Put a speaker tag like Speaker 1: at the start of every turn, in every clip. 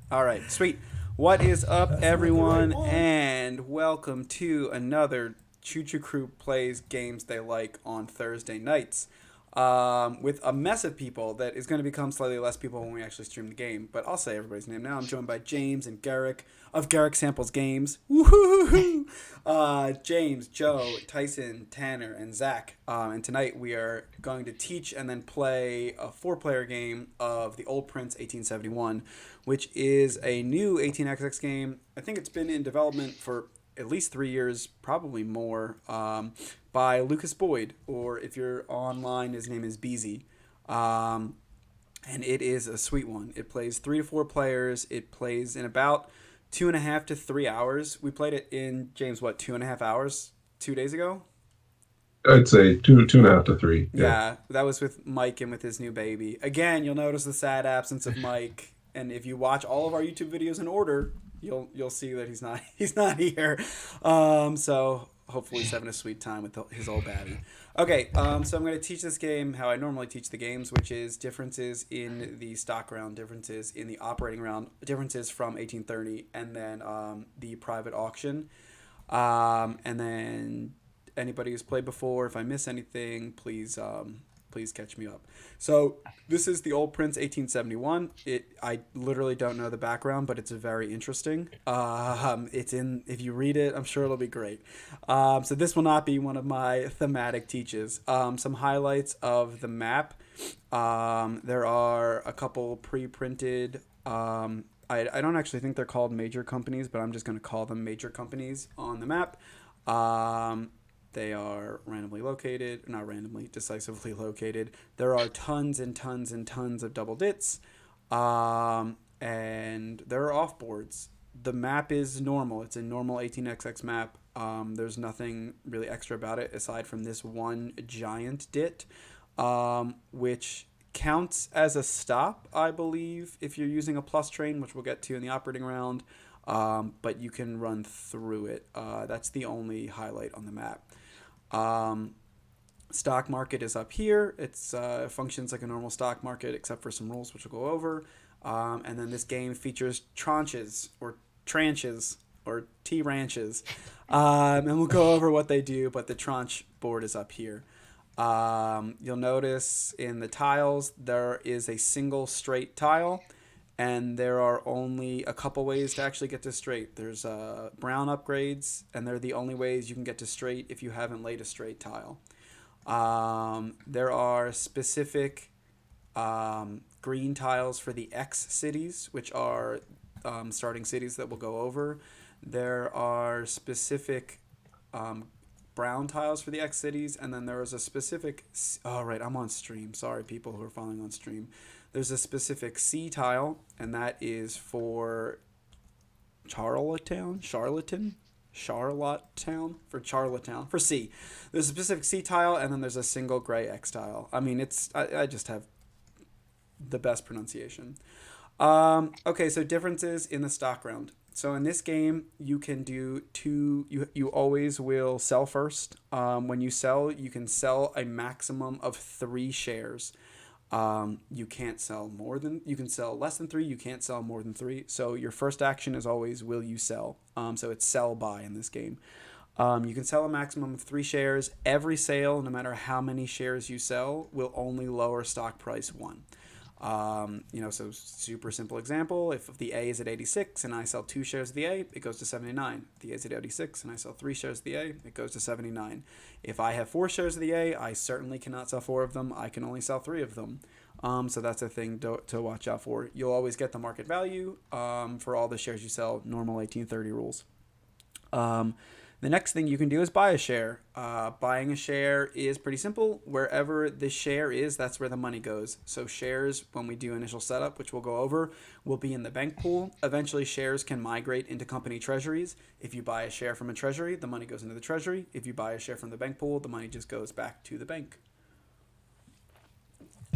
Speaker 1: All right, sweet. What is up,
Speaker 2: That's not the right
Speaker 1: everyone?
Speaker 2: one.
Speaker 1: And welcome to another Choo Choo Crew Plays Games They Like on Thursday nights. With a mess of people that is going to become slightly less people when we actually stream the game. But I'll say everybody's name now. I'm joined by James and Garrick of Garrick Samples Games. Woohoo! James, Joe, Tyson, Tanner, and Zach. And tonight we are going to teach and then play a four-player game of The Old Prince 1871, which is a new 18xx game. I think it's been in development for at least 3 years, probably more, by Lucas Boyd, or if you're online, his name is Beezy. Um, and it is a sweet one. It plays 3 to 4 players. It plays in about 2.5 to 3 hours. We played it in, James, what, 2.5 hours 2 days ago?
Speaker 2: I'd say two and a half to three. Yeah.
Speaker 1: Yeah, that was with Mike and with his new baby. Again, you'll notice the sad absence of Mike, and if you watch all of our YouTube videos in order, you'll see that he's not here. So hopefully he's having a sweet time with his old baby. Okay, so I'm going to teach this game how I normally teach the games, which is differences in the stock round, differences in the operating round, differences from 1830, and then the private auction. And then anybody who's played before, if I miss anything, please catch me up. So this is the Old Prince 1871. I literally don't know the background, but it's very interesting. It's in if you read it, I'm sure it'll be great. So this will not be one of my thematic teaches. Some highlights of the map. There are a couple pre-printed. I don't actually think they're called major companies, but I'm just going to call them major companies on the map. Um, they are randomly located, not randomly, decisively located. There are tons and tons and tons of double dits, and there are offboards. The map is normal. It's a normal 18xx map. There's nothing really extra about it aside from this one giant dit, which counts as a stop, I believe, if you're using a plus train, which we'll get to in the operating round. But you can run through it. That's the only highlight on the map. Um, Stock market is up here. It's functions like a normal stock market, except for some rules, which we'll go over. And then this game features tranches or T ranches, and we'll go over what they do. But the tranche board is up here. You'll notice in the tiles there is a single straight tile, and there are only a couple ways to actually get to straight. There's brown upgrades, and they're the only ways you can get to straight if you haven't laid a straight tile. There are specific green tiles for the X cities, which are starting cities that we'll go over. There are specific um, brown tiles for the X cities, and then there is a specific. Oh, right, I'm on stream. Sorry, people who are following on stream. There's a specific C tile, and that is for Charlottetown for Charlottetown for C. There's a specific C tile, and then there's a single gray X tile. I mean, I just have the best pronunciation. Okay, so differences in the stock round. So in this game, you can do two. You always will sell first. When you sell, you can sell a maximum of 3 shares. You can't sell more than you can sell less than 3. You can't sell more than 3. So your first action is always will you sell. So it's sell buy in this game. You can sell a maximum of 3 shares. Every sale, no matter how many shares you sell, will only lower stock price one. So super simple example. If the A is at 86 and I sell 2 shares of the A, it goes to 79. If the A is at 86 and I sell 3 shares of the A, it goes to 79. If I have 4 shares of the A, I certainly cannot sell 4 of them. I can only sell 3 of them. So that's a thing to watch out for. You'll always get the market value for all the shares you sell, normal 1830 rules. Um, the next thing you can do is buy a share. Buying a share is pretty simple. Wherever the share is, that's where the money goes. So shares, when we do initial setup, which we'll go over, will be in the bank pool. Eventually, shares can migrate into company treasuries. If you buy a share from a treasury, the money goes into the treasury. If you buy a share from the bank pool, the money just goes back to the bank.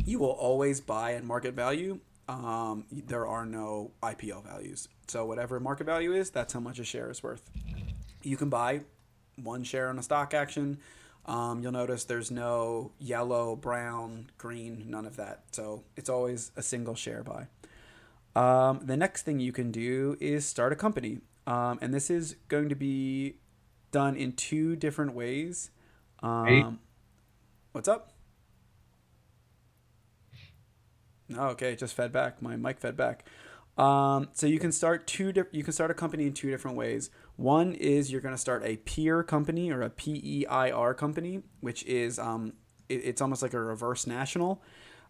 Speaker 1: You will always buy at market value. There are no IPO values. So whatever market value is, that's how much a share is worth. You can buy 1 share on a stock action. You'll notice there's no yellow, brown, green, none of that. So it's always a single share buy. The next thing you can do is start a company. And this is going to be done in two different ways.
Speaker 2: Eight.
Speaker 1: Um, what's up? Oh, okay, it just fed back. My mic fed back. So you can start you can start a company in two different ways. One is you're going to start a peer company or a PEIR company, which is it's almost like a reverse national.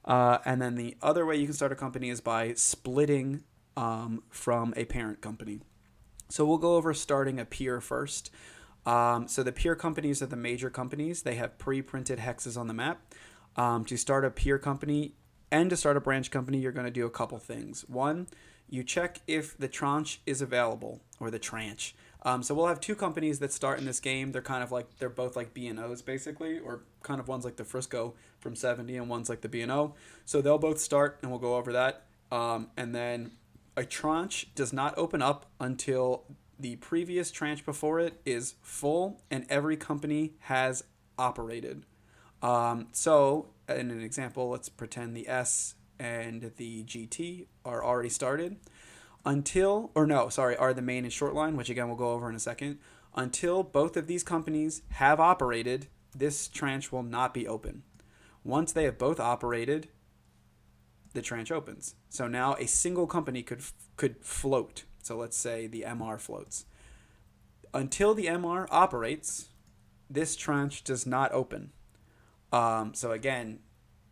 Speaker 1: And then the other way you can start a company is by splitting from a parent company. So we'll go over starting a peer first. So the peer companies are the major companies. They have pre-printed hexes on the map. To start a peer company and to start a branch company, you're going to do a couple things. One, you check if the tranche is available or the tranche. So we'll have two companies that start in this game. They're kind of like they're both like B and O's basically, or kind of one's like the Frisco from 70 and one's like the B and O. So they'll both start, and we'll go over that. And then a tranche does not open up until the previous tranche before it is full and every company has operated. So, in an example, let's pretend the S and the GT are already started until, or no, sorry, are the main and short line, which again we'll go over in a second. Until both of these companies have operated, this tranche will not be open. Once they have both operated, the tranche opens. So now a single company could float. So let's say the MR floats. Until the MR operates, this tranche does not open. So again,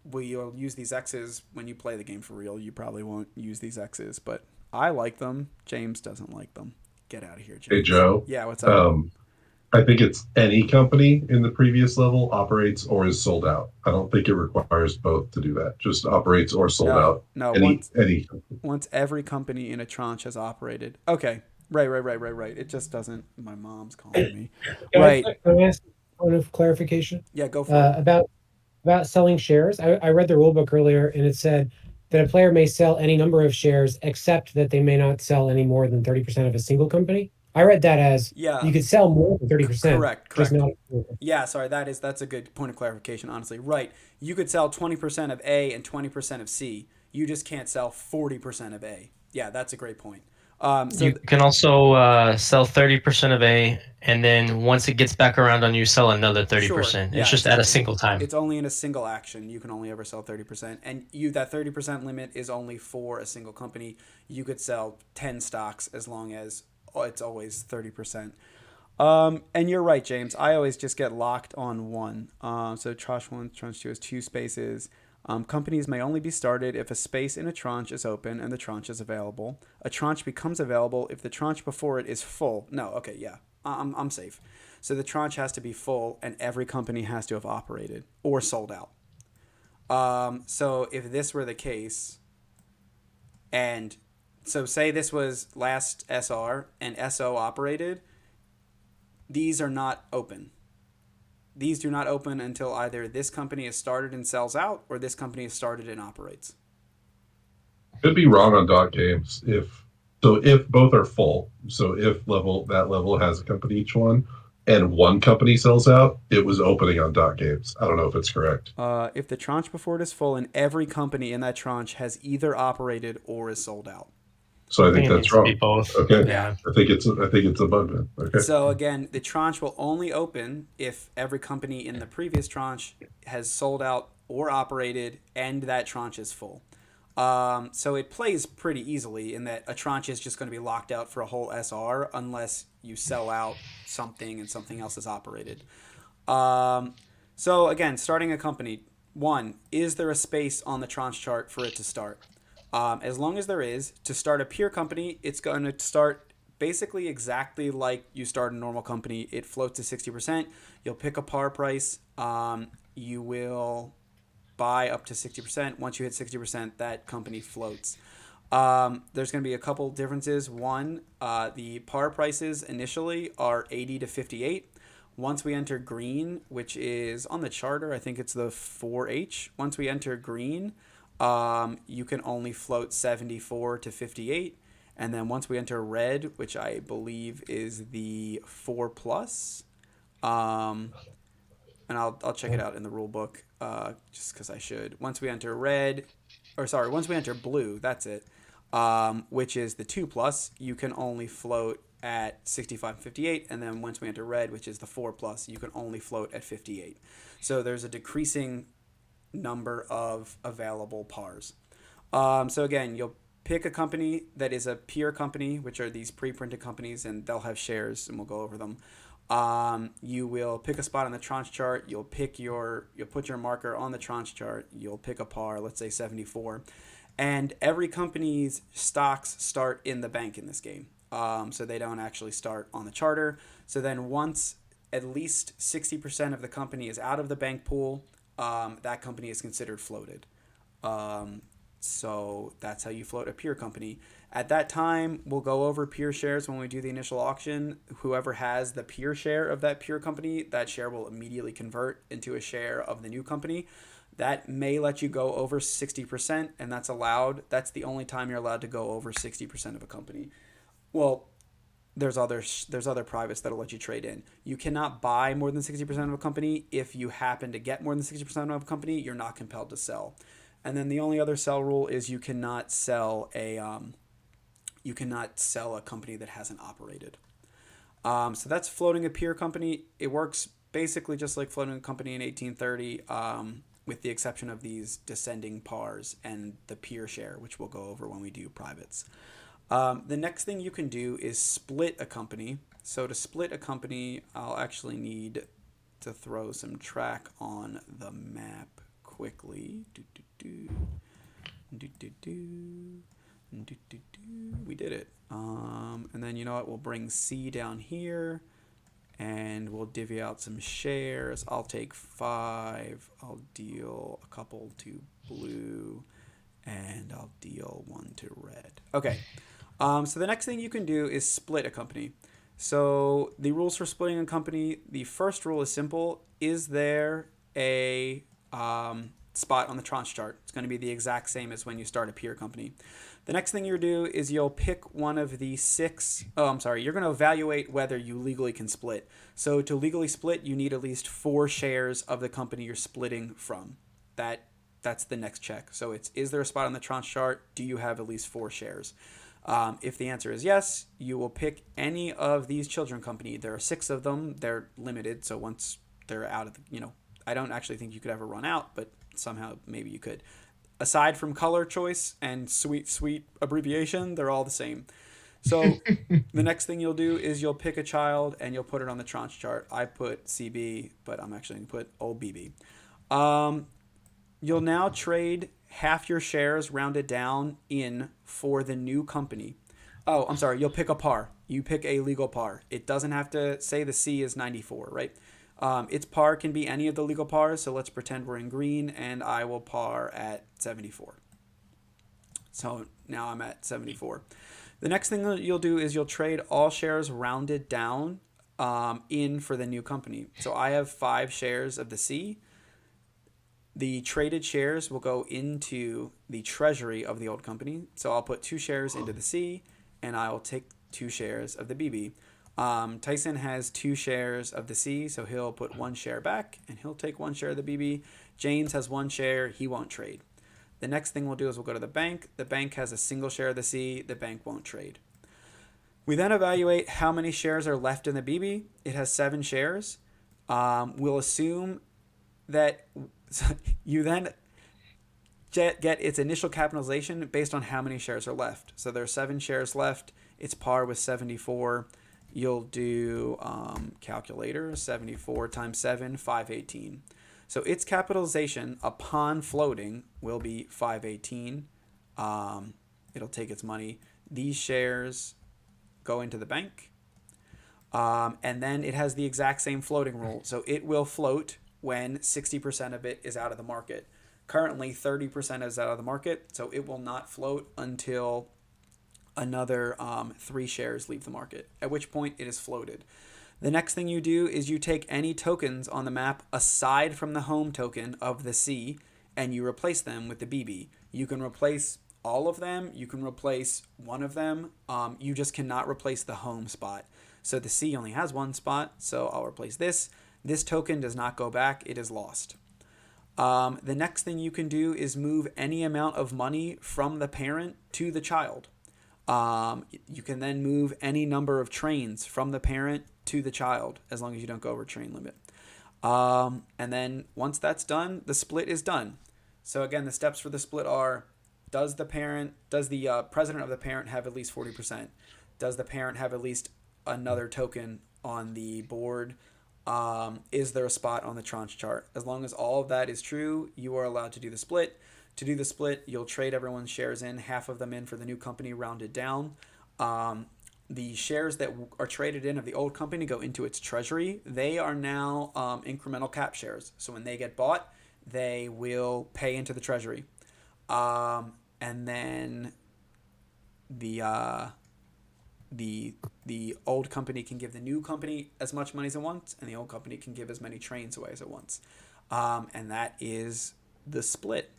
Speaker 1: we'll use these X's when you play the game for real. You probably won't use these X's, but I like them. James doesn't like them. Get out of here,
Speaker 2: Hey,
Speaker 1: James.
Speaker 2: Joe.
Speaker 1: Yeah, what's up?
Speaker 2: Um, I think it's any company in the previous level operates or is sold out. I don't think it requires both to do that. Just operates or sold
Speaker 1: No,
Speaker 2: out.
Speaker 1: no.
Speaker 2: Any.
Speaker 1: Once every company in a tranche has operated. Okay. Right. It just doesn't. My mom's calling me. Right.
Speaker 3: Can I ask a point of clarification
Speaker 1: Yeah, go for it.
Speaker 3: about selling shares? I read the rule book earlier, and it said that a player may sell any number of shares, except that they may not sell any more than 30% of a single company. I read that as
Speaker 1: Yeah,
Speaker 3: you could sell more than 30%, just
Speaker 1: correct.
Speaker 3: not.
Speaker 1: Yeah, sorry, that's a good point of clarification, honestly. Right. You could sell 20% of A and 20% of C. You just can't sell 40% of A. Yeah, that's a great point.
Speaker 4: You can also sell 30% of A, and then once it gets back around on you, sell another
Speaker 1: Sure.
Speaker 4: 30%. It's
Speaker 1: Yeah,
Speaker 4: just at a
Speaker 1: exactly.
Speaker 4: single time.
Speaker 1: It's only in a single action. You can only ever sell 30%. And you that 30% limit is only for a single company. You could sell 10 stocks as long as it's always 30%. And you're right, James. I always just get locked on one. So tranche one, tranche two has two spaces. Companies may only be started if a space in a tranche is open and the tranche is available. A tranche becomes available if the tranche before it is full. No, okay, yeah, I'm safe. So the tranche has to be full and every company has to have operated or sold out. So if this were the case, and so say this was last SR and SO operated, these are not open. These do not open until either this company is started and sells out or this company is started and operates.
Speaker 2: Could be wrong on dot games if both are full. So if that level has a company each one, and one company sells out, it was opening on dot games. I don't know if it's correct.
Speaker 1: If the tranche before it is full and every company in that tranche has either operated or is sold out.
Speaker 2: So I
Speaker 4: I think
Speaker 2: think
Speaker 4: it
Speaker 2: that's
Speaker 4: needs to be
Speaker 2: wrong.
Speaker 4: both.
Speaker 2: Okay.
Speaker 1: Yeah.
Speaker 4: Yeah.
Speaker 2: I think it's a bug then. Okay.
Speaker 1: So again, the tranche will only open if every company in the previous tranche has sold out or operated and that tranche is full. So it plays pretty easily in that a tranche is just going to be locked out for a whole SR unless you sell out something and something else is operated. Um, so again, starting a company. One, is there a space on the tranche chart for it to start? As long as there is, to start a peer company, it's going to start basically exactly like you start a normal company. It floats to 60%. You'll pick a par price. You will buy up to 60%. Once you hit 60%, that company floats. There's going to be a couple differences. One, the par prices initially are 80 to 58. Once we enter green, which is on the charter, I think it's the 4H. Once we enter green, you can only float 74 to 58. And then once we enter red, which I believe is the 4 plus, um, and I'll check it out in the rule book just because I should. Once we enter red, or sorry, once we enter blue, that's it. which is the 2 plus. You can only float at 65 and 58, and then once we enter red, which is the 4 plus, you can only float at 58. So there's a decreasing number of available pars. So again, you'll pick a company that is a peer company, which are these pre-printed companies, and they'll have shares, and we'll go over them. You will pick a spot on the tranche chart. You'll put your marker on the tranche chart. You'll pick a par, let's say 74, and every company's stocks start in the bank in this game. So they don't actually start on the charter. So then once at least 60% of the company is out of the bank pool, that company is considered floated. So that's how you float a peer company. At that time, we'll go over peer shares when we do the initial auction. Whoever has the peer share of that peer company, that share will immediately convert into a share of the new company. That may let you go over 60%, and that's allowed. That's the only time you're allowed to go over 60% of a company. Well, there's other privates that'll let you trade in. You cannot buy more than 60% of a company. If you happen to get more than 60% of a company, you're not compelled to sell. And then the only other sell rule is you cannot sell a company that hasn't operated. So that's floating a peer company. It works basically just like floating a company in 1830, with the exception of these descending pars and the peer share, which we'll go over when we do privates. The next thing you can do is split a company. So to split a company, I'll actually need to throw some track on the map quickly. We did it. And then you know what? We'll bring C down here, and we'll divvy out some shares. I'll take 5. I'll deal a couple to blue, and I'll deal 1 to red. Okay. So the next thing you can do is split a company. So the rules for splitting a company, the first rule is simple. Is there a spot on the tranche chart? It's going to be the exact same as when you start a peer company. The next thing you do is you'll pick one of the 6. You're going to evaluate whether you legally can split. So to legally split, you need at least 4 shares of the company you're splitting from. That's the next check. So is there a spot on the tranche chart? Do you have at least 4 shares? If the answer is yes, you will pick any of these children company. There are 6 of them. They're limited, so once they're out of I don't actually think you could ever run out, but somehow maybe you could. Aside from color choice and sweet abbreviation, they're all the same. So the next thing you'll do is you'll pick a child and you'll put it on the tranche chart. I put CB, but I'm actually going to put old BB. You'll now trade half your shares rounded down in for the new company. Oh, I'm sorry. You'll pick a par. You pick a legal par. It doesn't have to say the C is 94, right? Its par can be any of the legal pars. So let's pretend we're in green, and I will par at 74. So now I'm at 74. The next thing that you'll do is you'll trade all shares rounded down in for the new company. So I have 5 shares of the C. The traded shares will go into the treasury of the old company. So I'll put 2 shares into the C, and I will take 2 shares of the BB. Tyson has 2 shares of the C, so he'll put 1 share back, and he'll take 1 share of the BB. James has 1 share. He won't trade. The next thing we'll do is we'll go to the bank. The bank has a single share of the C. The bank won't trade. We then evaluate how many shares are left in the BB. It has 7 shares. We'll assume that you then get its initial capitalization based on how many shares are left. So there are 7 shares left. It's par with 74. You'll do calculator, 74 times 7, 518. So its capitalization upon floating will be 518. It'll take its money. These shares go into the bank. And then it has the exact same floating rule. So it will float when 60% of it is out of the market. Currently, 30% is out of the market, so it will not float until another 3 shares leave the market, at which point it is floated. The next thing you do is you take any tokens on the map aside from the home token of the C, and you replace them with the BB. You can replace all of them. You can replace one of them. You just cannot replace the home spot. So the C only has 1 spot, so I'll replace this. This token does not go back. It is lost. The next thing you can do is move any amount of money from the parent to the child. You can then move any number of trains from the parent to the child, as long as you don't go over train limit. And then once that's done, the split is done. So again, the steps for the split are: does the president of the parent have at least 40%? Does the parent have at least another token on the board? Is there a spot on the tranche chart? As long as all of that is true, you are allowed to do the split. To do the split, you'll trade everyone's shares in, half of them in for the new company, rounded down. The shares that are traded in of the old company go into its treasury. They are now incremental cap shares. So when they get bought, they will pay into the treasury. And then the old company can give the new company as much money as it wants, and the old company can give as many trains away as it wants. And that is the split.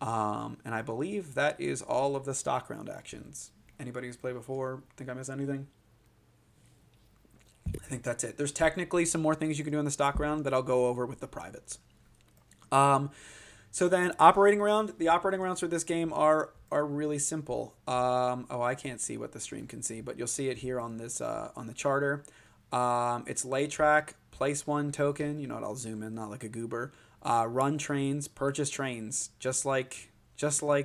Speaker 1: And I believe that is all of the stock round actions. Anybody who's played before, think I missed anything? I think that's it. There's technically some more things you can do in the stock round that I'll go over with the privates. So then operating round. The operating rounds for this game are really simple. I can't see what the stream can see, but you'll see it here on this on the charter. It's lay track, place one token. You know what? I'll zoom in, not like a goober. Run trains, purchase trains, just like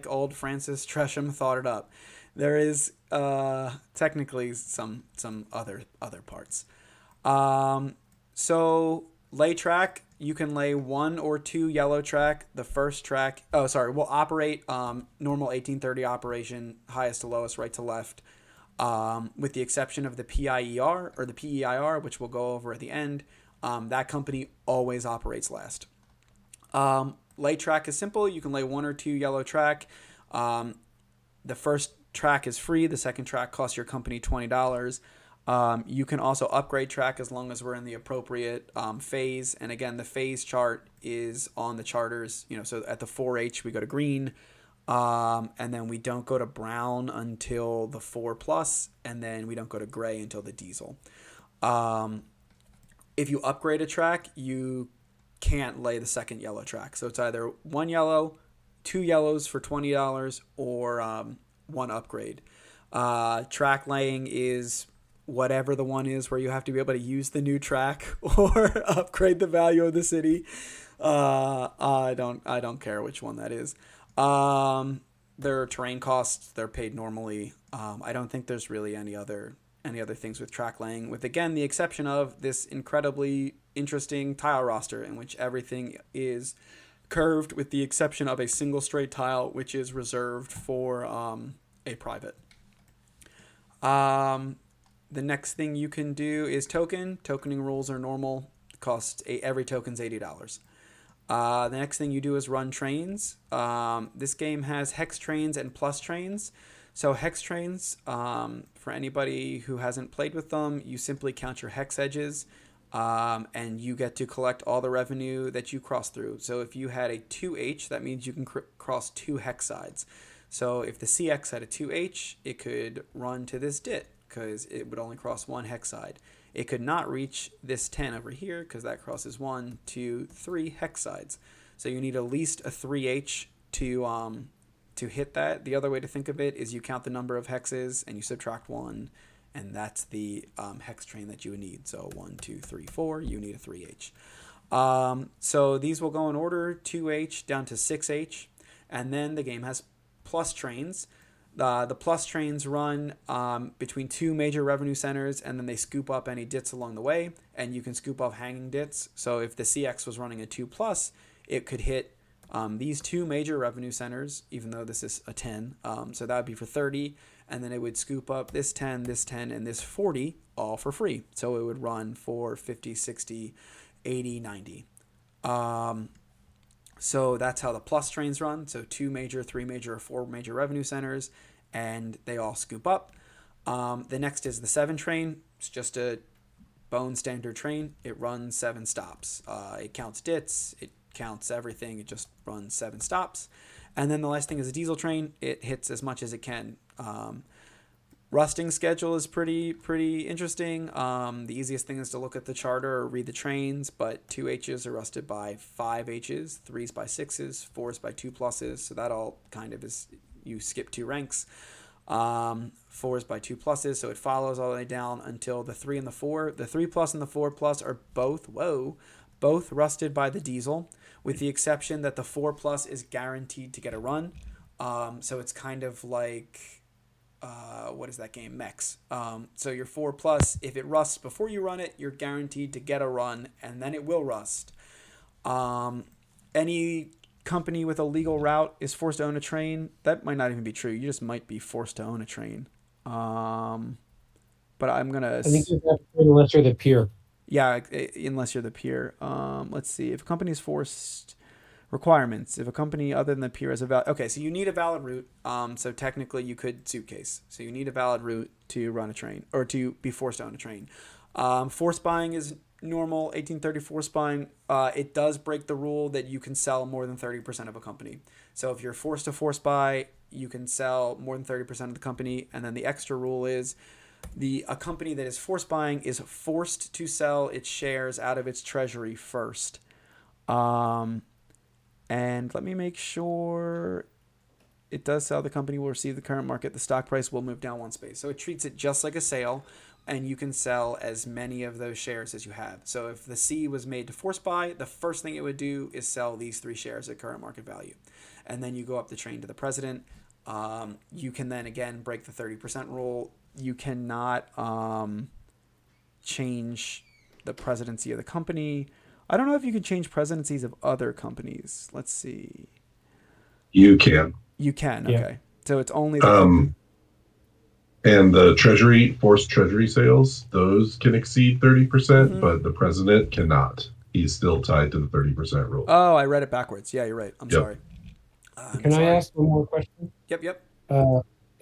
Speaker 1: old Francis Tresham thought it up. There is technically some other parts. So lay track, you can lay 1 or 2 yellow track. The first track, we'll operate normal 1830 operation, highest to lowest, right to left, with the exception of the PIER or the PEIR, which we'll go over at the end. That company always operates last. Lay track is simple. You can lay 1 or 2 yellow track. The first track is free. The second track costs your company $20. You can also upgrade track as long as we're in the appropriate phase. And again, the phase chart is on the charters. So at the 4H we go to green, and then we don't go to brown until the 4+, and then we don't go to gray until the diesel. If you upgrade a track, you can't lay the second yellow track. So it's either 1 yellow, 2 yellows for $20, or 1 upgrade. Track laying is whatever the one is where you have to be able to use the new track or upgrade the value of the city. I don't care which one that is. Their terrain costs, they're paid normally. I don't think there's really any other things with track laying, with again the exception of this incredibly interesting tile roster in which everything is curved with the exception of a single straight tile, which is reserved for a private. The next thing you can do is token. Tokening rules are normal. Every token's $80. The next thing you do is run trains. This game has hex trains and plus trains. So hex trains, for anybody who hasn't played with them, you simply count your hex edges, and you get to collect all the revenue that you cross through. So if you had a 2H, that means you can cross 2 hex sides. So if the CX had a 2H, it could run to this DIT because it would only cross 1 hex side. It could not reach this 10 over here because that crosses 1, 2, 3 hex sides. So you need at least a 3H to hit that. The other way to think of it is you count the number of hexes and you subtract 1, and that's the hex train that you would need. So 1, 2, 3, 4, you need a 3H. So these will go in order, 2H down to 6H, and then the game has plus trains. The plus trains run between 2 major revenue centers, and then they scoop up any dits along the way, and you can scoop up hanging dits. So if the CX was running a 2+, it could hit these 2 major revenue centers, even though this is a 10. So that would be for 30, and then it would scoop up this 10, and this 40 all for free. So it would run for 50, 60, 80, 90. So that's how the plus trains run. So 2 major, 3 major, or 4 major revenue centers, and they all scoop up. The next is the 7 train. It's just a bone standard train. It runs 7 stops. It counts dits. It counts everything. It just runs 7 stops. And then the last thing is a diesel train. It hits as much as it can. Rusting schedule is pretty interesting. The easiest thing is to look at the charter or read the trains, but 2 H's are rusted by 5 H's, 3's by 6's, 4's by 2 pluses. So that all kind of is, you skip 2 ranks. 4's by 2 pluses, so it follows all the way down until the 3 and the 4. The 3 plus and the 4 plus are both rusted by the diesel, with the exception that the 4 plus is guaranteed to get a run. So it's kind of like what is that game? Mechs. So your 4 plus, if it rusts before you run it, you're guaranteed to get a run, and then it will rust. Any company with a legal route is forced to own a train. That might not even be true. You just might be forced to own a train. But I'm gonna.
Speaker 3: I think you have to unless you're the peer.
Speaker 1: Yeah, unless you're the peer. Let's see. If a company is forced requirements, if a company other than the peer has a valid, okay, so you need a valid route. So technically you could suitcase. So you need a valid route to run a train or to be forced to own a train. Force buying is normal. 1834 spine. It does break the rule that you can sell more than 30% of a company. So if you're forced to force buy, you can sell more than 30% of the company. And then the extra rule is a company that is force buying is forced to sell its shares out of its treasury first. And let me make sure it does sell. The company will receive the current market. The stock price will move down one space. So it treats it just like a sale, and you can sell as many of those shares as you have. So if the C was made to force buy, the first thing it would do is sell these 3 shares at current market value. And then you go up the train to the president. You can then, again, break the 30% rule. You cannot change the presidency of the company. I don't know if you can change presidencies of other companies. Let's see.
Speaker 2: You can.
Speaker 1: You can,
Speaker 3: Yeah.
Speaker 1: okay. So it's only the
Speaker 2: And the forced treasury sales, those can exceed 30%, but the president cannot. He's still tied to the 30% rule.
Speaker 1: Oh, I read it backwards. Yeah, you're right. I'm sorry.
Speaker 3: Can I ask one more question?
Speaker 1: Yep.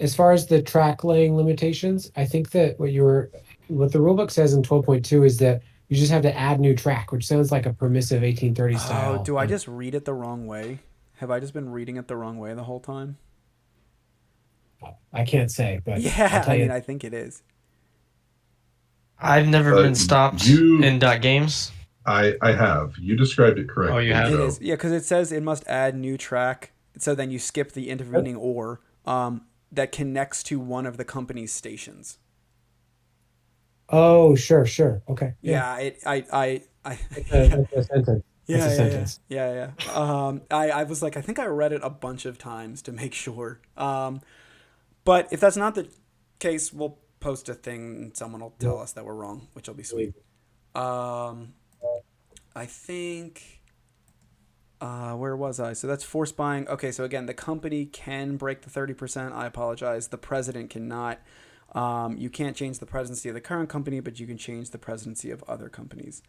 Speaker 3: As far as the track laying limitations, I think that what the rulebook says in 12.2 is that you just have to add new track, which sounds like a permissive 1830 style.
Speaker 1: Oh, do I just read it the wrong way? Have I just been reading it the wrong way the whole time?
Speaker 3: I can't say, but
Speaker 1: Yeah, I think it is.
Speaker 4: I've never been stopped in .games.
Speaker 2: I have. You described it correctly.
Speaker 4: Oh, you have?
Speaker 1: It is. Yeah, because it says it must add new track. So then you skip the intervening or that connects to one of the company's stations.
Speaker 3: Oh, sure. Okay.
Speaker 1: Yeah,
Speaker 3: That's a sentence. That's a sentence.
Speaker 1: Yeah. I was like, I think I read it a bunch of times to make sure. But if that's not the case, we'll post a thing and someone will tell us that we're wrong, which will be sweet. I think where was I? So that's force buying. Okay, so again, the company can break the 30%. I apologize. The president cannot. You can't change the presidency of the current company, but you can change the presidency of other companies.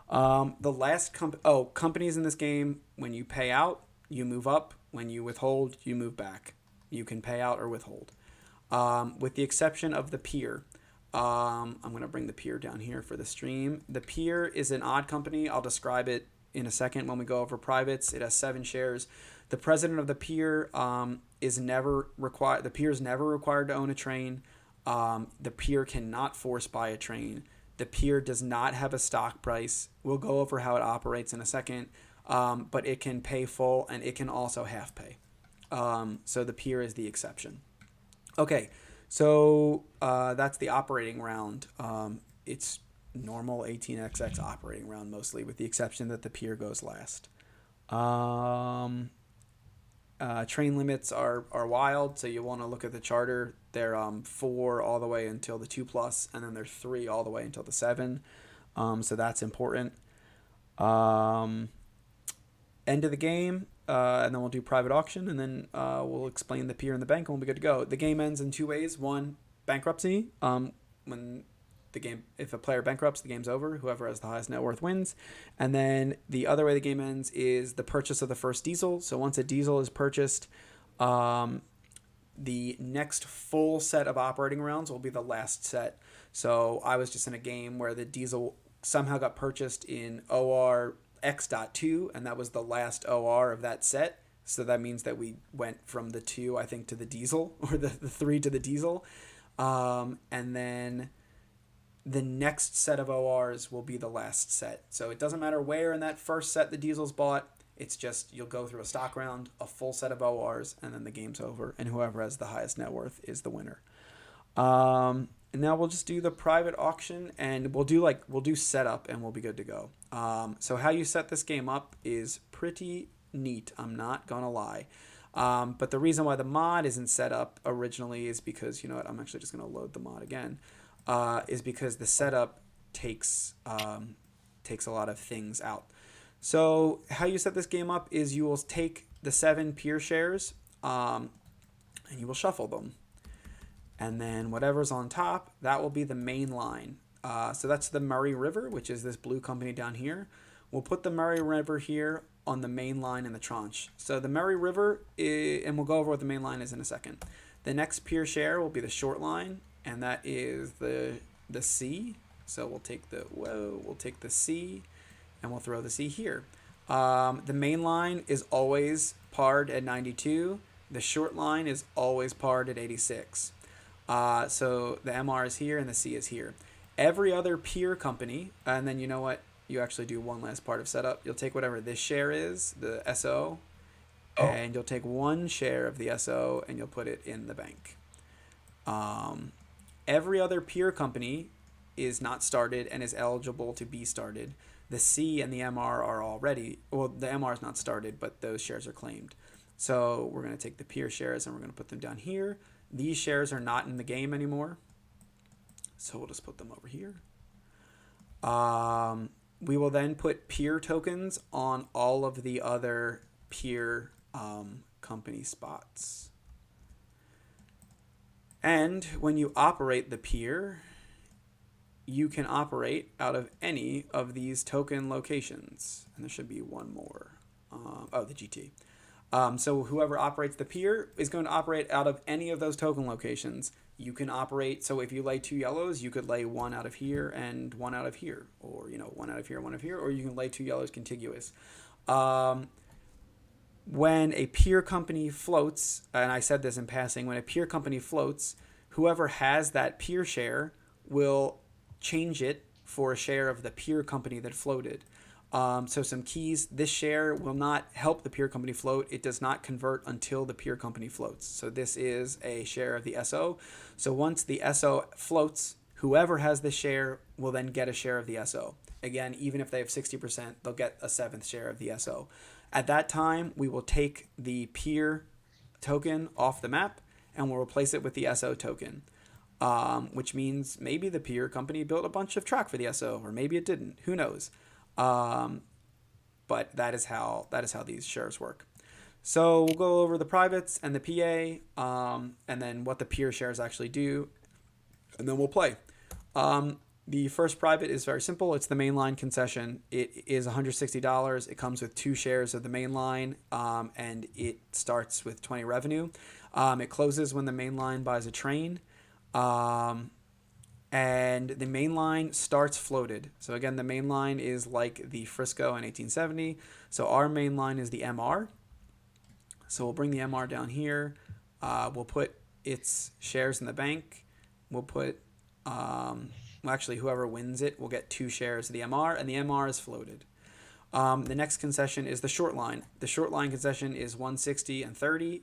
Speaker 1: The last companies in this game, when you pay out, you move up. When you withhold, you move back. You can pay out or withhold. With the exception of the peer. I'm going to bring the peer down here for the stream. The peer is an odd company. I'll describe it in a second when we go over privates. It has 7 shares. The president of the peer is never required. The peer is never required to own a train. The peer cannot force buy a train. The peer does not have a stock price. We'll go over how it operates in a second. But it can pay full and it can also half pay. So the peer is the exception. Okay, so that's the operating round. It's normal 18xx operating round mostly, with the exception that the peer goes last. Train limits are wild, so you want to look at the charter. They're 4 all the way until the 2 plus, and then they're 3 all the way until the 7. So that's important. End of the game, and then we'll do private auction, and then we'll explain the peer and the bank, and we'll be good to go. The game ends in 2 ways. One, bankruptcy. If a player bankrupts, the game's over. Whoever has the highest net worth wins. And then the other way the game ends is the purchase of the first diesel. So once a diesel is purchased, the next full set of operating rounds will be the last set. So I was just in a game where the diesel somehow got purchased in OR X.2, and that was the last OR of that set. So that means that we went from the 2, I think, to the diesel, or the 3 to the diesel. And then the next set of ORs will be the last set. So it doesn't matter where in that first set the diesels bought. It's just you'll go through a stock round, a full set of ORs, and then the game's over. And whoever has the highest net worth is the winner. And now we'll just do the private auction, and we'll do setup, and we'll be good to go. So how you set this game up is pretty neat. I'm not gonna lie. But the reason why the mod isn't set up originally is because, you know what, I'm actually just gonna load the mod again. Is because the setup takes takes a lot of things out. So how you set this game up is you will take the 7 peer shares, and you will shuffle them, and then whatever's on top, that will be the main line. So that's the Murray River, which is this blue company down here. We'll put the Murray River here on the main line in the tranche. So the Murray River, and we'll go over what the main line is in a second. The next peer share will be the short line, and that is the C. So we'll take the C, and we'll throw the C here. The main line is always parred at 92. The short line is always parred at 86. So the MR is here and the C is here. Every other peer company, and then you know what? You actually do one last part of setup. You'll take whatever this share is, the SO, and you'll take 1 share of the SO and you'll put it in the bank. Every other peer company is not started and is eligible to be started. The C and the MR are already, well, the MR is not started, but those shares are claimed. So we're going to take the peer shares and we're going to put them down here. These shares are not in the game anymore, so we'll just put them over here. We will then put peer tokens on all of the other peer company spots. And when you operate the peer, you can operate out of any of these token locations. And there should be one more. The GT. So whoever operates the peer is going to operate out of any of those token locations. You can operate, so if you lay 2 yellows, you could lay 1 out of here and 1 out of here, or 1 out of here, 1 out of here, or you can lay 2 yellows contiguous. When a peer company floats, and I said this in passing, when a peer company floats, whoever has that peer share will change it for a share of the peer company that floated. So some keys, this share will not help the peer company float. It does not convert until the peer company floats. So this is a share of the SO. So once the SO floats, whoever has this share will then get a share of the SO. Again, even if they have 60%, they'll get a 7th share of the SO. At that time, we will take the peer token off the map and we'll replace it with the SO token. Which means maybe the peer company built a bunch of track for the SO, or maybe it didn't. Who knows? But that is how these shares work. So we'll go over the privates and the PA, and then what the peer shares actually do, and then we'll play. The first private is very simple. It's the mainline concession. It is $160. It comes with 2 shares of the mainline, and it starts with 20 revenue. It closes when the mainline buys a train. And the main line starts floated. So again, the main line is like the Frisco in 1870. So our main line is the MR. So we'll bring the MR down here. We'll put its shares in the bank. We'll put, actually, whoever wins it will get 2 shares of the MR, and the MR is floated. The next concession is the short line. The short line concession is 160 and 30.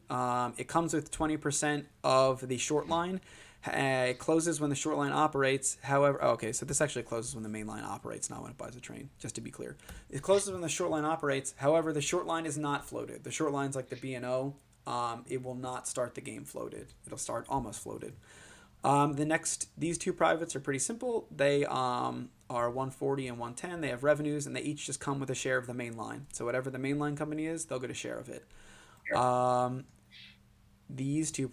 Speaker 1: It comes with 20% of the short line. It closes when the short line operates. However, so this actually closes when the main line operates, not when it buys a train, just to be clear. It closes when the short line operates. However, the short line is not floated. The short line's like the B&O. It will not start the game floated. It'll start almost floated. These 2 privates are pretty simple. They are 140 and 110. They have revenues, and they each just come with a share of the main line. So whatever the main line company is, they'll get a share of it. These 3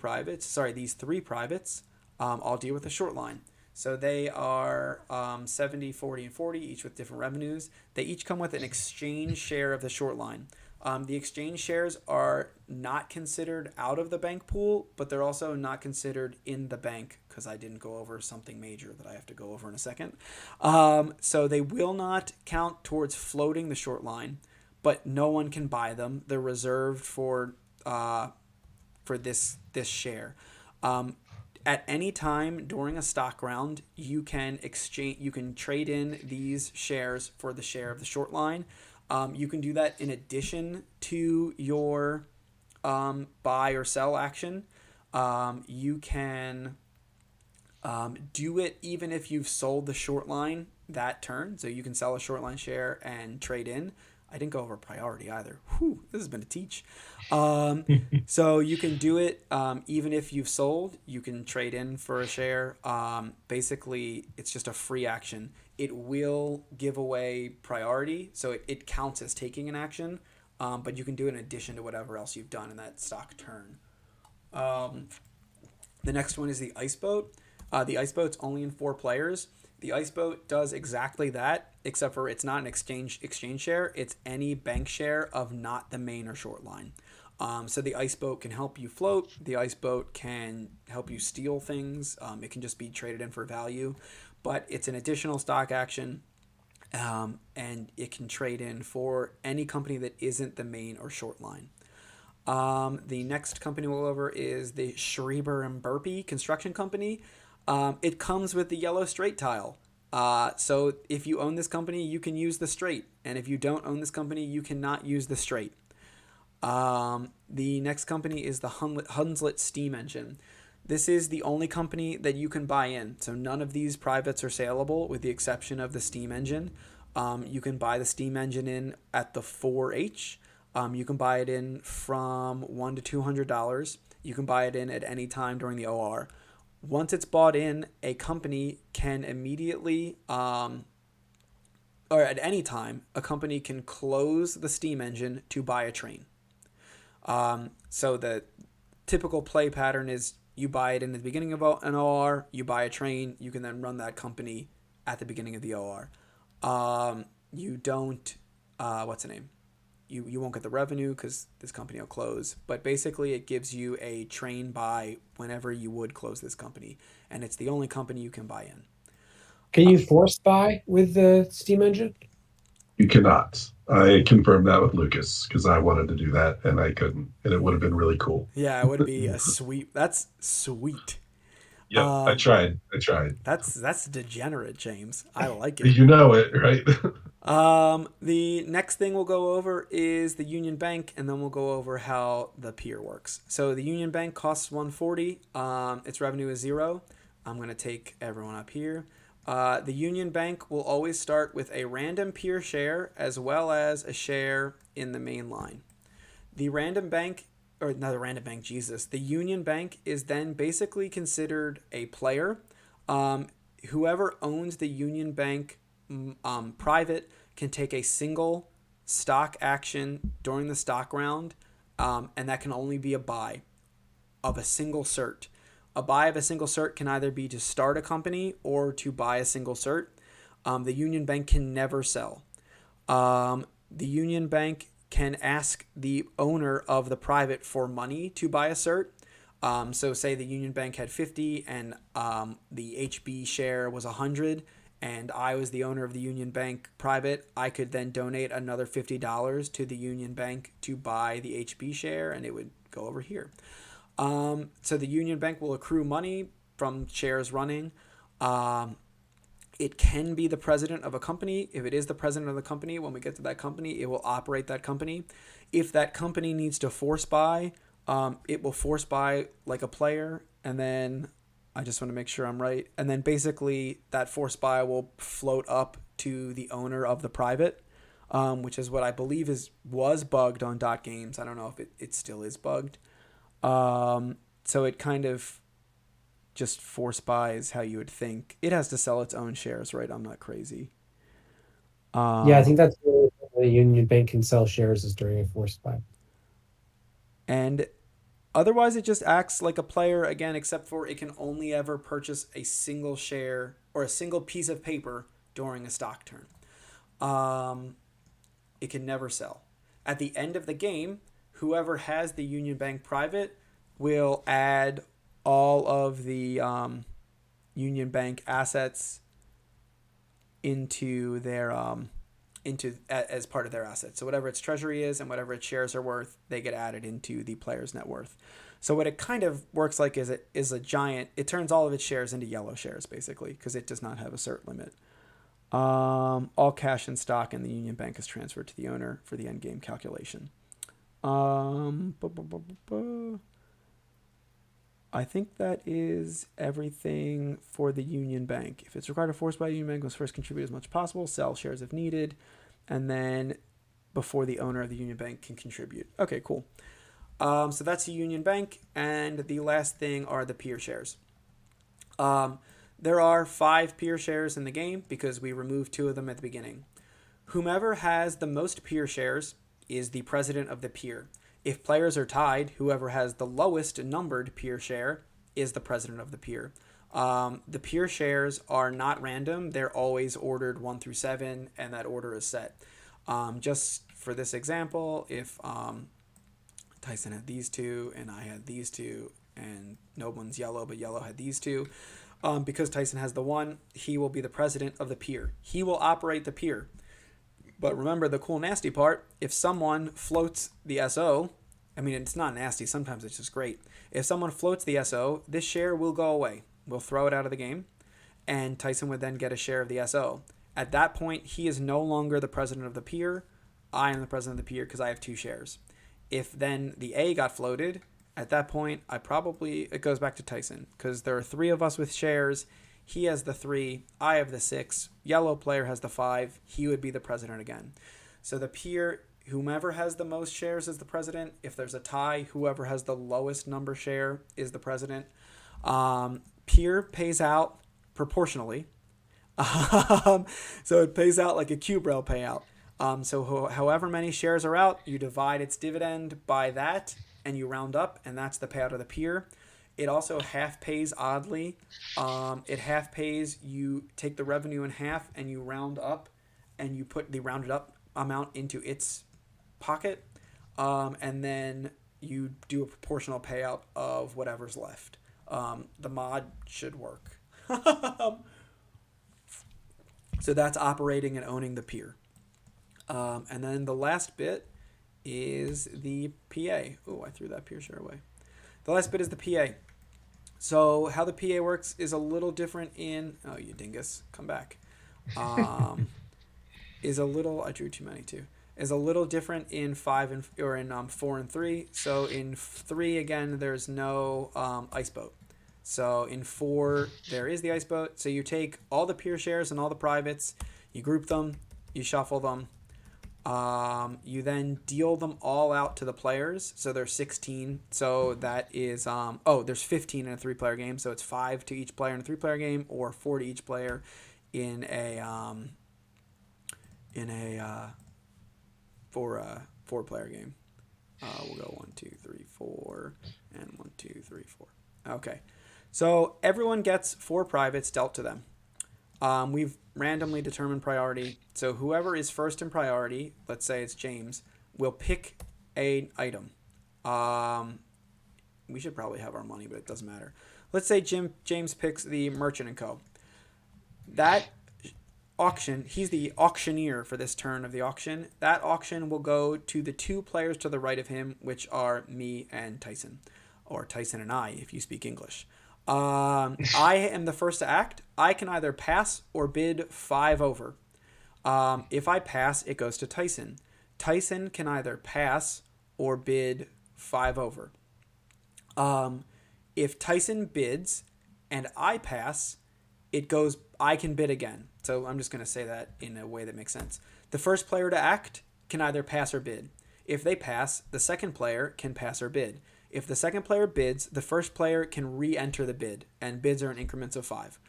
Speaker 1: privates, all deal with the short line. So they are 70, 40, and 40, each with different revenues. They each come with an exchange share of the short line. The exchange shares are not considered out of the bank pool, but they're also not considered in the bank because I didn't go over something major that I have to go over in a second. So they will not count towards floating the short line, but no one can buy them. They're reserved for this share. At any time during a stock round, you can trade in these shares for the share of the short line. You can do that in addition to your buy or sell action. You can do it even if you've sold the short line that turn. So you can sell a short line share and trade in. I didn't go over priority either. Whew, this has been a teach. So you can do it even if you've sold. You can trade in for a share. Basically, it's just a free action. It will give away priority, so it counts as taking an action, but you can do it in addition to whatever else you've done in that stock turn. The next one is the ice boat. The ice boat's only in 4 players. The ice boat does exactly that, except for it's not an exchange share. It's any bank share of not the main or short line. So the ice boat can help you float. The ice boat can help you steal things. It can just be traded in for value, but it's an additional stock action, and it can trade in for any company that isn't the main or short line. The next company we'll go over is the Schreiber and Burpee Construction Company. It comes with the yellow straight tile. So if you own this company, you can use the straight. And if you don't own this company, you cannot use the straight. The next company is the Hunslet steam engine. This is the only company that you can buy in. So none of these privates are saleable with the exception of the steam engine. You can buy the steam engine in at the 4H. You can buy it in from $100 to $200. You can buy it in at any time during the OR. Once it's bought in, a company can immediately, or at any time, a company can close the steam engine to buy a train. So the typical play pattern is you buy it in the beginning of an OR, you buy a train, you can then run that company at the beginning of the OR. You don't, what's the name? You won't get the revenue because this company will close. But basically, it gives you a train buy whenever you would close this company. And it's the only company you can buy in.
Speaker 3: Can you force buy with the steam engine?
Speaker 2: You cannot. I confirmed that with Lucas because I wanted to do that and I couldn't. And it would have been really cool.
Speaker 1: Yeah, it would be a sweet. That's sweet.
Speaker 2: Yep, I tried.
Speaker 1: That's degenerate, James. I like it.
Speaker 2: You know it, right?
Speaker 1: The next thing we'll go over is the Union Bank, and then we'll go over how the pier works. So the Union Bank costs $140. Its revenue is 0. I'm going to take everyone up here. The Union Bank will always start with a random peer share as well as a share in the main line. The random bank, or not the random bank, Jesus. The Union Bank is then basically considered a player. Whoever owns the Union Bank private can take a single stock action during the stock round, and that can only be a buy of a single cert. A buy of a single cert can either be to start a company or to buy a single cert. The Union Bank can never sell. The Union Bank can ask the owner of the private for money to buy a cert. So say the Union Bank had 50 and the HB share was 100 and I was the owner of the Union Bank private, I could then donate another $50 to the Union Bank to buy the HB share and it would go over here. So the Union Bank will accrue money from shares running. It can be the president of a company. If it is the president of the company, when we get to that company, it will operate that company. If that company needs to force buy, it will force buy like a player. And then I just want to make sure I'm right. And then basically that force buy will float up to the owner of the private, which is what I believe was bugged on Dot Games. I don't know if it still is bugged. So it kind of just force buys how you would think. It has to sell its own shares, right? I'm not crazy.
Speaker 3: Yeah, I think that's the Union Bank can sell shares is during a forced buy.
Speaker 1: And otherwise, it just acts like a player again, except for it can only ever purchase a single share or a single piece of paper during a stock turn. It can never sell. At the end of the game, whoever has the Union Bank private will add all of the Union Bank assets into their as part of their assets. So whatever its treasury is and whatever its shares are worth, they get added into the player's net worth. So what it kind of works like is a giant. It turns all of its shares into yellow shares basically because it does not have a cert limit. All cash and stock in the Union Bank is transferred to the owner for the endgame calculation. Bu- bu- bu- bu- bu. I think that is everything for the Union Bank. If it's required or forced by the Union Bank, must first contribute as much as possible, sell shares if needed, and then before the owner of the Union Bank can contribute. Okay, cool. So that's the Union Bank, and the last thing are the peer shares. There are 5 peer shares in the game because we removed 2 of them at the beginning. Whomever has the most peer shares is the president of the peer. If players are tied, whoever has the lowest numbered peer share is the president of the peer. The peer shares are not random. They're always ordered 1 through 7, and that order is set. Just for this example, if Tyson had these 2, and I had these 2, and no one's yellow, but yellow had these 2, because Tyson has the 1, he will be the president of the peer. He will operate the peer. But remember the cool nasty part, if someone floats the SO, I mean, it's not nasty, sometimes it's just great. If someone floats the SO, this share will go away. We'll throw it out of the game, and Tyson would then get a share of the SO. At that point, he is no longer the president of the peer. I am the president of the peer because I have 2 shares. If then the A got floated, at that point, it goes back to Tyson because there are 3 of us with shares. He has the 3, I have the 6, yellow player has the 5, he would be the president again. So the peer, whomever has the most shares is the president. If there's a tie, whoever has the lowest number share is the president. Peer pays out proportionally. So it pays out like a Q-Braille payout. So however many shares are out, you divide its dividend by that, and you round up, and that's the payout of the peer. It also half pays oddly. It half pays, you take the revenue in half and you round up and you put the rounded up amount into its pocket. And then you do a proportional payout of whatever's left. The mod should work. So that's operating and owning the peer. And then the last bit is the PA. Oh, I threw that peer share away. The last bit is the PA. So how the PA works is a little different in... Oh, you dingus. Come back. I drew too many too. Is a little different in 4 and 3. So in 3, again, there's no ice boat. So in 4, there is the ice boat. So you take all the peer shares and all the privates, you group them, you shuffle them. You then deal them all out to the players. So there's 16. So that is, there's 15 in a 3-player game. So it's 5 to each player in a 3-player game, or 4 to each player in a 4-player game. We'll go 1, 2, 3, 4, and 1, 2, 3, 4. Okay. So everyone gets 4 privates dealt to them. We've randomly determined priority. So whoever is first in priority, let's say it's James, will pick an item. We should probably have our money, but it doesn't matter. Let's say James picks the Merchant & Co. That auction, he's the auctioneer for this turn of the auction. That auction will go to the 2 players to the right of him, which are me and Tyson. Or Tyson and I, if you speak English. I am the first to act. I can either pass or bid 5 over. If I pass, it goes to Tyson. Tyson can either pass or bid 5 over. If Tyson bids and I pass, I can bid again. So I'm just going to say that in a way that makes sense. The first player to act can either pass or bid. If they pass, the second player can pass or bid. If the second player bids, the first player can re-enter the bid, and bids are in increments of 5.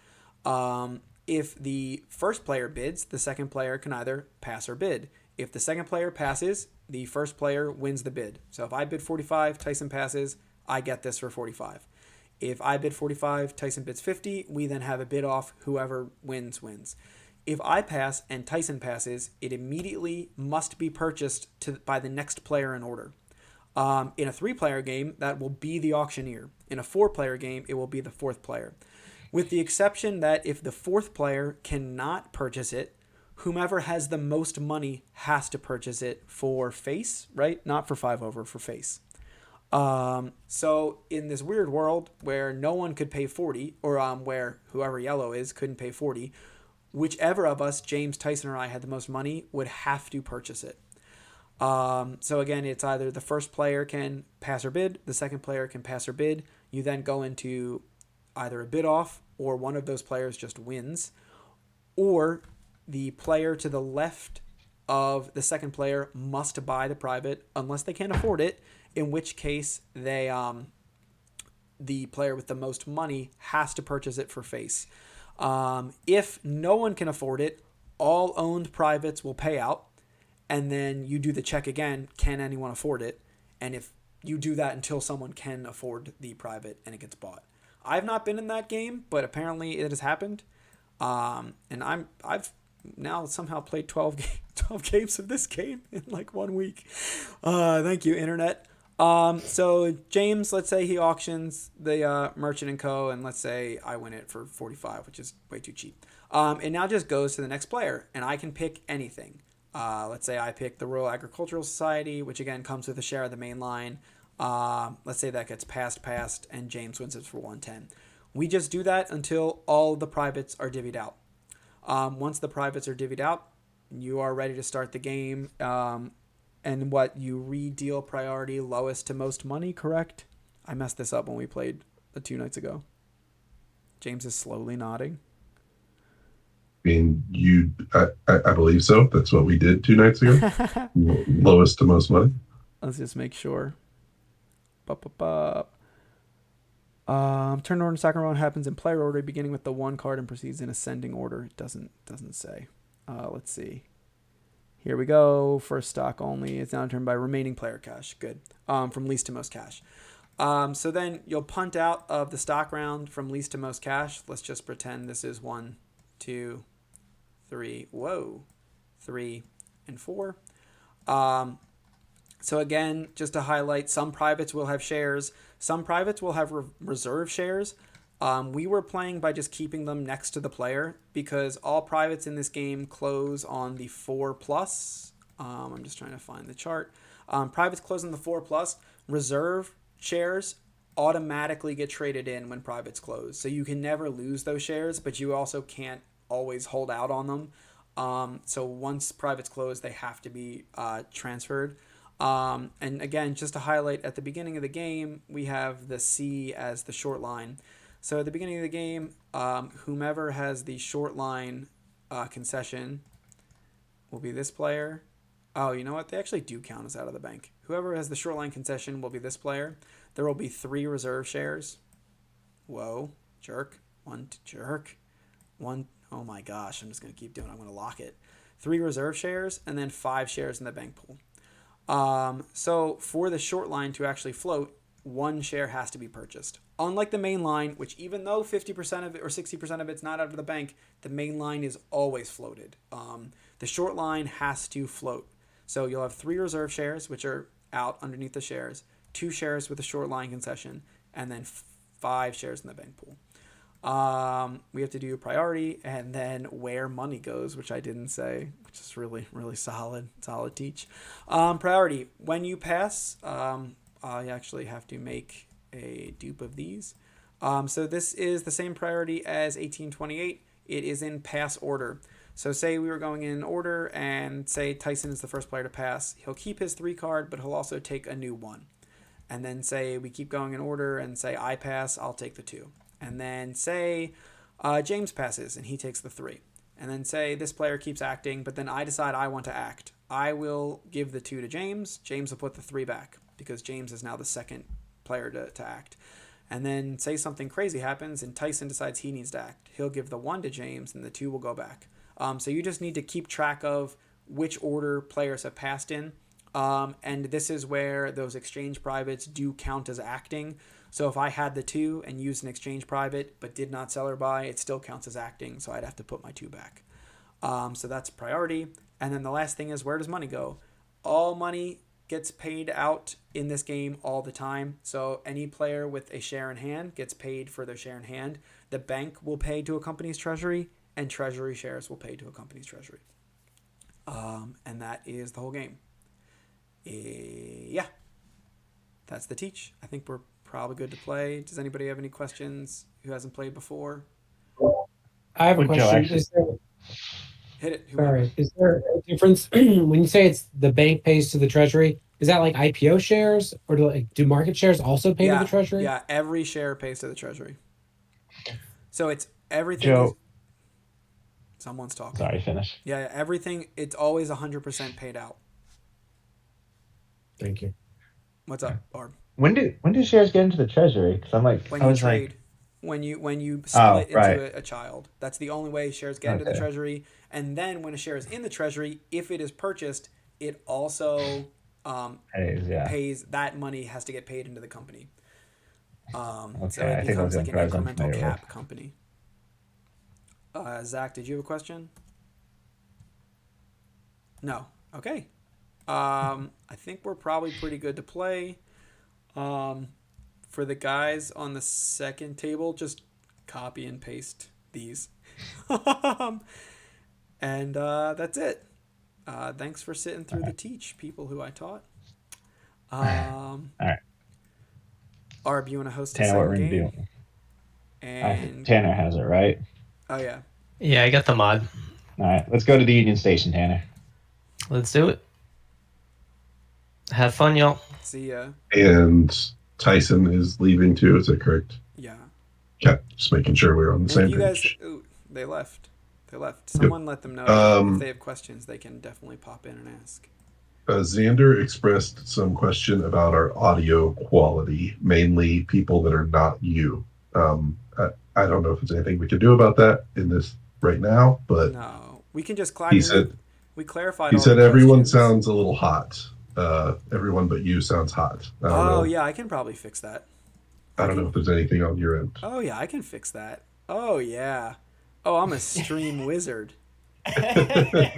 Speaker 1: If the first player bids, the second player can either pass or bid. If the second player passes, the first player wins the bid. So if I bid 45, Tyson passes, I get this for 45. If I bid 45, Tyson bids 50, we then have a bid off. Whoever wins, wins. If I pass and Tyson passes, it immediately must be purchased by the next player in order. In a 3-player game, that will be the auctioneer. In a 4-player game, it will be the 4th player. With the exception that if the 4th player cannot purchase it, whomever has the most money has to purchase it for face, right? Not for 5 over, for face. So in this weird world where no one could pay 40, or where whoever yellow is couldn't pay 40, whichever of us, James, Tyson, or I, had the most money would have to purchase it. So again, it's either the first player can pass or bid, the second player can pass or bid. You then go into either a bid off, or one of those players just wins, or the player to the left of the second player must buy the private unless they can't afford it, in which case the player with the most money has to purchase it for face. If no one can afford it, all owned privates will pay out, and then you do the check again, can anyone afford it? And if you do that until someone can afford the private and it gets bought. I've not been in that game, but apparently it has happened. And I've now somehow played 12 games of this game in like 1 week. Thank you, internet. So James, let's say he auctions the Merchant and Co. and let's say I win it for 45, which is way too cheap. It now just goes to the next player, and I can pick anything. Let's say I pick the Royal Agricultural Society, which again comes with a share of the main line. Let's say that gets passed, and James wins it for 110. We just do that until all the privates are divvied out. Once the privates are divvied out, you are ready to start the game. And what you re-deal priority lowest to most money, correct? I messed this up when we played 2 nights ago. James is slowly nodding.
Speaker 2: I mean, I believe so. That's what we did 2 nights ago. Lowest to most money.
Speaker 1: Let's just make sure. Turn order and second round happens in player order, beginning with the 1 card and proceeds in ascending order. It doesn't say. Let's see. Here we go. First stock only. It's now turned by remaining player cash. Good. From least to most cash. So then you'll punt out of the stock round from least to most cash. Let's just pretend this is 1, 2, 3. Whoa. 3 and 4. So again, just to highlight, some privates will have shares. Some privates will have reserve shares. We were playing by just keeping them next to the player because all privates in this game close on the 4+. I'm just trying to find the chart. Privates close on the 4+. Reserve shares automatically get traded in when privates close. So you can never lose those shares, but you also can't always hold out on them. So once privates close, they have to be transferred. And again, just to highlight, at the beginning of the game, we have the C as the short line. So at the beginning of the game, whomever has the short line concession will be this player. Oh, you know what? They actually do count as out of the bank. Whoever has the short line concession will be this player. There will be 3 reserve shares. Whoa, jerk. 1 jerk. 1. Oh my gosh, I'm just going to keep doing it. I'm going to lock it. 3 reserve shares and then 5 shares in the bank pool. So for the short line to actually float, 1 share has to be purchased. Unlike the main line, which even though 50% of it or 60% of it's not out of the bank, the main line is always floated. The short line has to float. So you'll have 3 reserve shares, which are out underneath the shares, 2 shares with a short line concession, and then 5 shares in the bank pool. We have to do priority and then where money goes, which I didn't say, which is really, really solid teach. Priority, when you pass, I actually have to make a dupe of these. So this is the same priority as 1828. It is in pass order. So say we were going in order and say Tyson is the first player to pass. He'll keep his 3 card, but he'll also take a new 1. And then say we keep going in order and say I pass, I'll take the 2. And then say James passes and he takes the 3. And then say this player keeps acting, but then I decide I want to act. I will give the 2 to James. James will put the 3 back because James is now the second player to act. And then say something crazy happens and Tyson decides he needs to act. He'll give the 1 to James and the 2 will go back. So you just need to keep track of which order players have passed in. And this is where those exchange privates do count as acting. So if I had the 2 and used an exchange private but did not sell or buy, it still counts as acting, so I'd have to put my 2 back. So that's priority. And then the last thing is, where does money go? All money gets paid out in this game all the time. So any player with a share in hand gets paid for their share in hand. The bank will pay to a company's treasury, and treasury shares will pay to a company's treasury. And that is the whole game. Yeah. that's the teach. I think we're probably good to play. Does anybody have any questions who hasn't played before?
Speaker 3: I have a
Speaker 5: Well, Joe,
Speaker 3: question.
Speaker 5: actually-
Speaker 1: Hit it. Whoever.
Speaker 3: Sorry, is there a difference when you say it's the bank pays to the treasury? Is that like IPO shares, or do market shares also pay to the treasury?
Speaker 1: Yeah, every share pays to the treasury. So it's everything.
Speaker 5: Joe,
Speaker 1: Someone's talking.
Speaker 5: sorry, finish.
Speaker 1: Yeah, everything. It's always 100% paid out.
Speaker 3: Thank you.
Speaker 1: What's up, Barb?
Speaker 5: When do shares get into the treasury? Because I'm like,
Speaker 1: When
Speaker 5: I
Speaker 1: you
Speaker 5: was
Speaker 1: trade,
Speaker 5: like,
Speaker 1: when you split
Speaker 5: right.
Speaker 1: into a child, that's the only way shares get into the
Speaker 5: Okay.
Speaker 1: treasury. And then when a share is in the treasury, if it is purchased, it also pays. That money has to get paid into the company.
Speaker 5: Okay,
Speaker 1: So it
Speaker 5: I think
Speaker 1: becomes
Speaker 5: those
Speaker 1: like an
Speaker 5: enterprise I'm
Speaker 1: incremental
Speaker 5: familiar
Speaker 1: cap
Speaker 5: with.
Speaker 1: company. Zach, did you have a question? No. Okay. I think we're probably pretty good to play. For the guys on the second table, just copy and paste these. And that's it. Thanks for sitting through the teach, people who I taught.
Speaker 5: All right.
Speaker 1: Arb, you want to host a
Speaker 5: Tanner, what
Speaker 1: second
Speaker 5: we're gonna
Speaker 1: game?
Speaker 5: do?
Speaker 1: And
Speaker 5: Tanner has it, right?
Speaker 1: oh yeah,
Speaker 4: Yeah, I got the mod.
Speaker 5: All right, let's go to the Union Station, Tanner.
Speaker 4: Let's do it. Have fun, y'all.
Speaker 1: see ya.
Speaker 2: And Tyson is leaving too. Is that correct?
Speaker 1: Yeah.
Speaker 2: Yeah, just making sure we're on the
Speaker 1: And
Speaker 2: same
Speaker 1: if you guys,
Speaker 2: page.
Speaker 1: ooh, they left. Someone let them know if they have questions. They can definitely pop in and ask.
Speaker 2: Xander expressed some question about our audio quality, mainly people that are not you. I don't know if there's anything we can do about that in this right now, but
Speaker 1: No, we can just. We clarified.
Speaker 2: He
Speaker 1: all
Speaker 2: said
Speaker 1: the
Speaker 2: everyone
Speaker 1: questions.
Speaker 2: sounds a little hot. Everyone but you sounds hot. I don't know.
Speaker 1: Yeah, I can probably fix that.
Speaker 2: I don't know if there's anything on your end.
Speaker 1: Oh yeah, I can fix that. Oh yeah. Oh, I'm a stream wizard.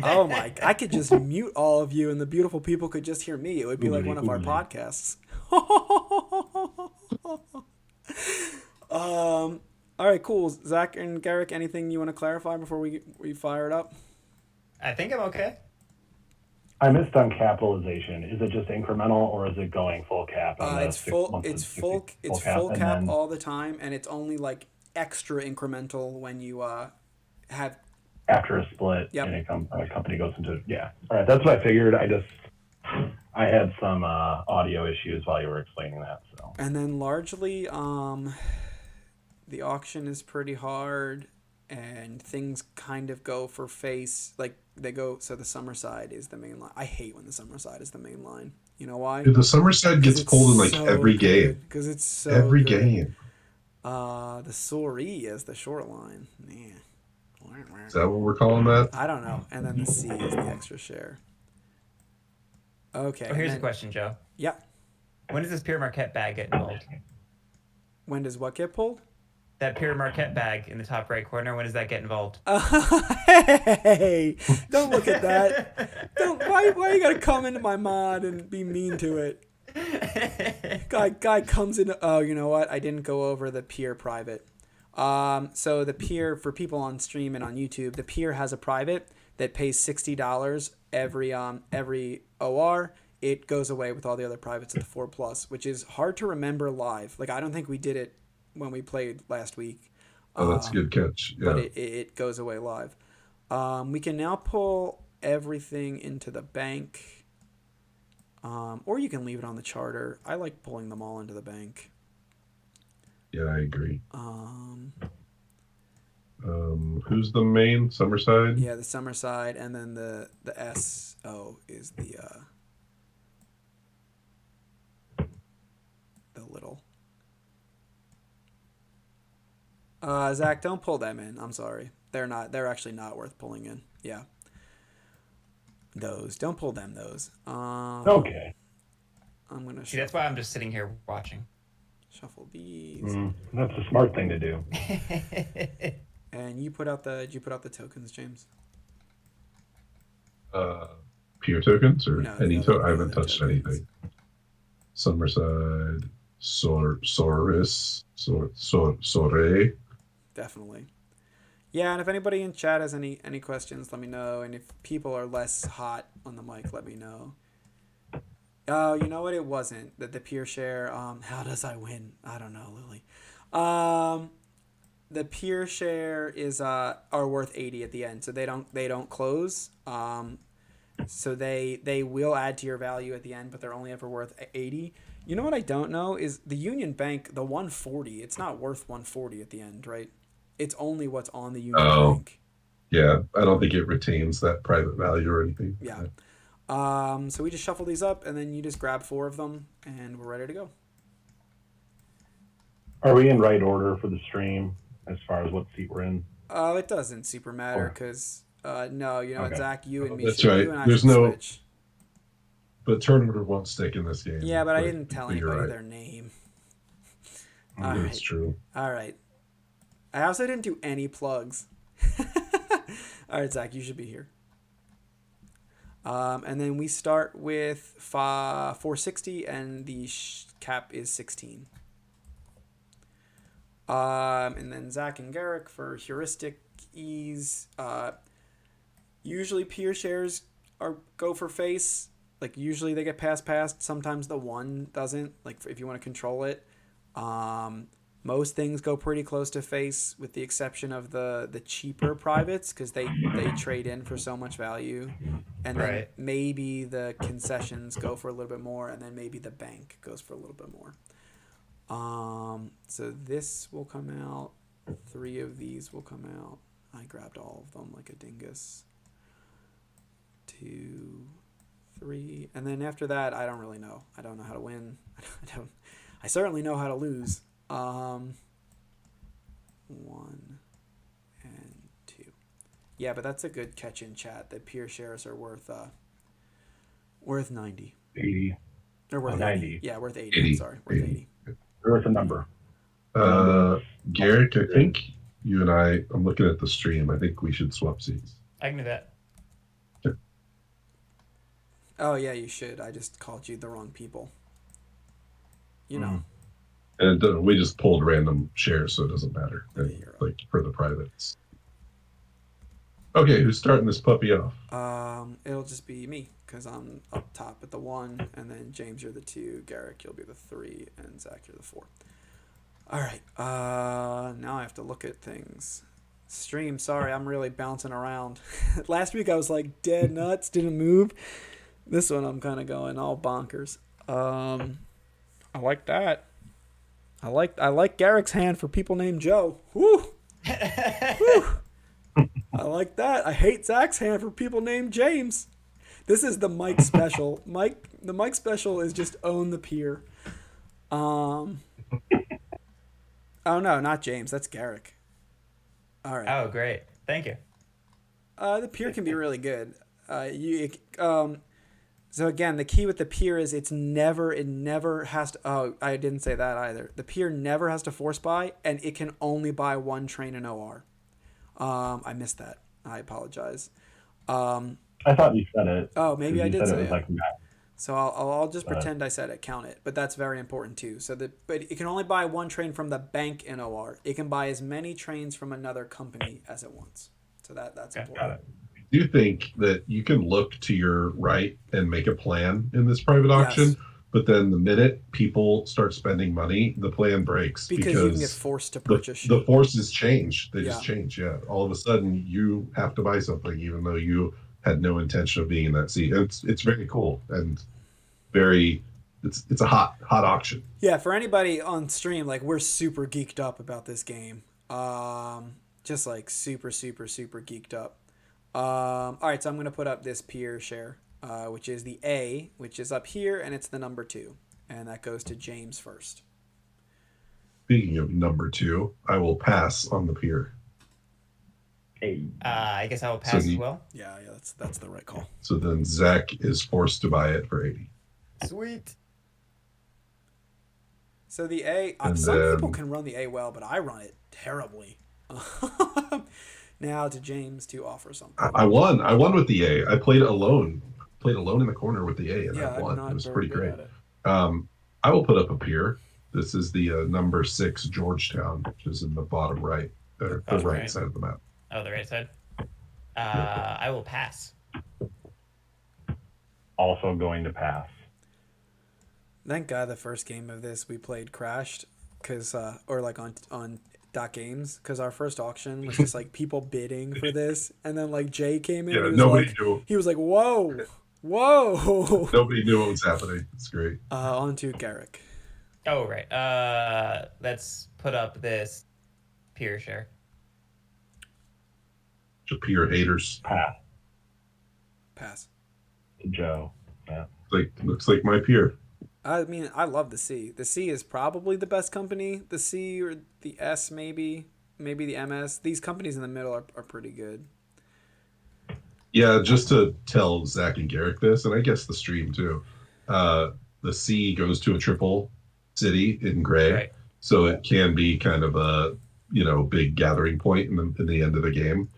Speaker 1: Oh my! I could just mute all of you, and the beautiful people could just hear me. It would be like one of our podcasts. All right, cool. Zach and Garrick, anything you want to clarify before we fire it up?
Speaker 6: I think I'm okay.
Speaker 7: I missed on capitalization. Is it just incremental or is it going full cap?
Speaker 1: It's full cap all the time, and it's only like extra incremental when you have
Speaker 7: after a split.
Speaker 1: Yep.
Speaker 7: And a company goes into All right, that's what I figured. I had some audio issues while you were explaining that. So.
Speaker 1: And then largely, the auction is pretty hard, and things kind of go for face. Like they go. So the summer side is the main line. I hate when the summer side is the main line. You know why?
Speaker 2: Dude, the summer side gets pulled in like every game.
Speaker 1: Because it's so
Speaker 2: every
Speaker 1: good.
Speaker 2: Game.
Speaker 1: The sorry is the short line. Man.
Speaker 2: Is that what we're calling that?
Speaker 1: I don't know. And then the C is the extra share. Okay.
Speaker 6: Oh, here's a question, Joe.
Speaker 1: Yeah.
Speaker 6: When does this Pierre Marquette bag get involved?
Speaker 1: When does what get pulled?
Speaker 6: That Pierre Marquette bag in the top right corner, when does that get involved?
Speaker 1: Hey, don't look at that. Why you gotta come into my mod and be mean to it? Guy comes in. Oh, you know what? I didn't go over the Pierre private. So the Pierre, for people on stream and on YouTube, the Pierre has a private that pays $60 every OR. It goes away with all the other privates at the 4+, which is hard to remember live. Like, I don't think we did it when we played last week.
Speaker 2: Oh, that's a good catch. Yeah.
Speaker 1: But it goes away live. We can now pull everything into the bank. Or you can leave it on the charter. I like pulling them all into the bank.
Speaker 2: Yeah, I agree. Who's the main Summerside?
Speaker 1: Yeah, the Summerside, and then the SO is the little. Zach, don't pull them in. I'm sorry. They're actually not worth pulling in. Yeah. Those. Don't pull them, those.
Speaker 7: Okay.
Speaker 1: I'm gonna
Speaker 6: See, that's why I'm just sitting here watching.
Speaker 1: Shuffle these.
Speaker 7: That's a smart thing to do.
Speaker 1: And did you put out the tokens, James?
Speaker 2: Pure tokens or
Speaker 1: No,
Speaker 2: any
Speaker 1: the other-
Speaker 2: I haven't
Speaker 1: the other
Speaker 2: touched
Speaker 1: tokens.
Speaker 2: anything. Summerside, Saurus, Sore.
Speaker 1: Definitely. Yeah, and if anybody in chat has any questions, let me know. And if people are less hot on the mic, let me know. Oh, you know what? It wasn't the peer share. How does I win? I don't know, Lily. Um, the peer share is are worth 80 at the end, so they don't close. So they will add to your value at the end, but they're only ever worth 80. You know what I don't know is the Union Bank, the 140. It's not worth 140 at the end, right? It's only what's on the Union
Speaker 2: Oh,
Speaker 1: Bank.
Speaker 2: yeah. I don't think it retains that private value or anything.
Speaker 1: Yeah. So we just shuffle these up, and then you just grab 4 of them, and we're ready to go.
Speaker 7: Are we in right order for the stream as far as what seat we're in?
Speaker 1: It doesn't super matter because no, you know what,
Speaker 7: Okay.
Speaker 1: Zach, you and me
Speaker 2: That's
Speaker 1: should,
Speaker 2: right.
Speaker 1: you and I
Speaker 2: There's
Speaker 1: should
Speaker 2: no-
Speaker 1: switch.
Speaker 2: But turn order won't stick in this game.
Speaker 1: Yeah, but I didn't tell
Speaker 2: you're
Speaker 1: anybody
Speaker 2: right.
Speaker 1: their name.
Speaker 2: That's true.
Speaker 1: All right. I also didn't do any plugs. All right, Zach, you should be here. And then we start with 460, and the cap is 16. And then Zach and Garrick for heuristic ease. Usually peer shares go for face. Like usually they get passed. Sometimes the one doesn't. Like if you want to control it. Most things go pretty close to face, with the exception of the cheaper privates, because they trade in for so much value, and then
Speaker 6: Right.
Speaker 1: maybe the concessions go for a little bit more, and then maybe the bank goes for a little bit more. So this will come out. 3 of these will come out. I grabbed all of them like a dingus. 2, 3, and then after that, I don't really know. I don't know how to win. I certainly know how to lose. 1 and 2. Yeah, but that's a good catch in chat. That peer shares are worth 90.
Speaker 7: 80.
Speaker 1: Or worth
Speaker 7: 90.
Speaker 1: 80. Yeah, worth 80.
Speaker 2: 80.
Speaker 1: Sorry, worth 80.
Speaker 7: Where's the number?
Speaker 2: Garrick, I think you and I'm looking at the stream. I think we should swap seats.
Speaker 6: I can do that.
Speaker 1: Oh yeah, you should. I just called you the wrong people. You know.
Speaker 2: And we just pulled random shares, so it doesn't matter. And,
Speaker 1: Hero.
Speaker 2: like for the privates. Okay, who's starting this puppy off?
Speaker 1: It'll just be me because I'm up top at the 1, and then James, you're the 2. Garrick, you'll be the 3, and Zach, you're the 4. All right. Now I have to look at things. Stream. Sorry, I'm really bouncing around. Last week I was like dead nuts, didn't move. This one I'm kind of going all bonkers. I like that. I like Garrick's hand for people named Joe. Woo! Woo! I like that. I hate Zach's hand for people named James. This is the Mike special. The Mike special is just own the peer. Oh no, not James. That's Garrick. All right.
Speaker 6: Oh, great. Thank you.
Speaker 1: The peer can be really good. So again, the key with the peer is it never has to. Oh, I didn't say that either. The peer never has to force buy, and it can only buy 1 train in OR. I missed that. I apologize.
Speaker 7: I thought you said it.
Speaker 1: Oh, maybe I did say it.
Speaker 7: Like that.
Speaker 1: So I'll just pretend I said it, count it. But that's very important too. But it can only buy 1 train from the bank in OR. It can buy as many trains from another company as it wants. So that's important.
Speaker 7: Got it.
Speaker 2: Do you think that you can look to your right and make a plan in this private auction?
Speaker 1: Yes.
Speaker 2: But then the minute people start spending money, the plan breaks
Speaker 1: Because you can get forced to purchase
Speaker 2: the
Speaker 1: shit.
Speaker 2: forces change. They just
Speaker 1: Yeah.
Speaker 2: change. Yeah. All of a sudden, you have to buy something, even though you had no intention of being in that seat. It's very cool and very. It's a hot auction.
Speaker 1: Yeah, for anybody on stream, like we're super geeked up about this game. Just like super geeked up. All right, so I'm gonna put up this peer share, which is the A, which is up here, and it's the number 2, and that goes to James first.
Speaker 2: Speaking of number 2, I will pass on the peer.
Speaker 7: Hey.
Speaker 6: I guess I will pass as well.
Speaker 1: Yeah, that's the right call.
Speaker 2: So then Zach is forced to buy it for 80.
Speaker 6: Sweet.
Speaker 1: So the A,
Speaker 2: And
Speaker 1: some
Speaker 2: then-
Speaker 1: people can run the A well, but I run it terribly. Now to James to offer something.
Speaker 2: I won. I won with the A. I played alone in the corner with the A, and
Speaker 1: Yeah,
Speaker 2: I
Speaker 1: I'm
Speaker 2: won.
Speaker 1: not
Speaker 2: It was
Speaker 1: very
Speaker 2: pretty
Speaker 1: good
Speaker 2: great.
Speaker 1: at it.
Speaker 2: I will put up a peer. This is the number 6 Georgetown, which is in the bottom right, or the right
Speaker 6: right.
Speaker 2: side of the map.
Speaker 6: Oh, the right side. I will pass.
Speaker 7: Also going to pass.
Speaker 1: Thank God the first game of this we played crashed, cause or like on dot games, cause our first auction was just like people bidding for this, and then like Jay came in,
Speaker 2: Yeah, nobody knew.
Speaker 1: he was like, whoa, whoa.
Speaker 2: Nobody knew what was happening. It's great.
Speaker 1: On to Garrick.
Speaker 6: Oh right. Let's put up this peer share.
Speaker 2: Shapir haters.
Speaker 7: Pass.
Speaker 1: Pass.
Speaker 7: Joe. Yeah.
Speaker 2: Looks like my peer.
Speaker 1: I mean, I love the C. The C is probably the best company. The C or the S, maybe the MS. These companies in the middle are pretty good.
Speaker 2: Yeah, just to tell Zach and Garrick this, and I guess the stream too. The C goes to a triple city in gray,
Speaker 6: Right.
Speaker 2: so it can be kind of a big gathering point in the end of the game,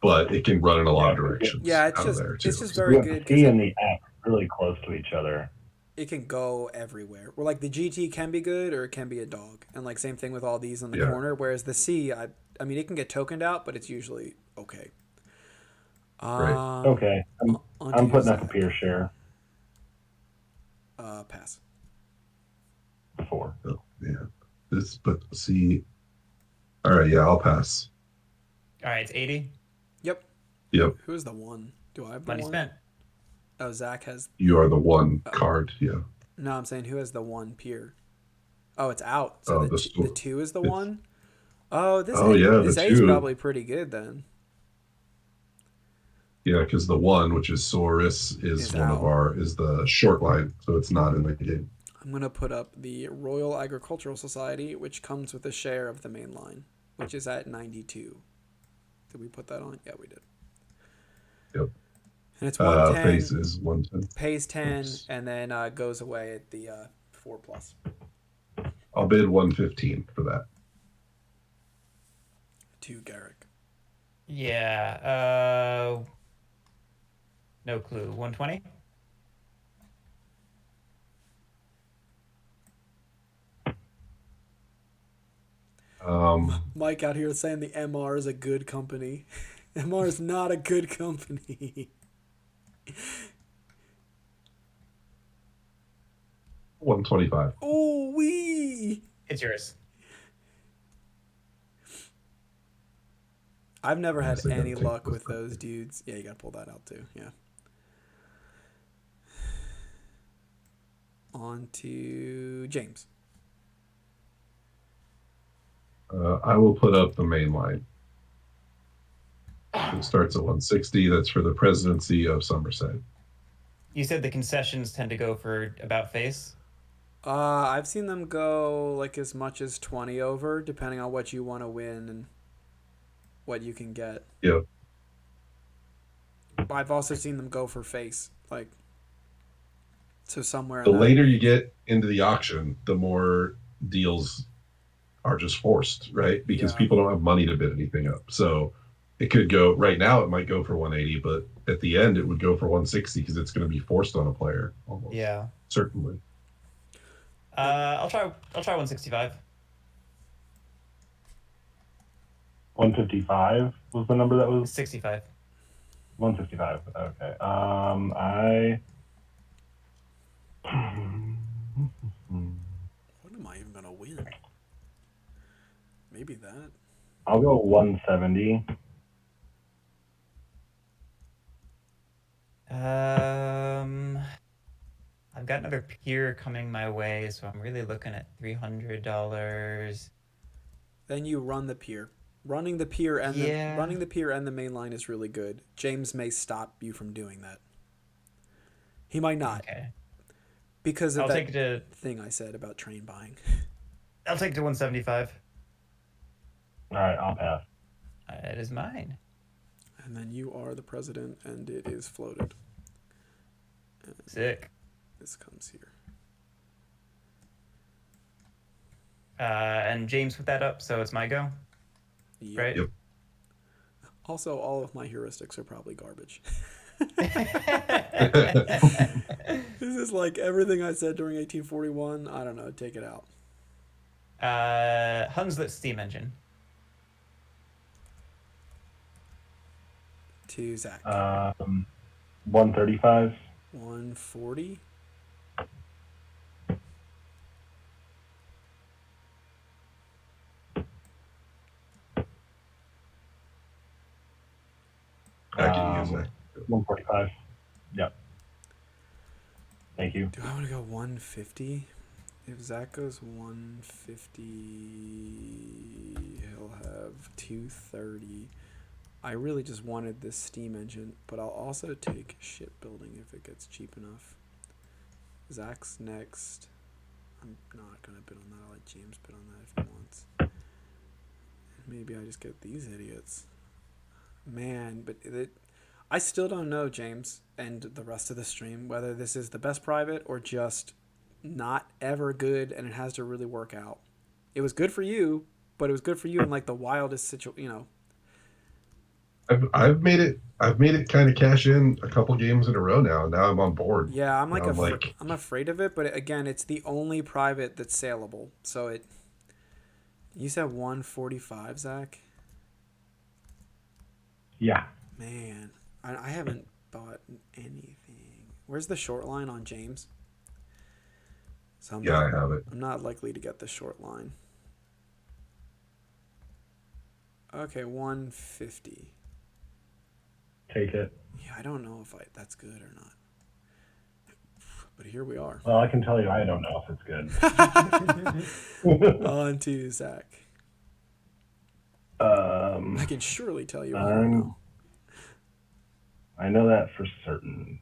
Speaker 2: but it can run in a lot of directions.
Speaker 1: Yeah, it's
Speaker 2: out of
Speaker 1: just
Speaker 2: there too.
Speaker 1: it's just very
Speaker 7: You have
Speaker 1: good
Speaker 7: C
Speaker 1: because
Speaker 7: and the F really close to each other.
Speaker 1: it can go everywhere. Well, like the GT can be good or it can be a dog, and like same thing with all these on the
Speaker 2: Yeah.
Speaker 1: corner. Whereas the C, I mean, it can get tokened out, but it's usually okay.
Speaker 2: Right.
Speaker 7: Okay,
Speaker 1: On
Speaker 7: I'm
Speaker 1: to
Speaker 7: putting up a
Speaker 1: Zach.
Speaker 7: peer share.
Speaker 1: Pass.
Speaker 7: 4.
Speaker 2: Oh, yeah. But see. All right. Yeah, I'll pass.
Speaker 6: All right, it's 80.
Speaker 1: Yep.
Speaker 2: Yep.
Speaker 1: Who is the one? Do I have the
Speaker 6: Money
Speaker 1: one?
Speaker 6: spent.
Speaker 1: Oh, Zach has.
Speaker 2: You are the one card. Yeah.
Speaker 1: No, I'm saying who has the one peer? Oh, it's out. So
Speaker 2: Oh,
Speaker 1: the two is the
Speaker 2: it's-
Speaker 1: one. Oh, this
Speaker 2: Oh, yeah,
Speaker 1: this
Speaker 2: the
Speaker 1: A is
Speaker 2: two.
Speaker 1: probably pretty good then.
Speaker 2: Yeah, because the one, which is Saurus, is
Speaker 1: Is
Speaker 2: one of
Speaker 1: out.
Speaker 2: is the short line, so it's not in the game.
Speaker 1: I'm gonna put up the Royal Agricultural Society, which comes with a share of the main line, which is at 92. Did we put that on? Yeah, we did.
Speaker 2: Yep.
Speaker 1: And it's 110.
Speaker 2: Face is 110.
Speaker 1: Pays 10 and then goes away at the 4+.
Speaker 2: I'll bid 115 for that.
Speaker 1: To Garrick.
Speaker 6: Yeah. No clue. 120.
Speaker 1: Mike out here saying the MR is a good company. MR is not a good company.
Speaker 2: 125.
Speaker 1: Oh, wee!
Speaker 6: It's yours.
Speaker 1: I've never had
Speaker 2: Yes, I gotta
Speaker 1: any
Speaker 2: take
Speaker 1: luck
Speaker 2: this
Speaker 1: with
Speaker 2: back.
Speaker 1: those dudes. Yeah, you gotta pull that out too. Yeah. On to James.
Speaker 2: I will put up the main line. It starts at 160. That's for the presidency of Somerset.
Speaker 6: You said the concessions tend to go for about face.
Speaker 1: I've seen them go like as much as 20 over, depending on what you want to win and what you can get.
Speaker 2: Yeah.
Speaker 1: I've also seen them go for face, like so somewhere.
Speaker 2: The
Speaker 1: in that
Speaker 2: later you
Speaker 1: range.
Speaker 2: get into the auction, the more deals are just forced, right? Because
Speaker 1: Yeah.
Speaker 2: people don't have money to bid anything up. So it could go right now. It might go for 180, but at the end, it would go for 160 because it's going to be forced on a player. Almost.
Speaker 6: Yeah.
Speaker 2: Certainly.
Speaker 6: I'll try 165.
Speaker 7: 155 was the number that was
Speaker 6: 65.
Speaker 7: 165. Okay. I.
Speaker 1: What am I even gonna win? Maybe that.
Speaker 7: I'll go 170.
Speaker 6: I've got another peer coming my way, so I'm really looking at $300.
Speaker 1: Then you run the pier. Running the pier and
Speaker 6: Yeah.
Speaker 1: running the pier and the main line is really good. James may stop you from doing that. He might not
Speaker 6: Okay.
Speaker 1: because of
Speaker 6: I'll
Speaker 1: that
Speaker 6: take it to
Speaker 1: thing I said about train buying.
Speaker 6: 175.
Speaker 7: All right, I'll pass.
Speaker 6: It is mine.
Speaker 1: And then you are the president, and it is floated. And
Speaker 6: Sick.
Speaker 1: this comes here.
Speaker 6: And James put that up, so it's my go.
Speaker 1: Yep.
Speaker 6: Right?
Speaker 2: Yep.
Speaker 1: Also, all of my heuristics are probably garbage. This is like everything I said during 1841. I don't know. Take it out.
Speaker 6: Hunslet steam engine.
Speaker 1: To Zach.
Speaker 7: 135.
Speaker 1: 140.
Speaker 2: Back at you, Zach.
Speaker 7: 145. Yep. Thank you.
Speaker 1: Do I want to go 150? If Zach goes 150, he'll have 230. I really just wanted this steam engine, but I'll also take shipbuilding if it gets cheap enough. Zach's next. I'm not going to bid on that. I'll let James bid on that if he wants. Maybe I just get these idiots. Man, but I still don't know, James, and the rest of the stream, whether this is the best private or just not ever good and it has to really work out. It was good for you, but it was good for you in like the wildest situation,
Speaker 2: I've made it kind of cash in a couple games in a row now, and now I'm on board.
Speaker 1: Yeah, I'm like,
Speaker 2: I'm
Speaker 1: I'm afraid of it, but again, it's the only private that's saleable. So you said 145, Zach?
Speaker 7: Yeah.
Speaker 1: Man, I haven't bought anything. Where's the short line on James? So
Speaker 2: I have it.
Speaker 1: I'm not likely to get the short line. Okay, 150.
Speaker 7: Take it.
Speaker 1: Yeah, I don't know if that's good or not. But here we are.
Speaker 7: Well, I can tell you I don't know if it's good.
Speaker 1: On to Zach. I can surely tell you I don't know.
Speaker 7: I know that for certain.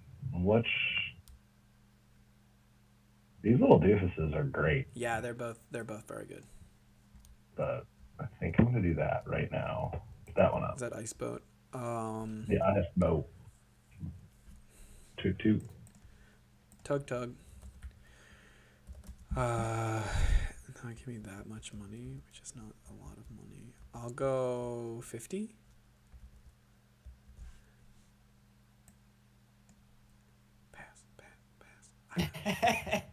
Speaker 7: These little doofuses are great.
Speaker 1: Yeah, they're both very good.
Speaker 7: But I think I'm gonna do that right now. That one up.
Speaker 1: Is that ice boat?
Speaker 7: The ice boat. Toot toot.
Speaker 1: Tug tug. Not give me that much money, which is not a lot of money. I'll go 50. Pass.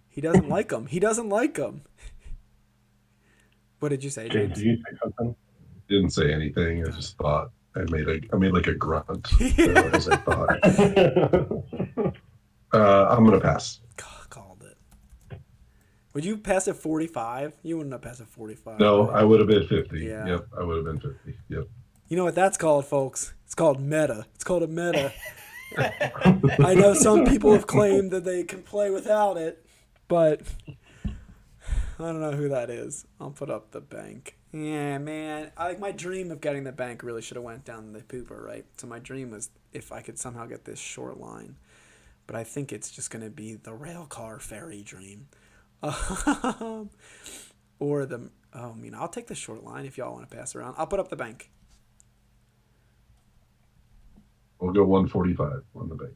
Speaker 1: He doesn't like them. He doesn't like them. What did you say,
Speaker 7: Jay,
Speaker 1: James?
Speaker 7: did you say something?
Speaker 2: Didn't say anything. I just thought I made like a grunt as I thought. I'm gonna pass.
Speaker 1: Called it. Would you pass at 45? You wouldn't have passed at 45.
Speaker 2: No,
Speaker 1: right?
Speaker 2: I would have been 50.
Speaker 1: Yeah.
Speaker 2: Yep, I would have been 50. Yep.
Speaker 1: You know what that's called, folks? It's called meta. It's called a meta. I know some people have claimed that they can play without it, but I don't know who that is. I'll put up the bank. Yeah, man. My dream of getting the bank really should have went down the pooper, right? So my dream was if I could somehow get this short line. But I think it's just going to be the rail car ferry dream. Or I'll take the short line if y'all want to pass around. I'll put up the bank.
Speaker 2: We'll go 145 on the bank.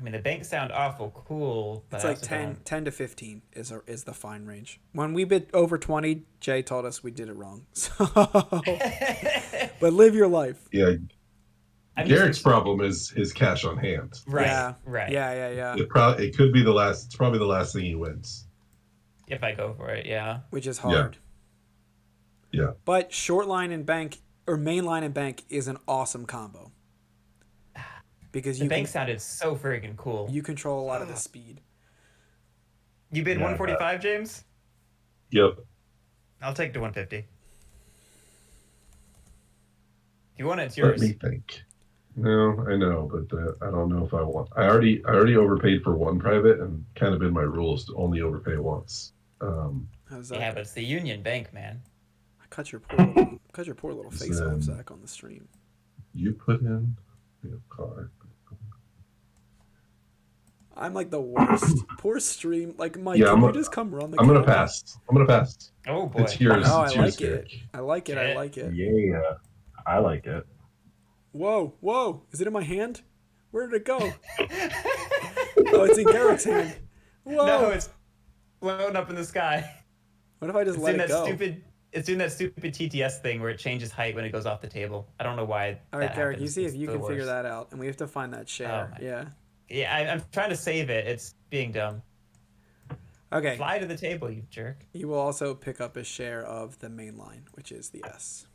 Speaker 6: The banks sound awful cool, but
Speaker 1: It's like 10 to 15 is the fine range. When we bid over 20, Jay told us we did it wrong. So, but live your life.
Speaker 2: Yeah. Garrick's problem is his cash on hand.
Speaker 6: Right.
Speaker 1: Yeah.
Speaker 6: Right.
Speaker 1: Yeah.
Speaker 2: It could be the last. It's probably the last thing he wins.
Speaker 6: If I go for it, yeah.
Speaker 1: Which is hard.
Speaker 2: Yeah.
Speaker 1: But short line and bank or main line and bank is an awesome combo. Because
Speaker 6: the bank sounded so freaking cool.
Speaker 1: You control a lot of the speed.
Speaker 6: You bid 145, James?
Speaker 2: Yep.
Speaker 6: I'll take to 150. If you want it, it's yours.
Speaker 2: Let me think. No, I know, but I don't know if I want. I already overpaid for one private, and kind of been my rules to only overpay once.
Speaker 1: How's that?
Speaker 6: Yeah, but it's the Union Bank, man.
Speaker 1: I cut your poor little face off, Zach, on the stream.
Speaker 2: You put in the car.
Speaker 1: I'm like the worst. Poor stream. Like, Mike, can you just come run the
Speaker 2: I'm
Speaker 1: camera?
Speaker 2: gonna pass. I'm gonna pass.
Speaker 6: Oh, boy.
Speaker 2: It's yours.
Speaker 1: Oh,
Speaker 2: it's
Speaker 1: I
Speaker 2: yours,
Speaker 1: like it.
Speaker 2: Garrick.
Speaker 1: I like it. I like it.
Speaker 7: Yeah, I like it.
Speaker 1: Whoa. Is it in my hand? Where did it go? Oh, it's in Garrick's hand. Whoa.
Speaker 6: No, it's floating up in the sky.
Speaker 1: What if I just let it go?
Speaker 6: It's doing that stupid TTS thing where it changes height when it goes off the table. I don't know why.
Speaker 1: All right, Garrick, you
Speaker 6: happens.
Speaker 1: see if
Speaker 6: It's
Speaker 1: you
Speaker 6: the
Speaker 1: can figure
Speaker 6: worst.
Speaker 1: that out. And we have to find that share. Yeah.
Speaker 6: Yeah, I'm trying to save it. It's being dumb.
Speaker 1: Okay.
Speaker 6: Fly to the table, you jerk.
Speaker 1: You will also pick up a share of the main line, which is the S.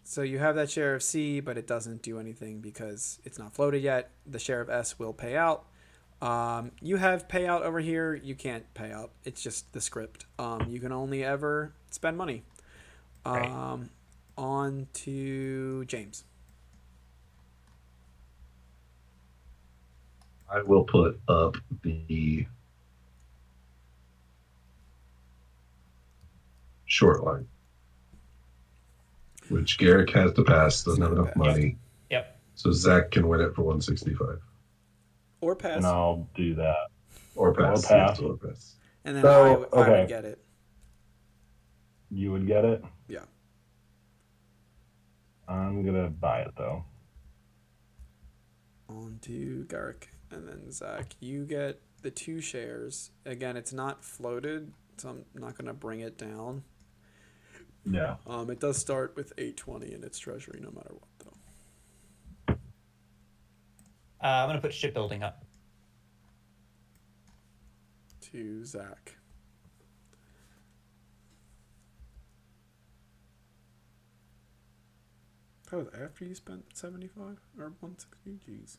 Speaker 1: So you have that share of C, but it doesn't do anything because it's not floated yet. The share of S will pay out. You have payout over here. You can't pay out. It's just the script. You can only ever spend money.
Speaker 6: Right.
Speaker 1: On to James.
Speaker 2: I will put up the short line, which Garrick has to pass. Doesn't have enough money,
Speaker 6: Yep.
Speaker 2: so Zach can win it for 165
Speaker 1: Or pass.
Speaker 7: And I'll do that.
Speaker 2: or pass.
Speaker 7: Or pass.
Speaker 2: Yes, or pass.
Speaker 1: And then
Speaker 7: So,
Speaker 1: I would
Speaker 7: okay.
Speaker 1: get it.
Speaker 7: You would get it?
Speaker 1: Yeah.
Speaker 7: I'm going to buy it, though.
Speaker 1: On to Garrick. And then Zach, you get the 2 shares. Again, it's not floated, so I'm not going to bring it down.
Speaker 7: Yeah.
Speaker 1: It does start with 820 in its treasury no matter what, though.
Speaker 6: I'm gonna put shipbuilding up.
Speaker 1: To Zach. That was after you spent 75 or 160. Jeez,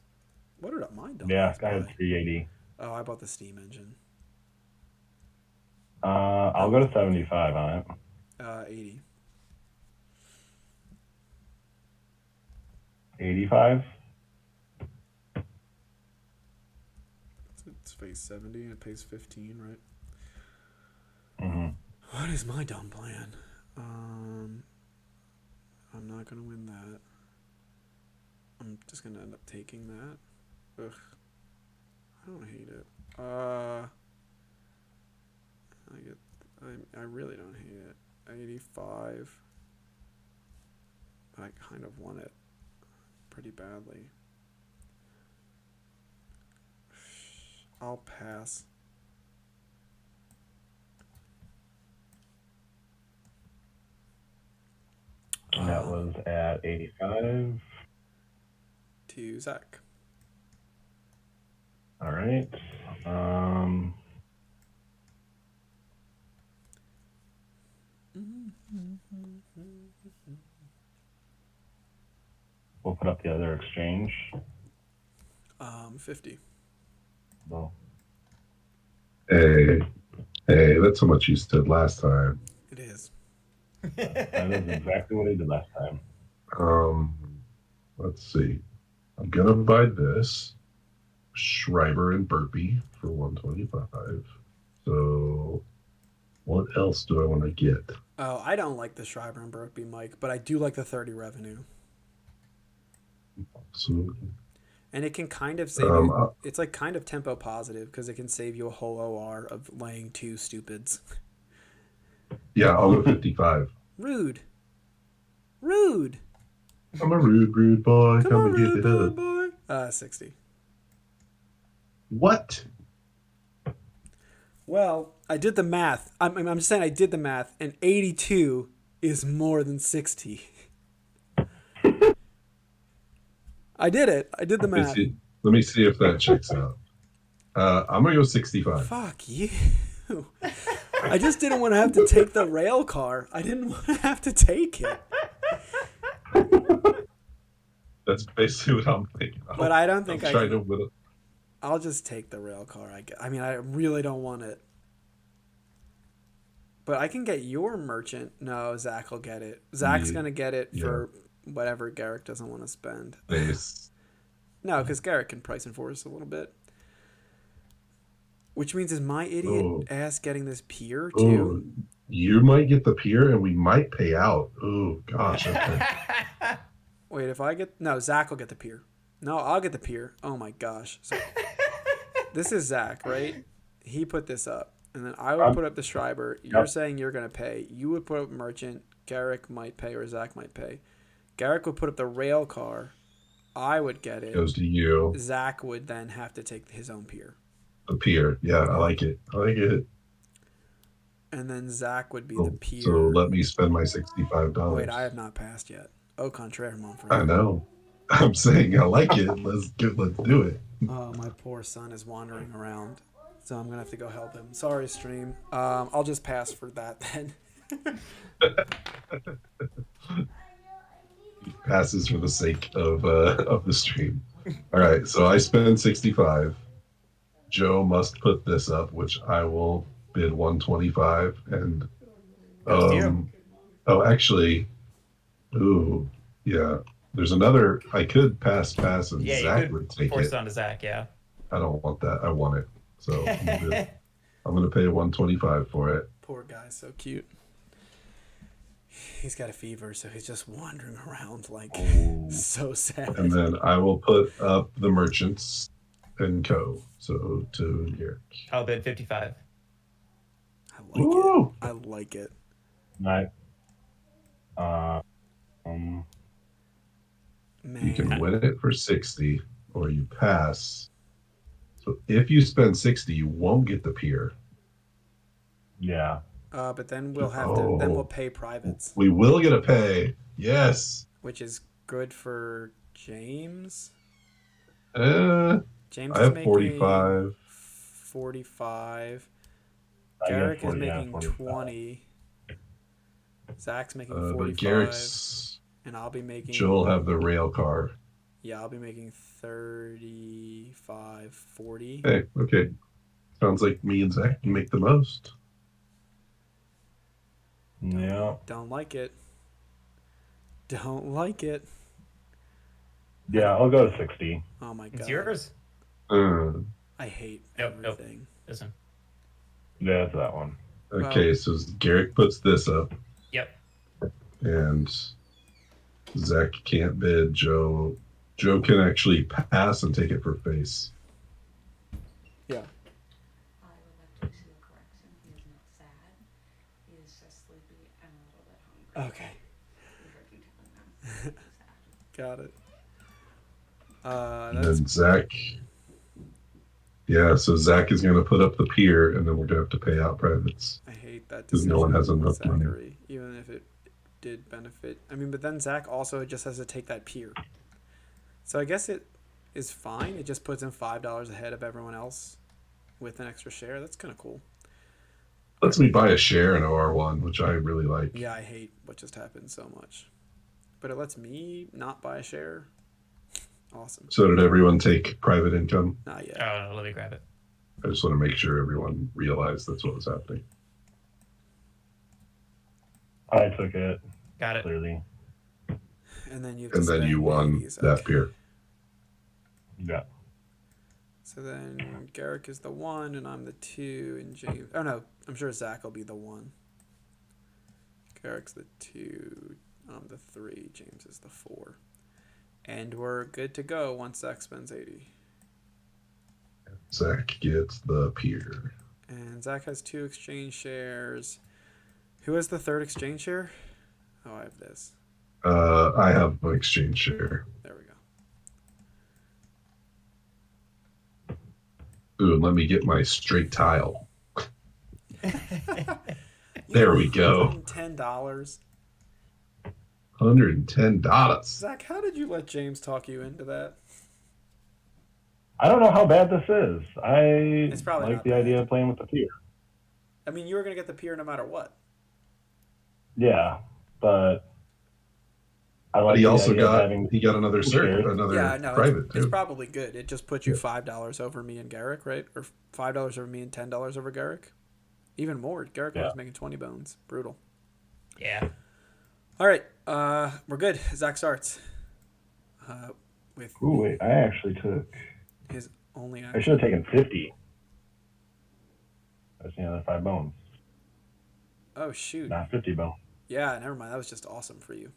Speaker 1: what did my dumb
Speaker 7: Yeah,
Speaker 1: ass
Speaker 7: I had
Speaker 1: buy?
Speaker 7: 380.
Speaker 1: Oh, I bought the steam engine.
Speaker 7: I'll go to 75 on it.
Speaker 1: 80.
Speaker 7: 85?
Speaker 1: It's phase 70 and it pays 15, right?
Speaker 7: Mm-hmm.
Speaker 1: What is my dumb plan? I'm not gonna win that. I'm just gonna end up taking that. Ugh. I don't hate it. I really don't hate it. 85. I kind of want it pretty badly. I'll pass.
Speaker 7: And that was at 85.
Speaker 1: To Zach.
Speaker 7: All right. We'll put up the other exchange.
Speaker 1: 50.
Speaker 7: Well,
Speaker 2: Hey, that's how much you said last time.
Speaker 1: It is.
Speaker 7: that is exactly what I did last time.
Speaker 2: Let's see. I'm gonna buy this Schreiber and Burpee for 125. So, what else do I want to get?
Speaker 1: Oh, I don't like the Schreiber and Burpee, Mike, but I do like the 30 revenue.
Speaker 2: So,
Speaker 1: And it can kind of save you. It's like kind of tempo positive because it can save you a whole OR of laying 2 stupids.
Speaker 2: yeah, I'll go 55.
Speaker 1: Rude. Rude.
Speaker 2: I'm a rude boy.
Speaker 1: Come on,
Speaker 2: and get
Speaker 1: rude
Speaker 2: it
Speaker 1: boy,
Speaker 2: up.
Speaker 1: boy. 60.
Speaker 2: What?
Speaker 1: Well, I did the math. I'm just saying I did the math, and 82 is more than 60. I did it. I did the math.
Speaker 2: Let me see if that checks out. I'm gonna go 65.
Speaker 1: Fuck you. I just didn't want to have to take the rail car. I didn't want to have to take it.
Speaker 2: That's basically what I'm thinking.
Speaker 1: But I don't think
Speaker 2: I'll
Speaker 1: just take the rail car. I mean, I really don't want it. But I can get your merchant. No, Zach will get it. Zach's going to get it for whatever Garrick doesn't want to spend.
Speaker 2: base.
Speaker 1: No, because Garrick can price enforce a little bit. Which means is my idiot ass getting this pier too?
Speaker 2: Oh, you might get the pier and we might pay out. Oh, gosh. Okay.
Speaker 1: Wait, if I get... No, Zach will get the pier. No, I'll get the pier. Oh my gosh. So, this is Zach, right? He put this up. And then I would put up the Schreiber. You're saying you're going to pay. You would put up merchant. Garrick might pay or Zach might pay. Garrick would put up the rail car. I would get it.
Speaker 2: Goes to you.
Speaker 1: Zach would then have to take his own pier.
Speaker 2: The pier. Yeah, I like it. I like it.
Speaker 1: And then Zach would be the pier.
Speaker 2: So let me spend my $65.
Speaker 1: Wait, I have not passed yet. Au contraire, mon frère.
Speaker 2: I know. I'm saying I like it. Let's do it.
Speaker 1: Oh, my poor son is wandering around. So I'm going to have to go help him. Sorry, stream. I'll just pass for that then.
Speaker 2: He passes for the sake of the stream. All right, so I spend 65. Joe must put this up, which I will bid 125. And
Speaker 6: Goes to you.
Speaker 2: oh, actually, ooh, yeah. There's another. I could pass, and
Speaker 6: Yeah, you
Speaker 2: Zach
Speaker 6: could
Speaker 2: would take
Speaker 6: force
Speaker 2: it.
Speaker 6: it onto Zach. Yeah.
Speaker 2: I don't want that. I want it. So I'm gonna pay 125 for it.
Speaker 1: Poor guy, so cute. He's got a fever, so he's just wandering around like so sad.
Speaker 2: And then I will put up the merchants and co. So to Garrick.
Speaker 6: I'll bid 55.
Speaker 1: I like
Speaker 2: Woo!
Speaker 1: it. I like it.
Speaker 7: Nice.
Speaker 2: You can
Speaker 1: Man,
Speaker 2: win it for 60, or you pass. So if you spend 60, you won't get the pier.
Speaker 7: Yeah.
Speaker 1: but then we'll have to. Then we'll pay privates,
Speaker 2: We will get a pay. Yes.
Speaker 1: which is good for James.
Speaker 2: Uh,
Speaker 1: James
Speaker 2: I
Speaker 1: is
Speaker 2: have
Speaker 1: making
Speaker 2: 45.
Speaker 1: 45.
Speaker 7: I got
Speaker 1: Garrick
Speaker 7: 40,
Speaker 1: is
Speaker 7: yeah,
Speaker 1: making
Speaker 7: 45.
Speaker 1: 20. Zach's making
Speaker 2: But
Speaker 1: 45.
Speaker 2: Garrick's.
Speaker 1: And I'll be making.
Speaker 2: Joe'll have the rail car.
Speaker 1: Yeah, I'll be making 35, 40.
Speaker 2: Hey, okay. Sounds like me and Zach can make the most.
Speaker 7: Yeah.
Speaker 1: Don't like it. Don't like it.
Speaker 7: Yeah, I'll go to 60.
Speaker 1: Oh my god.
Speaker 6: It's yours.
Speaker 1: I hate
Speaker 6: Nope.
Speaker 1: everything.
Speaker 6: Listen.
Speaker 7: Yeah, it's that one.
Speaker 2: Okay, so Garrick puts this up.
Speaker 6: Yep.
Speaker 2: And Zach can't bid. Joe can actually pass and take it for face.
Speaker 1: Yeah.
Speaker 8: I would like to issue a correction. He is not sad. He is just sleepy and a little bit hungry.
Speaker 1: Okay.
Speaker 8: We heard you telling him. Sad.
Speaker 1: Got it.
Speaker 2: And
Speaker 1: That's
Speaker 2: then Zach. Yeah, so Zach is going to put up the pier, and then we're going to have to pay out privates.
Speaker 1: I hate that
Speaker 2: 'Cause
Speaker 1: decision.
Speaker 2: no one has
Speaker 1: with
Speaker 2: enough money.
Speaker 1: Zachary, even if it did benefit. I mean, but then Zach also just has to take that pier. So I guess it is fine. It just puts him $5 ahead of everyone else with an extra share. That's kind of cool.
Speaker 2: Lets me buy a share in OR1, which I really like.
Speaker 1: Yeah, I hate what just happened so much. But it lets me not buy a share. Awesome.
Speaker 2: So did everyone take private income?
Speaker 1: Not yet.
Speaker 6: Oh, no, let me grab it.
Speaker 2: I just want to make sure everyone realized that's what was happening.
Speaker 7: I took it,
Speaker 6: Got it.
Speaker 7: clearly.
Speaker 1: And then you have to
Speaker 2: And then
Speaker 1: spend
Speaker 2: you won
Speaker 1: 80s.
Speaker 2: that
Speaker 1: Okay.
Speaker 2: pier.
Speaker 7: Yeah.
Speaker 1: So then Garrick is the 1 and I'm the 2 and James. Oh no, I'm sure Zach will be the 1. Garrick's the 2, I'm the 3, James is the 4. And we're good to go once Zach spends 80.
Speaker 2: Zach gets the pier.
Speaker 1: And Zach has 2 exchange shares. Who has the 3rd exchange share? Oh, I have this.
Speaker 2: I have an exchange share.
Speaker 1: There we go.
Speaker 2: Ooh, and let me get my straight tile. There we go.
Speaker 1: $110.
Speaker 2: $110.
Speaker 1: Zach, how did you let James talk you into that?
Speaker 7: I don't know how bad this is.
Speaker 1: It's probably
Speaker 7: like
Speaker 1: not
Speaker 7: the
Speaker 1: bad.
Speaker 7: idea of playing with the pier.
Speaker 1: I mean, you were going to get the pier no matter what.
Speaker 7: Yeah, but I like
Speaker 2: But he
Speaker 7: the
Speaker 2: also
Speaker 7: idea of
Speaker 2: got
Speaker 7: having
Speaker 2: another
Speaker 7: shares.
Speaker 2: circuit, another
Speaker 1: Yeah, no,
Speaker 2: private
Speaker 1: it's
Speaker 2: too.
Speaker 1: probably good. It just puts you $5 over me and Garrick, right? Or $5 over me and $10 over Garrick. Even more. Garrick was making 20 bones. Brutal.
Speaker 6: Yeah.
Speaker 1: All right, we're good. Zach starts. With
Speaker 7: Ooh, wait, I actually took.
Speaker 1: his only
Speaker 7: I
Speaker 1: action.
Speaker 7: should have taken 50. That's the other 5 bones,
Speaker 1: Oh shoot!
Speaker 7: not 50 bones.
Speaker 1: Yeah, never mind. That was just awesome for you.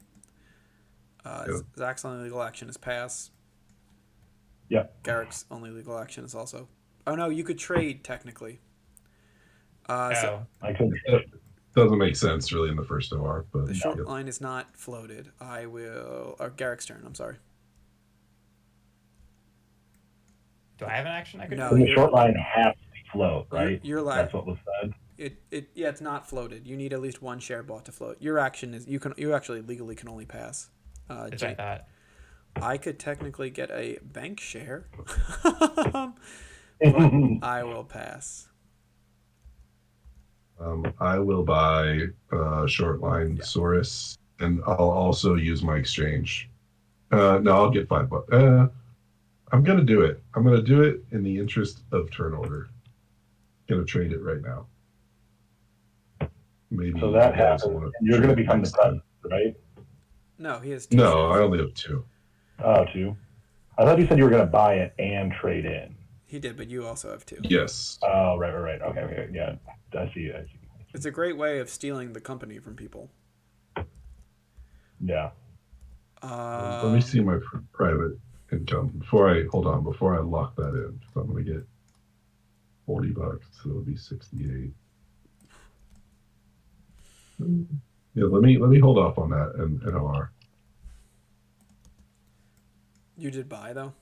Speaker 2: Yep.
Speaker 1: Zach's only legal action is pass.
Speaker 7: Yep.
Speaker 1: Garrick's only legal action is also. Oh no, you could trade technically. So
Speaker 6: Oh.
Speaker 7: I could.
Speaker 2: Doesn't make sense really in the first OR, but
Speaker 1: the short
Speaker 2: yeah.
Speaker 1: line is not floated. I will. Or Garrick's turn. I'm sorry.
Speaker 6: Do I have an action I could
Speaker 1: No,
Speaker 6: do?
Speaker 7: And the
Speaker 1: you're-
Speaker 7: short line has to float, right?
Speaker 1: You're like
Speaker 7: That's what was said.
Speaker 1: yeah, it's not floated. You need at least one share bought to float. Your action is you actually legally can only pass.
Speaker 6: That's what I thought.
Speaker 1: I could technically get a bank share, but I will pass.
Speaker 2: I will buy short line Saurus, and I'll also use my exchange. No, I'll get $5. I'm gonna do it. I'm gonna do it in the interest of turn order. Gonna trade it right now. Maybe
Speaker 7: So that
Speaker 2: you guys
Speaker 7: happens.
Speaker 2: want to.
Speaker 7: And you're going to become the president, right?
Speaker 1: No, he has 2
Speaker 2: No,
Speaker 1: shares.
Speaker 2: I only have 2.
Speaker 7: Oh, 2. I thought you said you were going to buy it and trade in.
Speaker 1: He did, but you also have 2.
Speaker 2: Yes.
Speaker 7: Oh, right. Okay. Yeah, I see.
Speaker 1: It's a great way of stealing the company from people.
Speaker 7: Yeah.
Speaker 2: Let me see my private income before I lock that in. So I'm gonna get $40, so it'll be 68. Yeah, let me hold off on that and NOR.
Speaker 1: You did buy though.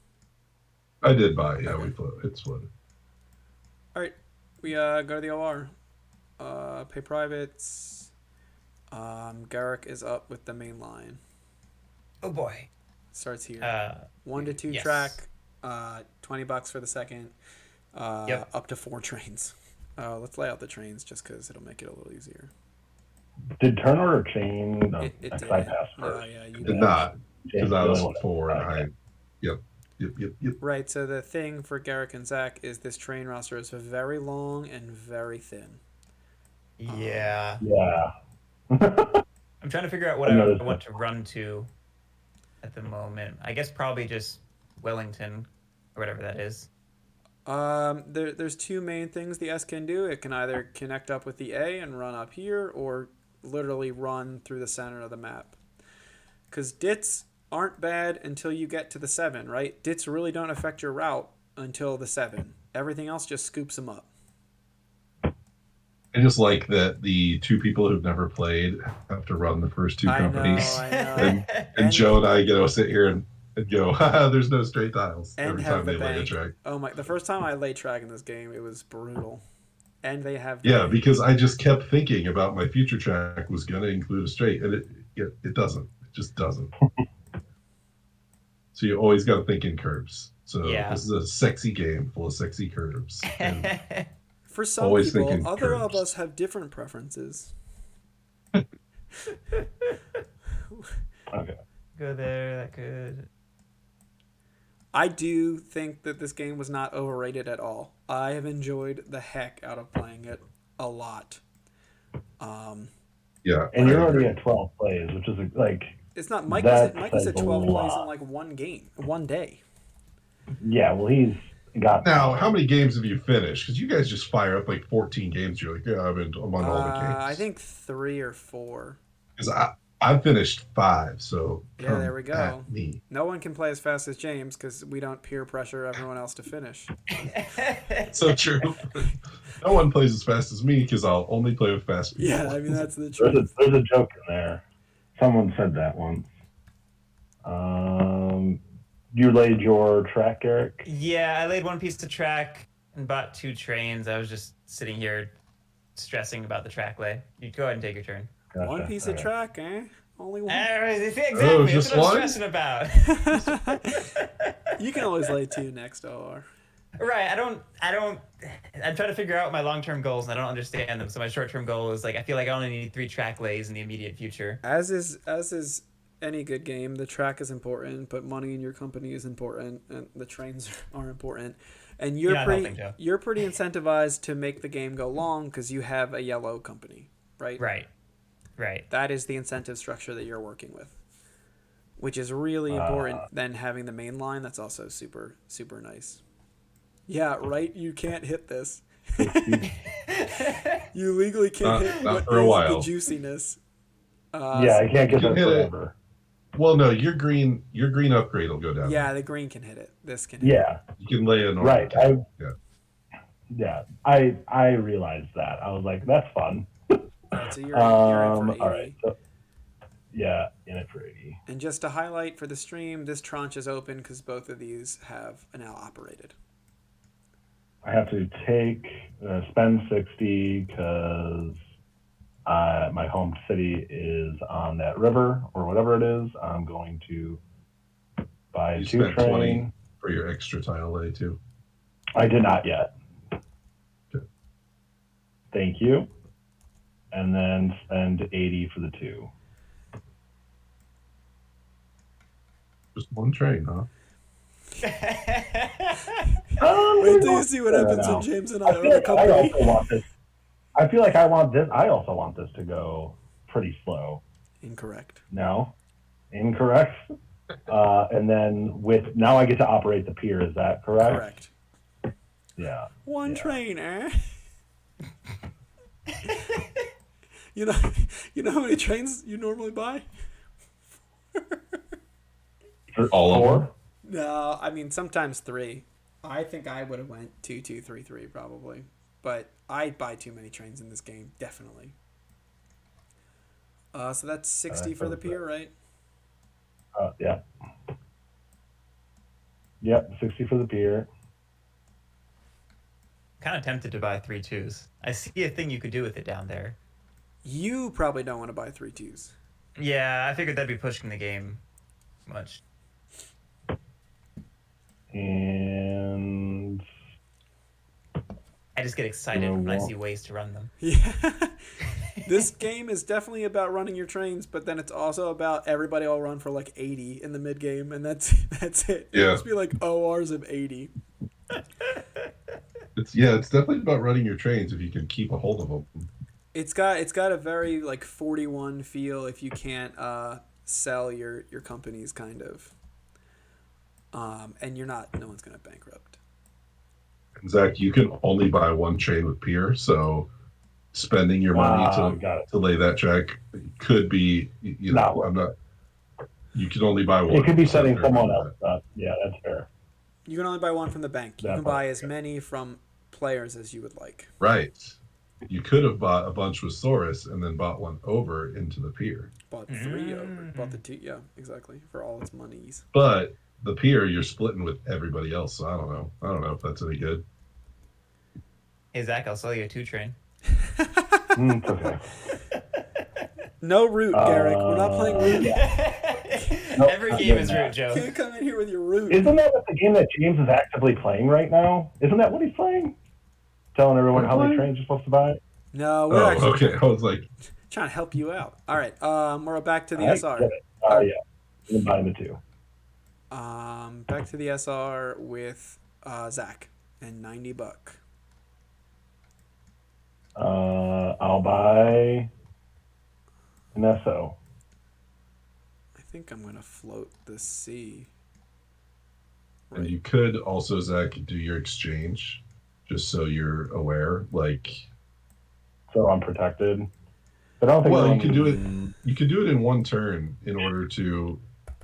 Speaker 2: I did buy. Yeah,
Speaker 1: Okay.
Speaker 2: it's flooded.
Speaker 1: All right, we go to the OR. Pay privates. Garrick is up with the main line.
Speaker 6: Oh boy.
Speaker 1: Starts here. 1 to 2
Speaker 6: yes.
Speaker 1: track. $20 for the second.
Speaker 6: Yep.
Speaker 1: Up to 4 trains. Let's lay out the trains just because it'll make it a little easier.
Speaker 7: Did turn order change? No,
Speaker 1: It
Speaker 7: because
Speaker 1: did.
Speaker 7: I passed
Speaker 1: No,
Speaker 7: first.
Speaker 1: yeah, you
Speaker 2: Did
Speaker 1: did.
Speaker 2: not, because I was
Speaker 7: Really
Speaker 2: at 4 and
Speaker 7: okay.
Speaker 2: Yep.
Speaker 1: Right, so the thing for Garrick and Zach is this train roster is very long and very thin.
Speaker 6: Yeah.
Speaker 7: Yeah.
Speaker 6: I'm trying to figure out what
Speaker 7: I
Speaker 6: I
Speaker 7: noticed
Speaker 6: want to run to at the moment. I guess probably just Wellington or whatever that is.
Speaker 1: There's 2 main things the S can do. It can either connect up with the A and run up here, or literally run through the center of the map. Because dits aren't bad until you get to the 7, right? Dits really don't affect your route until the 7. Everything else just scoops them up.
Speaker 2: I just like that the 2 people who've never played have to run the first 2 companies.
Speaker 1: I know.
Speaker 2: And Joe and I get to sit here and go, haha, there's no straight tiles
Speaker 1: And
Speaker 2: every
Speaker 1: have
Speaker 2: time
Speaker 1: the
Speaker 2: they lay a
Speaker 1: bank.
Speaker 2: track.
Speaker 1: Oh my! The first time I laid track in this game, it was brutal. And they have the
Speaker 2: Yeah,
Speaker 1: bank.
Speaker 2: because I just kept thinking about my future track was going to include a straight, and it doesn't. It just doesn't. So you always got to think in curves. So
Speaker 6: Yeah.
Speaker 2: this is a sexy game full of sexy curves. And
Speaker 1: For some
Speaker 2: always
Speaker 1: people,
Speaker 2: thinking
Speaker 1: other of
Speaker 2: curves.
Speaker 1: us have different preferences.
Speaker 7: Okay.
Speaker 6: Go there, that could.
Speaker 1: I do think that this game was not overrated at all. I have enjoyed the heck out of playing it a lot.
Speaker 2: Yeah,
Speaker 7: And you're
Speaker 2: I
Speaker 7: already
Speaker 2: agree.
Speaker 7: at 12 plays, which is like,
Speaker 1: It's not Mike
Speaker 7: That
Speaker 1: was at
Speaker 7: says a
Speaker 1: 12 plays in
Speaker 7: lot.
Speaker 1: like one day.
Speaker 7: yeah, well, he's got.
Speaker 2: Now, how many games have you finished? Because you guys just fire up like 14 games. You're like, yeah, I'm on all the games.
Speaker 1: I think 3 or 4.
Speaker 2: Because I finished 5, so
Speaker 1: Yeah, there we go.
Speaker 2: at me.
Speaker 1: No one can play as fast as James because we don't peer pressure everyone else to finish.
Speaker 2: So true. No one plays as fast as me because I'll only play with fast people.
Speaker 1: Yeah, I mean that's the
Speaker 7: There's
Speaker 1: truth.
Speaker 7: a joke in there. Someone said that once. You laid your track, Garrick?
Speaker 6: Yeah, I laid 1 piece of track and bought 2 trains. I was just sitting here stressing about the track lay. You go ahead and take your turn.
Speaker 7: Gotcha.
Speaker 1: One piece of
Speaker 7: Okay.
Speaker 1: track, eh? Only one.
Speaker 6: Exactly.
Speaker 2: Oh,
Speaker 6: That's
Speaker 2: just
Speaker 6: what I'm
Speaker 2: one?
Speaker 6: stressing about.
Speaker 1: You can always lay 2 next OR.
Speaker 6: Right. I'm trying to figure out my long-term goals and I don't understand them. So my short-term goal is like, I feel like I only need 3 track lays in the immediate future.
Speaker 1: As is any good game, the track is important, but money in your company is important, and the trains are important. And
Speaker 6: You're not helping, Joe.
Speaker 1: you're pretty incentivized to make the game go long because you have a yellow company, right?
Speaker 6: Right.
Speaker 1: That is the incentive structure that you're working with, which is really important than having the main line. That's also super, super nice. Yeah, right? You can't hit this. You legally can't hit
Speaker 2: not
Speaker 1: what
Speaker 2: for a
Speaker 1: is
Speaker 2: while.
Speaker 1: the juiciness.
Speaker 7: Yeah, I can't get
Speaker 2: You
Speaker 7: that
Speaker 2: can hit it.
Speaker 7: forever.
Speaker 2: Well, no, your green upgrade will go down.
Speaker 1: Yeah, the green can hit it. This can hit it.
Speaker 7: Yeah,
Speaker 2: You can lay a normal
Speaker 7: right.
Speaker 2: tile.
Speaker 7: Yeah, I realized that. I was like, that's fun.
Speaker 1: Alright, so you're in for 80.
Speaker 7: All right. So, yeah, in it for 80.
Speaker 1: And just to highlight for the stream, this tranche is open because both of these have now operated.
Speaker 7: I have to spend 60 because my home city is on that river or whatever it is. I'm going to buy
Speaker 2: You
Speaker 7: 2
Speaker 2: spent
Speaker 7: train.
Speaker 2: 20 for your extra tile lay too.
Speaker 7: I did not yet.
Speaker 2: Good.
Speaker 7: Thank you. And then spend 80 for the 2.
Speaker 2: Just one train, huh?
Speaker 1: Wait till you see what happens when James and I own a company.
Speaker 7: I also want this. I feel like I want this. I also want this to go pretty slow.
Speaker 1: Incorrect.
Speaker 7: No, incorrect. And then now I get to operate the pier. Is that correct?
Speaker 1: Correct.
Speaker 7: Yeah.
Speaker 1: One train, eh? You know how many trains you normally buy?
Speaker 2: All of them?
Speaker 1: No, I mean sometimes 3. I think I would have went 2, 2, 3, 3 probably, but I buy too many trains in this game, definitely. So that's 60 for the pier, right?
Speaker 7: Yeah. Yep, 60 for the pier.
Speaker 6: Kind of tempted to buy 3 2s. I see a thing you could do with it down there.
Speaker 1: You probably don't want to buy 3 2s.
Speaker 6: Yeah, I figured that'd be pushing the game much.
Speaker 7: And
Speaker 6: I just get excited when I see ways to run them.
Speaker 1: Yeah. This game is definitely about running your trains, but then it's also about everybody all run for like 80 in the mid game, and that's it.
Speaker 2: Yeah.
Speaker 1: It must be like ORs of 80.
Speaker 2: It's definitely about running your trains if you can keep a hold of them.
Speaker 1: It's got a very like 41 feel if you can't sell your companies kind of. And no one's gonna bankrupt.
Speaker 2: And Zach, you can only buy one train with pier, so spending your money to lay that track could be, you can only buy one.
Speaker 7: It could be setting someone else up. Yeah, that's fair.
Speaker 1: You can only buy one from the bank. You can buy as many from players as you would like.
Speaker 2: Right. You could have bought a bunch with Saurus and then bought one over into the pier.
Speaker 1: Bought 3 over. Bought the 2. Yeah, exactly. For all its monies.
Speaker 2: But the pier, you're splitting with everybody else, so I don't know. I don't know if that's any good.
Speaker 6: Hey, Zach, I'll sell you a 2 train.
Speaker 7: It's okay.
Speaker 1: No route, Garrick. We're not playing route.
Speaker 7: Nope,
Speaker 6: Every game is route, Joe.
Speaker 1: Can't come in here with your route.
Speaker 7: Isn't that the game that James is actively playing right now? Isn't that what he's playing? Telling everyone how many trains you're supposed to buy?
Speaker 1: No, we're actually
Speaker 2: okay. I was like
Speaker 1: trying to help you out. All right, we're back to the
Speaker 7: I
Speaker 1: SR.
Speaker 7: get it. Yeah. I'm buying the 2.
Speaker 1: Back to the SR with Zach and $90.
Speaker 7: I'll buy an SO.
Speaker 1: I think I'm gonna float the C.
Speaker 2: And you could also, Zach, do your exchange, just so you're aware. Like,
Speaker 7: so I'm protected. But I don't think.
Speaker 2: Well, you can do it. You can do it in one turn in order to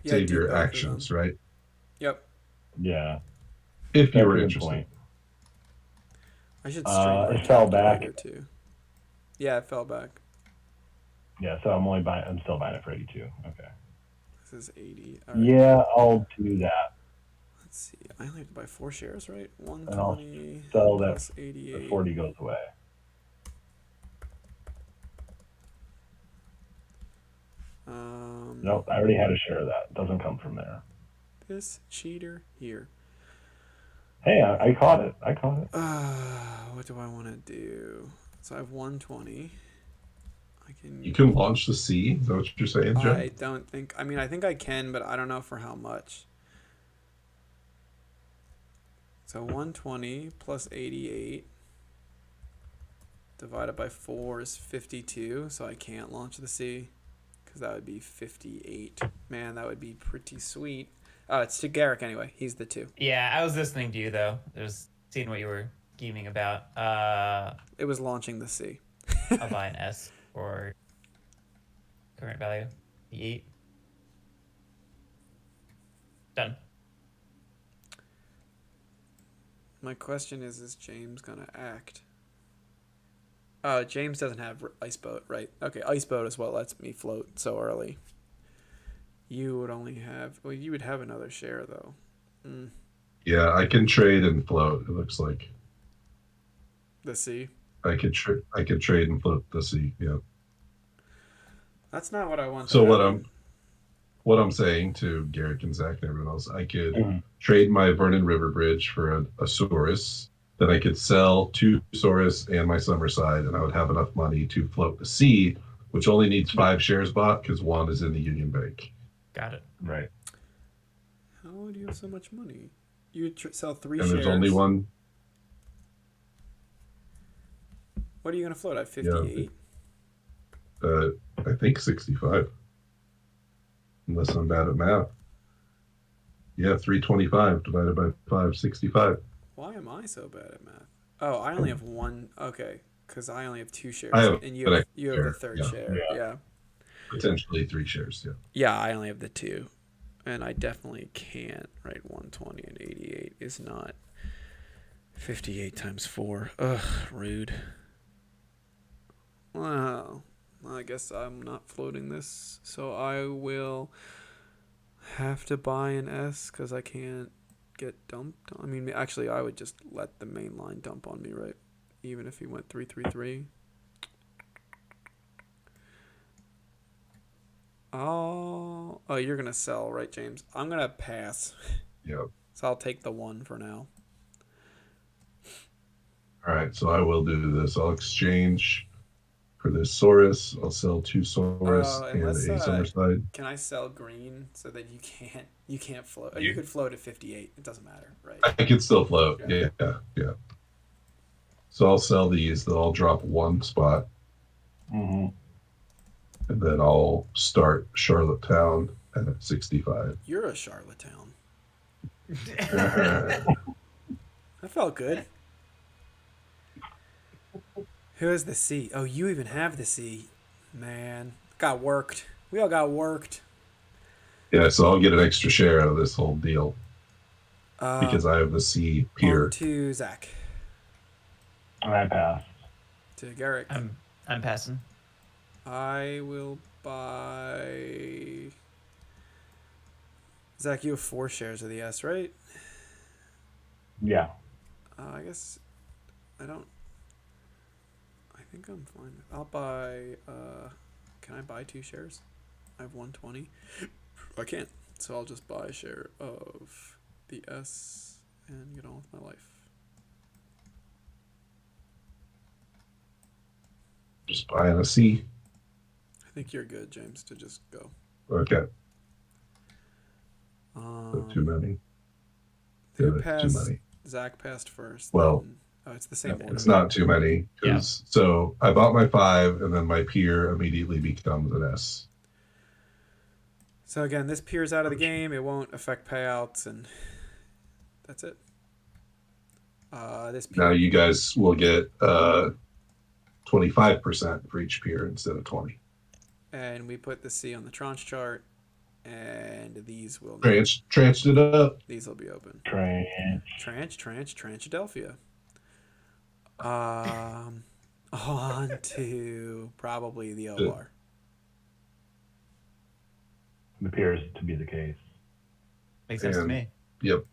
Speaker 2: save
Speaker 1: do
Speaker 2: your
Speaker 1: both of
Speaker 2: actions,
Speaker 1: them.
Speaker 2: right?
Speaker 1: Yep.
Speaker 7: Yeah.
Speaker 2: If you
Speaker 7: That's
Speaker 2: were
Speaker 7: a good
Speaker 2: interested.
Speaker 7: point.
Speaker 1: I should stream
Speaker 7: it fell back.
Speaker 1: too. Yeah, it fell back.
Speaker 7: Yeah, so I'm still buying it for 82. Okay.
Speaker 1: This is 80. All right.
Speaker 7: Yeah, I'll do that.
Speaker 1: Let's see. I only have to buy 4 shares, right?
Speaker 7: And I'll
Speaker 1: 120
Speaker 7: sell that
Speaker 1: plus 88.
Speaker 7: The 40 goes away. Nope, I already had a share of that. It doesn't come from there.
Speaker 1: This cheater here.
Speaker 7: Hey, I caught it.
Speaker 1: What do I want to do? So I have 120.
Speaker 2: You can launch the C. Is that what you're saying, Joe?
Speaker 1: I don't think. I mean, I think I can, but I don't know for how much. So 120 plus 88 divided by 4 is 52. So I can't launch the C because that would be 58. Man, that would be pretty sweet. Oh, it's to Garrick anyway. He's the 2.
Speaker 6: Yeah, I was listening to you though. I was seeing what you were scheming about.
Speaker 1: It was launching the C.
Speaker 6: I'll buy an S for current value. The 8. Done.
Speaker 1: My question is James gonna act? Oh, James doesn't have ice boat, right? Okay, ice boat is what lets me float so early. You would only have. Well, you would have another share though.
Speaker 2: Yeah, I can trade and float. It looks like
Speaker 1: The C.
Speaker 2: I could trade and float the C. Yeah.
Speaker 1: That's not what I want.
Speaker 2: So what I'm saying to Garrick and Zach and everyone else, I could trade my Vernon River Bridge for a Saurus. Then I could sell 2 Saurus and my Summerside, and I would have enough money to float the C, which only needs 5 shares bought because 1 is in the Union Bank.
Speaker 6: Got it.
Speaker 7: Right.
Speaker 1: How do you have so much money? You sell 3
Speaker 2: and
Speaker 1: shares.
Speaker 2: there's only one.
Speaker 1: What are you going to float at? 58?
Speaker 2: I think 65. Unless I'm bad at math. Yeah, 325 divided by 5, 65.
Speaker 1: Why am I so bad at math? Oh, I only have one. Okay, because I only have 2 shares,
Speaker 2: I have
Speaker 1: and
Speaker 2: an
Speaker 1: you have
Speaker 2: extra
Speaker 1: the
Speaker 2: share,
Speaker 1: third
Speaker 2: yeah.
Speaker 1: share. Yeah.
Speaker 2: Potentially 3 shares, yeah.
Speaker 1: Yeah, I only have the 2, and I definitely can't. Right, 120 and 88 is not 58 times 4. Ugh, rude. Well, I guess I'm not floating this, so I will have to buy an S because I can't get dumped. I mean, actually, I would just let the main line dump on me, right? Even if he went 333. Oh, you're gonna sell, right, James? I'm gonna pass.
Speaker 2: Yep.
Speaker 1: So I'll take the 1 for now.
Speaker 2: All right, so I will do this. I'll exchange for this Saurus. I'll sell 2 Saurus and
Speaker 1: Unless
Speaker 2: a Summerside.
Speaker 1: can I sell green so that you can't float? You could float at 58. It doesn't matter, right?
Speaker 2: I can still float.
Speaker 1: Yeah.
Speaker 2: Yeah. So I'll sell these. Then I'll drop 1 spot.
Speaker 7: Mm-hmm.
Speaker 2: And then I'll start Charlottetown at 65.
Speaker 1: You're a Charlottetown. That felt good. Who has the C? Oh, you even have the C. Man, got worked. We all got worked.
Speaker 2: Yeah, so I'll get an extra share out of this whole deal because I have the C pier.
Speaker 1: On to Zach.
Speaker 7: I passed.
Speaker 1: To Garrick.
Speaker 6: I'm passing.
Speaker 1: I will buy. Zach, you have 4 shares of the S, right?
Speaker 7: Yeah.
Speaker 1: I guess I don't. I think I'm fine. I'll buy. Can I buy 2 shares? I have 120. I can't. So I'll just buy a share of the S and get on with my life.
Speaker 2: Just buying a C.
Speaker 1: I think you're good, James, to just go.
Speaker 2: Okay. Too many.
Speaker 1: Who
Speaker 2: Too
Speaker 1: passed?
Speaker 2: many.
Speaker 1: Zach passed first.
Speaker 2: Well,
Speaker 1: then, it's the same order.
Speaker 2: It's not too many. So I bought my 5, and then my pier immediately becomes an S.
Speaker 1: So again, this peer's out of the game. It won't affect payouts, and that's it. This peer.
Speaker 2: Now you guys will get 25% for each pier instead of 20.
Speaker 1: And we put the C on the tranche chart, and these will
Speaker 2: Tranched it up.
Speaker 1: These will be open.
Speaker 7: Tranchedelphia.
Speaker 1: On to probably the OR.
Speaker 7: It appears to be the case.
Speaker 6: Makes sense to me.
Speaker 2: Yep.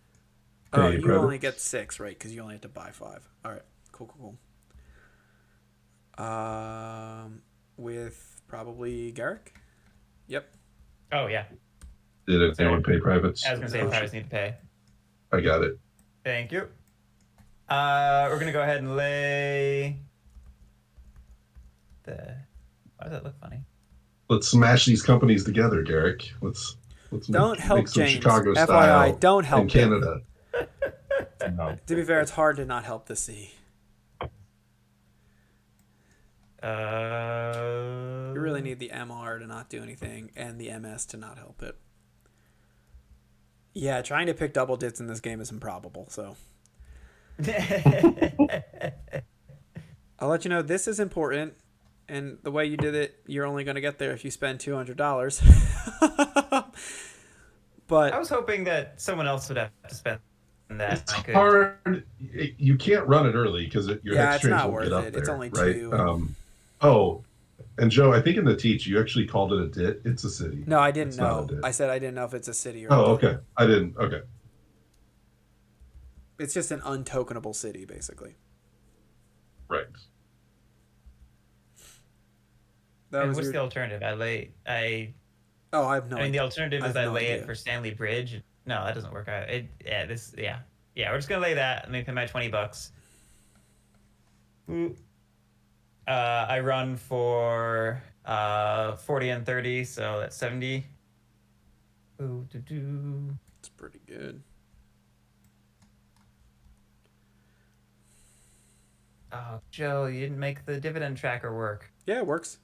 Speaker 1: Oh, you only get 6, right? Because you only have to buy 5. All right, cool. With probably Garrick. Yep.
Speaker 6: Oh yeah.
Speaker 2: Did anyone pay privates?
Speaker 6: I was gonna say privates need to pay.
Speaker 2: I got it.
Speaker 6: Thank you. We're gonna go ahead and lay the. Why does that look funny?
Speaker 2: Let's smash these companies together, Garrick. Let's
Speaker 1: don't help
Speaker 2: make some
Speaker 1: James.
Speaker 2: Chicago
Speaker 1: FYI,
Speaker 2: style
Speaker 1: don't help
Speaker 2: in Canada.
Speaker 7: No.
Speaker 1: To be fair, it's hard to not help the C. You really need the MR to not do anything and the MS to not help it. Yeah, trying to pick double dits in this game is improbable, so. I'll let you know this is important, and the way you did it, you're only going to get there if you spend $200. But
Speaker 6: I was hoping that someone else would have to spend that.
Speaker 2: It's hard. You can't run it early because your
Speaker 1: it's not
Speaker 2: won't
Speaker 1: worth
Speaker 2: get up
Speaker 1: it.
Speaker 2: there,
Speaker 1: It's only
Speaker 2: right?
Speaker 1: 2.
Speaker 2: And Joe, I think in the teach you actually called it a dit. It's a city.
Speaker 1: No, I didn't
Speaker 2: It's not a
Speaker 1: know.
Speaker 2: dit.
Speaker 1: I said I didn't know if it's a city or.
Speaker 2: Oh, okay. I didn't. Okay.
Speaker 1: It's just an untokenable city, basically.
Speaker 2: Right.
Speaker 6: What's the alternative?
Speaker 1: I have no.
Speaker 6: I mean, the alternative is I lay
Speaker 1: idea.
Speaker 6: it for Stanley Bridge. No, that doesn't work out. We're just gonna lay that. Let me pay my $20. I run for 40 and 30, so that's 70.
Speaker 1: It's pretty good.
Speaker 6: Oh, Joe, you didn't make the dividend tracker work.
Speaker 1: Yeah, it works.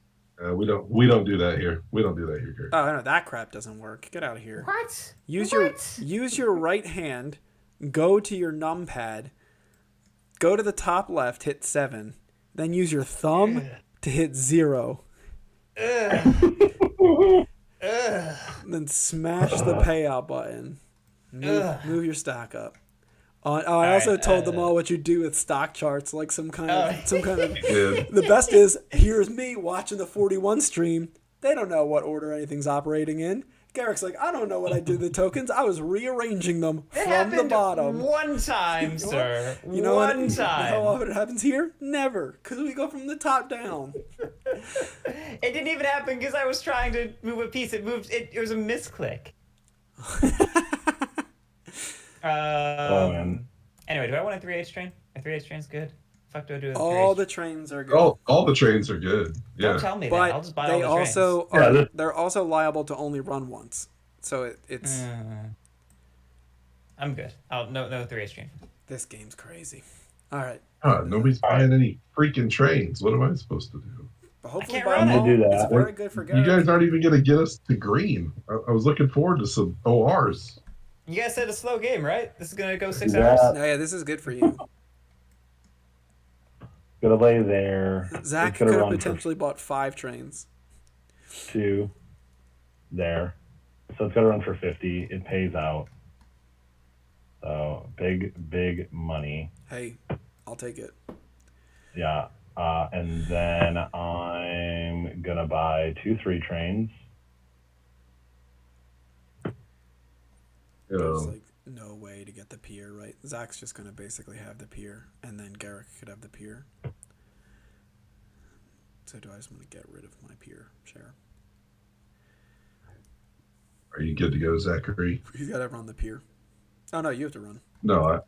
Speaker 2: We don't do that here. We don't do that here, Gary.
Speaker 1: Oh no, that crap doesn't work. Get out of here.
Speaker 6: What?
Speaker 1: Use
Speaker 6: What?
Speaker 1: your right hand. Go to your numpad. Go to the top left. Hit 7. Then use your thumb to hit 0. Then smash the payout button. Move your stock up. I also told them all what you do with stock charts, like some kind of.
Speaker 2: Yeah.
Speaker 1: The best is here's me watching the 41 stream. They don't know what order anything's operating in. Garrick's like, I don't know what I did to the tokens. I was rearranging them from the bottom.
Speaker 6: One time, sir.
Speaker 1: You know
Speaker 6: One
Speaker 1: what?
Speaker 6: time.
Speaker 1: How often it happens here? Never, because we go from the top down.
Speaker 6: It didn't even happen because I was trying to move a piece. It moved. It was a misclick.
Speaker 7: Man.
Speaker 6: Anyway, do I want a 3H train? A 3H train's good. Fuck do I do with a 3H?
Speaker 1: All the trains are good.
Speaker 2: All the trains are good. Yeah.
Speaker 6: Don't tell me that. I'll
Speaker 1: But
Speaker 6: just buy
Speaker 1: they
Speaker 6: all the trains.
Speaker 1: also are, they're also liable to only run once. So it's
Speaker 6: I'm good. No 3H train.
Speaker 1: this game's crazy. All right.
Speaker 2: Nobody's buying any freaking trains. What am I supposed to do?
Speaker 1: But hopefully
Speaker 6: can't
Speaker 1: by
Speaker 6: run
Speaker 1: now,
Speaker 7: it. Do that.
Speaker 1: it's very good for
Speaker 2: You
Speaker 1: Garrick.
Speaker 2: guys aren't even going to get us to green. I was looking forward to some ORs.
Speaker 6: You guys said a slow game, right? This is gonna go 6
Speaker 7: Yeah.
Speaker 6: hours.
Speaker 1: No, yeah, this is good for you.
Speaker 7: Gonna lay there.
Speaker 1: Zach
Speaker 7: It's
Speaker 1: could
Speaker 7: gonna
Speaker 1: have
Speaker 7: run for
Speaker 1: potentially bought 5 trains.
Speaker 7: 2 there. So it's gonna run for 50. It pays out. So big money.
Speaker 1: Hey, I'll take it.
Speaker 7: Yeah. And then I'm gonna buy 2 3 trains.
Speaker 1: There's like no way to get the pier, right? Zach's just gonna basically have the pier, and then Garrick could have the pier. So do I just want to get rid of my pier share?
Speaker 2: Are you good to go, Zachary?
Speaker 1: He's got to run the pier. Oh no, you have to run.
Speaker 2: No,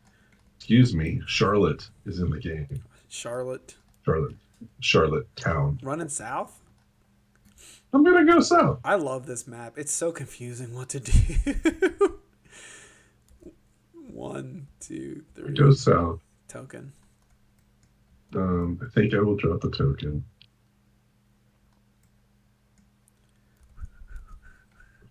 Speaker 2: excuse me. Charlotte is in the game.
Speaker 1: Charlotte.
Speaker 2: Charlotte town.
Speaker 1: Running south?
Speaker 2: I'm going to go south.
Speaker 1: I love this map. It's so confusing what to do. 1, 2, 3.
Speaker 2: Go south.
Speaker 1: Token.
Speaker 2: I think I will drop the token.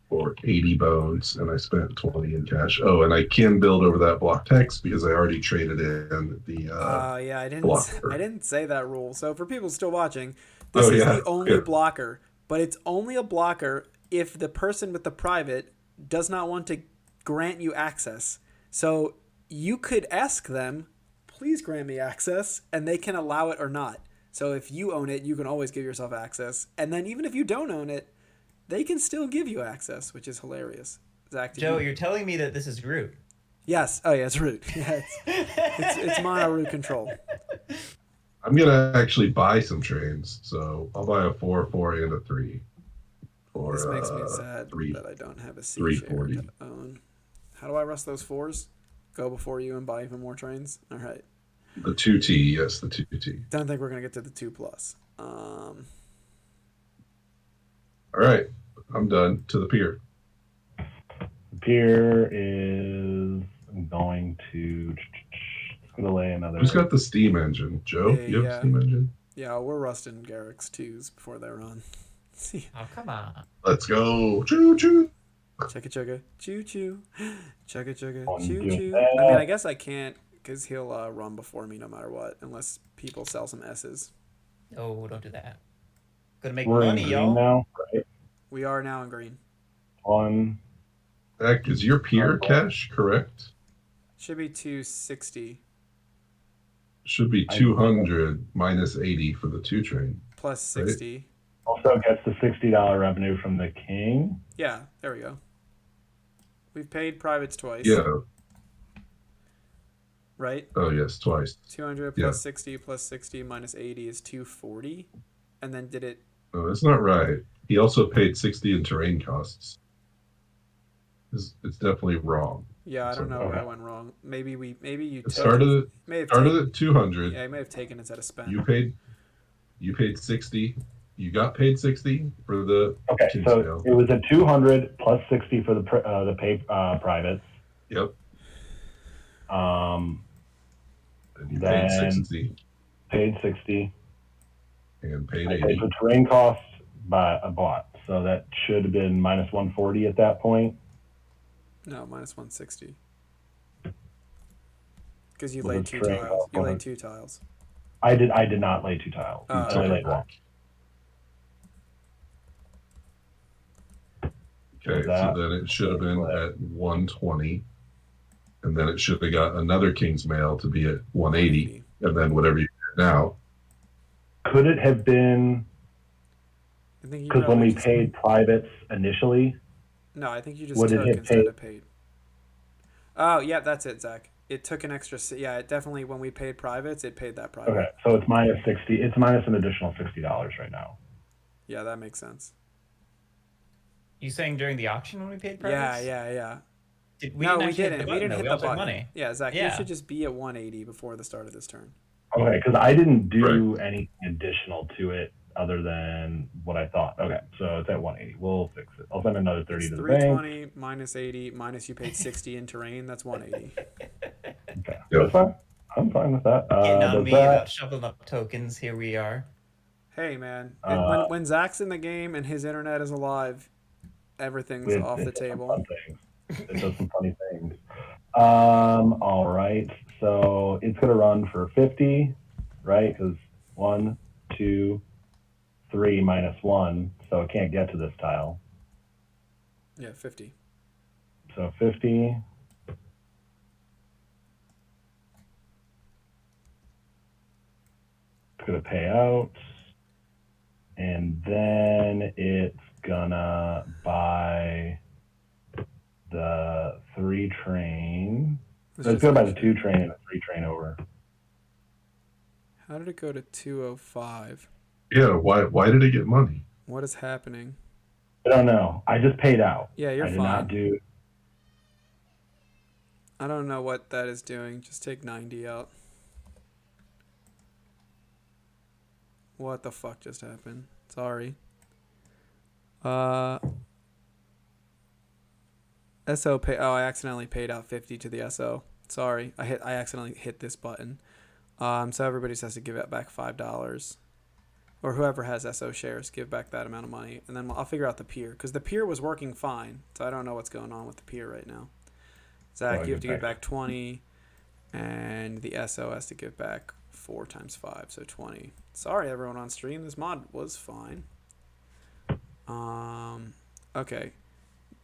Speaker 2: For 80 bones, and I spent 20 in cash. Oh, and I can build over that block text because I already traded in the
Speaker 1: Yeah, I
Speaker 2: blocker.
Speaker 1: didn't say that rule. So for people still watching, this is the only blocker, but it's only a blocker if the person with the private does not want to grant you access. So you could ask them, please grant me access, and they can allow it or not. So if you own it, you can always give yourself access. And then even if you don't own it, they can still give you access, which is hilarious. Zach,
Speaker 6: Joe, you're telling me that this is root.
Speaker 1: Yes. Oh, yeah, it's root. Yeah, it's mono root control.
Speaker 2: I'm gonna actually buy some trains, so I'll buy a 4, 4, and a 3. For,
Speaker 1: This makes me sad
Speaker 2: 3,
Speaker 1: that I don't have a C share
Speaker 2: 340.
Speaker 1: to own. How do I rust those 4s? Go before you and buy even more trains? All right.
Speaker 2: The 2T, yes, the 2T.
Speaker 1: Don't think we're going to get to the 2+.
Speaker 2: All right, I'm done. To the pier.
Speaker 7: The pier is going to. It's gonna lay another.
Speaker 2: Who's got the steam engine? Joe,
Speaker 1: Yeah,
Speaker 2: you have
Speaker 1: yeah.
Speaker 2: a steam engine?
Speaker 1: Yeah, we're rusting Garrick's 2s before they run. See,
Speaker 6: Oh, come on.
Speaker 2: Let's go. Choo choo.
Speaker 1: chugga chugga, choo choo, chugga chugga,
Speaker 7: One,
Speaker 1: choo
Speaker 7: two,
Speaker 1: choo. I mean, I guess I can't because he'll run before me no matter what, unless people sell some S's.
Speaker 6: Oh, don't do that. Gonna make
Speaker 7: We're
Speaker 6: money,
Speaker 7: in
Speaker 6: y'all.
Speaker 7: green now, right?
Speaker 1: We are now in green.
Speaker 7: 1.
Speaker 2: Zach, is your pier cash correct?
Speaker 1: Should be 260
Speaker 2: Should be 200 minus 80 for the 2 train.
Speaker 1: plus 60.
Speaker 7: Also gets the $60 revenue from the king.
Speaker 1: Yeah, there we go. We've paid privates twice.
Speaker 2: Yeah.
Speaker 1: Right?
Speaker 2: Oh yes, twice.
Speaker 1: 200
Speaker 2: Yeah.
Speaker 1: plus 60 plus 60 minus 80 is 240. And then did it...
Speaker 2: No, that's not right. He also paid 60 in terrain costs. It's definitely wrong.
Speaker 1: Yeah, I don't know where
Speaker 7: Okay.
Speaker 1: I went wrong. Maybe you
Speaker 2: It
Speaker 1: took
Speaker 2: started
Speaker 1: may have
Speaker 2: started
Speaker 1: taken,
Speaker 2: at 200.
Speaker 1: yeah, you may have taken instead of spent.
Speaker 2: You paid 60. You got paid 60 for the
Speaker 7: Okay,
Speaker 2: team
Speaker 7: so
Speaker 2: sale.
Speaker 7: it was a 200 plus 60 for the privates.
Speaker 2: Yep.
Speaker 7: Um,
Speaker 2: And you
Speaker 7: Then-
Speaker 2: paid 60.
Speaker 7: Paid 60.
Speaker 2: and paid
Speaker 7: I paid
Speaker 2: 80.
Speaker 7: for terrain costs by a bot, so that should have been minus 140 at that point.
Speaker 1: No, minus 160. Because you
Speaker 7: Well,
Speaker 1: laid
Speaker 7: it's
Speaker 1: two
Speaker 7: terrain
Speaker 1: tiles.
Speaker 7: cost,
Speaker 1: You laid
Speaker 7: wasn't
Speaker 1: 2 tiles.
Speaker 7: I did not lay 2 tiles.
Speaker 1: Oh,
Speaker 7: I only
Speaker 1: okay.
Speaker 7: laid one.
Speaker 2: Okay, so
Speaker 7: that-
Speaker 2: then it should have been at 120, and then it should have got another King's Mail to be at 180, and then whatever you did now.
Speaker 7: Could it have been
Speaker 1: I think you
Speaker 7: because when
Speaker 1: probably
Speaker 7: we
Speaker 1: just,
Speaker 7: paid privates initially?
Speaker 1: No, I think you just
Speaker 7: would it
Speaker 1: took
Speaker 7: have
Speaker 1: instead
Speaker 7: paid-
Speaker 1: of paid. Oh, yeah, that's it, Zach. It took an extra. Yeah, it definitely, when we paid privates, it paid that private.
Speaker 7: Okay, so it's minus 60. It's minus an additional $60 right now.
Speaker 1: Yeah, that makes sense.
Speaker 6: You saying during the auction when we paid
Speaker 1: Yeah,
Speaker 6: privates?
Speaker 1: yeah.
Speaker 6: We
Speaker 1: No,
Speaker 6: didn't
Speaker 1: we
Speaker 6: actually hit
Speaker 1: didn't.
Speaker 6: the
Speaker 1: We
Speaker 6: button,
Speaker 1: didn't
Speaker 6: though.
Speaker 1: hit
Speaker 6: We
Speaker 1: the
Speaker 6: all took
Speaker 1: button.
Speaker 6: money.
Speaker 1: Yeah, Zach, you
Speaker 6: Yeah.
Speaker 1: should just be at 180 before the start of this turn.
Speaker 7: Okay, because I didn't do anything additional to it other than what I thought. Okay, so it's at 180. We'll fix it. I'll send another 30
Speaker 1: It's
Speaker 7: to the bank.
Speaker 1: 320 minus 80 minus you paid 60 in terrain. That's 180.
Speaker 7: Okay,
Speaker 2: Yep.
Speaker 7: that's fine. I'm fine with that.
Speaker 6: Getting on
Speaker 7: Does
Speaker 6: me
Speaker 7: that-
Speaker 6: about shoveling up tokens. Here we are.
Speaker 1: Hey, man. When Zach's in the game and his internet is alive, everything's
Speaker 7: It-
Speaker 1: off
Speaker 7: it
Speaker 1: the
Speaker 7: does some
Speaker 1: table.
Speaker 7: fun things. It does some funny things. All right. So it's gonna run for 50, right? Because 1, 2, 3 minus 1, so it can't get to this tile.
Speaker 1: Yeah, 50.
Speaker 7: So 50. It's gonna pay out, and then it's gonna buy the 3 train. So it's gonna buy the 2 train and the 3 train over.
Speaker 1: How did it go to 205?
Speaker 2: Yeah, why did it get money?
Speaker 1: What is happening?
Speaker 7: I don't know. I just paid out.
Speaker 1: Yeah, you're
Speaker 7: I did
Speaker 1: fine.
Speaker 7: not do.
Speaker 1: I don't know what that is doing. Just take 90 out. What the fuck just happened? Sorry. SO pay. Oh, I accidentally paid out 50 to the SO. Sorry, I accidentally hit this button. So everybody just has to give it back $5, or whoever has SO shares, give back that amount of money, and then I'll figure out the peer, because the peer was working fine. So I don't know what's going on with the peer right now. Zach, you have to give back 20, and the SO has to give back 4 times 5, so 20. Sorry, everyone on stream. This mod was fine. Okay.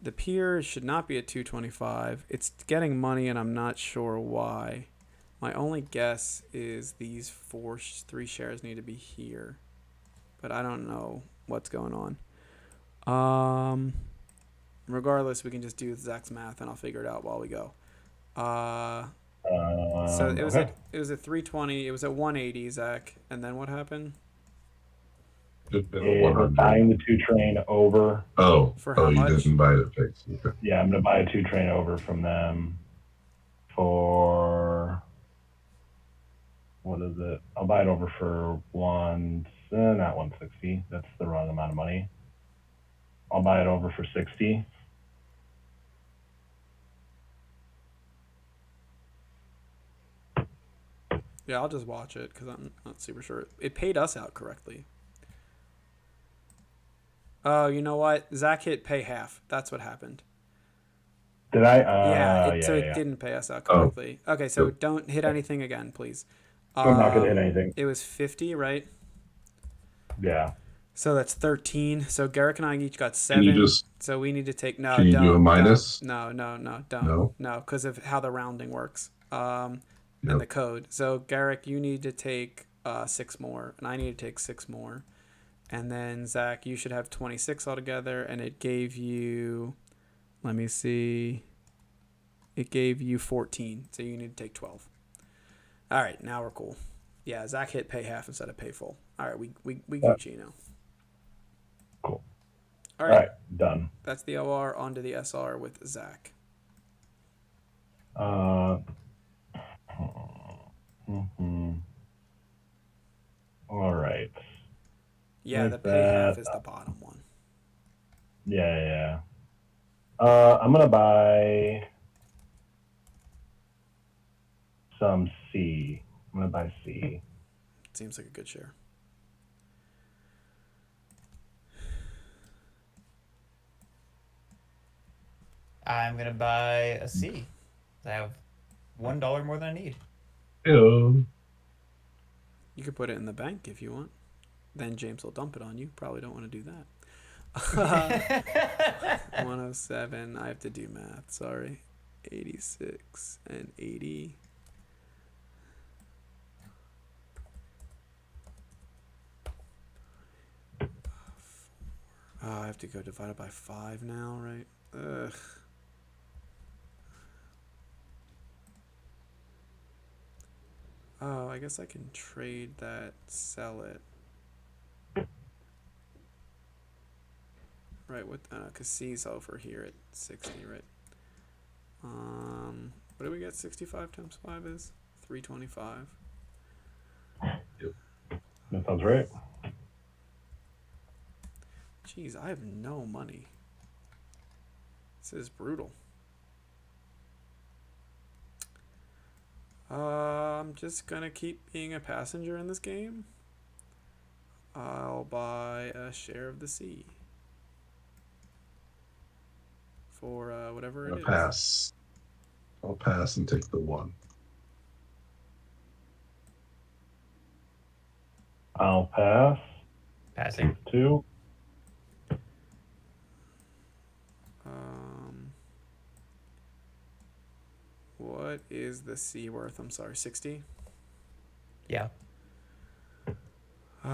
Speaker 1: The peer should not be at 225. It's getting money, and I'm not sure why. My only guess is these 3 shares need to be here, but I don't know what's going on. Regardless, we can just do Zach's math, and I'll figure it out while we go. So it was
Speaker 7: okay.
Speaker 1: it was at 320. It was at 180, Zach, and then what happened?
Speaker 2: Just been
Speaker 7: We're
Speaker 2: 100.
Speaker 7: buying the 2 train over.
Speaker 1: For how
Speaker 2: you
Speaker 1: much?
Speaker 2: didn't buy it at fixed. Okay.
Speaker 7: Yeah, I'm gonna buy a 2 train over from them for what is it? I'll buy it over for not 160. That's the wrong amount of money. I'll buy it over for 60.
Speaker 1: Yeah, I'll just watch it because I'm not super sure. It paid us out correctly. Oh, you know what? Zach hit pay half. That's what happened.
Speaker 7: Did I?
Speaker 1: So it didn't pay us out correctly. Okay, so don't hit anything again, please.
Speaker 7: I'm not gonna hit anything.
Speaker 1: It was 50, right?
Speaker 7: Yeah.
Speaker 1: So that's 13. So Garrick and I each got
Speaker 2: Can
Speaker 1: 7.
Speaker 2: you just
Speaker 1: So we need to take no.
Speaker 2: can you
Speaker 1: don't,
Speaker 2: do a minus?
Speaker 1: Don't.
Speaker 2: No?
Speaker 1: No, because of how the rounding works. And
Speaker 2: Yep.
Speaker 1: the code. So Garrick, you need to take 6 more, and I need to take 6 more, and then Zach, you should have 26 altogether, and it gave you. Let me see. It gave you 14, so you need to take 12. All right, now we're cool. Yeah, Zach hit pay half instead of pay full. All right, we Gucci now.
Speaker 7: Cool.
Speaker 1: All
Speaker 7: All
Speaker 1: right,
Speaker 7: right, done.
Speaker 1: that's the OR onto the SR with Zach.
Speaker 7: All right.
Speaker 1: Yeah,
Speaker 7: Like
Speaker 1: the pay half
Speaker 7: that.
Speaker 1: is the bottom one.
Speaker 7: Yeah. I'm gonna buy some C. I'm gonna buy C.
Speaker 1: seems like a good share.
Speaker 6: I'm gonna buy a C. I have $1 more than I need.
Speaker 2: Ew.
Speaker 1: You could put it in the bank if you want. Then James will dump it on you. Probably don't want to do that. 107. I have to do math. Sorry. 86 and 80. Oh, I have to go divided by 5 now, right? Ugh. Oh, I guess I can trade that, sell it. Right, what? Cause C's over here at 60, right? What do we get? 65 times 5 is 325.
Speaker 7: That sounds right.
Speaker 1: Jeez, I have no money. This is brutal. I'm just gonna keep being a passenger in this game. I'll buy a share of the sea for whatever it is.
Speaker 2: Pass. I'll pass and take the 1.
Speaker 7: I'll pass.
Speaker 6: Passing.
Speaker 7: 2.
Speaker 1: What is the C worth? I'm sorry, 60?
Speaker 6: Yeah.
Speaker 1: $86,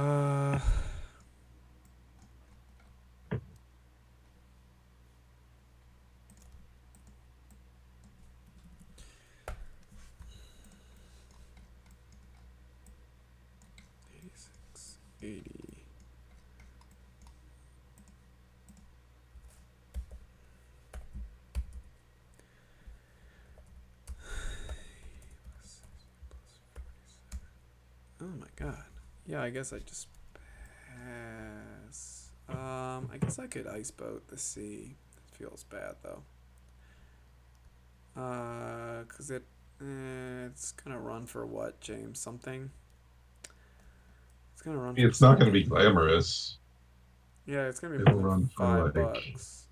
Speaker 1: $80. Oh my god. Yeah, I guess I just pass. I guess I could ice boat the sea. It feels bad though. Cause it's gonna run for what, James? Something. It's gonna run.
Speaker 2: It's not going to be glamorous.
Speaker 1: Yeah, it's gonna be
Speaker 2: It'll
Speaker 1: more than
Speaker 2: run for,
Speaker 1: $5.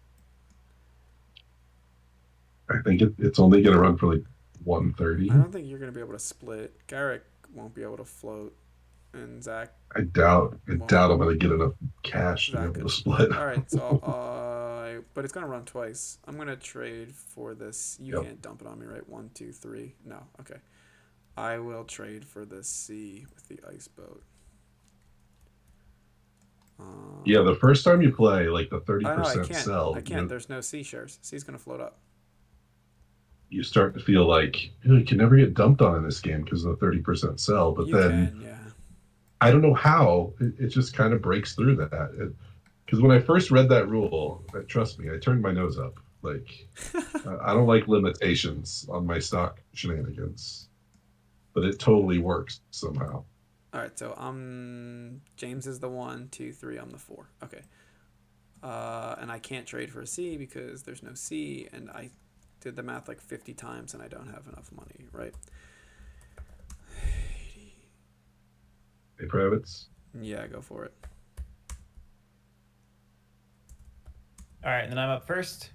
Speaker 2: I think it's only going to run for like 130.
Speaker 1: I don't think you're gonna be able to split. Garrick won't be able to float, and Zach.
Speaker 2: I doubt I'm going to get enough cash to be able to split.
Speaker 1: All right, so but it's gonna run twice. I'm gonna trade for this. You can't dump it on me, right? 1, 2, 3. No, okay. I will trade for the C with the ice boat.
Speaker 2: Yeah, the first time you play, like the 30%
Speaker 1: I can't.
Speaker 2: sell,
Speaker 1: I can't. There's no C shares. C's gonna float up.
Speaker 2: You start to feel like you can never get dumped on in this game because of the 30% sell. But I don't know how it just kind of breaks through that. Because when I first read that rule, trust me, I turned my nose up. Like, I don't like limitations on my stock shenanigans, but it totally works somehow.
Speaker 1: All right, so James is the 1, 2, 3. I'm the 4. Okay. And I can't trade for a C because there's no C, and I did the math like 50 times, and I don't have enough money, right?
Speaker 2: Hey, privates.
Speaker 1: Yeah, go for it.
Speaker 6: All right, and then I'm up first.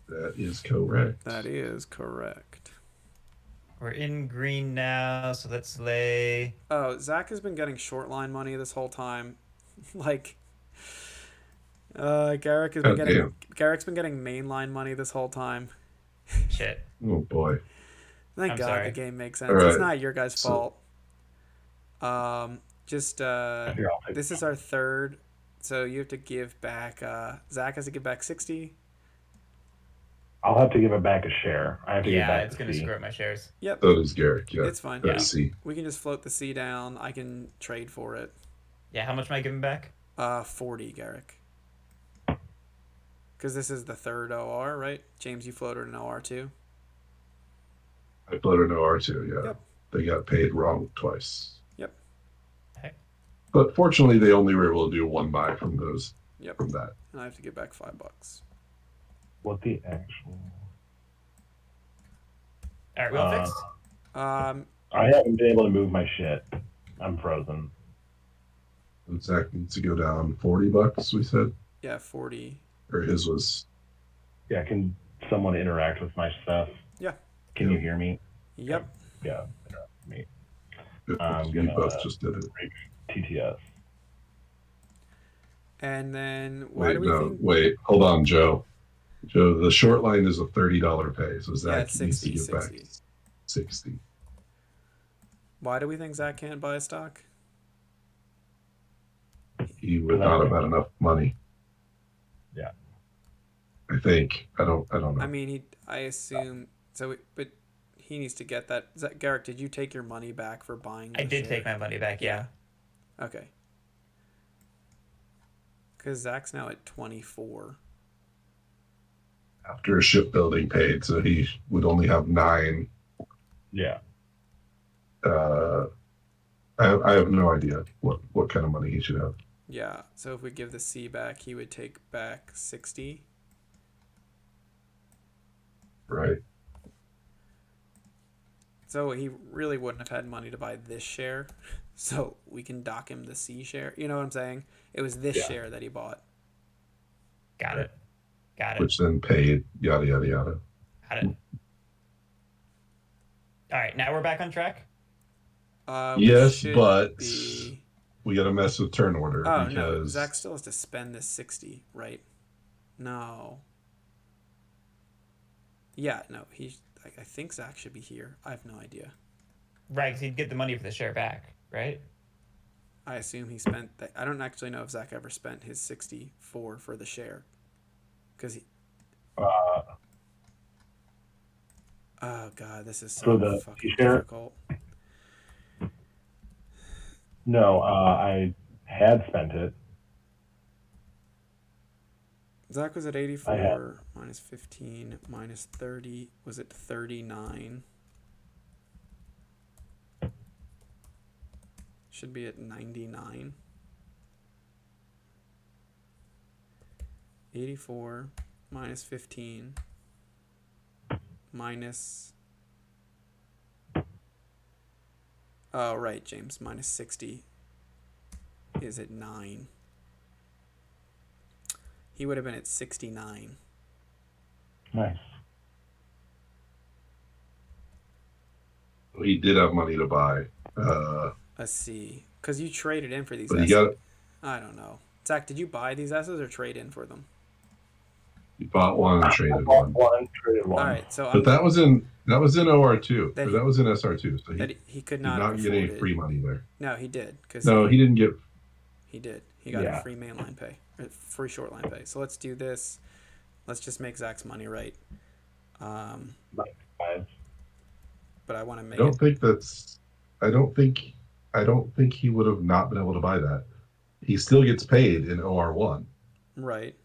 Speaker 2: That is correct.
Speaker 1: That is correct.
Speaker 6: We're in green now, so let's lay.
Speaker 1: Oh, Zach has been getting short line money this whole time. Like, Garrick's been getting main line money this whole time.
Speaker 6: Shit.
Speaker 2: Oh boy.
Speaker 1: Thank
Speaker 6: I'm
Speaker 1: God
Speaker 6: sorry.
Speaker 1: the game makes sense.
Speaker 2: Right.
Speaker 1: It's not your guys' fault. This is our third, so you have to give back. Zach has to give back 60.
Speaker 7: I'll have to give it back a share. I have to give back
Speaker 6: it's gonna screw up my shares.
Speaker 1: Yep.
Speaker 2: So does Garrick. Yeah,
Speaker 1: It's fine.
Speaker 2: That's C.
Speaker 1: We can just float the C down. I can trade for it.
Speaker 6: Yeah, how much am I giving back?
Speaker 1: 40, Garrick. Because this is the third OR, right? James, you floated an OR too.
Speaker 2: I floated an OR too. Yeah.
Speaker 1: Yep.
Speaker 2: They got paid wrong twice.
Speaker 1: Yep.
Speaker 6: Okay.
Speaker 2: But fortunately, they only were able to do 1 buy from those.
Speaker 1: Yep.
Speaker 2: From that.
Speaker 1: And I have to give back $5.
Speaker 7: What the actual?
Speaker 6: All right, we all fixed.
Speaker 7: I haven't been able to move my shit. I'm frozen.
Speaker 2: Zach needs to go down $40. We said,
Speaker 1: Yeah, 40.
Speaker 2: or his was.
Speaker 7: Yeah, can someone interact with my stuff?
Speaker 1: Yeah.
Speaker 7: Can you hear me?
Speaker 1: Yep.
Speaker 7: Yeah, interact with me.
Speaker 2: You
Speaker 7: gonna
Speaker 2: both just did it.
Speaker 7: break TTS.
Speaker 1: And then why do we think?
Speaker 2: Wait, hold on, Joe. Joe, the short line is a $30 pay, so Zach
Speaker 1: it's
Speaker 2: needs to
Speaker 1: 60,
Speaker 2: give back
Speaker 1: 60.
Speaker 2: 60.
Speaker 1: Why do we think Zach can't buy a stock?
Speaker 2: He would not have had enough money.
Speaker 7: Yeah.
Speaker 2: I think. I don't know.
Speaker 1: I mean, I assume so, but he needs to get that. Garrick, did you take your money back for buying?
Speaker 6: I did take my money back. Yeah.
Speaker 1: Okay. Because Zach's now at 24.
Speaker 2: After a shipbuilding paid, so he would only have 9.
Speaker 7: Yeah.
Speaker 2: I have no idea what kind of money he should have.
Speaker 1: Yeah. So if we give the C back, he would take back 60.
Speaker 2: Right.
Speaker 1: So he really wouldn't have had money to buy this share. So we can dock him the C share. You know what I'm saying? It was this share that he bought.
Speaker 6: Got it.
Speaker 2: Which then paid yada yada yada.
Speaker 6: Got it. All right, now we're back on track.
Speaker 2: Yes, but we got to mess with turn order.
Speaker 1: Oh
Speaker 2: because...
Speaker 1: no, Zach still has to spend this 60, right? No. Yeah, no, I think Zach should be here. I have no idea.
Speaker 6: Right, because he'd get the money for the share back, right?
Speaker 1: I assume he spent that. I don't actually know if Zach ever spent his 64 for the share. Because he... oh god, this is so fucking difficult.
Speaker 7: No, I had spent it.
Speaker 1: Zach was at 84 minus 15 minus 30. Was it 39? Should be at 99. 84 minus 15 minus... oh, right, James. Minus 60 is at 9. He would have been at 69.
Speaker 7: Nice.
Speaker 2: He did have money to buy.
Speaker 1: A C. Because you traded in for these
Speaker 2: But
Speaker 1: S's. I don't know. Zach, did you buy these S's or trade in for them?
Speaker 2: You bought one and traded one.
Speaker 7: Traded one.
Speaker 1: All right, so
Speaker 2: but that was in OR2. That was in SR2. So
Speaker 1: he could
Speaker 2: did
Speaker 1: not
Speaker 2: get any free money there.
Speaker 1: No, he did.
Speaker 2: No, he didn't get.
Speaker 1: He did. He got a free mainline pay, or free short line pay. So let's do this. Let's just make Zach's money right. But I want to make.
Speaker 2: I don't think he would have not been able to buy that. He still gets paid in OR1.
Speaker 1: Right.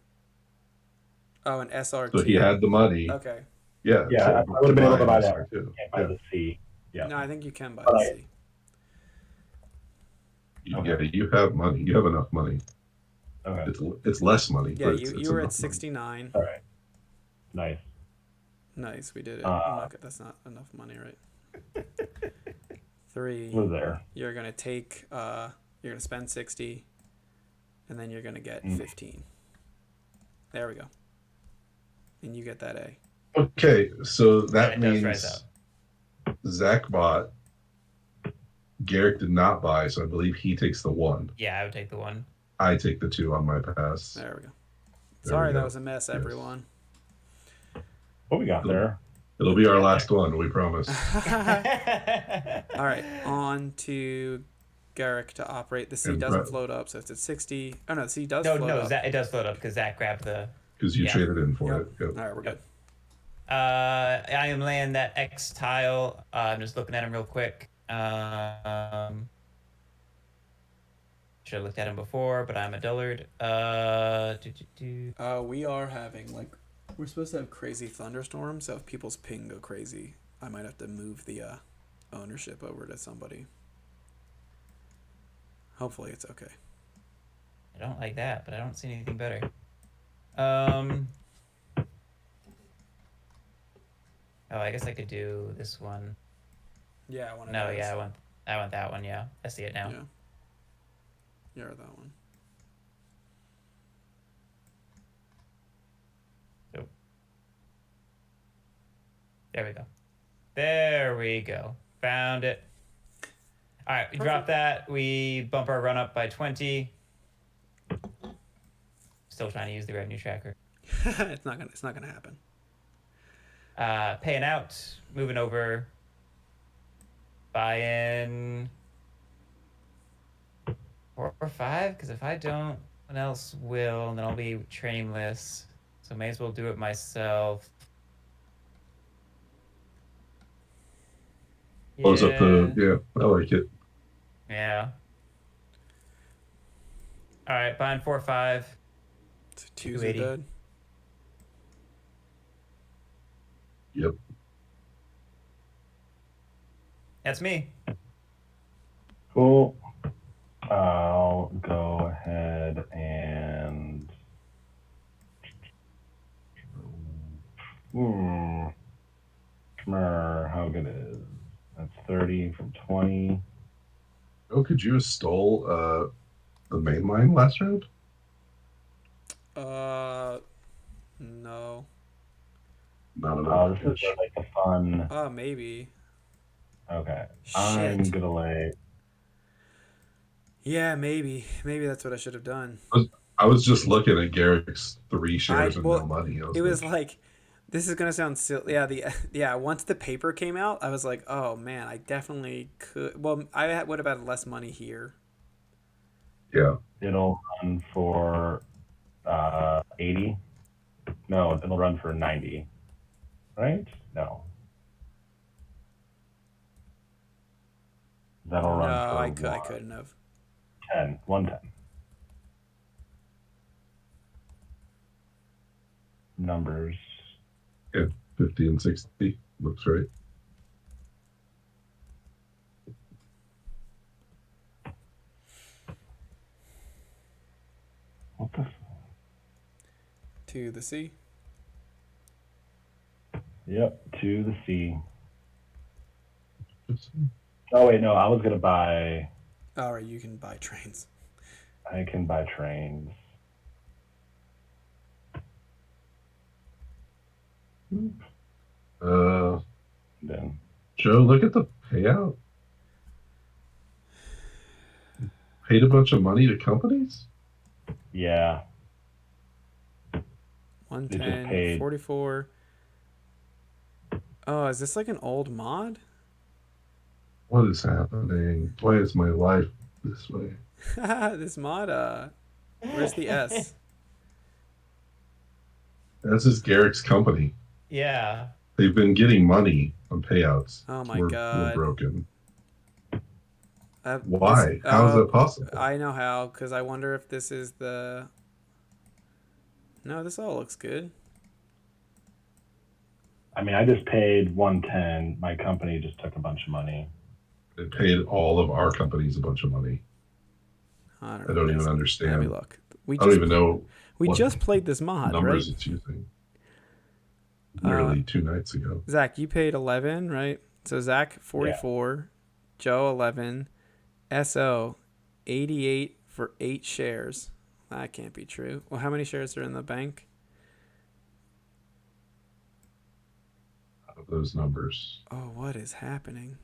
Speaker 1: Oh, and SR2.
Speaker 2: So he had the money.
Speaker 1: Okay.
Speaker 2: Yeah.
Speaker 7: Yeah,
Speaker 2: so
Speaker 7: I would have been able to buy that.
Speaker 2: SR2.
Speaker 7: Can't buy the C. Yeah.
Speaker 1: No, I think you can buy the C.
Speaker 2: Yeah, you have money. You have enough money.
Speaker 7: Okay.
Speaker 2: It's less money.
Speaker 1: Yeah,
Speaker 2: but
Speaker 1: you were at 69.
Speaker 7: All right. Nice.
Speaker 1: Nice, we did it. That's not enough money, right? 3.
Speaker 7: Was there?
Speaker 1: You're gonna take. You're gonna spend 60, and then you're gonna get 15. There we go. And you get that A.
Speaker 2: Okay, so that means
Speaker 6: rise
Speaker 2: Zach bought. Garrick did not buy, so I believe he takes the 1.
Speaker 6: Yeah, I would take the 1.
Speaker 2: I take the 2 on my pass.
Speaker 1: There we go. Sorry, that was a mess, everyone.
Speaker 7: What we got there?
Speaker 2: It'll be our last one, we promise.
Speaker 1: All right, on to Garrick to operate. The C
Speaker 2: And
Speaker 1: doesn't
Speaker 2: Brett.
Speaker 1: float up, so it's at 60. Oh no, the C does
Speaker 6: No,
Speaker 1: float
Speaker 6: no,
Speaker 1: up.
Speaker 6: it does float up because Zach grabbed the.
Speaker 2: Because you traded in for it. Yep.
Speaker 1: All right, we're good.
Speaker 6: I am laying that X tile. I'm just looking at him real quick. Should have looked at him before, but I'm a dullard.
Speaker 1: We are having we're supposed to have crazy thunderstorms, so if people's ping go crazy, I might have to move the ownership over to somebody. Hopefully it's okay.
Speaker 6: I don't like that, but I don't see anything better. Oh, I guess I could do this one.
Speaker 1: Yeah, one of
Speaker 6: No,
Speaker 1: those.
Speaker 6: yeah, I want that one. Yeah, I see it now.
Speaker 1: Yeah. Yeah, or that one.
Speaker 6: So, there we go. There we go. Found it. All right, we drop that. We bump our run up by 20. Still trying to use the revenue tracker.
Speaker 1: It's not gonna happen.
Speaker 6: Paying out, moving over, buying 4 or 5. Because if I don't, no one else will, and then I'll be trainless. So may as well do it myself.
Speaker 2: Close up the, yeah, I like it.
Speaker 6: Yeah. All right, buying 4 or 5.
Speaker 1: So twos are
Speaker 6: 280.
Speaker 1: dead.
Speaker 2: Yep.
Speaker 6: That's me.
Speaker 7: Cool. I'll go ahead and. How good is that's 30 from 20.
Speaker 2: Oh, could you have stole the main line last round?
Speaker 1: No.
Speaker 2: Not enough.
Speaker 7: Oh, this is like a fun.
Speaker 1: Maybe.
Speaker 7: Okay.
Speaker 1: Shit.
Speaker 7: I'm gonna lay.
Speaker 1: Yeah, maybe. Maybe that's what I should have done.
Speaker 2: I was just looking at Garrick's 3 shares and no money.
Speaker 1: It was like, this is gonna sound silly. Yeah, once the paper came out, I was like, oh man, I definitely could. Well, I would have had less money here.
Speaker 2: Yeah.
Speaker 7: It'll run for 80. No, it'll run for 90. Right? No. That'll run
Speaker 1: No,
Speaker 7: for
Speaker 1: I couldn't have.
Speaker 7: 110. Numbers.
Speaker 2: Yeah, 50 and 60 looks right.
Speaker 7: What the?
Speaker 1: To the C.
Speaker 7: Yep, to the C. Oh wait, no, I was gonna buy.
Speaker 1: All right, you can buy trains.
Speaker 7: I can buy trains. Then
Speaker 2: Joe, look at the payout. Paid a bunch of money to companies?
Speaker 7: yeah,
Speaker 1: 110,
Speaker 7: paid.
Speaker 1: 44. Oh, is this like an old mod?
Speaker 2: What is happening? Why is my life this way?
Speaker 1: This mod, where's the S?
Speaker 2: This is Garrick's company.
Speaker 6: Yeah.
Speaker 2: They've been getting money on payouts.
Speaker 1: Oh my
Speaker 2: We're
Speaker 1: god.
Speaker 2: broken. Why? How is that possible?
Speaker 1: I know how, because I wonder if this is the... No, this all looks good.
Speaker 7: I mean, I just paid 110. My company just took a bunch of money.
Speaker 2: They paid all of our companies a bunch of money.
Speaker 1: I
Speaker 2: I don't even understand.
Speaker 1: Let me look.
Speaker 2: I don't even know.
Speaker 1: We just played this mod,
Speaker 2: numbers
Speaker 1: right?
Speaker 2: it's using. Nearly 2 nights ago.
Speaker 1: Zach, you paid 11, right? So Zach 44, Joe 11, SO 88 for 8 shares. That can't be true. Well, how many shares are in the bank?
Speaker 2: Out of those numbers.
Speaker 1: Oh, what is happening?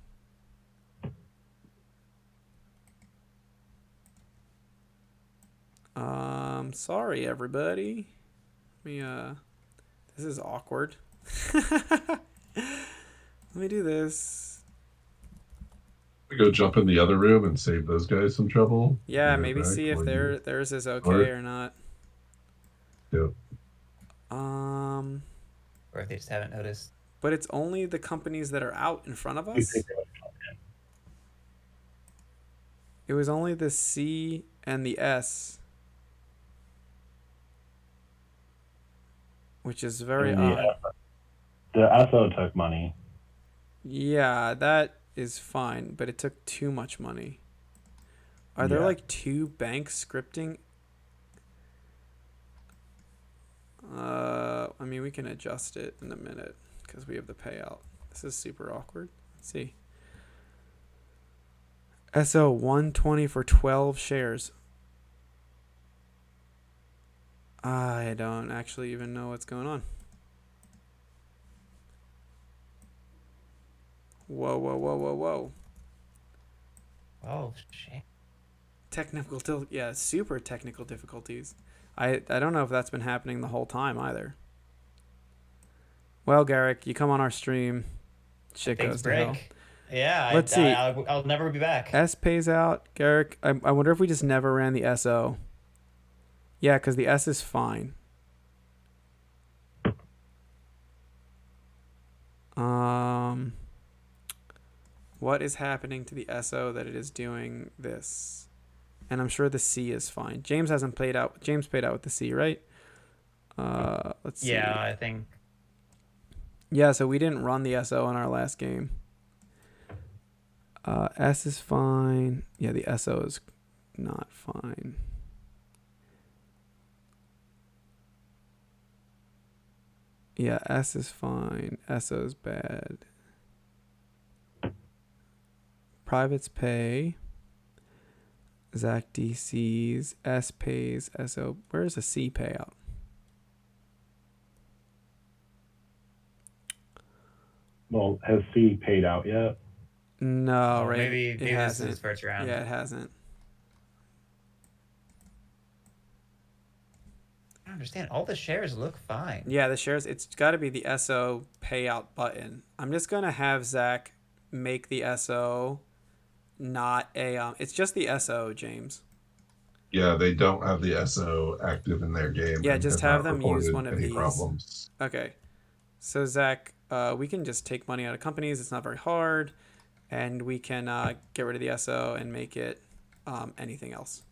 Speaker 1: Sorry everybody. Let me this is awkward. Let me do this.
Speaker 2: We go jump in the other room and save those guys some trouble.
Speaker 1: Yeah, maybe see if theirs is okay or not.
Speaker 2: Yep.
Speaker 6: Or if they just haven't noticed.
Speaker 1: But it's only the companies that are out in front of us. It was only the C and the S, which is very odd.
Speaker 7: The SO took money.
Speaker 1: Yeah, that is fine, but it took too much money. Are there like 2 banks scripting? I mean, we can adjust it in a minute because we have the payout. This is super awkward. Let's see. SO 120 for 12 shares. I don't actually even know what's going on. Whoa, whoa, whoa, whoa, whoa.
Speaker 6: Oh shit.
Speaker 1: Yeah, super technical difficulties. I don't know if that's been happening the whole time either. Well, Garrick, you come on our stream, shit
Speaker 6: Things
Speaker 1: goes to hell.
Speaker 6: break. Yeah.
Speaker 1: Let's see.
Speaker 6: I'll never be back.
Speaker 1: S pays out. Garrick, I wonder if we just never ran the SO. Yeah, because the S is fine. What is happening to the SO that it is doing this? And I'm sure the C is fine. James hasn't played out. James paid out with the C, right? Let's see.
Speaker 6: Yeah, I think.
Speaker 1: Yeah, so we didn't run the SO in our last game. S is fine. Yeah, the SO is not fine. Yeah, S is fine. SO is bad. Privates pay. Zach DCs. S pays. SO. Where's the C payout?
Speaker 7: Well, has C paid out yet?
Speaker 1: No,
Speaker 6: Oh,
Speaker 1: right?
Speaker 6: maybe
Speaker 1: it
Speaker 6: this is
Speaker 1: hasn't.
Speaker 6: his first round.
Speaker 1: Yeah, it hasn't.
Speaker 6: I don't understand. All the shares look fine.
Speaker 1: Yeah, the shares. It's got to be the SO payout button. I'm just gonna have Zach make the SO, not a. It's just the SO, James.
Speaker 2: Yeah, they don't have the SO active in their game.
Speaker 1: Yeah,
Speaker 2: and
Speaker 1: just
Speaker 2: have
Speaker 1: have
Speaker 2: not
Speaker 1: them use
Speaker 2: reported
Speaker 1: one of
Speaker 2: any
Speaker 1: these.
Speaker 2: problems.
Speaker 1: Okay. So Zach, we can just take money out of companies. It's not very hard, and we can get rid of the SO and make it anything else.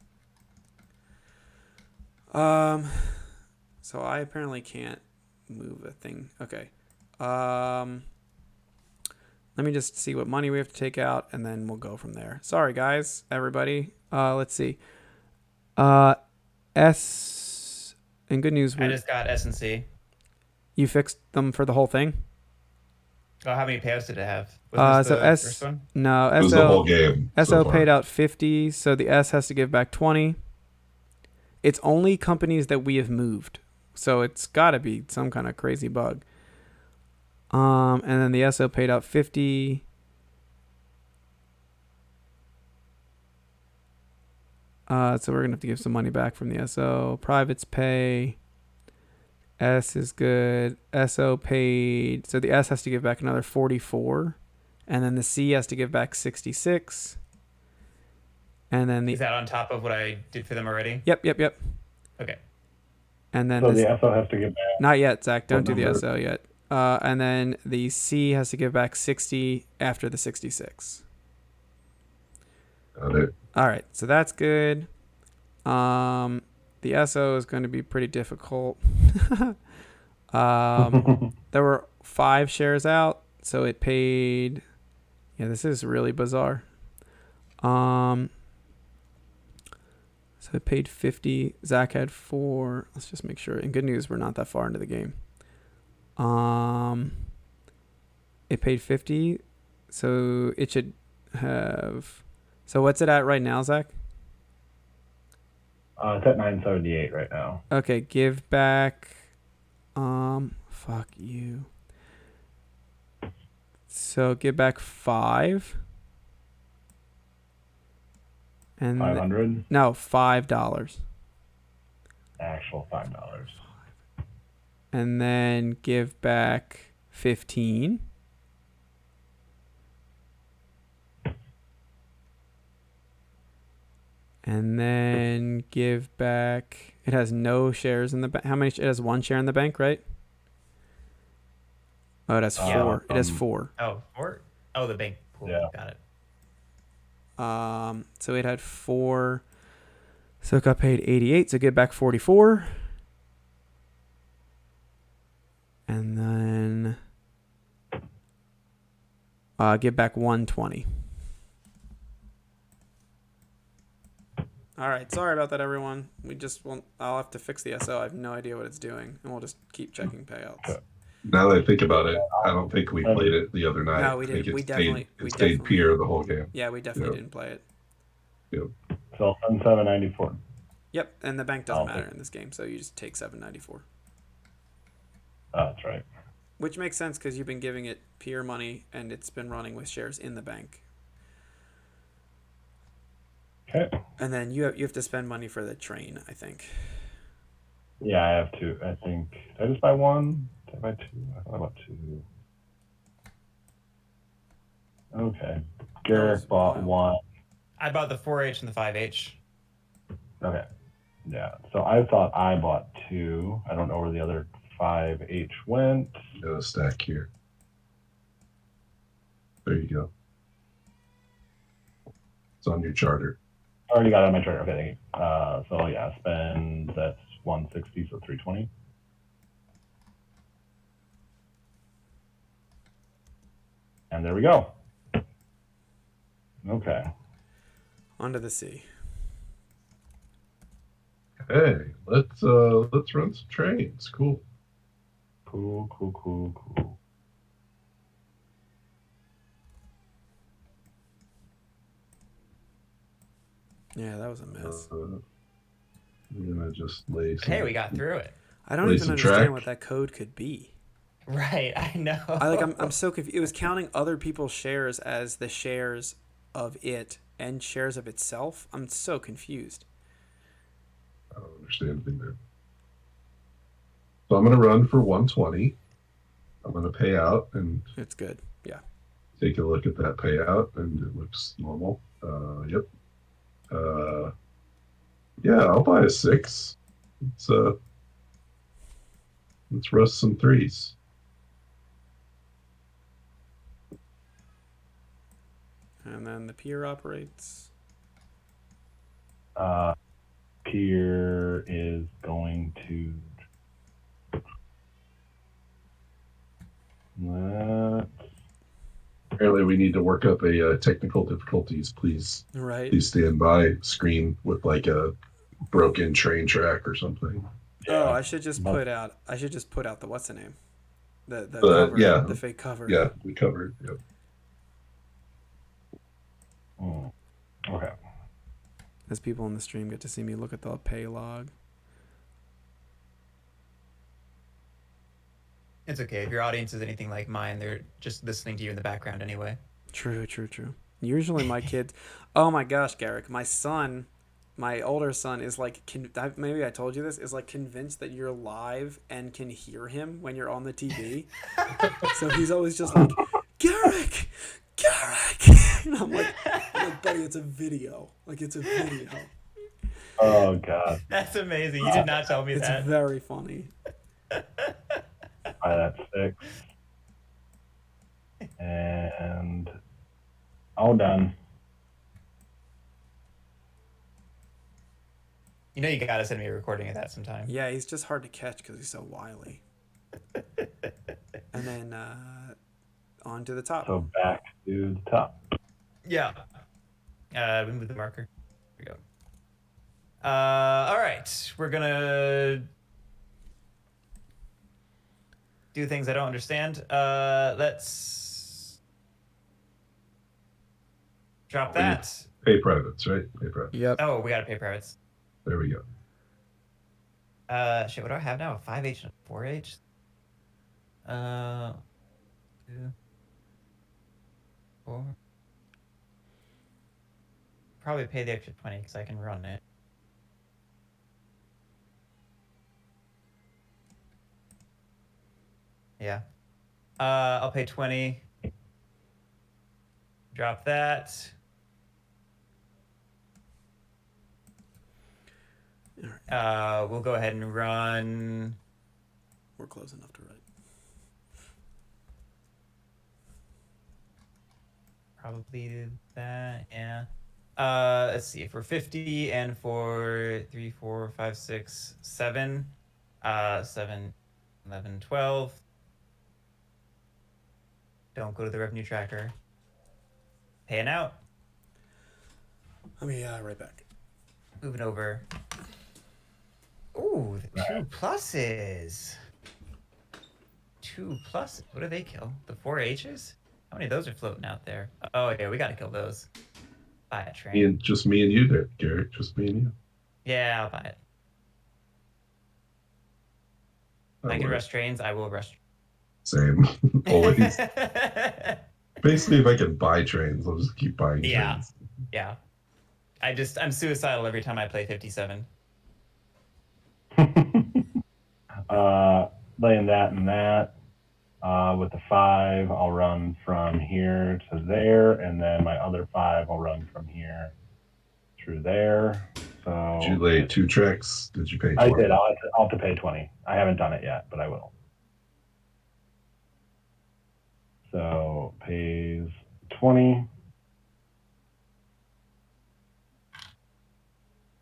Speaker 1: So I apparently can't move a thing. Okay. Let me just see what money we have to take out, and then we'll go from there. Sorry, guys, everybody. Let's see. S. And good news.
Speaker 6: I just got S and C.
Speaker 1: You fixed them for the whole thing?
Speaker 6: Oh, how many payouts did it have? Was this the first one?
Speaker 1: No,
Speaker 2: It was the whole game.
Speaker 1: SO
Speaker 2: so far.
Speaker 1: paid out 50, so the S has to give back 20. It's only companies that we have moved, so it's got to be some kind of crazy bug. And then the SO paid out 50. So we're gonna have to give some money back from the SO. Privates pay. S is good. SO paid. So the S has to give back another 44. And then the C has to give back 66. And then
Speaker 6: Is that on top of what I did for them already?
Speaker 1: Yep.
Speaker 6: Okay.
Speaker 1: And then
Speaker 7: So the SO has to give back.
Speaker 1: not yet, Zach. Don't do the
Speaker 7: number?
Speaker 1: SO yet. And then the C has to give back 60 after the 66.
Speaker 2: Got it.
Speaker 1: All right, so that's good. The SO is going to be pretty difficult. There were 5 shares out, so it paid. Yeah, this is really bizarre. So it paid 50. Zach had 4. Let's just make sure. And good news, we're not that far into the game. It paid 50, so it should have. So what's it at right now, Zach?
Speaker 7: It's at 978 right now.
Speaker 1: Okay, give back. Fuck you. So give back 5. And
Speaker 7: 500.
Speaker 1: no, $5.
Speaker 7: Actual $5.
Speaker 1: And then give back 15. And then give back. It has no shares in the bank. How many? It has 1 share in the bank, right? Oh, it has 4. It has 4.
Speaker 6: Oh, 4? Oh, the bank pool.
Speaker 7: Yeah.
Speaker 6: Got it.
Speaker 1: So it had 4. So it got paid 88. So give back 44. And then give back 120. All right, sorry about that, everyone. I'll have to fix the SO. I have no idea what it's doing, and we'll just keep checking payouts.
Speaker 2: Now that I think about it, I don't think we played it the other night.
Speaker 1: No, we
Speaker 2: I think
Speaker 1: didn't.
Speaker 2: it stayed pure the whole game.
Speaker 1: Yeah, we definitely didn't play it.
Speaker 7: So I'm 794.
Speaker 1: Yep, and the bank doesn't
Speaker 7: Okay.
Speaker 1: matter in this game, so you just take 794.
Speaker 7: Oh, that's right.
Speaker 1: Which makes sense because you've been giving it peer money and it's been running with shares in the bank.
Speaker 7: Okay.
Speaker 1: And then you have to spend money for the train, I think.
Speaker 7: Yeah, I have two. I think. Did I just buy one? Did I buy two? I thought I bought two. Okay. Garrick bought
Speaker 1: wild.
Speaker 7: one.
Speaker 6: I bought the 4H and the 5H.
Speaker 7: Okay. Yeah. So I thought I bought two. I don't know where the other 5H went.
Speaker 2: Got a stack here. There you go. It's on your charter.
Speaker 7: I already got it on my charter. Okay, thank you. So yeah, spend that's 160, so 320. And there we go. Okay.
Speaker 1: Onto the sea.
Speaker 2: Hey, let's run some trains. Cool.
Speaker 7: Cool.
Speaker 1: Yeah, that was a mess.
Speaker 2: I'm gonna just lay.
Speaker 6: But hey, we got through it.
Speaker 1: I don't
Speaker 2: Play
Speaker 1: even
Speaker 2: some
Speaker 1: understand
Speaker 2: track.
Speaker 1: what that code could be.
Speaker 6: Right, I know.
Speaker 1: I'm so confused. It was counting other people's shares as the shares of it and shares of itself. I'm so confused.
Speaker 2: I don't understand anything there. So I'm gonna run for 120. I'm gonna pay out and
Speaker 1: It's good. Yeah.
Speaker 2: take a look at that payout, and it looks normal. Yep. Yeah, I'll buy a 6. Let's rust some 3s.
Speaker 1: And then the pier operates.
Speaker 7: Pier is going to.
Speaker 2: Apparently, we need to work up a technical difficulties. Please
Speaker 1: Right.
Speaker 2: stand by screen with like a broken train track or something.
Speaker 1: Oh,
Speaker 7: Yeah.
Speaker 1: I should just put out the what's the name? The
Speaker 2: But,
Speaker 1: cover.
Speaker 2: yeah.
Speaker 1: The fake cover.
Speaker 2: Yeah, we covered. Yep.
Speaker 7: Okay.
Speaker 1: As people in the stream get to see me look at the pay log.
Speaker 6: It's okay. If your audience is anything like mine, they're just listening to you in the background anyway.
Speaker 1: True. Usually my kids. Oh my gosh, Garrick, my older son is like, maybe I told you this, is like convinced that you're live and can hear him when you're on the TV. So he's always just like, Garrick. And I'm like, buddy, it's a video. Like, it's a video.
Speaker 7: Oh God.
Speaker 6: That's amazing. You did not tell me
Speaker 1: It's
Speaker 6: that.
Speaker 1: very funny.
Speaker 7: Buy that 6. And all done.
Speaker 6: You know you gotta send me a recording of that sometime.
Speaker 1: Yeah, he's just hard to catch because he's so wily. And then on to the top.
Speaker 7: So back to the top.
Speaker 6: Yeah. We move the marker. Here we go. All right. We're gonna do things I don't understand. Let's drop that.
Speaker 2: Pay privates, right? Pay privates.
Speaker 1: Yep.
Speaker 6: Oh, we gotta pay privates.
Speaker 2: There we go.
Speaker 6: Shit, what do I have now? A 5H and a 4H? 2, 4. Probably pay the extra 20 because I can run it. Yeah. I'll pay 20. Drop that. We'll go ahead and run.
Speaker 1: We're close enough to write.
Speaker 6: Probably that, yeah. Let's see, for 50 and for 3, 4, 5, 6, 7, 7, 11, 12. Don't go to the revenue tracker. Paying out.
Speaker 1: Let me right back.
Speaker 6: Moving over. Ooh, the 2 pluses. 2 pluses. What do they kill? The 4 H's? How many of those are floating out there? Oh, yeah, we gotta kill those. buy a train.
Speaker 2: Just me and you, there, Garrett. Just me and you.
Speaker 6: Yeah, I'll buy it. If I can
Speaker 2: works.
Speaker 6: rush trains, I will rush.
Speaker 2: Same. Always. Basically, if I can buy trains, I'll just keep buying trains.
Speaker 6: Yeah. I'm suicidal every time I play 57.
Speaker 7: Laying that and that. With the 5, I'll run from here to there, and then my other 5, I'll run from here through there. So
Speaker 2: Did you lay 2 tracks? Did you pay 20?
Speaker 7: I did. I'll have to pay 20. I haven't done it yet, but I will. So pays 20.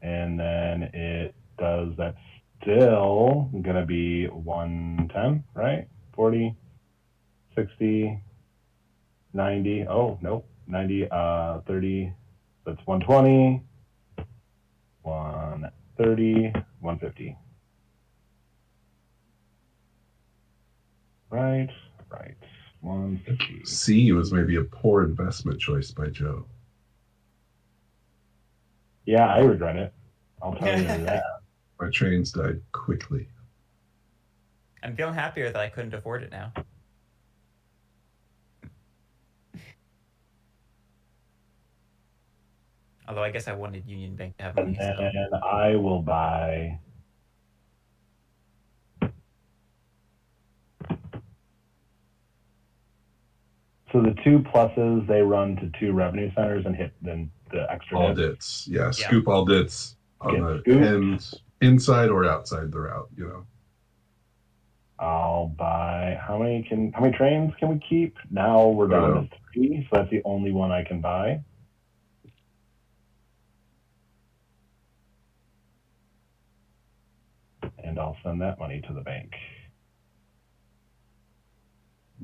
Speaker 7: And then it does, that's still going to be 110, right? 40, 60, 90. Oh, nope. 90, 30. That's 120, 130, 150. Right. 150.
Speaker 2: C was maybe a poor investment choice by Joe.
Speaker 7: Yeah, I regret it. I'll tell you that.
Speaker 2: My trains died quickly.
Speaker 6: I'm feeling happier that I couldn't afford it now. Although I guess I wanted Union Bank to have money.
Speaker 7: And I will buy. So the 2 pluses, they run to 2 revenue centers and hit then the extra
Speaker 2: All
Speaker 7: dip.
Speaker 2: dits. Yeah, scoop all dits on
Speaker 7: Get
Speaker 2: the
Speaker 7: scooped.
Speaker 2: ends, inside or outside the route, you know.
Speaker 7: I'll buy how many trains can we keep? Now we're down to 3, so that's the only one I can buy. And I'll send that money to the bank.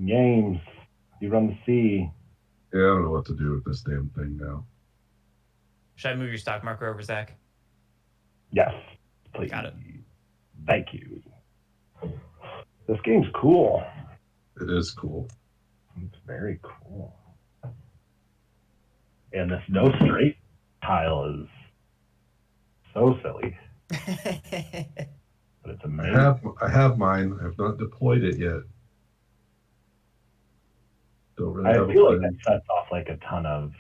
Speaker 7: James, you run the C.
Speaker 2: Yeah, I don't know what to do with this damn thing now.
Speaker 6: Should I move your stock marker over, Zach?
Speaker 7: Yes, please.
Speaker 6: Got it.
Speaker 7: Thank you. This game's cool.
Speaker 2: It is cool.
Speaker 7: It's very cool. And this no straight tile is so silly, but it's amazing.
Speaker 2: I have mine. I have not deployed it yet. Don't really
Speaker 7: I
Speaker 2: have
Speaker 7: feel
Speaker 2: a
Speaker 7: like
Speaker 2: plan.
Speaker 7: that sets off like a ton of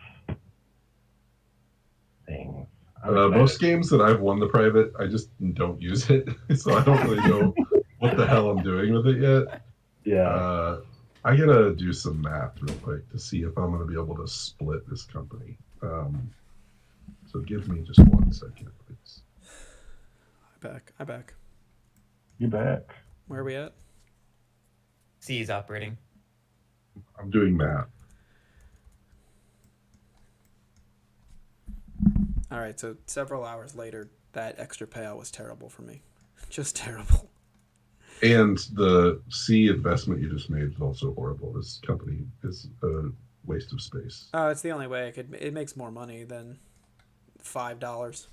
Speaker 7: things.
Speaker 2: Most games that I've won the private, I just don't use it, so I don't really know what the hell I'm doing with it yet.
Speaker 7: Yeah.
Speaker 2: I gotta do some math real quick to see if I'm gonna be able to split this company. So give me just 1 second, please.
Speaker 1: I back.
Speaker 7: You back?
Speaker 1: Where are we at?
Speaker 6: C is operating.
Speaker 2: I'm doing math.
Speaker 1: All right, so several hours later, that extra payout was terrible for me. Just terrible.
Speaker 2: And the C investment you just made is also horrible. This company is a waste of space.
Speaker 1: Oh, it's the only way it makes more money than $5.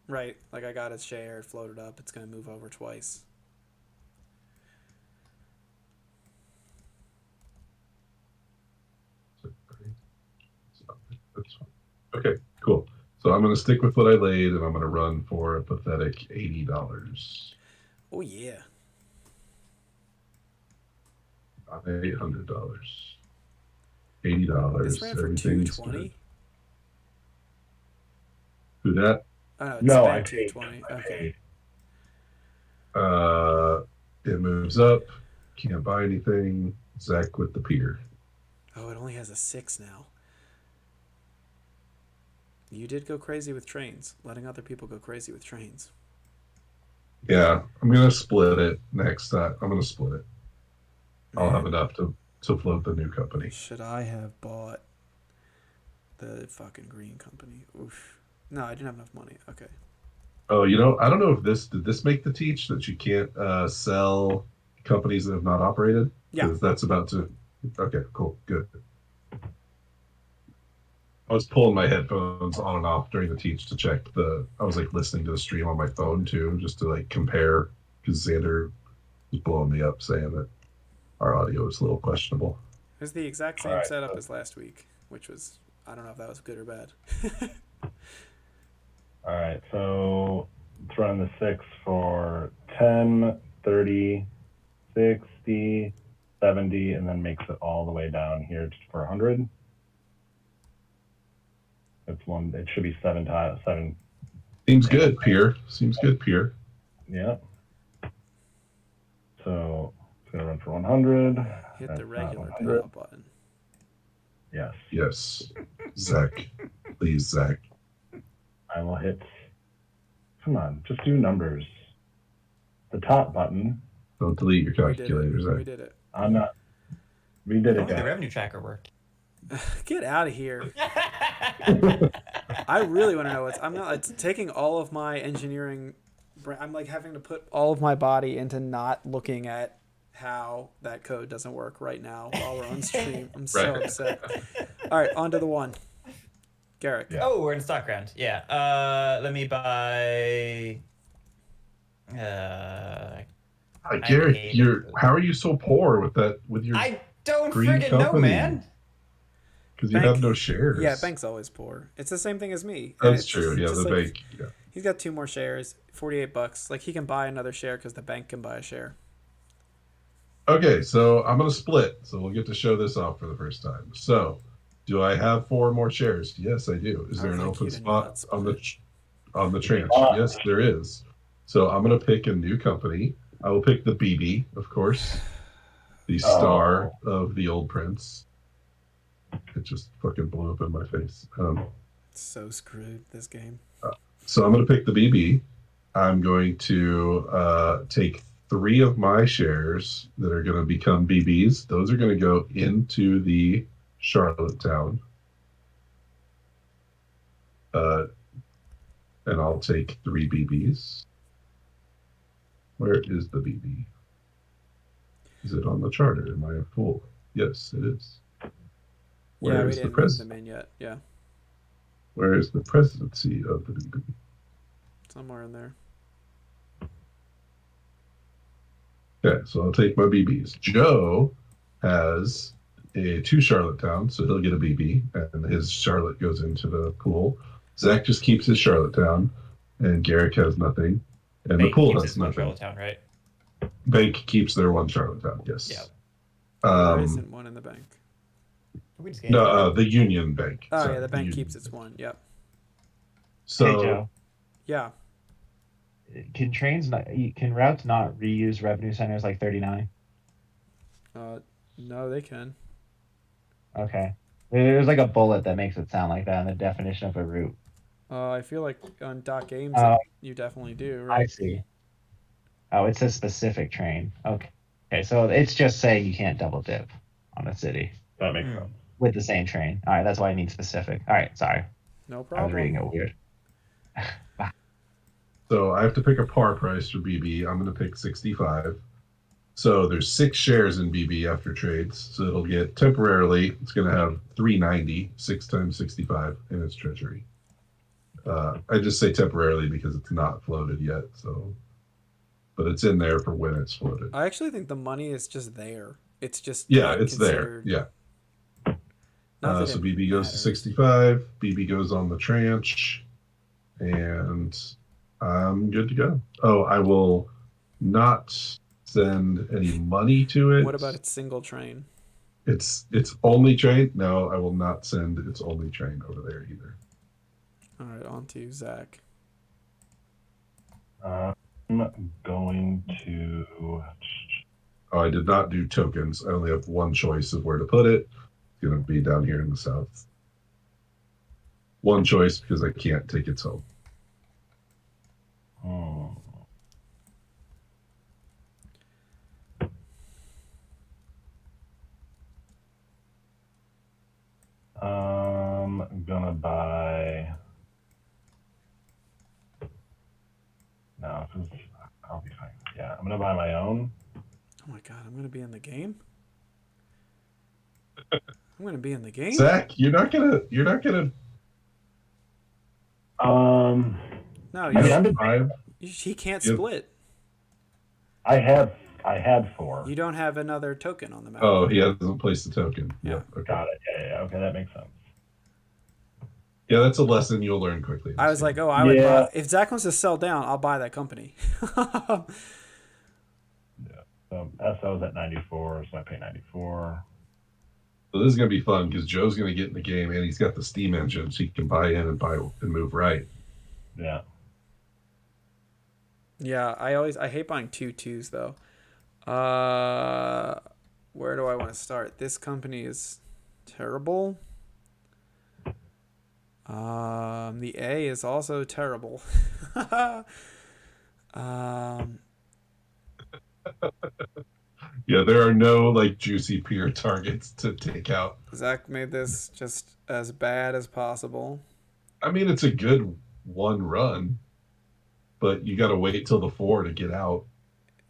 Speaker 1: Right, like I got its share, it floated up, it's going to move over twice.
Speaker 2: That's fine. Okay, cool. So I'm going to stick with what I laid, and I'm going to run for a pathetic $80.
Speaker 1: Oh, yeah.
Speaker 2: $800. $80.
Speaker 1: This ran for
Speaker 2: Everything's
Speaker 1: $220.
Speaker 2: good. Who that?
Speaker 1: Oh, no, it's
Speaker 7: No,
Speaker 1: ran
Speaker 7: I paid.
Speaker 1: $220. Okay.
Speaker 2: It moves up. Can't buy anything. Zach with the pier.
Speaker 1: Oh, it only has a 6 now. You did go crazy with trains, letting other people go crazy with trains.
Speaker 2: Yeah, I'm gonna split it next time. I'm gonna split it. I'll have enough to float the new company.
Speaker 1: Should I have bought the fucking green company? Oof. No, I didn't have enough money. Okay.
Speaker 2: Oh, I don't know if did this make the teach that you can't sell companies that have not operated?
Speaker 1: Yeah.
Speaker 2: Because that's about to. Okay, cool, good. I was pulling my headphones on and off during the teach to check I was like listening to the stream on my phone too, just to like compare, because Xander was blowing me up saying that our audio is a little questionable.
Speaker 1: It's the exact same
Speaker 7: Alright,
Speaker 1: setup
Speaker 7: so-
Speaker 1: as last week, which was, I don't know if that was good or bad.
Speaker 7: All right, so throwing the 6 for 10, 30, 60, 70, and then makes it all the way down here for 100. It's one. It should be 7 tiles. 7.
Speaker 2: Seems good, Pierre. Seems good, Pierre.
Speaker 7: Yep. So it's gonna run for 100.
Speaker 1: Hit
Speaker 7: That's
Speaker 1: the
Speaker 7: not
Speaker 1: regular
Speaker 7: 100.
Speaker 1: PAL button.
Speaker 7: Yes.
Speaker 2: Yes. Zach. Please, Zach.
Speaker 7: I will hit. Come on, just do numbers. The top button.
Speaker 2: Don't delete your
Speaker 1: We did
Speaker 2: calculator,
Speaker 1: it. We
Speaker 2: Zach.
Speaker 1: did it.
Speaker 7: I'm not. We did it,
Speaker 6: Only the
Speaker 7: guys.
Speaker 6: revenue tracker worked.
Speaker 1: Get out of here. I really want to know what's. I'm not. It's taking all of my engineering. I'm like having to put all of my body into not looking at how that code doesn't work right now while we're on stream. I'm so
Speaker 2: Right.
Speaker 1: upset. All right, on to the one. Garrick.
Speaker 7: Yeah.
Speaker 6: Oh, we're in stock round. Yeah. Let me buy.
Speaker 2: Garrett,
Speaker 6: hate
Speaker 2: you're.
Speaker 6: it.
Speaker 2: How are you so poor with that? With your
Speaker 6: I don't
Speaker 2: green
Speaker 6: friggin' know,
Speaker 2: company?
Speaker 6: man.
Speaker 2: Because you
Speaker 1: Bank-
Speaker 2: have no shares.
Speaker 1: Yeah, Bank's always poor. It's the same thing as me.
Speaker 2: That's
Speaker 1: It's
Speaker 2: true. Yeah,
Speaker 1: just
Speaker 2: the
Speaker 1: like,
Speaker 2: bank. Yeah.
Speaker 1: He's got 2 more shares, $48. Like he can buy another share because the bank can buy a share.
Speaker 2: Okay, so I'm gonna split. So we'll get to show this off for the first time. So, do I have 4 more shares? Yes, I do. Is
Speaker 1: I
Speaker 2: there
Speaker 1: would
Speaker 2: an
Speaker 1: like
Speaker 2: open
Speaker 1: you to
Speaker 2: spot
Speaker 1: not
Speaker 2: on the
Speaker 1: split.
Speaker 2: on the tranche? Yes, there is. So I'm gonna pick a new company. I will pick the BB, of course, the star of the old prince. It just fucking blew up in my face.
Speaker 1: So screwed this game.
Speaker 2: So I'm going to pick the BB. I'm going to take 3 of my shares that are going to become BBs. Those are going to go into the Charlottetown. And I'll take 3 BBs. Where is the BB? Is it on the charter? Am I a fool? Yes, it is.
Speaker 1: Yeah,
Speaker 2: Where
Speaker 1: we
Speaker 2: is the
Speaker 1: didn't move
Speaker 2: president?
Speaker 1: them in yet. Yeah,
Speaker 2: Where is the presidency of the BB?
Speaker 1: somewhere in there.
Speaker 2: Okay, so I'll take my BBs. Joe has 2 Charlottetown, so he'll get a BB, and his Charlotte goes into the pool. Zach just keeps his Charlottetown, and Garrick has nothing, and
Speaker 6: Bank
Speaker 2: the pool
Speaker 6: keeps
Speaker 2: has
Speaker 6: its one
Speaker 2: nothing.
Speaker 6: Charlottetown, right?
Speaker 2: Bank keeps their 1 Charlottetown, yes.
Speaker 6: Yeah.
Speaker 1: There isn't one in the bank.
Speaker 6: We just gained
Speaker 2: No, the Union Bank.
Speaker 1: Oh
Speaker 2: Sorry,
Speaker 1: yeah, the bank
Speaker 2: Union
Speaker 1: keeps its
Speaker 2: Bank.
Speaker 1: 1. Yep.
Speaker 2: So,
Speaker 5: Hey Joe,
Speaker 1: Yeah.
Speaker 5: can routes not reuse revenue centers like 39?
Speaker 1: No, they can.
Speaker 5: Okay. There's like a bullet that makes it sound like that in the definition of a route.
Speaker 1: I feel like on Dot Games you definitely do,
Speaker 5: I
Speaker 1: right?
Speaker 5: see. Oh, it's a specific train. Okay. Okay, so it's just saying you can't double dip on a city
Speaker 7: That makes sense.
Speaker 5: with the same train. All right, that's why I need specific. All right, sorry.
Speaker 1: No
Speaker 5: I was reading
Speaker 1: problem.
Speaker 5: it weird.
Speaker 2: So I have to pick a par price for BB. I'm going to pick 65. So there's 6 shares in BB after trades. So it'll get temporarily, it's going to have 390, 6 times 65 in its treasury. I just say temporarily because it's not floated yet. So, but it's in there for when it's floated.
Speaker 1: I actually think the money is just there. It's just
Speaker 2: Yeah,
Speaker 1: not
Speaker 2: it's there.
Speaker 1: considered-
Speaker 2: Yeah.
Speaker 1: Not that
Speaker 2: So
Speaker 1: it
Speaker 2: BB goes to
Speaker 1: matters.
Speaker 2: 65. BB goes on the tranche. And I'm good to go. Oh, I will not send any money to it.
Speaker 1: What about its single train?
Speaker 2: It's only train? No, I will not send its only train over there either.
Speaker 1: All right, on to you, Zach.
Speaker 7: I'm going to.
Speaker 2: Oh, I did not do tokens. I only have 1 choice of where to put it. It's going to be down here in the south. 1 choice because I can't take its home.
Speaker 7: I'm gonna buy. No, because I'll be fine. Yeah, I'm gonna buy my own.
Speaker 1: Oh my god, I'm gonna be in the game. I'm gonna be in the game.
Speaker 2: Zach, you're not gonna.
Speaker 1: No,
Speaker 7: I mean,
Speaker 2: You have 5.
Speaker 1: he can't
Speaker 2: Yep.
Speaker 1: split.
Speaker 7: I have I had 4.
Speaker 1: You don't have another token on the map.
Speaker 2: Oh, he hasn't placed the token.
Speaker 1: Yeah.
Speaker 2: Yep. Okay.
Speaker 7: Got it. Yeah. Okay, that makes sense.
Speaker 2: Yeah, that's a lesson you'll learn quickly.
Speaker 1: I was like,
Speaker 2: Steve.
Speaker 1: oh, I would
Speaker 7: Yeah.
Speaker 1: buy. If Zach wants to sell down, I'll buy that company.
Speaker 7: So SO's at 94, so I pay 94.
Speaker 2: So this is gonna be fun because Joe's gonna get in the game and he's got the Steam engine, so he can buy in and move right.
Speaker 7: Yeah.
Speaker 1: Yeah, I hate buying 2-2s though. Where do I want to start? This company is terrible. The A is also terrible.
Speaker 2: Yeah, there are no like juicy peer targets to take out.
Speaker 1: Zach made this just as bad as possible.
Speaker 2: I mean, it's a good one run, but you got to wait till the 4 to get out.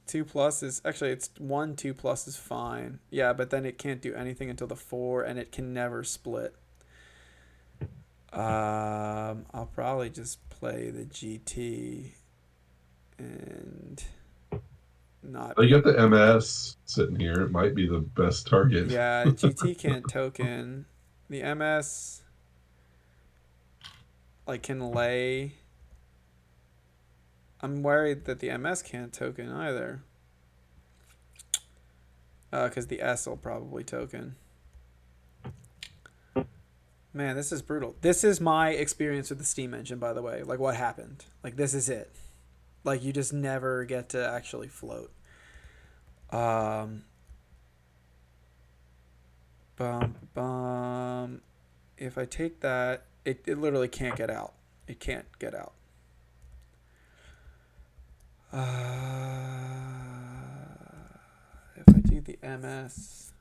Speaker 1: 2+ is actually it's 1 2+ is fine. Yeah, but then it can't do anything until the 4, and it can never split. I'll probably just play the GT and not.
Speaker 2: You got the MS sitting here. It might be the best target.
Speaker 1: Yeah, GT can't token. The MS like can lay. I'm worried that the MS can't token either. Because the S will probably token. Man, this is brutal. This is my experience with the Steam engine, by the way. Like, what happened? Like, this is it. Like, you just never get to actually float. If I take that, it literally can't get out. It can't get out. If I do the MS,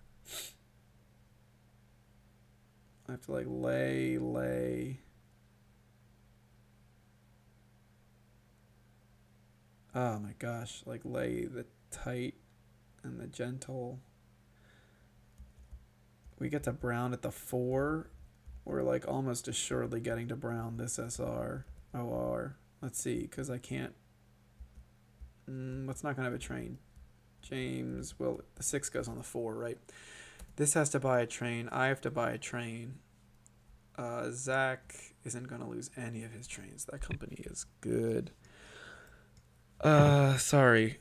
Speaker 1: I have to like lay. Oh my gosh, like lay the tight and the gentle. We get to brown at the 4. We're like almost assuredly getting to brown this SR. OR. Let's see, because I can't. What's not going to have a train? James, well, the 6 goes on the 4, right? This has to buy a train. I have to buy a train. Zach isn't going to lose any of his trains. That company is good. Sorry.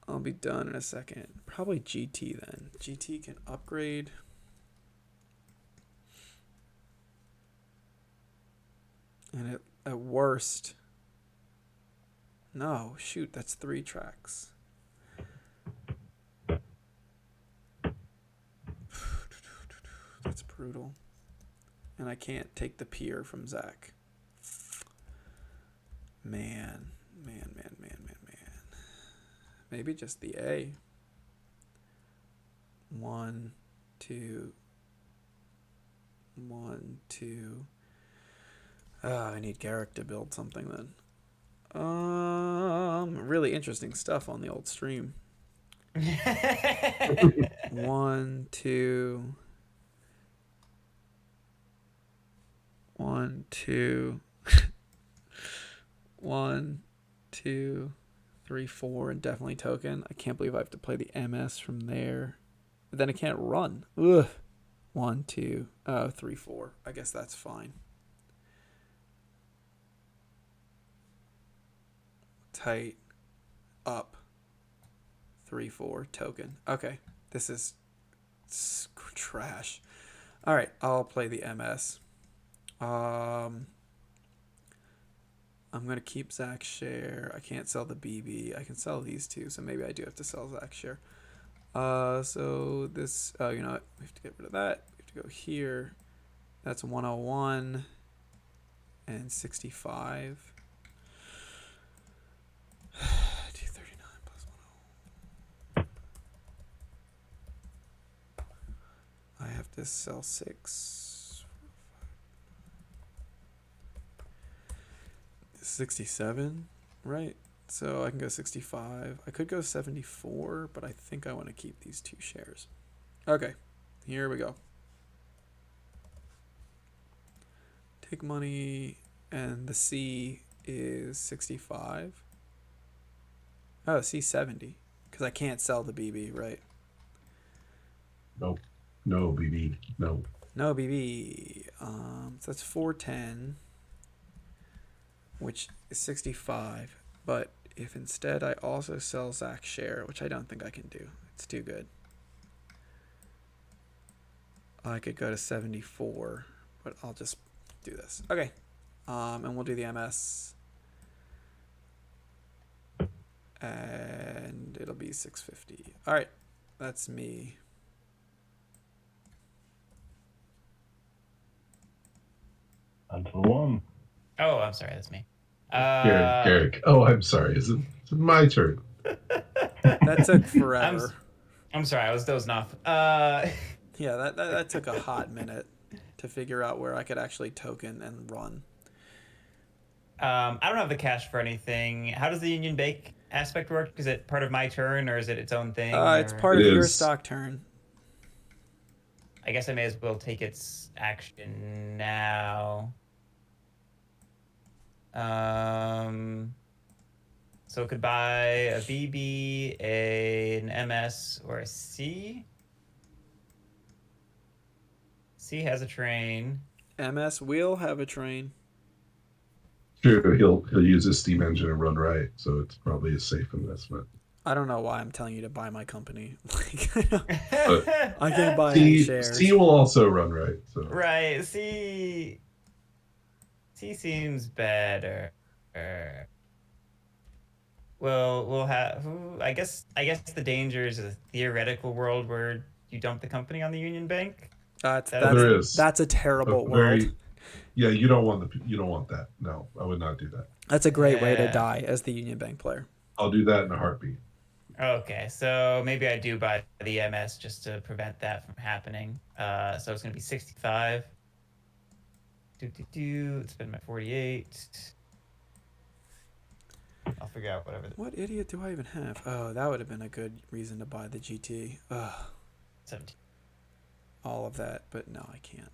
Speaker 1: I'll be done in a second. Probably GT then. GT can upgrade. And at worst... No, shoot, that's 3 tracks. That's brutal. And I can't take the pier from Zach. Man. Maybe just the A. 1, 2. 1, 2. I need Garrick to build something then. Really interesting stuff on the old stream. 1, 2. 1, 2. 1, 2, 3, 4, and definitely token. I can't believe I have to play the MS from there. But then I can't run. Ugh. 1, 2, 3, 4. I guess that's fine. Tight. Up. 3, 4. Token. Okay. This is trash. All right. I'll play the MS. I'm going to keep Zach's share. I can't sell the BB. I can sell these 2, so maybe I do have to sell Zach's share. So this, you know what? We have to get rid of that. We have to go here. That's 101 and 65. 239 plus 101. I have to sell 6. 67, right? So I can go 65. I could go 74, but I think I want to keep these 2 shares. Okay, here we go. Take money, and the C is 65. Oh, C 70. Because I can't sell the BB, right?
Speaker 2: Nope. No, BB. No.
Speaker 1: No BB. So that's 410, which is 65. But if instead I also sell Zach's share, which I don't think I can do, it's too good. I could go to 74, but I'll just do this. Okay. And we'll do the MS. And it'll be 650. All right. That's me.
Speaker 7: On to the one.
Speaker 6: Oh, I'm sorry, that's me.
Speaker 2: Garrick. Oh, I'm sorry. Is it my turn?
Speaker 1: That took forever.
Speaker 6: I'm sorry, I was dozing off.
Speaker 1: Yeah, that took a hot minute to figure out where I could actually token and run.
Speaker 6: I don't have the cash for anything. How does the Union Bank aspect work? Is it part of my turn, or is it its own thing?
Speaker 1: It's
Speaker 6: or-
Speaker 1: part
Speaker 2: It
Speaker 1: of your
Speaker 2: is.
Speaker 1: stock turn.
Speaker 6: I guess I may as well take its action now. So it could buy a BB, an MS, or a C. C has a train.
Speaker 1: MS will have a train.
Speaker 2: Sure, he'll use his steam engine and run right, so it's probably a safe investment.
Speaker 1: I don't know why I'm telling you to buy my company. Like, I can't buy any
Speaker 2: C,
Speaker 1: shares.
Speaker 2: C will also run right. So
Speaker 6: Right. C seems better. Well, we'll have. I guess the danger is a theoretical world where you dump the company on the Union Bank.
Speaker 2: There is.
Speaker 1: That's a terrible world.
Speaker 2: Yeah, you don't want that. No, I would not do that.
Speaker 1: That's a great way to
Speaker 6: Yeah.
Speaker 1: die as the Union Bank player.
Speaker 2: I'll do that in a heartbeat.
Speaker 6: Okay, so maybe I do buy the MS just to prevent that from happening. So it's gonna be 65. It's been my 48. I'll figure out whatever.
Speaker 1: What idiot do I even have? Oh, that would have been a good reason to buy the GT. Ugh,
Speaker 6: 17.
Speaker 1: all of that, but no, I can't.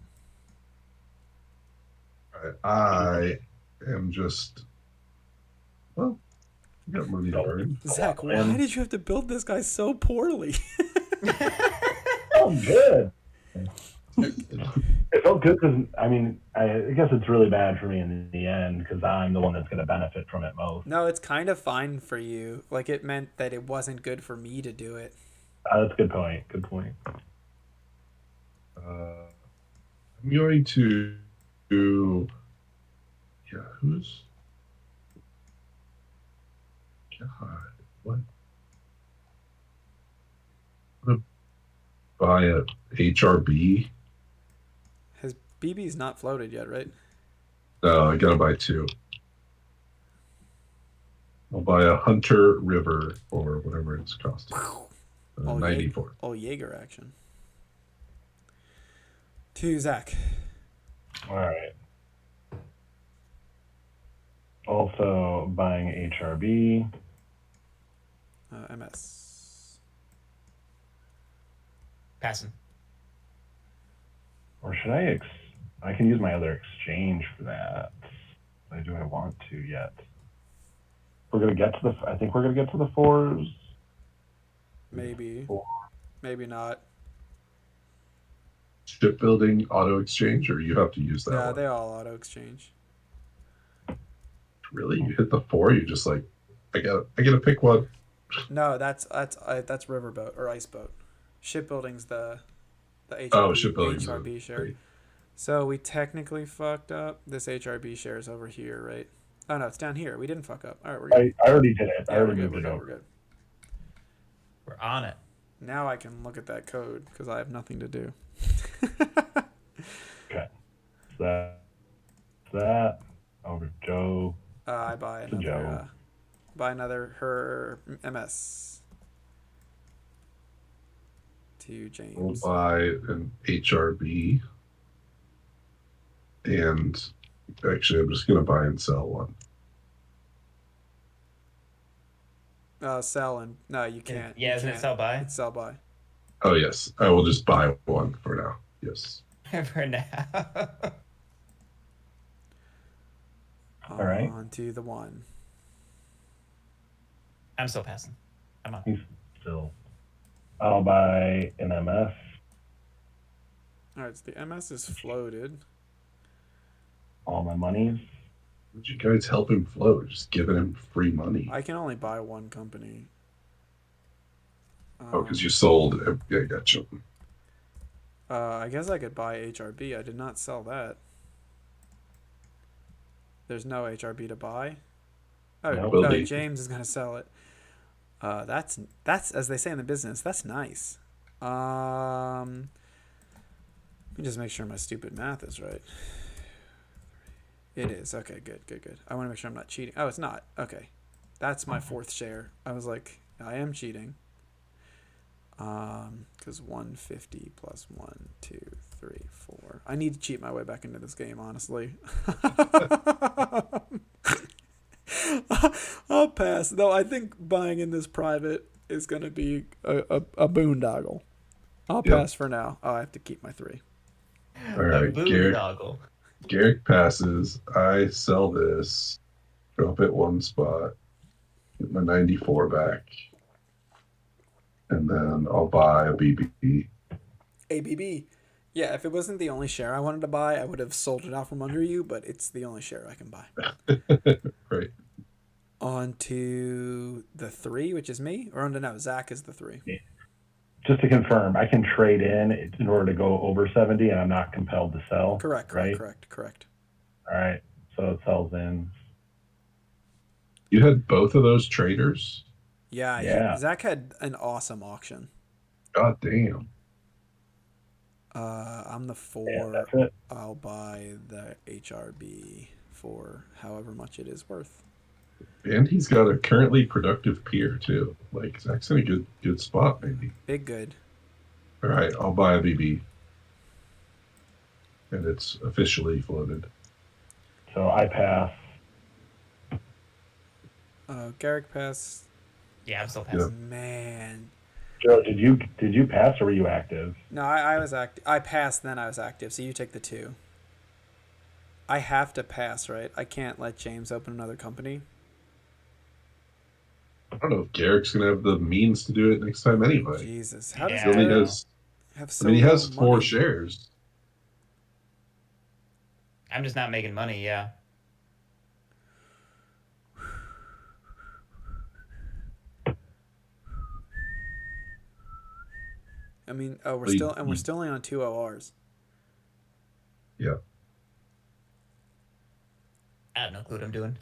Speaker 2: All right, I am just. Well, I got money to burn.
Speaker 1: Zach, why did you have to build this guy so poorly?
Speaker 7: Oh, good. It felt good because, I mean, I guess it's really bad for me in the end because I'm the one that's going to benefit from it most.
Speaker 1: No, it's kind of fine for you. Like, it meant that it wasn't good for me to do it.
Speaker 7: That's a good point. Good point.
Speaker 2: I'm going to do. Yeah, who's. God, what? I'm going to buy a HRB.
Speaker 1: His BB's not floated yet, right?
Speaker 2: No, I gotta buy two. I'll buy a Hunter River or whatever it's costing.
Speaker 1: Oh,
Speaker 2: 94.
Speaker 1: Oh, Jaeger action. To Zach.
Speaker 7: All right. Also buying HRB.
Speaker 1: MS.
Speaker 6: Passing.
Speaker 7: Or should I can use my other exchange for that. Do I want to yet? We're gonna get to I think we're gonna get to the fours.
Speaker 1: Maybe.
Speaker 7: Four.
Speaker 1: Maybe not.
Speaker 2: Shipbuilding auto exchange, or you have to use that
Speaker 1: Yeah,
Speaker 2: one?
Speaker 1: they all auto exchange.
Speaker 2: Really? You hit the four, you just like, I gotta pick one.
Speaker 1: No, that's riverboat or iceboat. Shipbuilding's the HRB,
Speaker 2: Oh, shipbuilding's
Speaker 1: HRB share.
Speaker 2: great.
Speaker 1: So we technically fucked up. This HRB share is over here, right? Oh no, it's down here. We didn't fuck up. All right, we're good.
Speaker 7: I already did it. I
Speaker 1: Yeah,
Speaker 7: already
Speaker 1: we're good.
Speaker 7: moved
Speaker 1: We're
Speaker 7: it
Speaker 1: good.
Speaker 7: over.
Speaker 1: We're good.
Speaker 6: We're on it.
Speaker 1: Now I can look at that code because I have nothing to do.
Speaker 7: Okay. That over to Joe.
Speaker 1: I buy
Speaker 7: To Joe.
Speaker 1: another her MS to
Speaker 2: We'll
Speaker 1: James.
Speaker 2: buy an HRB. And actually, I'm just gonna buy and sell one.
Speaker 1: Sell and no, you can't.
Speaker 6: Yeah,
Speaker 1: You
Speaker 6: isn't it
Speaker 1: can't.
Speaker 6: sell by?
Speaker 1: It's sell by.
Speaker 2: Oh yes, I will just buy one for now. Yes.
Speaker 6: For now.
Speaker 7: All right.
Speaker 1: On to the one.
Speaker 6: I'm still passing. I'm on.
Speaker 7: still. I'll buy an MS.
Speaker 1: All right, so the MS is floated.
Speaker 7: All my monies.
Speaker 2: Would you guys help him float? Just giving him free money.
Speaker 1: I can only buy one company.
Speaker 2: Oh, because you sold. Yeah, gotcha.
Speaker 1: I guess I could buy HRB. I did not sell that. There's no HRB to buy. Oh,
Speaker 7: No.
Speaker 2: Will
Speaker 1: no,
Speaker 2: be.
Speaker 1: James is gonna sell it. That's as they say in the business. That's nice. Let me just make sure my stupid math is right. It is. Okay, good. I want to make sure I'm not cheating. Oh, it's not. Okay. That's my fourth share. I was like, I am cheating. Because 150 plus 1, 2, 3, 4. I need to cheat my way back into this game, honestly. I'll pass. Though I think buying in this private is going to be a boondoggle. I'll
Speaker 2: Yep.
Speaker 1: pass for now. Oh, I have to keep my 3.
Speaker 2: All right, Garrick.
Speaker 6: Boondoggle.
Speaker 2: Garrick passes. I sell this. Drop it one spot. Get my 94 back. And then I'll buy a BB.
Speaker 1: ABB. Yeah, if it wasn't the only share I wanted to buy, I would have sold it out from under you, but it's the only share I can buy.
Speaker 2: Right.
Speaker 1: On to the 3, which is me, or on to no, Zach is the 3.
Speaker 7: Just to confirm, I can trade in order to go over 70, and I'm not compelled to sell.
Speaker 1: Correct.
Speaker 7: Right. All right. So it sells in.
Speaker 2: You had both of those traders?
Speaker 1: Yeah. Zach had an awesome auction.
Speaker 2: God damn.
Speaker 1: I'm the 4.
Speaker 7: Yeah, that's it.
Speaker 1: I'll buy the HRB for however much it is worth.
Speaker 2: And he's got a currently productive peer too. Like Zach's in a good spot, maybe.
Speaker 1: Big good.
Speaker 2: All right, I'll buy a BB. And it's officially floated.
Speaker 7: So I pass.
Speaker 1: Garrick pass.
Speaker 6: Yeah, I'm still passing.
Speaker 2: Yeah.
Speaker 1: Man.
Speaker 7: Joe, did you pass or were you active?
Speaker 1: No, I was active. I passed, then I was active. So you take the 2. I have to pass, right? I can't let James open another company.
Speaker 2: I don't know if Garrick's gonna have the means to do it next time anyway.
Speaker 1: Jesus, how does
Speaker 6: Yeah.
Speaker 2: He only
Speaker 1: Garrick
Speaker 2: has,
Speaker 1: have so
Speaker 2: I mean, he has
Speaker 1: little
Speaker 2: 4
Speaker 1: money?
Speaker 2: shares.
Speaker 6: I'm just not making money. Yeah.
Speaker 1: I mean, we're
Speaker 2: Well,
Speaker 1: still only on 2 ORs.
Speaker 2: Yeah.
Speaker 6: I have no clue what I'm doing.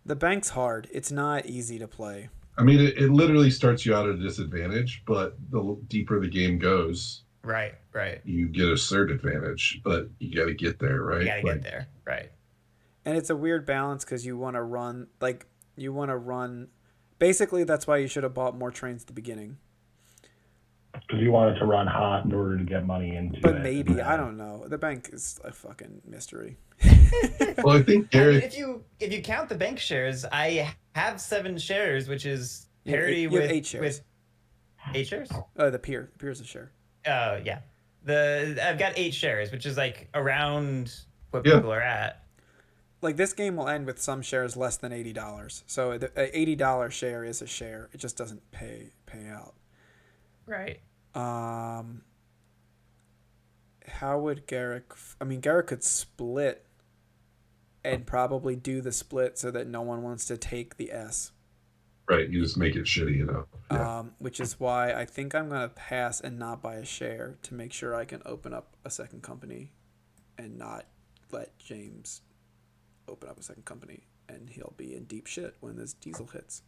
Speaker 1: The bank's hard. It's not easy to play.
Speaker 2: I mean, it literally starts you out at a disadvantage, but the deeper the game goes,
Speaker 6: Right.
Speaker 2: you get a cert advantage, but you got to get there, right?
Speaker 6: You gotta get there. Right.
Speaker 1: And it's a weird balance because you want to run. Basically, that's why you should have bought more trains at the beginning.
Speaker 7: Because you wanted to run hot in order to get money into it.
Speaker 1: But maybe, I don't know. The bank is a fucking mystery.
Speaker 2: Well, I think
Speaker 6: I mean,
Speaker 2: Garrick.
Speaker 6: if you count the bank shares, I have 7 shares, which is
Speaker 1: You have
Speaker 6: parity
Speaker 1: eight- you have
Speaker 6: with
Speaker 1: 8 shares.
Speaker 6: with 8 shares.
Speaker 1: The peer's a share.
Speaker 6: Yeah. I've got 8 shares, which is like around what
Speaker 2: Yeah.
Speaker 6: people are at.
Speaker 1: Like this game will end with some shares less than $80. So the $80 share is a share. It just doesn't pay out.
Speaker 6: Right.
Speaker 1: How would Garrick? I mean, Garrick could split and probably do the split so that no one wants to take the S.
Speaker 2: Right, you just make it shitty enough. Yeah.
Speaker 1: Which is why I think I'm gonna pass and not buy a share to make sure I can open up a second company, and not let James open up a second company, and he'll be in deep shit when this diesel hits.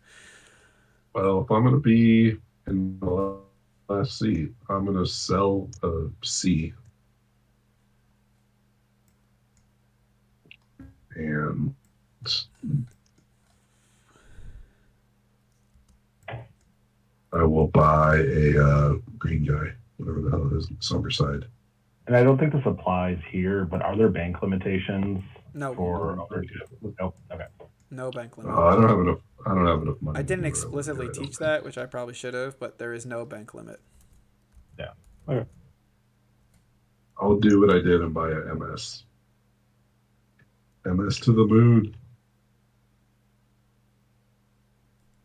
Speaker 2: Well, if I'm going to be in the last seat, I'm going to sell a C. And I will buy a green guy, whatever the hell it is, Summerside.
Speaker 7: And I don't think this applies here, but are there bank limitations
Speaker 1: No,
Speaker 7: for other? Nope. Okay.
Speaker 1: no bank limit.
Speaker 2: I don't have enough. I don't have enough money.
Speaker 1: I
Speaker 2: to
Speaker 1: didn't
Speaker 2: do what I wanna
Speaker 1: explicitly
Speaker 2: do, I don't
Speaker 1: teach
Speaker 2: think.
Speaker 1: that, which I probably should have, but there is no bank limit.
Speaker 7: Okay.
Speaker 2: I'll do what I did and buy a MS. MS to the moon.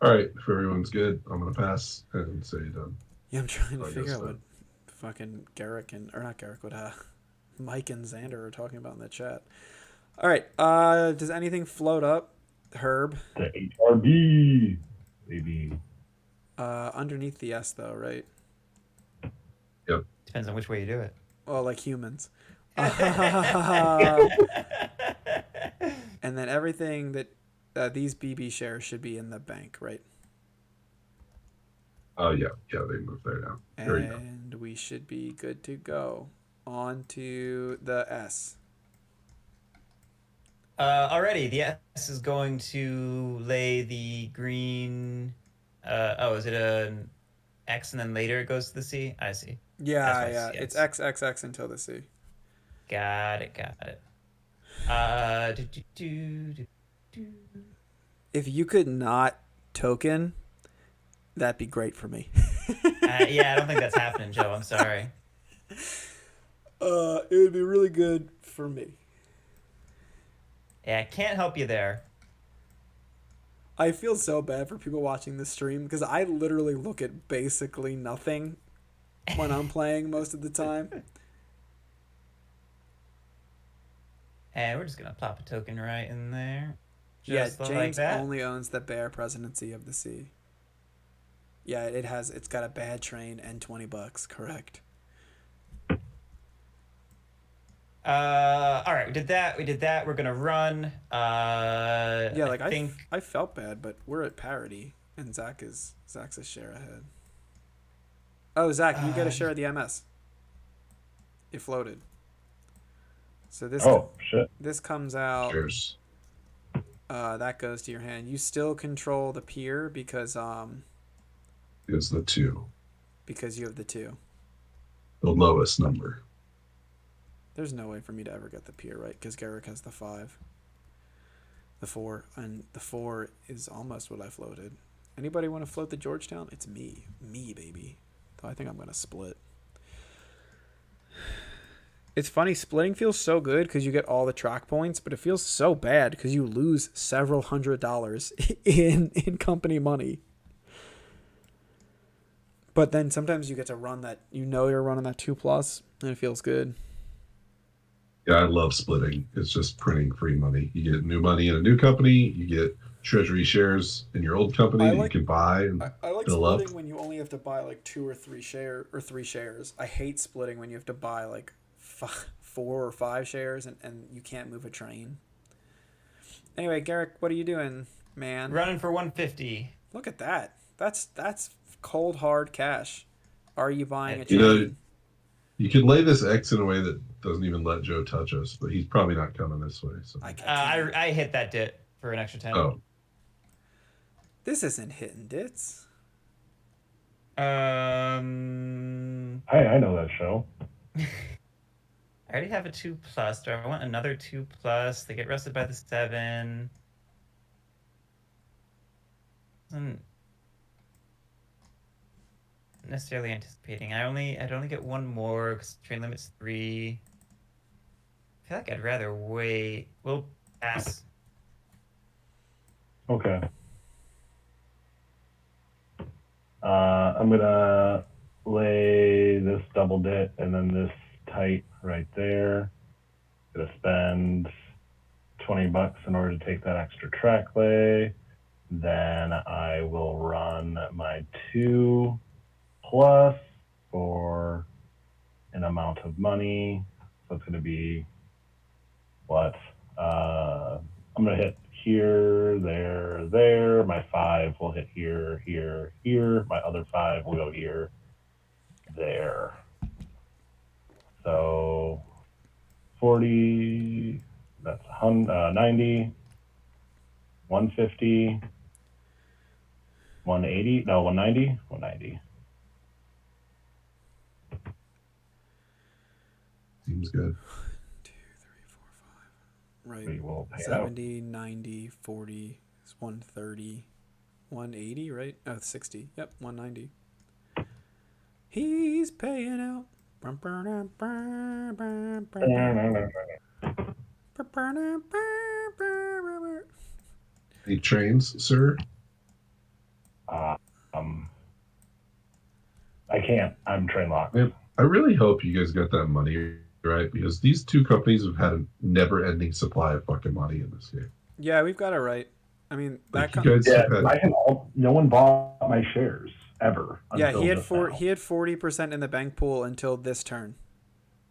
Speaker 2: All right, if everyone's good, I'm gonna pass and say done.
Speaker 1: Yeah, I'm trying to
Speaker 2: I
Speaker 1: figure
Speaker 2: guess
Speaker 1: out
Speaker 2: so.
Speaker 1: what fucking Garrick and, or not Garrick, what Mike and Xander are talking about in the chat. All right, does anything float up? Herb?
Speaker 7: The HRB, baby.
Speaker 1: Underneath the S though, right?
Speaker 6: Depends on which way you do it.
Speaker 1: Well, like humans.
Speaker 6: Uh,
Speaker 1: And then everything that these BB shares should be in the bank, right?
Speaker 2: Oh yeah, they moved there now. There you go.
Speaker 1: And we should be good to go. On to the S.
Speaker 6: already, the S is going to lay the green. Is it an X and then later it goes to the C? I see.
Speaker 1: Yeah,
Speaker 6: That's why
Speaker 1: yeah.
Speaker 6: it's
Speaker 1: It's
Speaker 6: yes.
Speaker 1: XXX until the C.
Speaker 6: Got it. Do.
Speaker 1: If you could not token, that'd be great for me.
Speaker 6: Yeah, I don't think that's happening, Joe. I'm sorry.
Speaker 1: It would be really good for me.
Speaker 6: Yeah, I can't help you there.
Speaker 1: I feel so bad for people watching this stream because I literally look at basically nothing when I'm playing most of the time.
Speaker 6: And we're just gonna plop a token right in there.
Speaker 1: Yeah,
Speaker 6: Just like
Speaker 1: James
Speaker 6: that.
Speaker 1: only owns the Bear Presidency of the Sea. Yeah, it's got a bad train and $20, correct.
Speaker 6: All right, we did that. We're gonna run.
Speaker 1: Yeah, like
Speaker 6: I think.
Speaker 1: I felt bad, but we're at parity, and Zach's a share ahead. Oh, Zach, you get a share of the MS. It floated. So
Speaker 7: Shit.
Speaker 1: this comes out.
Speaker 2: Cheers.
Speaker 1: That goes to your hand. You still control the pier because
Speaker 2: Is the 2.
Speaker 1: you have the 2.
Speaker 2: The lowest number.
Speaker 1: There's no way for me to ever get the pier right because Garrick has the 5. The 4, and the 4 is almost what I floated. Anybody want to float the Georgetown? It's me, baby. Though I think I'm gonna split. It's funny, splitting feels so good because you get all the track points, but it feels so bad because you lose several $100s in company money. But then sometimes you get to run that, you're running that 2+, and it feels good.
Speaker 2: Yeah, I love splitting. It's just printing free money. You get new money in a new company. You get treasury shares in your old company that you can buy and
Speaker 1: I like
Speaker 2: fill up.
Speaker 1: splitting when you only have to buy like 2 or 3 3 shares. I hate splitting when you have to buy like 4 or 5 shares and you can't move a train. Anyway, Garrick, what are you doing, man?
Speaker 6: Running for 150.
Speaker 1: Look at that. That's cold hard cash. Are you buying a
Speaker 2: You
Speaker 1: train?
Speaker 2: know, you could lay this X in a way that doesn't even let Joe touch us, but he's probably not coming this way. So
Speaker 6: I hit that dit for an extra 10.
Speaker 2: oh,
Speaker 1: This isn't hitting dits.
Speaker 7: Hey, I know that show.
Speaker 6: I already have a 2+. Do I want another 2+? They get rested by the 7. Wasn't necessarily anticipating. I'd only get one more because train limit's 3. I feel like I'd rather wait. We'll pass.
Speaker 7: Okay. I'm gonna lay this double dit and then this tight right there. Gonna spend $20 in order to take that extra track lay. Then I will run my 2+ for an amount of money. So it's gonna be what? I'm gonna hit here, there. My 5 will hit here, here. My other 5 will go here, there. So 40, that's 90, 150, 180, no, 190, 190.
Speaker 2: seems good.
Speaker 1: 2, 3, 4, 5.
Speaker 7: We
Speaker 1: Right.
Speaker 7: will pay it
Speaker 1: 70, 90, 40, 130, 180, right? Oh, 60. Yep, 190. He's paying out.
Speaker 2: Any trains, sir?
Speaker 7: I can't. I'm train locked.
Speaker 2: Man, I really hope you guys got that money right, because these two companies have had a never-ending supply of fucking money in this game.
Speaker 1: Yeah, we've got it right. I mean,
Speaker 2: Like, you guys
Speaker 7: Yeah,
Speaker 2: have had.
Speaker 7: no one bought my shares ever.
Speaker 1: yeah,
Speaker 7: until just now.
Speaker 1: he had 40% in the bank pool until this turn.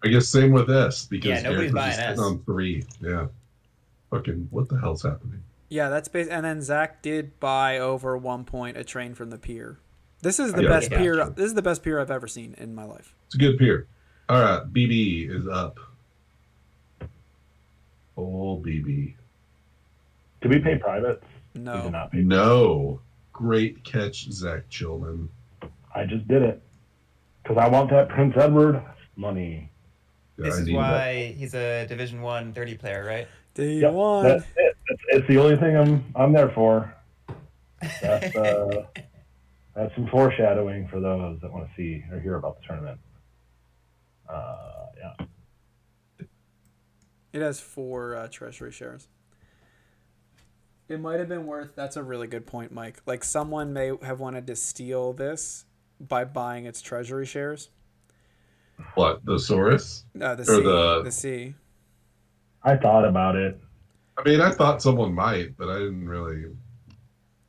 Speaker 2: I guess same with S, because
Speaker 6: Yeah, nobody's
Speaker 2: Eric was
Speaker 6: buying
Speaker 2: just sitting
Speaker 6: S.
Speaker 2: on 3. Yeah. Fucking, what the hell's happening?
Speaker 1: Yeah, that's and then Zach did buy over 1 point a train from the pier. This is the
Speaker 2: Yeah,
Speaker 1: best
Speaker 2: yeah.
Speaker 1: pier. This is the best pier I've ever seen in my life.
Speaker 2: It's a good peer. All right, BB is up. Oh, BB.
Speaker 7: Did we pay privates? We
Speaker 1: No.
Speaker 7: did not pay.
Speaker 2: No. Great catch, Zach Chillman.
Speaker 7: I just did it because I want that Prince Edward money.
Speaker 2: Yeah,
Speaker 6: This
Speaker 2: I
Speaker 6: is
Speaker 2: need
Speaker 6: why he's a Division 1 dirty player, right?
Speaker 1: Day
Speaker 7: Yep,
Speaker 1: one.
Speaker 7: that's it. It's the only thing I'm there for. That's that's some foreshadowing for those that want to see or hear about the tournament. Yeah.
Speaker 1: It has 4 treasury shares. It might have been worth. That's a really good point, Mike. Like someone may have wanted to steal this by buying its treasury shares.
Speaker 2: What, the Saurus?
Speaker 1: The
Speaker 2: Or
Speaker 1: C.
Speaker 2: the-
Speaker 1: The C.
Speaker 7: I thought about it.
Speaker 2: I mean, I thought someone might, but I didn't really.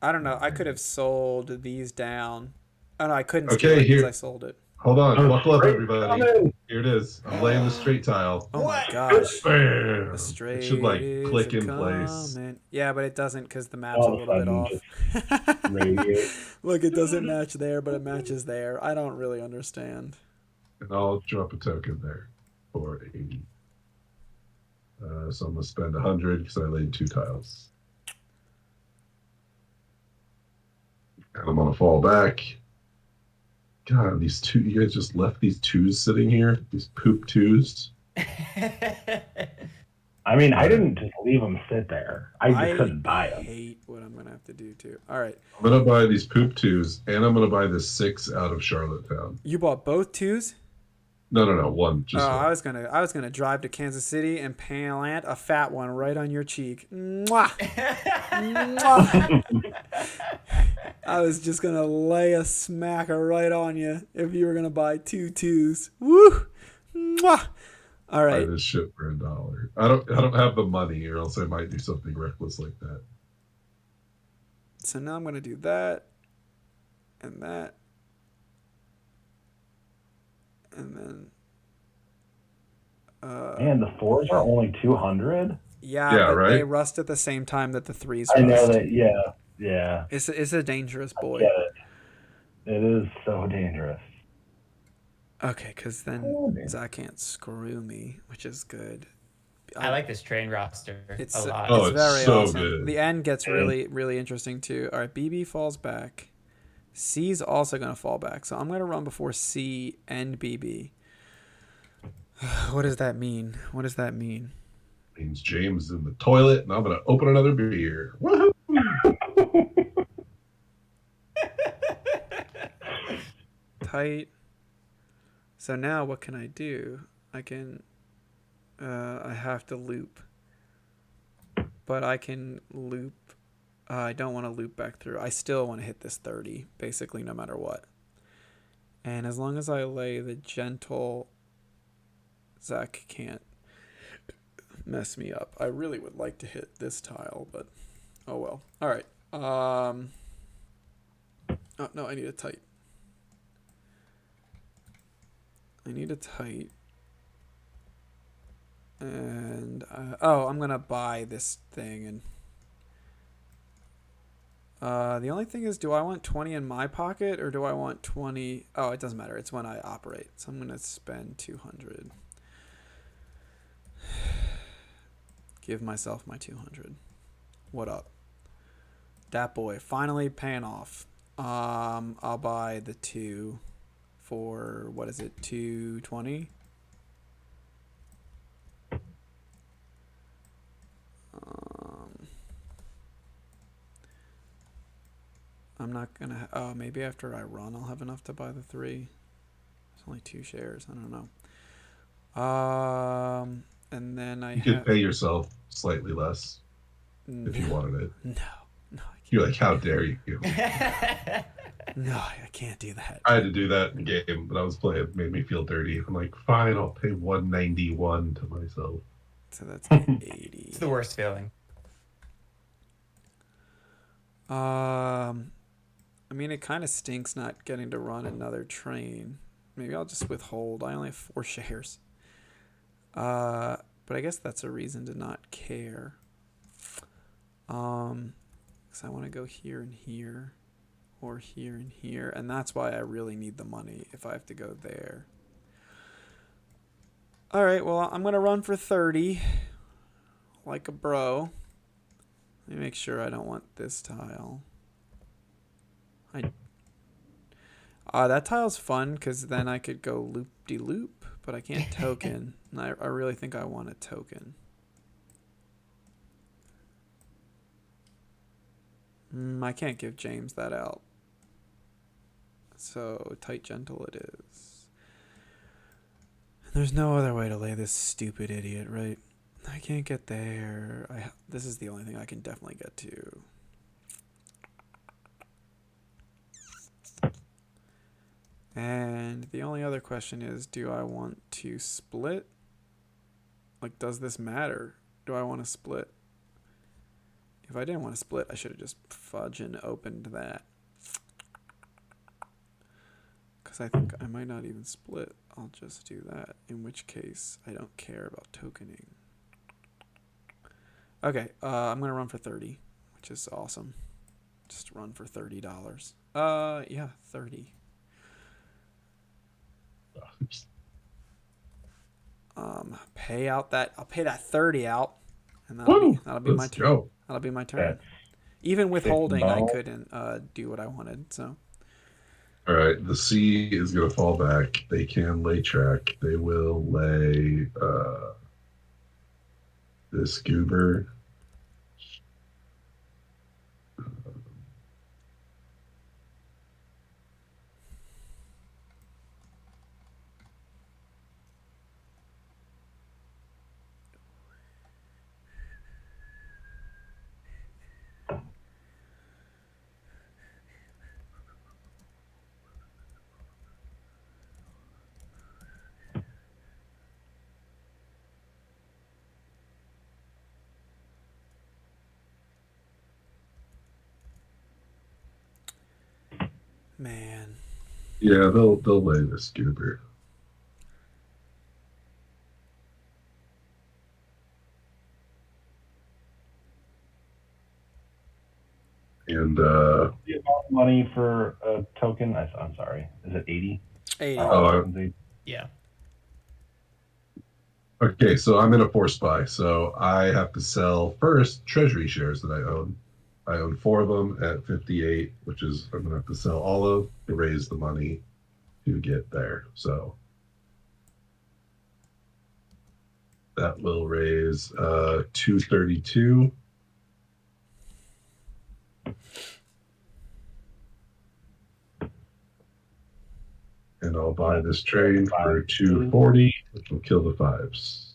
Speaker 1: I don't know. I could have sold these down. Oh no, I couldn't
Speaker 2: Okay,
Speaker 1: steal it because
Speaker 2: here-
Speaker 1: I sold it.
Speaker 2: Hold on,
Speaker 7: Oh,
Speaker 2: buckle up,
Speaker 7: straight
Speaker 2: everybody.
Speaker 7: coming.
Speaker 2: Here it is. I'm laying the straight tile.
Speaker 1: Oh
Speaker 6: What?
Speaker 1: my gosh.
Speaker 2: Bam!
Speaker 1: The straight
Speaker 2: It should like
Speaker 1: is
Speaker 2: click
Speaker 1: a
Speaker 2: in place.
Speaker 1: coming. Yeah, but it doesn't because the map's
Speaker 7: All
Speaker 1: a
Speaker 7: of a
Speaker 1: little bit
Speaker 7: sudden,
Speaker 1: off.
Speaker 7: radiate.
Speaker 1: Look, it doesn't match there, but it matches there. I don't really understand.
Speaker 2: And I'll drop a token there for 80. So I'm gonna spend 100 because I laid 2 tiles. And I'm gonna fall back. God, these two, you guys just left these 2s sitting here? These poop 2s?
Speaker 7: I mean, I didn't just leave them sit there. I just couldn't buy them.
Speaker 1: hate what I'm going to have to do, too. All right.
Speaker 2: I'm gonna buy these poop 2s, and I'm gonna buy this 6 out of Charlottetown.
Speaker 1: You bought both 2s?
Speaker 2: No, one. Just
Speaker 1: Oh,
Speaker 2: one.
Speaker 1: I was gonna drive to Kansas City and plant a fat one right on your cheek. Mwah! Mwah! I was just gonna lay a smacker right on you if you were gonna buy 2 2s. Woo! Mwah! All
Speaker 2: Buy
Speaker 1: right.
Speaker 2: this shit for $1. I don't have the money, or else I might do something reckless like that.
Speaker 1: So now I'm gonna do that and that. And then
Speaker 7: Man, the 4s are only 200.
Speaker 1: yeah, but
Speaker 2: right?
Speaker 1: they rust at the same time that the 3s rust.
Speaker 7: I know that. Yeah.
Speaker 1: It's a dangerous boy.
Speaker 7: Get it. It is so dangerous.
Speaker 1: Okay, because then Zach can't screw me, which is good.
Speaker 6: I like this train roster
Speaker 1: It's
Speaker 6: a lot.
Speaker 2: Oh,
Speaker 1: it's
Speaker 2: it's
Speaker 1: very
Speaker 2: so
Speaker 1: awesome.
Speaker 2: good.
Speaker 1: The end gets really really interesting too. All right, BB falls back. C's also gonna fall back, so I'm gonna run before C and BB. What does that mean? What does that mean?
Speaker 2: Means James is in the toilet, and I'm gonna open another beer. Woohoo!
Speaker 1: Tight. So now what can I do? I can. I have to loop. But I can loop. I don't want to loop back through. I still want to hit this 30, basically, no matter what. And as long as I lay the gentle, Zach can't mess me up. I really would like to hit this tile, but oh well. All right. Oh no, I need a tight. I need a tight. And I'm gonna buy this thing, and the only thing is, do I want 20 in my pocket or do I want 20? Oh, it doesn't matter. It's when I operate, so I'm gonna spend 200. Give myself my 200. What up? Dat boy finally paying off. I'll buy the 2 for, what is it, 220? I'm not gonna. Oh, maybe after I run, I'll have enough to buy the 3. It's only 2 shares. I don't know. And then I
Speaker 2: You could pay yourself slightly less if you wanted it.
Speaker 1: No, I can't.
Speaker 2: You're like, how dare you?
Speaker 1: No, I can't do that.
Speaker 2: I had to do that in the game, but I was playing. It made me feel dirty. I'm like, fine, I'll pay 191 to myself.
Speaker 1: So that's 80.
Speaker 6: It's the worst feeling.
Speaker 1: I mean, it kind of stinks not getting to run another train. Maybe I'll just withhold. I only have 4 shares. But I guess that's a reason to not care. Because I want to go here and here, or here and here, and that's why I really need the money if I have to go there. All right, well, I'm gonna run for 30, like a bro. Let me make sure I don't want this tile. That tile's fun because then I could go loop-de-loop, but I can't token. And I really think I want a token. I can't give James that out. So tight gentle it is. There's no other way to lay this stupid idiot, right? I can't get there. This is the only thing I can definitely get to. And the only other question is, do I want to split? Like, does this matter? Do I want to split? If I didn't want to split, I should have just fudging opened that. Because I think I might not even split. I'll just do that. In which case, I don't care about tokening. Okay, I'm going to run for 30, which is awesome. Just run for $30. Yeah, 30. I'll pay that 30 out, and that'll be my turn.
Speaker 2: Go.
Speaker 1: That'll be my turn.
Speaker 7: That's
Speaker 1: Even withholding, I
Speaker 7: $50.
Speaker 1: couldn't do what I wanted. So
Speaker 2: All right, the C is going to fall back. They can lay track. They will lay this goober.
Speaker 1: man,
Speaker 2: Yeah, they'll lay this goober. And
Speaker 7: The amount of money for a token, I'm sorry, is it 80?
Speaker 1: 80.
Speaker 6: Yeah.
Speaker 2: okay, so I'm in a force buy, so I have to sell first treasury shares that I own. I own 4 of them at 58, which is I'm gonna have to sell all of to raise the money to get there. So that will raise 232. And I'll buy this train for 240, which will kill the 5s.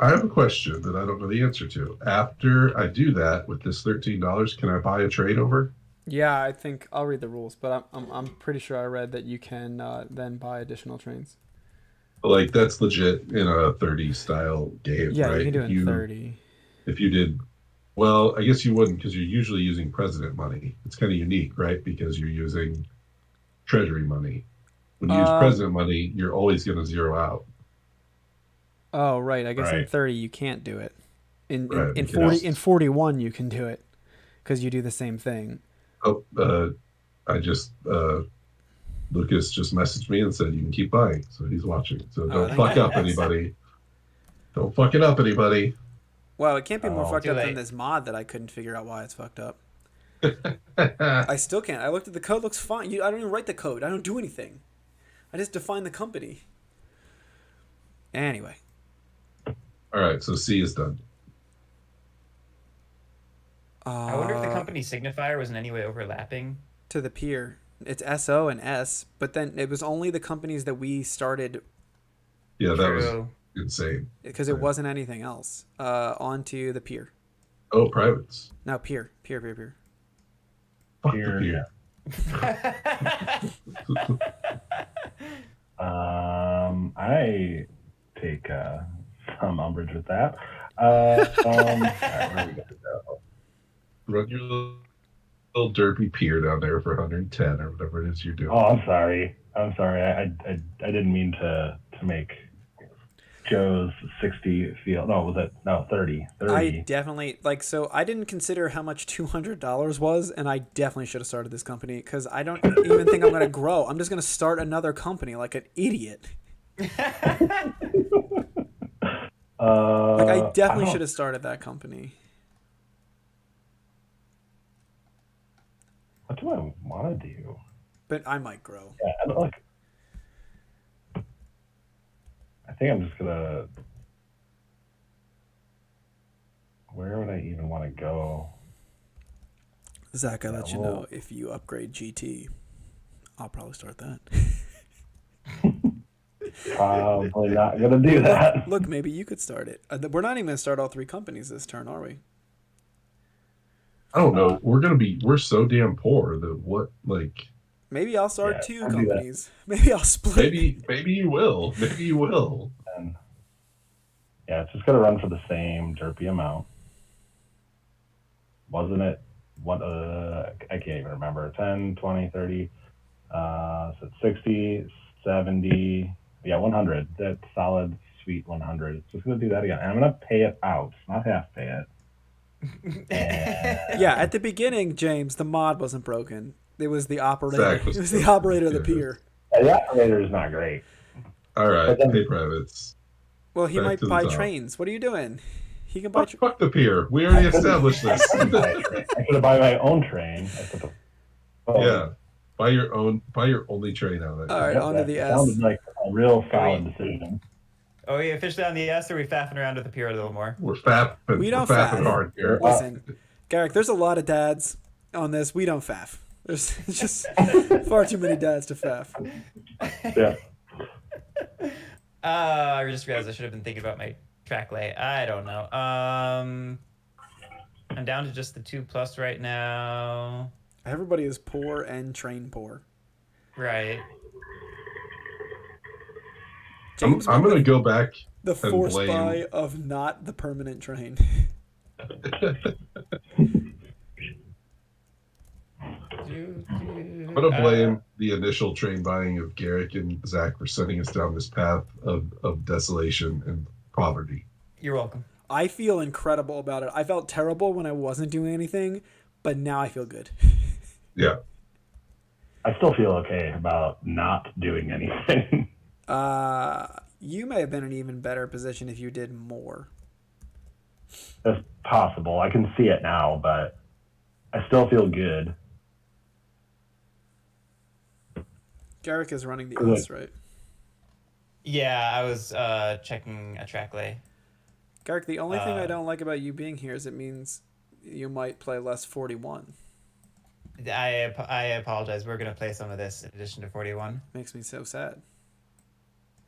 Speaker 2: I have a question that I don't know the answer to. After I do that with this $13, can I buy a trade over?
Speaker 1: Yeah, I think I'll read the rules, but I'm pretty sure I read that you can then buy additional trains.
Speaker 2: Like that's legit in a 30 style game,
Speaker 1: Yeah,
Speaker 2: right?
Speaker 1: you can do it in 30.
Speaker 2: If you did, well, I guess you wouldn't because you're usually using president money. It's kind of unique, right? Because you're using treasury money. When you use president money, you're always going to zero out.
Speaker 1: Oh, right. I guess in
Speaker 2: Right.
Speaker 1: 30 you can't do it. In
Speaker 2: Right,
Speaker 1: in
Speaker 2: because-
Speaker 1: 41 you can do it because you do the same thing.
Speaker 2: Oh, Lucas just messaged me and said you can keep buying, so he's watching. So don't
Speaker 1: thank
Speaker 2: fuck
Speaker 1: you.
Speaker 2: up anybody. Don't fuck it up, anybody.
Speaker 1: Well, it can't be more fucked
Speaker 6: too
Speaker 1: up than
Speaker 6: late.
Speaker 1: this mod that I couldn't figure out why it's fucked up. I still can't. I looked at the code, looks fine. I don't even write the code. I don't do anything. I just define the company. Anyway.
Speaker 2: All right, so C is done.
Speaker 6: I wonder if the company signifier was in any way overlapping.
Speaker 1: To the peer. It's SO and S, but then it was only the companies that we started.
Speaker 2: Yeah, that was
Speaker 6: True.
Speaker 2: insane.
Speaker 1: because it wasn't anything else. On to the pier.
Speaker 2: Oh, privates.
Speaker 1: No, pier. Pier.
Speaker 2: Fuck
Speaker 7: Pier,
Speaker 2: the pier.
Speaker 7: I take some umbrage with that. All right, where we go?
Speaker 2: Run your little derpy pier down there for 110 or whatever it is you're doing.
Speaker 7: Oh, I'm sorry. I didn't mean to make Joe's 60 feel. No, was it? No, 30. 30.
Speaker 1: I definitely so I didn't consider how much $200 was, and I definitely should have started this company because I don't even think I'm gonna grow. I'm just gonna start another company like an idiot. I definitely should have started that company.
Speaker 7: What do I want to do?
Speaker 1: But I might grow.
Speaker 7: Yeah, I don't like. I think I'm just gonna. Where would I even want to go?
Speaker 1: Zach, I let you
Speaker 7: well-
Speaker 1: know if you upgrade GT, I'll probably start that.
Speaker 7: Probably not gonna do that.
Speaker 1: Look, maybe you could start it. We're not even gonna start all three companies this turn, are we?
Speaker 2: I don't know. We're so damn poor that what, like,
Speaker 1: Maybe I'll start
Speaker 7: Yeah,
Speaker 1: two
Speaker 7: I'll do that.
Speaker 1: companies. Maybe I'll split.
Speaker 2: maybe you will. Maybe you will.
Speaker 7: And yeah, it's just gonna run for the same derpy amount. Wasn't it? What? I can't even remember. 10, 20, 30. So it's 60, 70. Yeah, 100. That solid, sweet 100. It's just gonna do that again. And I'm gonna pay it out, not half pay it. And
Speaker 1: Yeah, at the beginning, James, the mod wasn't broken. It was the operator.
Speaker 2: Zach was
Speaker 1: It was the
Speaker 2: broken.
Speaker 1: operator of the
Speaker 2: Yeah.
Speaker 1: pier.
Speaker 7: the operator is not great.
Speaker 2: All right,
Speaker 7: But then-
Speaker 2: pay privates.
Speaker 1: Well, he
Speaker 2: Back
Speaker 1: might
Speaker 2: to the
Speaker 1: buy
Speaker 2: top.
Speaker 1: trains. What are you doing? He can buy.
Speaker 2: Fuck the pier. We already established this.
Speaker 7: I could buy my own train.
Speaker 2: Yeah, buy your only train out of it.
Speaker 1: All right, on to the S.
Speaker 7: Sounded like a real solid decision.
Speaker 6: Are we officially on the S, or are we faffing around with the pier a little more?
Speaker 2: We're fapping.
Speaker 1: We don't
Speaker 2: we're fapping
Speaker 1: faff.
Speaker 2: hard here.
Speaker 1: Listen, Garrick, there's a lot of dads on this. We don't faff. There's just far too many dads to faff.
Speaker 7: Yeah.
Speaker 6: I just realized I should have been thinking about my track lay. I don't know. I'm down to just the 2+ right now.
Speaker 1: Everybody is poor and train poor.
Speaker 6: Right.
Speaker 1: James,
Speaker 2: I'm gonna go back.
Speaker 1: the
Speaker 2: and
Speaker 1: force
Speaker 2: blame-
Speaker 1: buy of not the permanent train.
Speaker 2: I'm gonna blame the initial train buying of Garrick and Zach for sending us down this path of desolation and poverty.
Speaker 6: You're welcome.
Speaker 1: I feel incredible about it. I felt terrible when I wasn't doing anything, but now I feel good.
Speaker 2: Yeah.
Speaker 7: I still feel okay about not doing anything.
Speaker 1: You may have been in an even better position if you did more.
Speaker 7: That's possible. I can see it now, but I still feel good.
Speaker 1: Garrick is running the
Speaker 7: Good.
Speaker 1: S, right?
Speaker 6: Yeah, I was checking a track lay.
Speaker 1: Garrick, the only thing I don't like about you being here is it means you might play less 41.
Speaker 6: I apologize. We're gonna play some of this in addition to 41.
Speaker 1: Makes me so sad.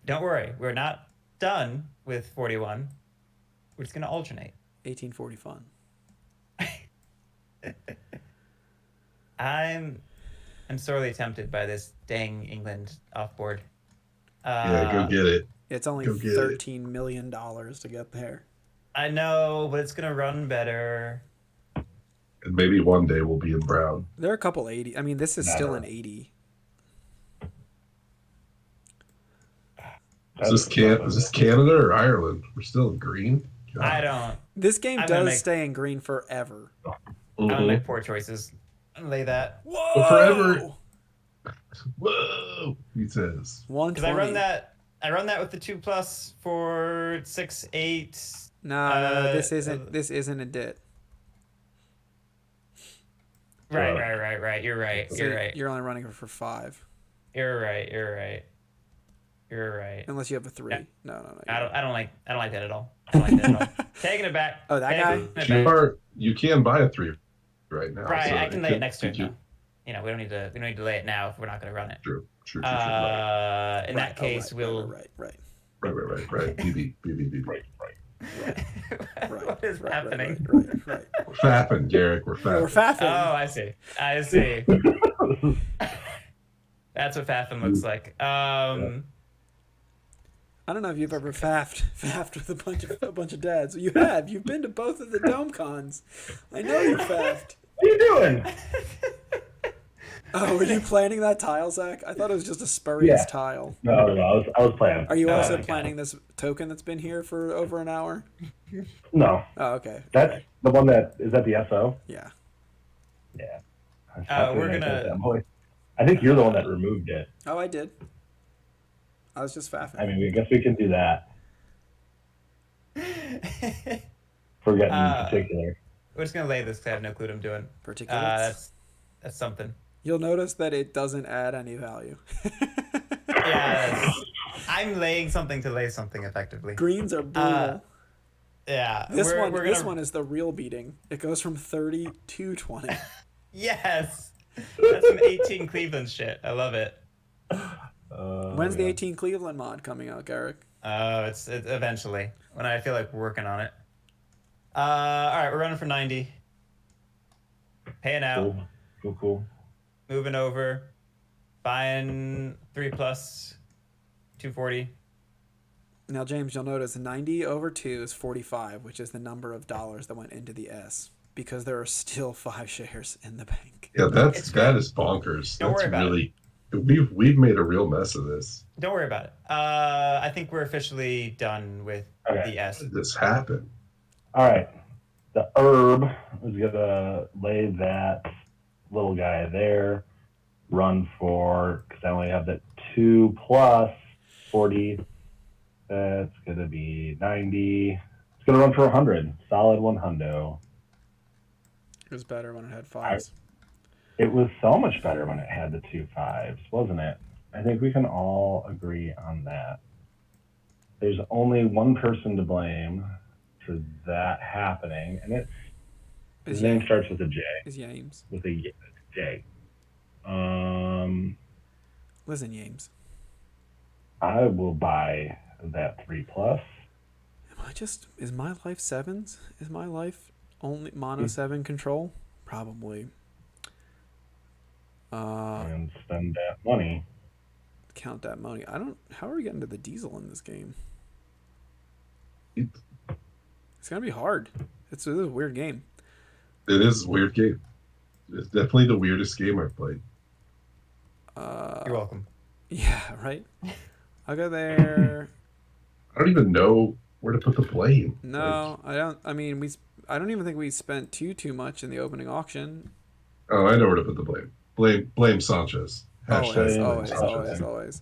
Speaker 6: Don't worry, we're not done with 41. We're just gonna alternate.
Speaker 1: 1840 fun.
Speaker 6: I'm sorely tempted by this dang England off board.
Speaker 2: Yeah, go get it.
Speaker 1: It's only
Speaker 2: Go get it.
Speaker 1: $13 million to get there.
Speaker 6: I know, but it's gonna run better.
Speaker 2: And maybe one day we'll be in Brown.
Speaker 1: There are a couple 80. I mean, this is still an 80.
Speaker 2: Is this Canada or Ireland? We're still in green. God.
Speaker 6: I don't.
Speaker 1: This game
Speaker 6: I'm gonna
Speaker 1: does
Speaker 6: make-
Speaker 1: stay in green forever.
Speaker 6: I'm gonna
Speaker 2: Mhm.
Speaker 6: make poor choices. I'm gonna lay that
Speaker 1: Whoa!
Speaker 2: But forever. Whoa, he says.
Speaker 1: 120.
Speaker 6: because I run that with the 2+ for 6, 8.
Speaker 1: No, this isn't a dit.
Speaker 6: Right. You're right.
Speaker 1: So
Speaker 6: You're right.
Speaker 1: You're only running it for 5.
Speaker 6: You're right.
Speaker 1: Unless you have a 3.
Speaker 6: Yeah.
Speaker 1: No.
Speaker 6: I don't like that at all. I don't like that at all. Taking it back.
Speaker 1: Oh, that
Speaker 6: Taking
Speaker 1: guy?
Speaker 6: it back.
Speaker 2: You can buy a 3 right now.
Speaker 6: Right,
Speaker 2: so
Speaker 6: I can
Speaker 2: it
Speaker 6: lay it
Speaker 2: could-
Speaker 6: next to it.
Speaker 2: could you-
Speaker 6: Now. You know, we don't need to lay it now if we're not gonna run it.
Speaker 2: True.
Speaker 6: In that case, we'll
Speaker 1: Right.
Speaker 2: Right. BB.
Speaker 7: Right.
Speaker 1: Right.
Speaker 6: What is happening?
Speaker 1: Right.
Speaker 2: We're fapping, Garrick. We're
Speaker 1: Yeah, we're
Speaker 2: fapping.
Speaker 1: faffing.
Speaker 6: Oh, I see. That's what faffing looks like.
Speaker 1: I don't know if you've ever faffed with a bunch of dads. You have. You've been to both of the dome cons. I know you faffed.
Speaker 7: What are you doing?
Speaker 1: Oh, were you planning that tile, Zach? I thought it was just a spurious
Speaker 7: Yeah.
Speaker 1: tile.
Speaker 7: No, I was playing.
Speaker 1: Are you
Speaker 6: No,
Speaker 1: also
Speaker 6: okay.
Speaker 1: planning this token that's been here for over an hour?
Speaker 7: No,
Speaker 1: Oh, okay.
Speaker 7: that's
Speaker 1: Okay.
Speaker 7: the one that is that the SO.
Speaker 1: Yeah.
Speaker 7: Yeah.
Speaker 6: We're gonna-
Speaker 7: I think you're the one that removed it.
Speaker 1: Oh, I did. I was just faffing.
Speaker 7: I mean, I guess we can do that. For getting particular.
Speaker 6: We're just gonna lay this because I have no clue what I'm doing.
Speaker 1: Particulates.
Speaker 6: That's something.
Speaker 1: You'll notice that it doesn't add any value.
Speaker 6: Yeah, I'm laying something to lay something effectively.
Speaker 1: Greens are brutal.
Speaker 6: Yeah,
Speaker 1: This
Speaker 6: we're
Speaker 1: one is the real beating. It goes from 30 to 20.
Speaker 6: Yes, that's some 18 Cleveland shit. I love it.
Speaker 1: When's the 18 Cleveland mod coming out, Garrick?
Speaker 6: It's eventually when I feel like we're working on it. All right, we're running for 90. Paying out.
Speaker 7: Cool.
Speaker 6: Moving over. Buying 3+, 240.
Speaker 1: Now, James, you'll notice 90 over 2 is 45, which is the number of dollars that went into the S, because there are still 5 shares in the bank.
Speaker 2: Yeah, that is
Speaker 6: Don't
Speaker 2: bonkers. That's
Speaker 6: worry about
Speaker 2: really we've made a real mess of this.
Speaker 6: Don't worry about it. I think we're officially done with the S.
Speaker 2: How did this happen?
Speaker 7: All right. The herb is gonna lay that little guy there. Run for, because I only have that 2 plus 40. That's gonna be 90. It's gonna run for 100. Solid 100.
Speaker 1: It was better when it had 5s.
Speaker 7: It was so much better when it had the 2 5s, wasn't it? I think we can all agree on that. There's only one person to blame for that happening, and his name starts with a J.
Speaker 1: Is James.
Speaker 7: With a J.
Speaker 1: Listen, James.
Speaker 7: I will buy that 3 plus.
Speaker 1: Is my life 7s? Is my life only mono 7 control? Probably.
Speaker 7: And spend that money.
Speaker 1: Count that money. How are we getting to the diesel in this game? It's gonna be hard. This is a weird game.
Speaker 2: It is a weird game. It's definitely the weirdest game I've played.
Speaker 6: You're welcome.
Speaker 1: Yeah, right? I'll go there.
Speaker 2: I don't even know where to put the blame.
Speaker 1: No, I don't. I mean, I don't even think we spent too much in the opening auction.
Speaker 2: Oh, I know where to put the blame. Blame Sanchez.
Speaker 1: Always.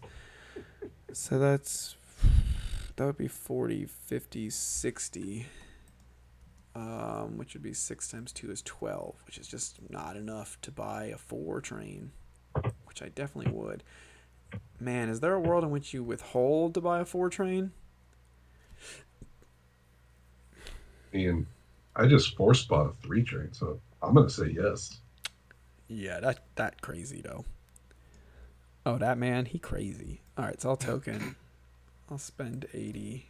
Speaker 1: So that would be 40, 50, 60. Which would be 6 times 2 is 12, which is just not enough to buy a 4 train, which I definitely would. Man, is there a world in which you withhold to buy a 4 train?
Speaker 2: And I just force bought a 3 train, so I'm gonna say yes.
Speaker 1: Yeah, that crazy though. Oh, that man, he crazy. All right, so I'll token. I'll spend 80.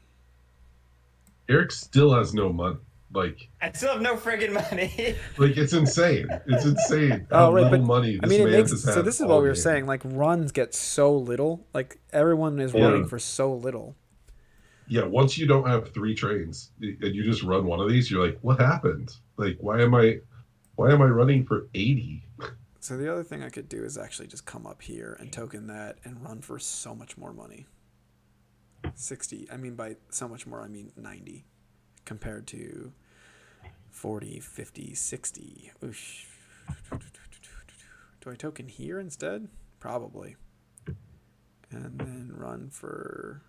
Speaker 2: Eric still has no money.
Speaker 6: I still have no friggin' money.
Speaker 2: It's insane. It's insane
Speaker 1: Oh,
Speaker 2: how
Speaker 1: right,
Speaker 2: little
Speaker 1: but
Speaker 2: money this
Speaker 1: I mean, it
Speaker 2: man
Speaker 1: makes
Speaker 2: has
Speaker 1: so.
Speaker 2: had
Speaker 1: This is
Speaker 2: all
Speaker 1: what we were
Speaker 2: game.
Speaker 1: saying. Like runs get so little. Like everyone is running for so little.
Speaker 2: Yeah, once you don't have 3 trains and you just run one of these, you're like, what happened? Like, why am I running for 80?
Speaker 1: So the other thing I could do is actually just come up here and token that and run for so much more money. 60. I mean, by so much more, I mean 90 compared to 40, 50, 60. Oosh. Do I token here instead? Probably. And then run for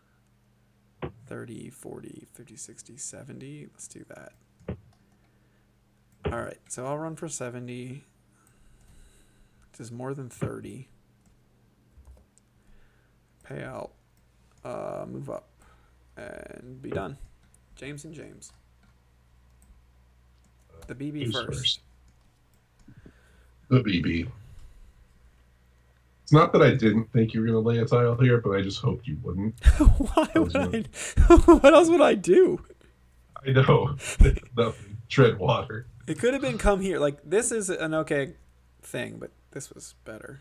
Speaker 1: 30, 40, 50, 60, 70. Let's do that. All right, so I'll run for 70. This is more than 30. Payout. Move up. And be done. James and James. The BB
Speaker 2: Who's
Speaker 1: first.
Speaker 2: The BB. It's not that I didn't think you were going to lay a tile here, but I just hoped you wouldn't.
Speaker 1: Why would I? What else would I do?
Speaker 2: I know. Nothing. Tread water.
Speaker 1: It could have been come here. Like this is an okay thing, but this was better.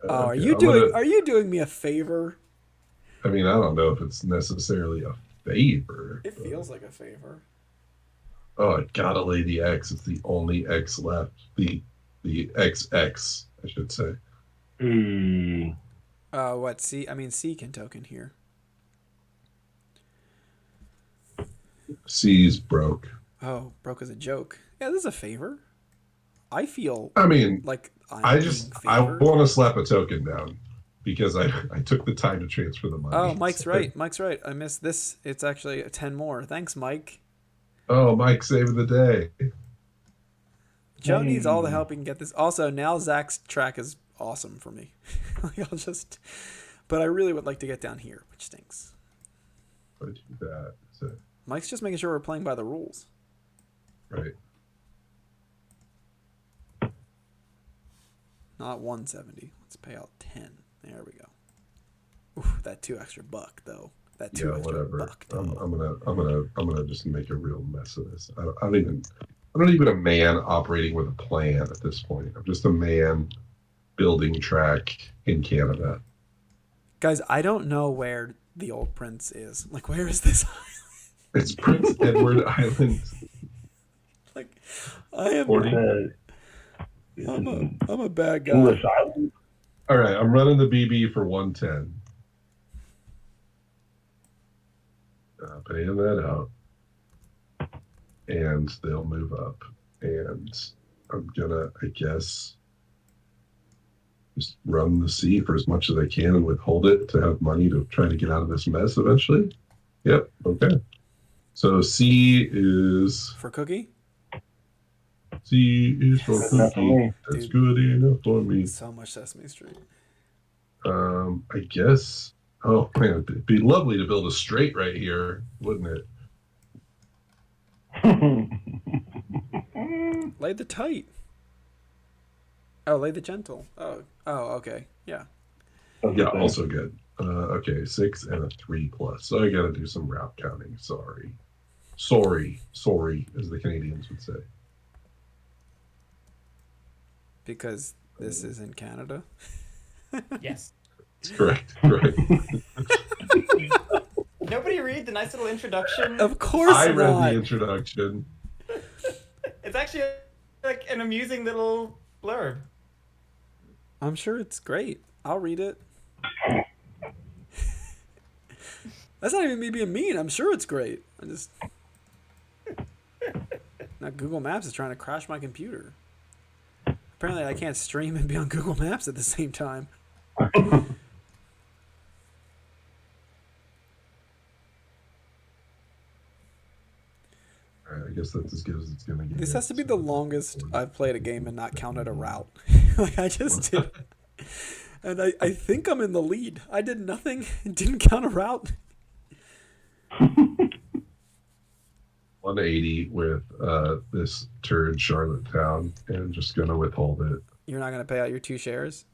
Speaker 1: Oh, are
Speaker 2: Okay,
Speaker 1: you
Speaker 2: I'm
Speaker 1: doing?
Speaker 2: gonna-
Speaker 1: Are you doing me a favor?
Speaker 2: I mean, I don't know if it's necessarily a favor.
Speaker 1: It
Speaker 2: but-
Speaker 1: feels like a favor.
Speaker 2: Oh, I gotta lay the X. It's the only X left. The XX, I should say.
Speaker 7: Ooh.
Speaker 1: What? C? I mean, C can token here.
Speaker 2: C's broke.
Speaker 1: Oh, broke as a joke. Yeah, this is a favor. I feel
Speaker 2: I mean,
Speaker 1: like I'm
Speaker 2: I
Speaker 1: being favored.
Speaker 2: want to slap a token down because I took the time to transfer the money.
Speaker 1: Oh, Mike's
Speaker 2: So-
Speaker 1: right. Mike's right. I missed this. It's actually 10 more. Thanks, Mike.
Speaker 2: Oh, Mike saving the day.
Speaker 1: Joe needs all the
Speaker 7: Hey.
Speaker 1: help he can get this. Also, now Zach's track is awesome for me. Like but I really would like to get down here, which stinks.
Speaker 2: If I do that, is it
Speaker 1: Mike's just making sure we're playing by the rules.
Speaker 2: right?
Speaker 1: Not 170. Let's pay out 10. There we go. Oof, that 2 extra buck though. That 2
Speaker 2: Yeah,
Speaker 1: extra
Speaker 2: whatever.
Speaker 1: buck.
Speaker 2: I'm gonna just make a real mess of this. I'm not even a man operating with a plan at this point. I'm just a man building track in Canada.
Speaker 1: Guys, I don't know where the old prince is. Like, where is this?
Speaker 2: It's Prince Edward Island.
Speaker 1: Like, I am.
Speaker 2: 40.
Speaker 1: I'm a bad guy.
Speaker 7: English Island.
Speaker 2: All right, I'm running the BB for 110. Paying that out, and they'll move up. And I'm gonna, I guess, just run the C for as much as I can and withhold it to have money to try to get out of this mess eventually. Yep. Okay. So C is
Speaker 1: For Cookie?
Speaker 2: for
Speaker 7: That's enough for
Speaker 2: cookie.
Speaker 7: me.
Speaker 2: That's
Speaker 1: Dude.
Speaker 2: good enough for me.
Speaker 1: So much Sesame Street.
Speaker 2: I guess. Oh man, it'd be lovely to build a straight right here, wouldn't it?
Speaker 1: Lay the tight. Oh, lay the gentle. Oh, okay. Yeah.
Speaker 2: Yeah, also good. Okay, 6 and a 3+. So I gotta do some route counting. Sorry, as the Canadians would say.
Speaker 1: Because this is in Canada.
Speaker 6: Yes.
Speaker 2: It's correct.
Speaker 6: Nobody read the nice little introduction.
Speaker 1: Of course
Speaker 2: I read
Speaker 1: not.
Speaker 2: the introduction.
Speaker 6: It's actually like an amusing little blurb.
Speaker 1: I'm sure it's great. I'll read it. That's not even me being mean. I'm sure it's great. Now Google Maps is trying to crash my computer. Apparently I can't stream and be on Google Maps at the same time.
Speaker 2: All right, I guess that's as good as it's gonna get.
Speaker 1: This has to be the longest I've played a game and not counted a route. Like I just did. And I think I'm in the lead. I did nothing and didn't count a route.
Speaker 2: 180 with this turd Charlottetown, and just gonna withhold it.
Speaker 1: You're not going to pay out your 2 shares?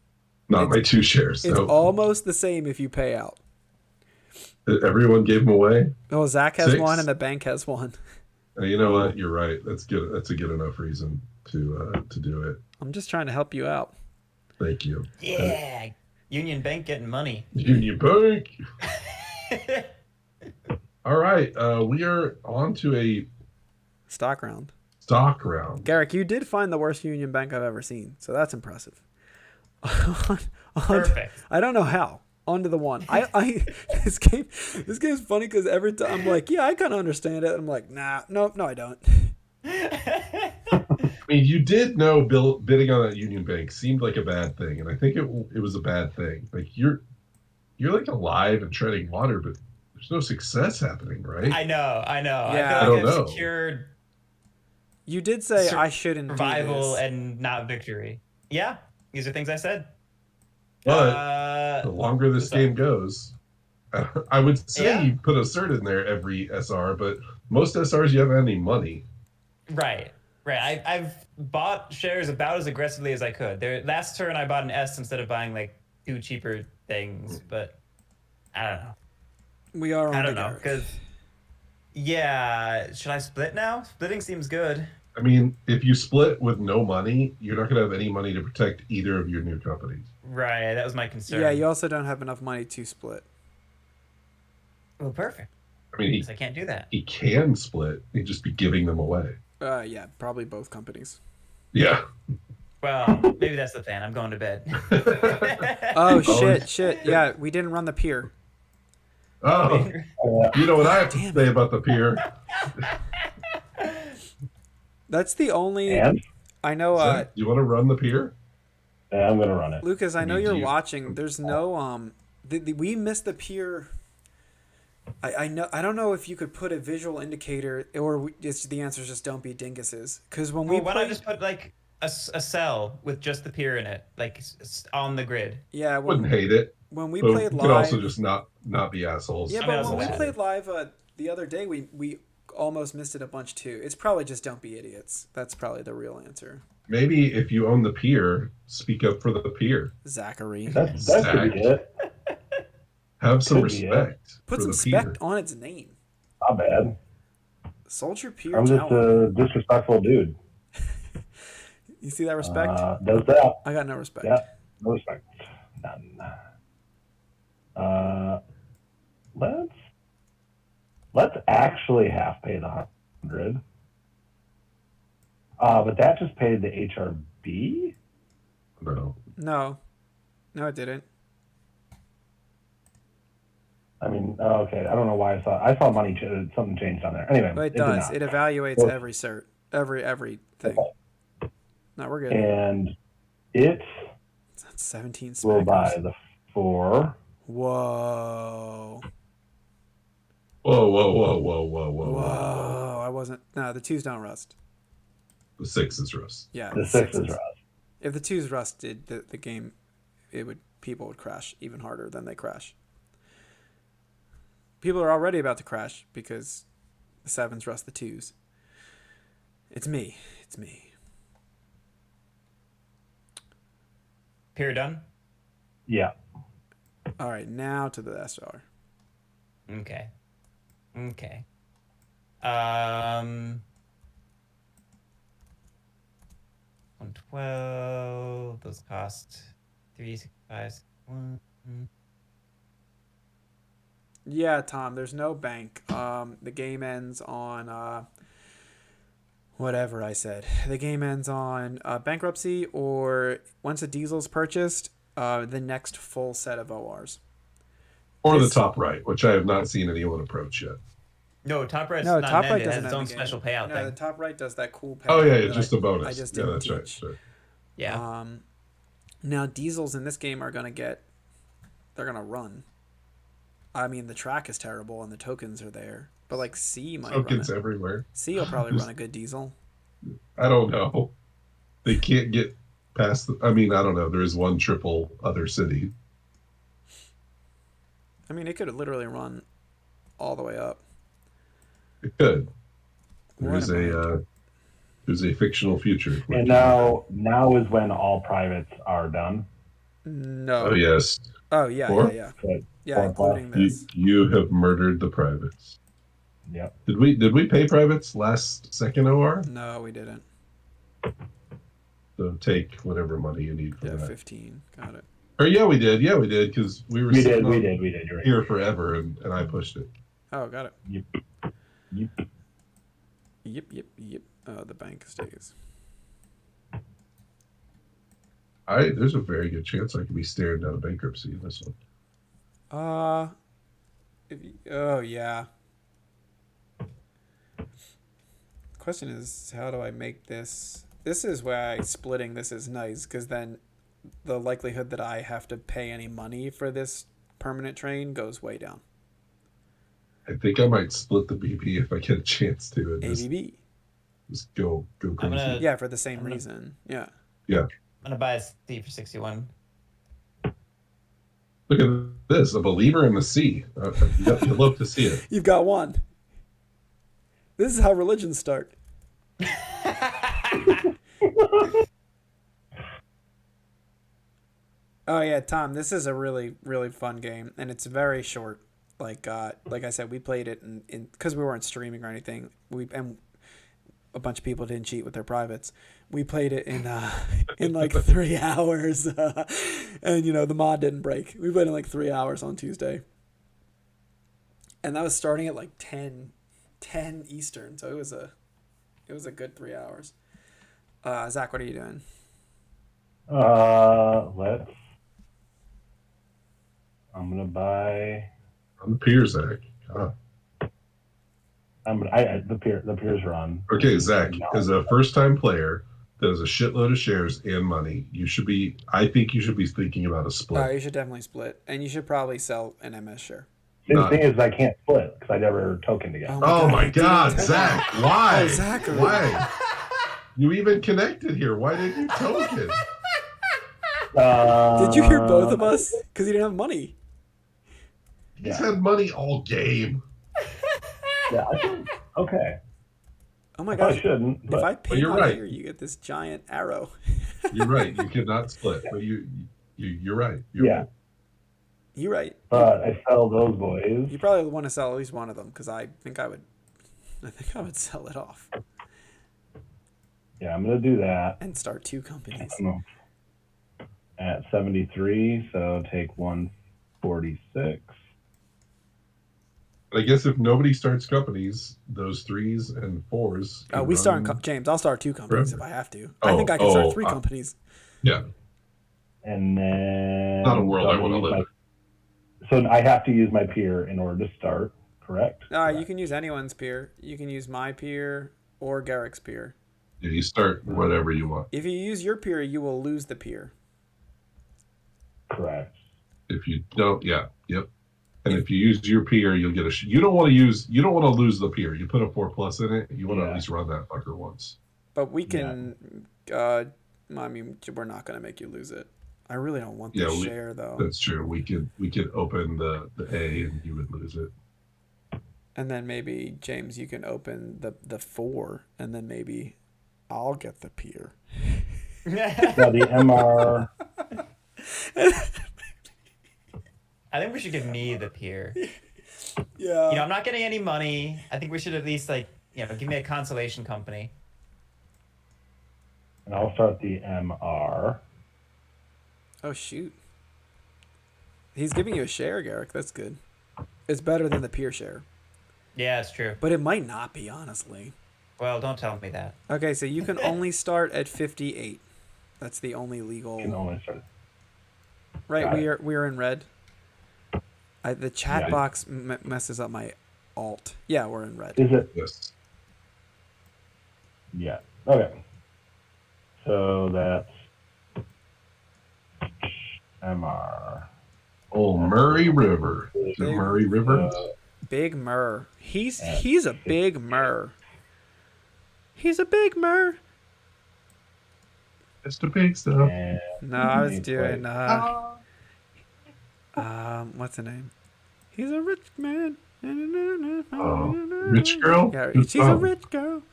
Speaker 2: Not my 2 shares.
Speaker 1: It's
Speaker 2: So
Speaker 1: almost the same if you pay out.
Speaker 2: everyone gave them away.
Speaker 1: Oh, Zach has
Speaker 2: 6.
Speaker 1: 1 and the bank has 1.
Speaker 2: You know what? You're right. That's good. That's a good enough reason to do it.
Speaker 1: I'm just trying to help you out.
Speaker 2: Thank you.
Speaker 6: Yeah. Union Bank getting money.
Speaker 2: Union Bank. All right, we are on to a
Speaker 1: Stock round.
Speaker 2: stock round.
Speaker 1: Garrick, you did find the worst Union Bank I've ever seen, so that's impressive.
Speaker 6: Perfect.
Speaker 1: I don't know how. On to the one. This game's funny because every time I'm like, yeah, I kind of understand it. I'm like, no, I don't.
Speaker 2: I mean, you did know bidding on that Union Bank seemed like a bad thing, and I think it was a bad thing. Like you're like alive and treading water, but there's no success happening, right?
Speaker 6: I know.
Speaker 1: Yeah.
Speaker 6: I feel like
Speaker 2: I don't
Speaker 6: I've
Speaker 2: know.
Speaker 6: secured
Speaker 1: You did say I shouldn't
Speaker 6: survival
Speaker 1: do this.
Speaker 6: and not victory. Yeah, these are things I said.
Speaker 2: But the longer this game goes, I would say
Speaker 6: Yeah.
Speaker 2: you put a cert in there every SR, but most SRs you haven't any money.
Speaker 6: Right. I've bought shares about as aggressively as I could. Last turn I bought an S instead of buying like two cheaper things, but I don't know.
Speaker 1: We are on
Speaker 6: I
Speaker 1: to
Speaker 6: don't know,
Speaker 1: Garrick.
Speaker 6: because yeah, should I split now? Splitting seems good.
Speaker 2: I mean, if you split with no money, you're not going to have any money to protect either of your new companies.
Speaker 6: Right, that was my concern.
Speaker 1: Yeah, you also don't have enough money to split.
Speaker 6: Oh, perfect.
Speaker 2: I mean,
Speaker 6: Because I can't do that.
Speaker 2: he can split. He'd just be giving them away.
Speaker 1: Yeah, probably both companies.
Speaker 2: Yeah.
Speaker 6: Well, maybe that's the plan. I'm going to bed.
Speaker 1: Oh shit! Yeah, we didn't run the pier.
Speaker 2: Oh, you know what I have to
Speaker 1: Damn
Speaker 2: say about the pier?
Speaker 1: That's the only.
Speaker 7: And
Speaker 1: I know.
Speaker 2: Zach, you want to run the pier?
Speaker 7: yeah, I'm gonna run it.
Speaker 1: Lucas, I know
Speaker 2: Me
Speaker 1: you're
Speaker 2: too.
Speaker 1: watching. There's no we missed the pier. I know. I don't know if you could put a visual indicator, or the answer is just don't be dinguses. Because when we
Speaker 6: Well, why not
Speaker 1: played,
Speaker 6: just put like a cell with just the pier in it, like on the grid?
Speaker 1: yeah,
Speaker 2: Wouldn't hate it.
Speaker 1: when we
Speaker 2: But
Speaker 1: played
Speaker 2: we could also
Speaker 1: live,
Speaker 2: just not be assholes.
Speaker 1: yeah,
Speaker 6: I mean,
Speaker 1: but
Speaker 6: that's
Speaker 1: when we
Speaker 6: what I
Speaker 1: played live the other day, we almost missed it a bunch too. It's probably just don't be idiots. That's probably the real answer.
Speaker 2: Maybe if you own the pier, speak up for the pier.
Speaker 1: Zachary,
Speaker 7: That could
Speaker 2: Zach.
Speaker 7: be it.
Speaker 2: Have some
Speaker 7: Could be it.
Speaker 2: respect
Speaker 1: put
Speaker 2: for
Speaker 1: some
Speaker 2: the
Speaker 1: spec
Speaker 2: pier.
Speaker 1: on its name.
Speaker 7: Not bad.
Speaker 1: Soldier Pier
Speaker 7: I'm just
Speaker 1: Tower.
Speaker 7: a disrespectful dude.
Speaker 1: You see that respect?
Speaker 7: Does that?
Speaker 1: I got no respect.
Speaker 7: Yeah, no respect. None. Let's actually half pay the 100. But that just paid the HRB.
Speaker 2: No.
Speaker 1: No, it didn't.
Speaker 7: I mean, okay. I don't know why I saw money. Something changed on there. Anyway,
Speaker 1: But it
Speaker 7: did
Speaker 1: does.
Speaker 7: not.
Speaker 1: It evaluates
Speaker 7: Well-
Speaker 1: every cert, every thing.
Speaker 7: Okay.
Speaker 1: No, we're good.
Speaker 7: And it
Speaker 1: That's 17
Speaker 7: will
Speaker 1: smackers.
Speaker 7: buy the 4.
Speaker 1: Whoa.
Speaker 2: Whoa.
Speaker 1: I wasn't. No, the 2s don't rust.
Speaker 2: The 6 is rust.
Speaker 1: Yeah,
Speaker 7: The 6 is
Speaker 1: sixes.
Speaker 7: rust.
Speaker 1: If the 2s rusted, the game, people would crash even harder than they crash. People are already about to crash because the 7s rust the 2s. It's me.
Speaker 6: Pier done.
Speaker 7: Yeah.
Speaker 1: All right, now to the SR.
Speaker 6: Okay. 112. Those cost 365.
Speaker 1: Yeah, Tom, there's no bank. The game ends on whatever I said. The game ends on bankruptcy, or once a diesel's purchased, the next full set of ORs.
Speaker 2: Or the
Speaker 1: This-
Speaker 2: top right, which I have not seen anyone approach yet.
Speaker 6: No, top right's
Speaker 1: No,
Speaker 6: not
Speaker 1: top
Speaker 6: ended.
Speaker 1: right
Speaker 6: It
Speaker 1: doesn't
Speaker 6: has its
Speaker 1: end
Speaker 6: own
Speaker 1: the game.
Speaker 6: special payout
Speaker 1: No,
Speaker 6: thing.
Speaker 1: the top right does that cool payout.
Speaker 2: Oh yeah,
Speaker 1: that
Speaker 2: just
Speaker 1: I
Speaker 2: a bonus.
Speaker 1: I just
Speaker 2: Yeah,
Speaker 1: didn't
Speaker 2: that's right.
Speaker 1: teach.
Speaker 2: Sure.
Speaker 6: Yeah.
Speaker 1: Now diesels in this game are they're gonna run. I mean, the track is terrible and the tokens are there, but like C might
Speaker 2: Tokens
Speaker 1: run it.
Speaker 2: everywhere.
Speaker 1: C will probably run a good diesel.
Speaker 2: I don't know. They can't get past I don't know. There is one triple other city.
Speaker 1: I mean, it could literally run all the way up.
Speaker 2: It could.
Speaker 1: What
Speaker 2: There's a fictional future.
Speaker 7: And now is when all privates are done.
Speaker 1: No.
Speaker 2: Oh yes.
Speaker 1: Oh yeah,
Speaker 2: Or-
Speaker 1: yeah.
Speaker 7: But,
Speaker 1: Yeah, including this.
Speaker 2: You have murdered the privates.
Speaker 7: yep.
Speaker 2: Did we pay privates last second OR?
Speaker 1: No, we didn't.
Speaker 2: So take whatever money you need for
Speaker 1: Yeah,
Speaker 2: that.
Speaker 1: 15. Got it.
Speaker 2: Or yeah, we did because we were
Speaker 7: We
Speaker 2: sitting
Speaker 7: did.
Speaker 2: on
Speaker 7: You're right.
Speaker 2: here forever, and I pushed it.
Speaker 1: Oh, got it.
Speaker 7: Yep.
Speaker 1: Yep. Oh, the bank stays.
Speaker 2: There's a very good chance I could be staring down a bankruptcy in this one.
Speaker 1: Oh yeah. Question is, how do I make this? This is why splitting this is nice, because then the likelihood that I have to pay any money for this permanent train goes way down.
Speaker 2: I think I might split the BP if I get a chance to, and
Speaker 1: ABB.
Speaker 2: just go
Speaker 6: I'm
Speaker 2: crazy.
Speaker 6: gonna-
Speaker 1: Yeah, for the same
Speaker 6: I'm gonna-
Speaker 1: reason. Yeah.
Speaker 6: I'm gonna buy a C for 61.
Speaker 2: Look at this, a believer in the sea. You love to see it.
Speaker 1: You've got one. This is how religions start. Oh yeah, Tom. This is a really really fun game, and it's very short. Like I said, we played it in because we weren't streaming or anything. And a bunch of people didn't cheat with their privates. We played it in like 3 hours, and the mod didn't break. We played in like 3 hours on Tuesday, and that was starting at like 10 Eastern. So it was a good 3 hours. Zach, what are you doing?
Speaker 7: I'm gonna buy.
Speaker 2: On the pier, Zach. God.
Speaker 7: The piers are on.
Speaker 2: Okay, Zach, as a first-time player that has a shitload of shares and money, I think you should be thinking about a split.
Speaker 1: You should definitely split, and you should probably sell an MS share.
Speaker 7: The thing is, I can't split because I never tokened again.
Speaker 2: Oh my God, Zach! Why?
Speaker 1: Oh, Zachary.
Speaker 2: Why? You even connected here. Why didn't you token?
Speaker 1: Did you hear both of us? Because you didn't have money.
Speaker 2: He's had money all game.
Speaker 7: Yeah, okay.
Speaker 1: Oh my
Speaker 7: I
Speaker 1: gosh!
Speaker 7: shouldn't.
Speaker 1: If I ping
Speaker 2: you're
Speaker 1: on
Speaker 2: right.
Speaker 1: here, you get this giant arrow.
Speaker 2: You're right. You cannot split, but you're right.
Speaker 1: You're right.
Speaker 7: But I sell those boys.
Speaker 1: You probably want to sell at least one of them because I think I would sell it off
Speaker 7: Yeah, I'm gonna do that.
Speaker 1: and start two companies.
Speaker 7: At 73, so take 146.
Speaker 2: I guess if nobody starts companies, those 3s and 4s.
Speaker 1: We start James. I'll start two companies if I have to. I think I can start three companies.
Speaker 2: Yeah.
Speaker 7: And then
Speaker 2: Not a world I want to live in.
Speaker 7: So I have to use my peer in order to start, correct?
Speaker 1: You can use anyone's peer. You can use my peer or Garrick's peer.
Speaker 2: Yeah, you start whatever you want.
Speaker 1: If you use your peer, you will lose the peer.
Speaker 7: Correct.
Speaker 2: If you don't, yep. And if you use your peer, you'll get you don't want to lose the peer. You put a 4+ in it. You want to at least run that fucker once.
Speaker 1: But we can. I mean, we're not going to make you lose it. I really don't want this share though.
Speaker 2: That's true. We could open the A and you would lose it.
Speaker 1: And then maybe James, you can open the 4, and then maybe I'll get the peer.
Speaker 7: Now the MR.
Speaker 6: I think we should give me the peer.
Speaker 1: Yeah.
Speaker 6: I'm not getting any money. I think we should at least give me a consolation company.
Speaker 7: And I'll start the MR.
Speaker 1: Oh shoot. He's giving you a share, Garrick. That's good. It's better than the peer share.
Speaker 6: Yeah, it's true.
Speaker 1: But it might not be, honestly.
Speaker 6: Well, don't tell me that.
Speaker 1: Okay, so you can only start at 58. That's the only legal.
Speaker 7: You can only start.
Speaker 1: Right, we are in red. The chat box messes up my alt. Yeah, we're in red.
Speaker 7: Is it?
Speaker 2: Yes.
Speaker 7: Yeah. Okay. So that's MR.
Speaker 2: Oh, Murray River. Is it Murray River?
Speaker 1: Big Mur. He's a big Mur. He's a big Mur.
Speaker 2: Mr. Big Stuff.
Speaker 1: No, I was doing what's the name? He's a rich man.
Speaker 2: Rich girl?
Speaker 1: Yeah, she's a rich girl.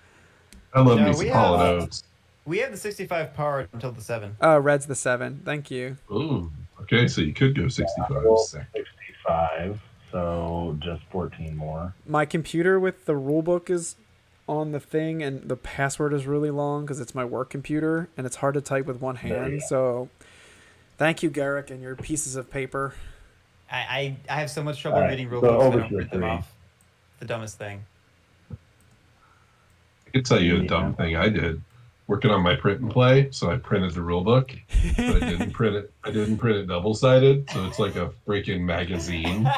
Speaker 2: I love me some Hall & Oates.
Speaker 6: We have the 65 power until the 7.
Speaker 1: Oh, red's the 7. Thank you.
Speaker 2: Ooh. Okay, so you could go 65.
Speaker 7: 65, so just 14 more.
Speaker 1: My computer with the rulebook is on the thing, and the password is really long because it's my work computer, and it's hard to type with one hand. So thank you, Garrick, and your pieces of paper.
Speaker 6: I have so much trouble reading rule
Speaker 7: so
Speaker 6: books, I
Speaker 7: over
Speaker 6: don't
Speaker 7: to
Speaker 6: print them
Speaker 7: 3.
Speaker 6: off. The dumbest thing.
Speaker 2: I could tell you a dumb thing I did. Working on my print and play, so I printed the rule book, but I didn't print it. I didn't print it double-sided, so it's like a freaking magazine,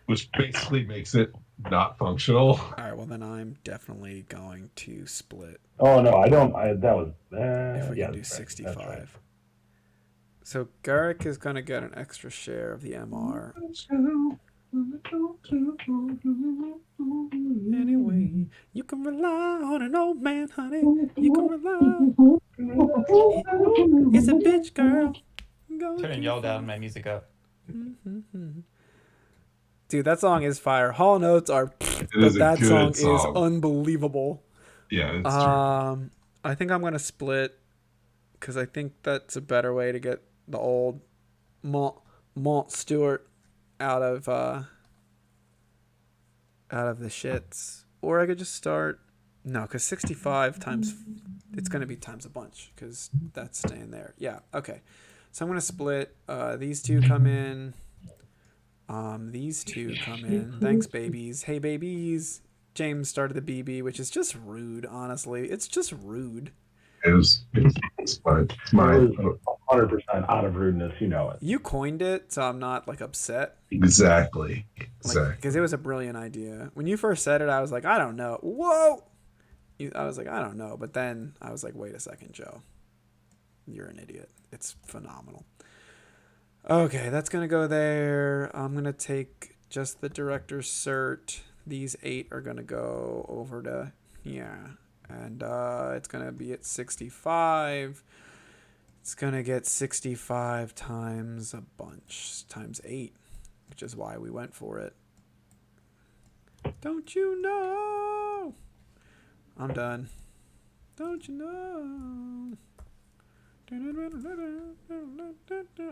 Speaker 2: which basically makes it not functional.
Speaker 1: All right, well then I'm definitely going to split.
Speaker 7: Oh no, I don't. That was.
Speaker 1: If we
Speaker 7: yeah,
Speaker 1: can do
Speaker 7: that's right.
Speaker 1: 65.
Speaker 7: That's right.
Speaker 1: So Garrick is going to get an extra share of the MR. Anyway, you can rely on an old man, honey. You can rely. It's a bitch, girl.
Speaker 6: Turning y'all down, my music up.
Speaker 1: Dude, that song is fire. Hall & Oates are, but that song is unbelievable.
Speaker 2: Yeah, it's true.
Speaker 1: I think I'm gonna split because I think that's a better way to get the old Mont Stewart out of the shits, or I could just start. No, because 65 times, it's going to be times a bunch because that's staying there. Yeah, okay. So I'm going to split. These two come in. These two come in. Thanks, babies. Hey, babies. James started the BB, which is just rude, honestly. It's just rude.
Speaker 2: It's my
Speaker 7: It was 100% out of rudeness. You know it.
Speaker 1: You coined it, so I'm not, like, upset.
Speaker 2: exactly.
Speaker 1: Because it was a brilliant idea. When you first said it, I was like, I don't know. Whoa! I was like, I don't know. But then I was like, wait a second, Joe. You're an idiot. It's phenomenal. Okay, that's going to go there. I'm going to take just the director's cert. These 8 are going to go over to here. And it's going to be at 65. It's going to get 65 times a bunch, times 8, which is why we went for it. Don't you know? I'm done. Don't you know?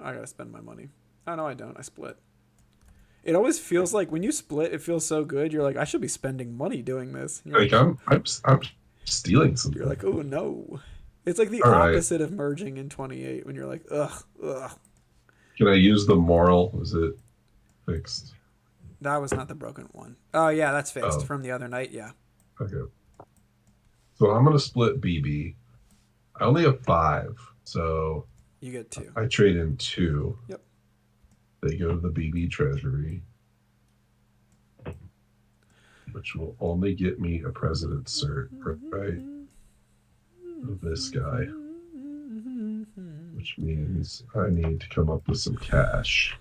Speaker 1: I gotta spend my money. Oh, no, I don't. I split. It always feels like when you split, it feels so good. You're like, I should be spending money doing this.
Speaker 2: Like I'm stealing something.
Speaker 1: You're like, oh no. It's like the
Speaker 2: All right.
Speaker 1: opposite of merging in 28 when you're like, ugh.
Speaker 2: Can I use the moral? Is it fixed?
Speaker 1: That was not the broken one. Oh yeah, that's fixed
Speaker 2: Oh.
Speaker 1: from the other night. Yeah.
Speaker 2: Okay. So I'm gonna split BB. I only have 5, so
Speaker 1: You get 2.
Speaker 2: I trade in 2.
Speaker 1: Yep.
Speaker 2: They go to the BB treasury, which will only get me a president's cert, right? Of this guy, which means I need to come up with some cash.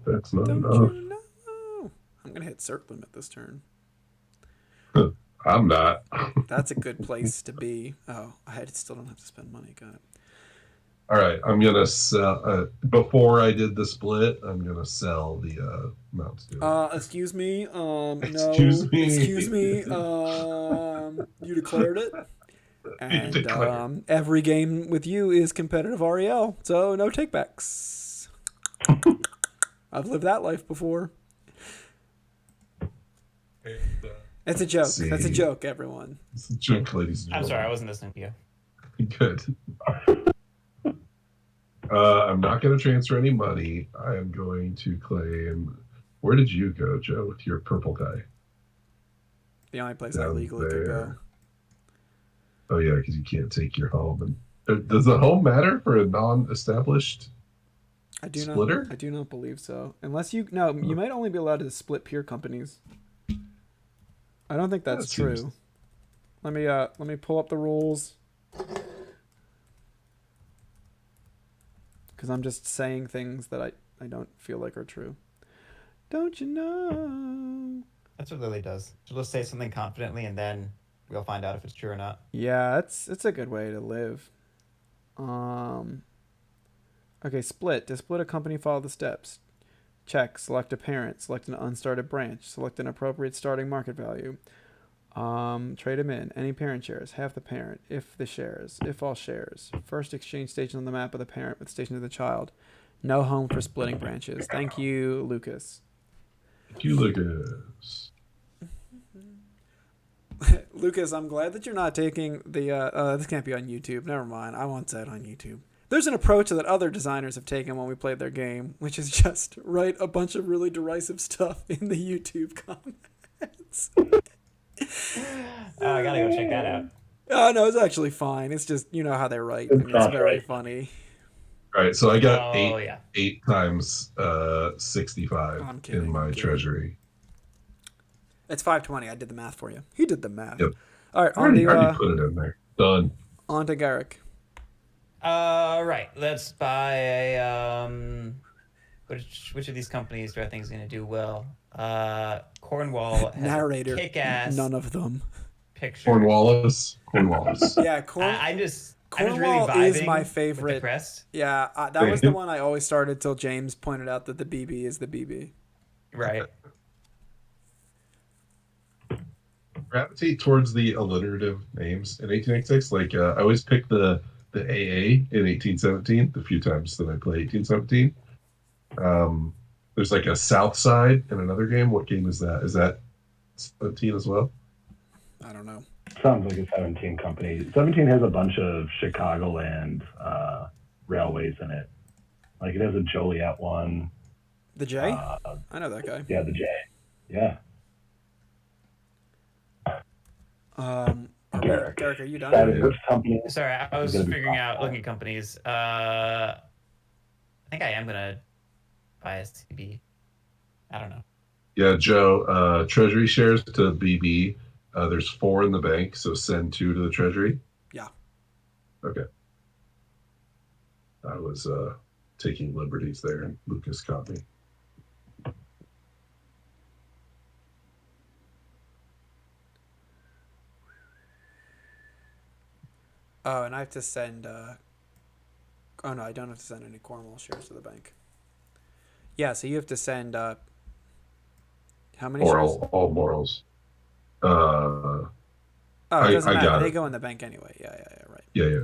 Speaker 2: That's not
Speaker 1: Don't
Speaker 2: enough.
Speaker 1: you know? I'm gonna hit cert limit this turn.
Speaker 2: I'm not.
Speaker 1: That's a good place to be. Oh, still don't have to spend money. Got it.
Speaker 2: All right, I'm gonna sell. Before I did the split, I'm gonna sell the Mount Stewart.
Speaker 1: Excuse me.
Speaker 2: Excuse me.
Speaker 1: Excuse me. You declared it. And
Speaker 2: declared.
Speaker 1: Every game with you is competitive REL, so no takebacks. I've lived that life before. It's a joke.
Speaker 2: See.
Speaker 1: That's a joke, everyone.
Speaker 2: It's a joke, ladies and
Speaker 6: I'm
Speaker 2: gentlemen.
Speaker 6: sorry, I wasn't listening to you.
Speaker 2: Good. I'm not going to transfer any money. I am going to claim. Where did you go, Joe, with your purple guy?
Speaker 1: The only place I
Speaker 2: Down
Speaker 1: legally could go.
Speaker 2: there. Oh yeah, because you can't take your home. And does the home matter for a non-established
Speaker 1: I do
Speaker 2: splitter?
Speaker 1: not. I do not believe so. Unless you you might only be allowed to split peer companies. I don't think that's
Speaker 2: That
Speaker 1: true.
Speaker 2: seems-
Speaker 1: Let me pull up the rules. Because I'm just saying things that I don't feel like are true. Don't you know?
Speaker 6: That's what Lily does. She'll just say something confidently, and then we'll find out if it's true or not.
Speaker 1: Yeah, it's a good way to live. Okay, split. To split a company, follow the steps. Check. Select a parent. Select an unstarted branch. Select an appropriate starting market value. Trade them in. Any parent shares. Half the parent. If the shares. If all shares. First exchange station on the map of the parent with station of the child. No home for splitting branches. Thank you, Lucas.
Speaker 2: Thank you, Lucas.
Speaker 1: Lucas, I'm glad that you're not taking the. This can't be on YouTube. Never mind. I won't say it on YouTube. There's an approach that other designers have taken when we played their game, which is just write a bunch of really derisive stuff in the YouTube comments.
Speaker 6: I gotta go check that out.
Speaker 1: Oh, no, it's actually fine. It's just, you know how they write, and it's very funny.
Speaker 2: All right, so I got
Speaker 6: Oh, yeah.
Speaker 2: 8 times 65
Speaker 1: I'm kidding,
Speaker 2: in my
Speaker 1: I'm kidding.
Speaker 2: treasury.
Speaker 1: It's 520. I did the math for you. He did the math.
Speaker 2: Yep.
Speaker 1: All right,
Speaker 2: I already
Speaker 1: on
Speaker 2: put it in there. Done.
Speaker 1: to Garrick.
Speaker 6: Right. Let's buy a which of these companies do I think is gonna do well? Cornwall has
Speaker 1: Narrator.
Speaker 6: a kick-ass
Speaker 1: None of them.
Speaker 6: picture.
Speaker 2: Cornwallis.
Speaker 1: Yeah,
Speaker 6: I'm just really
Speaker 1: Cornwall
Speaker 6: vibing
Speaker 1: is my
Speaker 6: with the
Speaker 1: favorite.
Speaker 6: crest.
Speaker 1: Yeah, that was the one I always started till James pointed out that the BB is the BB.
Speaker 6: Right.
Speaker 2: gravitate towards the alliterative names in 1886. Like I always pick the AA in 1817. The few times that I play 1817. There's like a South Side in another game. What game is that? Is that 17 as well?
Speaker 1: I don't know.
Speaker 7: Sounds like a 17 company. 17 has a bunch of Chicagoland railways in it. Like it has a Joliet one.
Speaker 1: The J? I know that guy.
Speaker 7: Yeah, the J. Yeah. Derek.
Speaker 1: Derek, are you done?
Speaker 7: That is which company?
Speaker 6: Sorry, I was
Speaker 7: It's gonna be
Speaker 6: figuring out,
Speaker 7: profitable.
Speaker 6: looking at companies. I think I am gonna buy a CB. I don't know.
Speaker 2: Yeah, Joe. Treasury shares to BB. There's 4 in the bank, so send 2 to the Treasury.
Speaker 1: Yeah.
Speaker 2: Okay. I was taking liberties there, and Lucas caught me.
Speaker 1: Oh, and I have to send. Oh no, I don't have to send any Cornwall shares to the bank. Yeah, so you have to send. How many shares?
Speaker 2: All morals.
Speaker 1: Oh, it doesn't
Speaker 2: I
Speaker 1: matter.
Speaker 2: got
Speaker 1: They
Speaker 2: it.
Speaker 1: go in the bank anyway. Yeah, right.
Speaker 2: Yeah.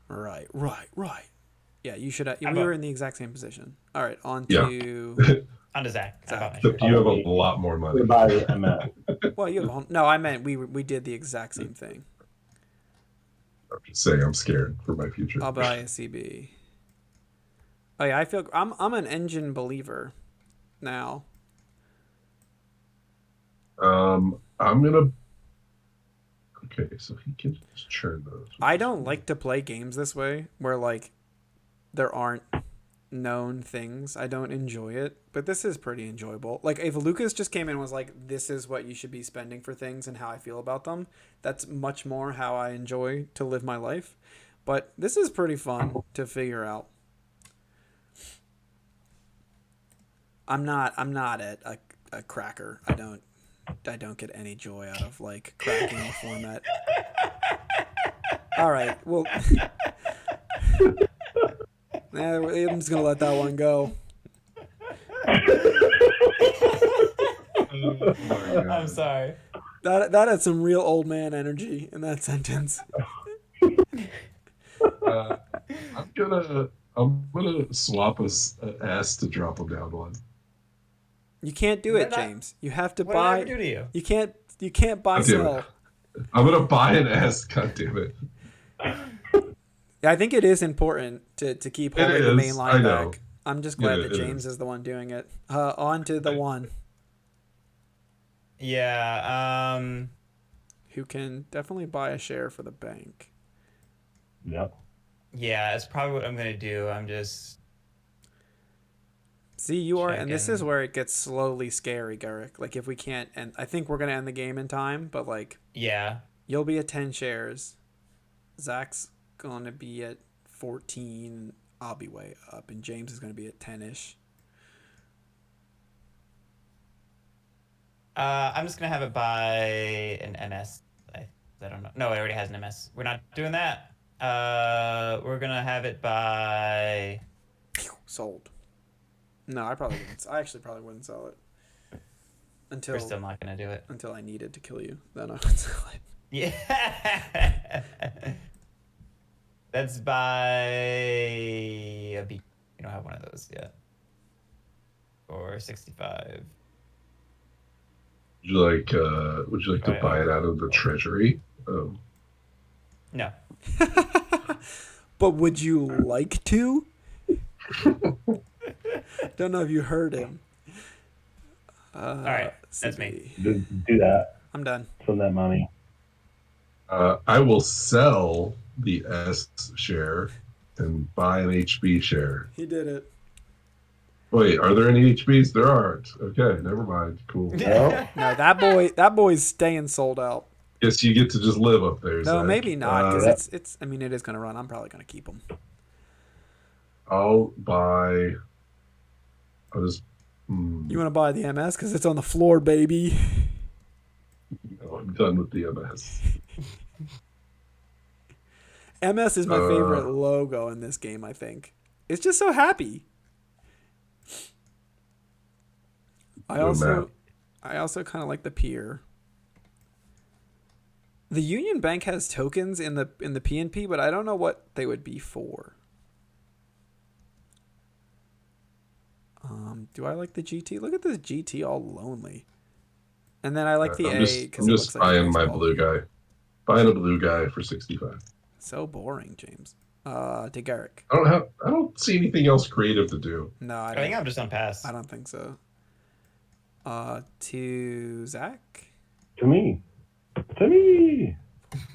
Speaker 1: Right. Yeah, you should. We
Speaker 6: How
Speaker 1: were
Speaker 6: about-
Speaker 1: in the exact same position. All right, on
Speaker 2: Yeah.
Speaker 1: to.
Speaker 6: On to Zach. I bought my
Speaker 2: Except
Speaker 6: shirt.
Speaker 2: you have a lot more money.
Speaker 7: Buy MS.
Speaker 1: Well, you have a whole, no. I meant we did the exact same thing.
Speaker 2: I'm just saying, I'm scared for my future.
Speaker 1: I'll buy a CB. Oh yeah, I feel I'm an engine believer now.
Speaker 2: I'm gonna. Okay, so he can just churn those.
Speaker 1: I don't like to play games this way where like there aren't known things. I don't enjoy it, but this is pretty enjoyable. Like if Lucas just came in and was like, this is what you should be spending for things and how I feel about them, that's much more how I enjoy to live my life. But this is pretty fun to figure out. I'm not a cracker. I don't get any joy out of like cracking the format. All right, well, I'm just gonna let that one go.
Speaker 6: I'm sorry.
Speaker 1: That had some real old man energy in that sentence.
Speaker 2: I'm gonna swap an S to drop him down one.
Speaker 1: You can't do it, James. You have to
Speaker 6: What did I
Speaker 1: buy.
Speaker 6: ever do to you?
Speaker 1: You can't buy
Speaker 2: God damn it.
Speaker 1: sell.
Speaker 2: I'm gonna buy an S. God damn it.
Speaker 1: Yeah, I think it is important to keep
Speaker 2: It
Speaker 1: holding the main
Speaker 2: is,
Speaker 1: line
Speaker 2: I know.
Speaker 1: back. I'm just glad
Speaker 2: Yeah,
Speaker 1: that
Speaker 2: it
Speaker 1: James
Speaker 2: is.
Speaker 1: is the one doing it. On to the one
Speaker 6: Yeah.
Speaker 1: who can definitely buy a share for the bank.
Speaker 7: Yep.
Speaker 6: Yeah, it's probably what I'm gonna do. I'm just.
Speaker 1: See, you are, and this is
Speaker 6: Checking.
Speaker 1: where it gets slowly scary, Garrick. Like if we can't, and I think we're gonna end the game in time, but like
Speaker 6: Yeah.
Speaker 1: you'll be at 10 shares. Zach's gonna be at 14. I'll be way up, and James is gonna be at 10ish.
Speaker 6: I'm just gonna have it by an MS. I don't know. No, it already has an MS. We're not doing that. We're gonna have it by.
Speaker 1: Sold. No, I probably wouldn't. I actually probably wouldn't sell it until
Speaker 6: We're still not gonna do it.
Speaker 1: until I needed to kill you. Then I would sell it.
Speaker 6: Yeah. That's by a B. We don't have one of those yet. Or 65.
Speaker 2: Would you like to
Speaker 6: Right,
Speaker 2: buy it
Speaker 6: over.
Speaker 2: out of the treasury?
Speaker 6: No.
Speaker 1: But would you like to? Don't know if you heard him. All
Speaker 6: right, that's me.
Speaker 7: Do that.
Speaker 1: I'm done.
Speaker 7: Send that money.
Speaker 2: I will sell the S share and buy an HB share.
Speaker 1: He did it.
Speaker 2: Wait, are there any HBs? There aren't. Okay, never mind. Cool.
Speaker 7: No.
Speaker 1: No, that boy's staying sold out.
Speaker 2: Guess you get to just live up there.
Speaker 1: No,
Speaker 2: Zach.
Speaker 1: maybe not, because
Speaker 7: Yep.
Speaker 1: it's. I mean, it is gonna run. I'm probably gonna keep him.
Speaker 2: I'll buy. I'll just.
Speaker 1: You want to buy the MS because it's on the floor, baby.
Speaker 2: No, I'm done with the MS.
Speaker 1: MS is my favorite logo in this game. I think it's just so happy. I
Speaker 2: No
Speaker 1: also,
Speaker 2: map.
Speaker 1: I also kind of like the pier. The Union Bank has tokens in the PNP, but I don't know what they would be for. Do I like the GT? Look at this GT all lonely. And then I like the A because
Speaker 2: I'm
Speaker 1: it
Speaker 2: just
Speaker 1: looks like a
Speaker 2: buying my
Speaker 1: baseball.
Speaker 2: blue guy. Buying a blue guy for 65.
Speaker 1: So boring, James. To Garrick.
Speaker 2: I don't see anything else creative to do.
Speaker 1: No,
Speaker 6: I think I'm just on pass.
Speaker 1: I don't think so. To Zach.
Speaker 7: To me. To me.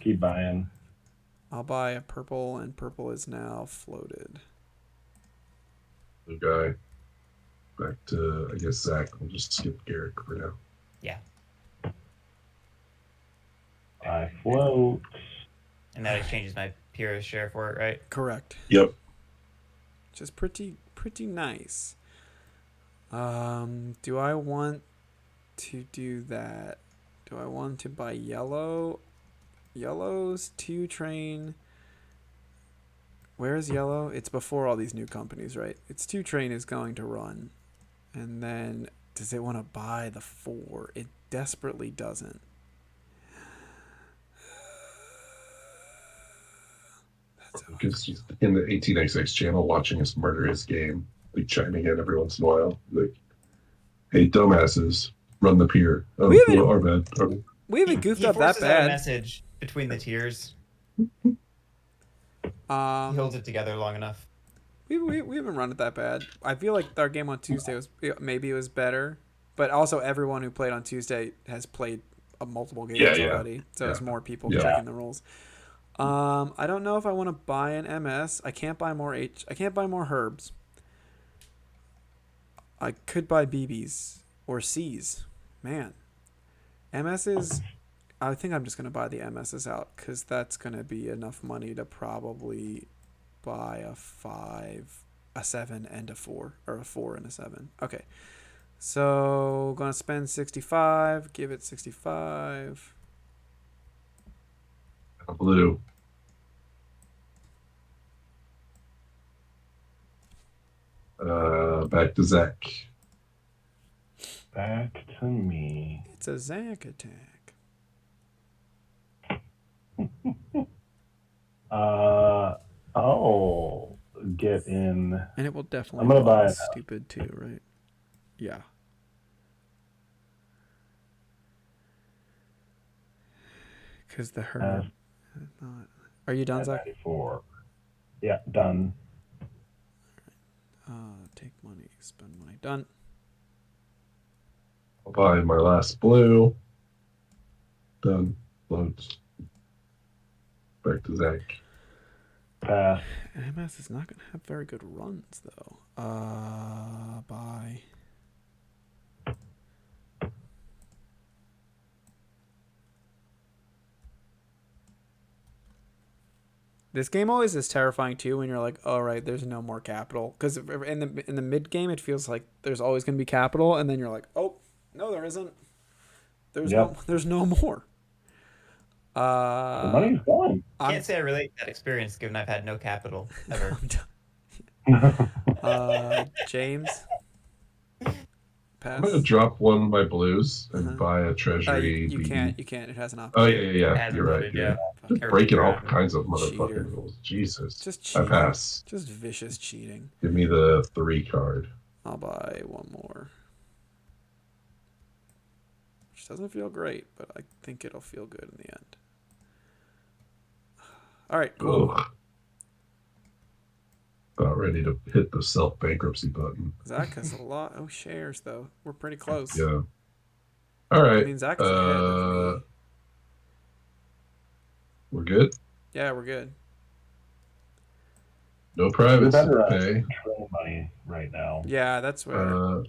Speaker 7: Keep buying.
Speaker 1: I'll buy a purple, and purple is now floated.
Speaker 2: Blue guy. Back to, I guess, Zach. We'll just skip Garrick for now.
Speaker 6: Yeah.
Speaker 7: I float.
Speaker 6: And that exchanges my Pyrrhus share for it, right?
Speaker 1: Correct.
Speaker 2: Yep.
Speaker 1: Just pretty nice. Do I want to do that? Do I want to buy yellow? Yellow's 2 train. Where is yellow? It's before all these new companies, right? Its 2 train is going to run. And then does it want to buy the 4? It desperately doesn't.
Speaker 2: Because he's in the 18XX channel watching us murder his game, like chiming in every once in a while. Like, hey, dumbasses, run the pier. Oh,
Speaker 1: We haven't-
Speaker 2: well, our bad.
Speaker 1: We haven't goofed
Speaker 6: He
Speaker 1: up that
Speaker 6: forces out a
Speaker 1: bad.
Speaker 6: message between the tiers. He holds it together long enough.
Speaker 1: We haven't run it that bad. I feel like our game on Tuesday was maybe it was better, but also everyone who played on Tuesday has played multiple games already, so it's more people checking the rules. I don't know if I want to buy an MS. I can't buy more I can't buy more herbs. I could buy BBs or Cs. Man, MSs. I think I'm just gonna buy the MSs out because that's gonna be enough money to probably buy a 5, a 7, and a 4, or a 4 and a 7. Okay, so gonna spend 65. Give it 65.
Speaker 2: Blue. Back to Zach.
Speaker 7: Back to me.
Speaker 1: It's a Zach attack.
Speaker 7: I'll get in.
Speaker 1: And it will definitely
Speaker 7: I'm gonna
Speaker 1: be
Speaker 7: buy it.
Speaker 1: stupid too, right? Yeah. Because the herb. Are you done, Zach?
Speaker 7: 94. Yeah, done.
Speaker 1: Take money, spend money. Done.
Speaker 2: I'll buy my last blue. Done. Loads. Back to Zach.
Speaker 7: Pass.
Speaker 1: MS is not going to have very good runs, though. Bye. This game always is terrifying too when you're like, "All right, there's no more capital." Because in the mid game, it feels like there's always going to be capital, and then you're like, "Oh, no, there isn't. There's no more."
Speaker 7: The money's gone.
Speaker 6: Can't say I relate to that experience given I've had no capital ever.
Speaker 1: James.
Speaker 2: I'm gonna drop one of my blues and buy a treasury.
Speaker 1: You can't. It has an option.
Speaker 2: Oh yeah. You're right.
Speaker 6: Yeah.
Speaker 2: Just breaking all kinds of motherfucking
Speaker 1: Cheater.
Speaker 2: rules. Jesus.
Speaker 1: Just
Speaker 2: I
Speaker 1: cheating.
Speaker 2: pass.
Speaker 1: Just vicious cheating.
Speaker 2: Give me the 3 card.
Speaker 1: I'll buy one more. Which doesn't feel great, but I think it'll feel good in the end. All right, cool.
Speaker 2: Ugh. About ready to hit the self-bankruptcy button.
Speaker 1: Zach has a lot of shares, though. We're pretty close.
Speaker 2: Yeah. All right.
Speaker 1: I mean, Zach is ahead of me.
Speaker 2: We're good?
Speaker 1: Yeah, we're good.
Speaker 2: No privates
Speaker 7: We're better
Speaker 2: to
Speaker 7: at
Speaker 2: pay.
Speaker 7: control money right now.
Speaker 1: Yeah, that's where.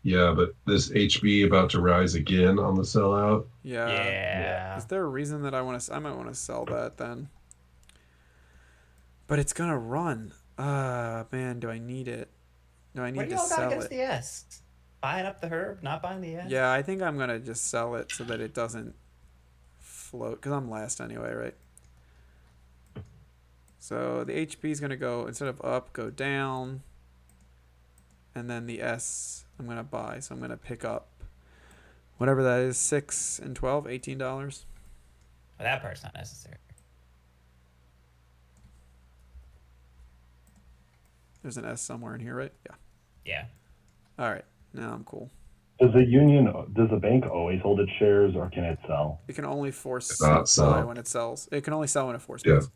Speaker 2: Yeah, but this HB about to rise again on the sellout.
Speaker 1: Yeah. Is there a reason that I might want to sell that then? But it's gonna run. Man, do I need it? Do I need
Speaker 6: What do
Speaker 1: to
Speaker 6: y'all got
Speaker 1: sell
Speaker 6: against
Speaker 1: it?
Speaker 6: the S? Buying up the herb, not buying the S?
Speaker 1: Yeah, I think I'm gonna just sell it so that it doesn't float, because I'm last anyway, right? So the HP is gonna go, instead of up, go down, and then the S I'm gonna buy. So I'm gonna pick up whatever that is, 6 and 12, $18.
Speaker 6: Well, that part's not necessary.
Speaker 1: There's an S somewhere in here, right? Yeah.
Speaker 6: Yeah.
Speaker 1: All right. Now I'm cool.
Speaker 7: Does the bank always hold its shares, or can it sell?
Speaker 1: It can only force
Speaker 2: Not
Speaker 1: buy
Speaker 2: sell.
Speaker 1: when it sells. It can only sell when it force
Speaker 2: Yeah.
Speaker 1: buys.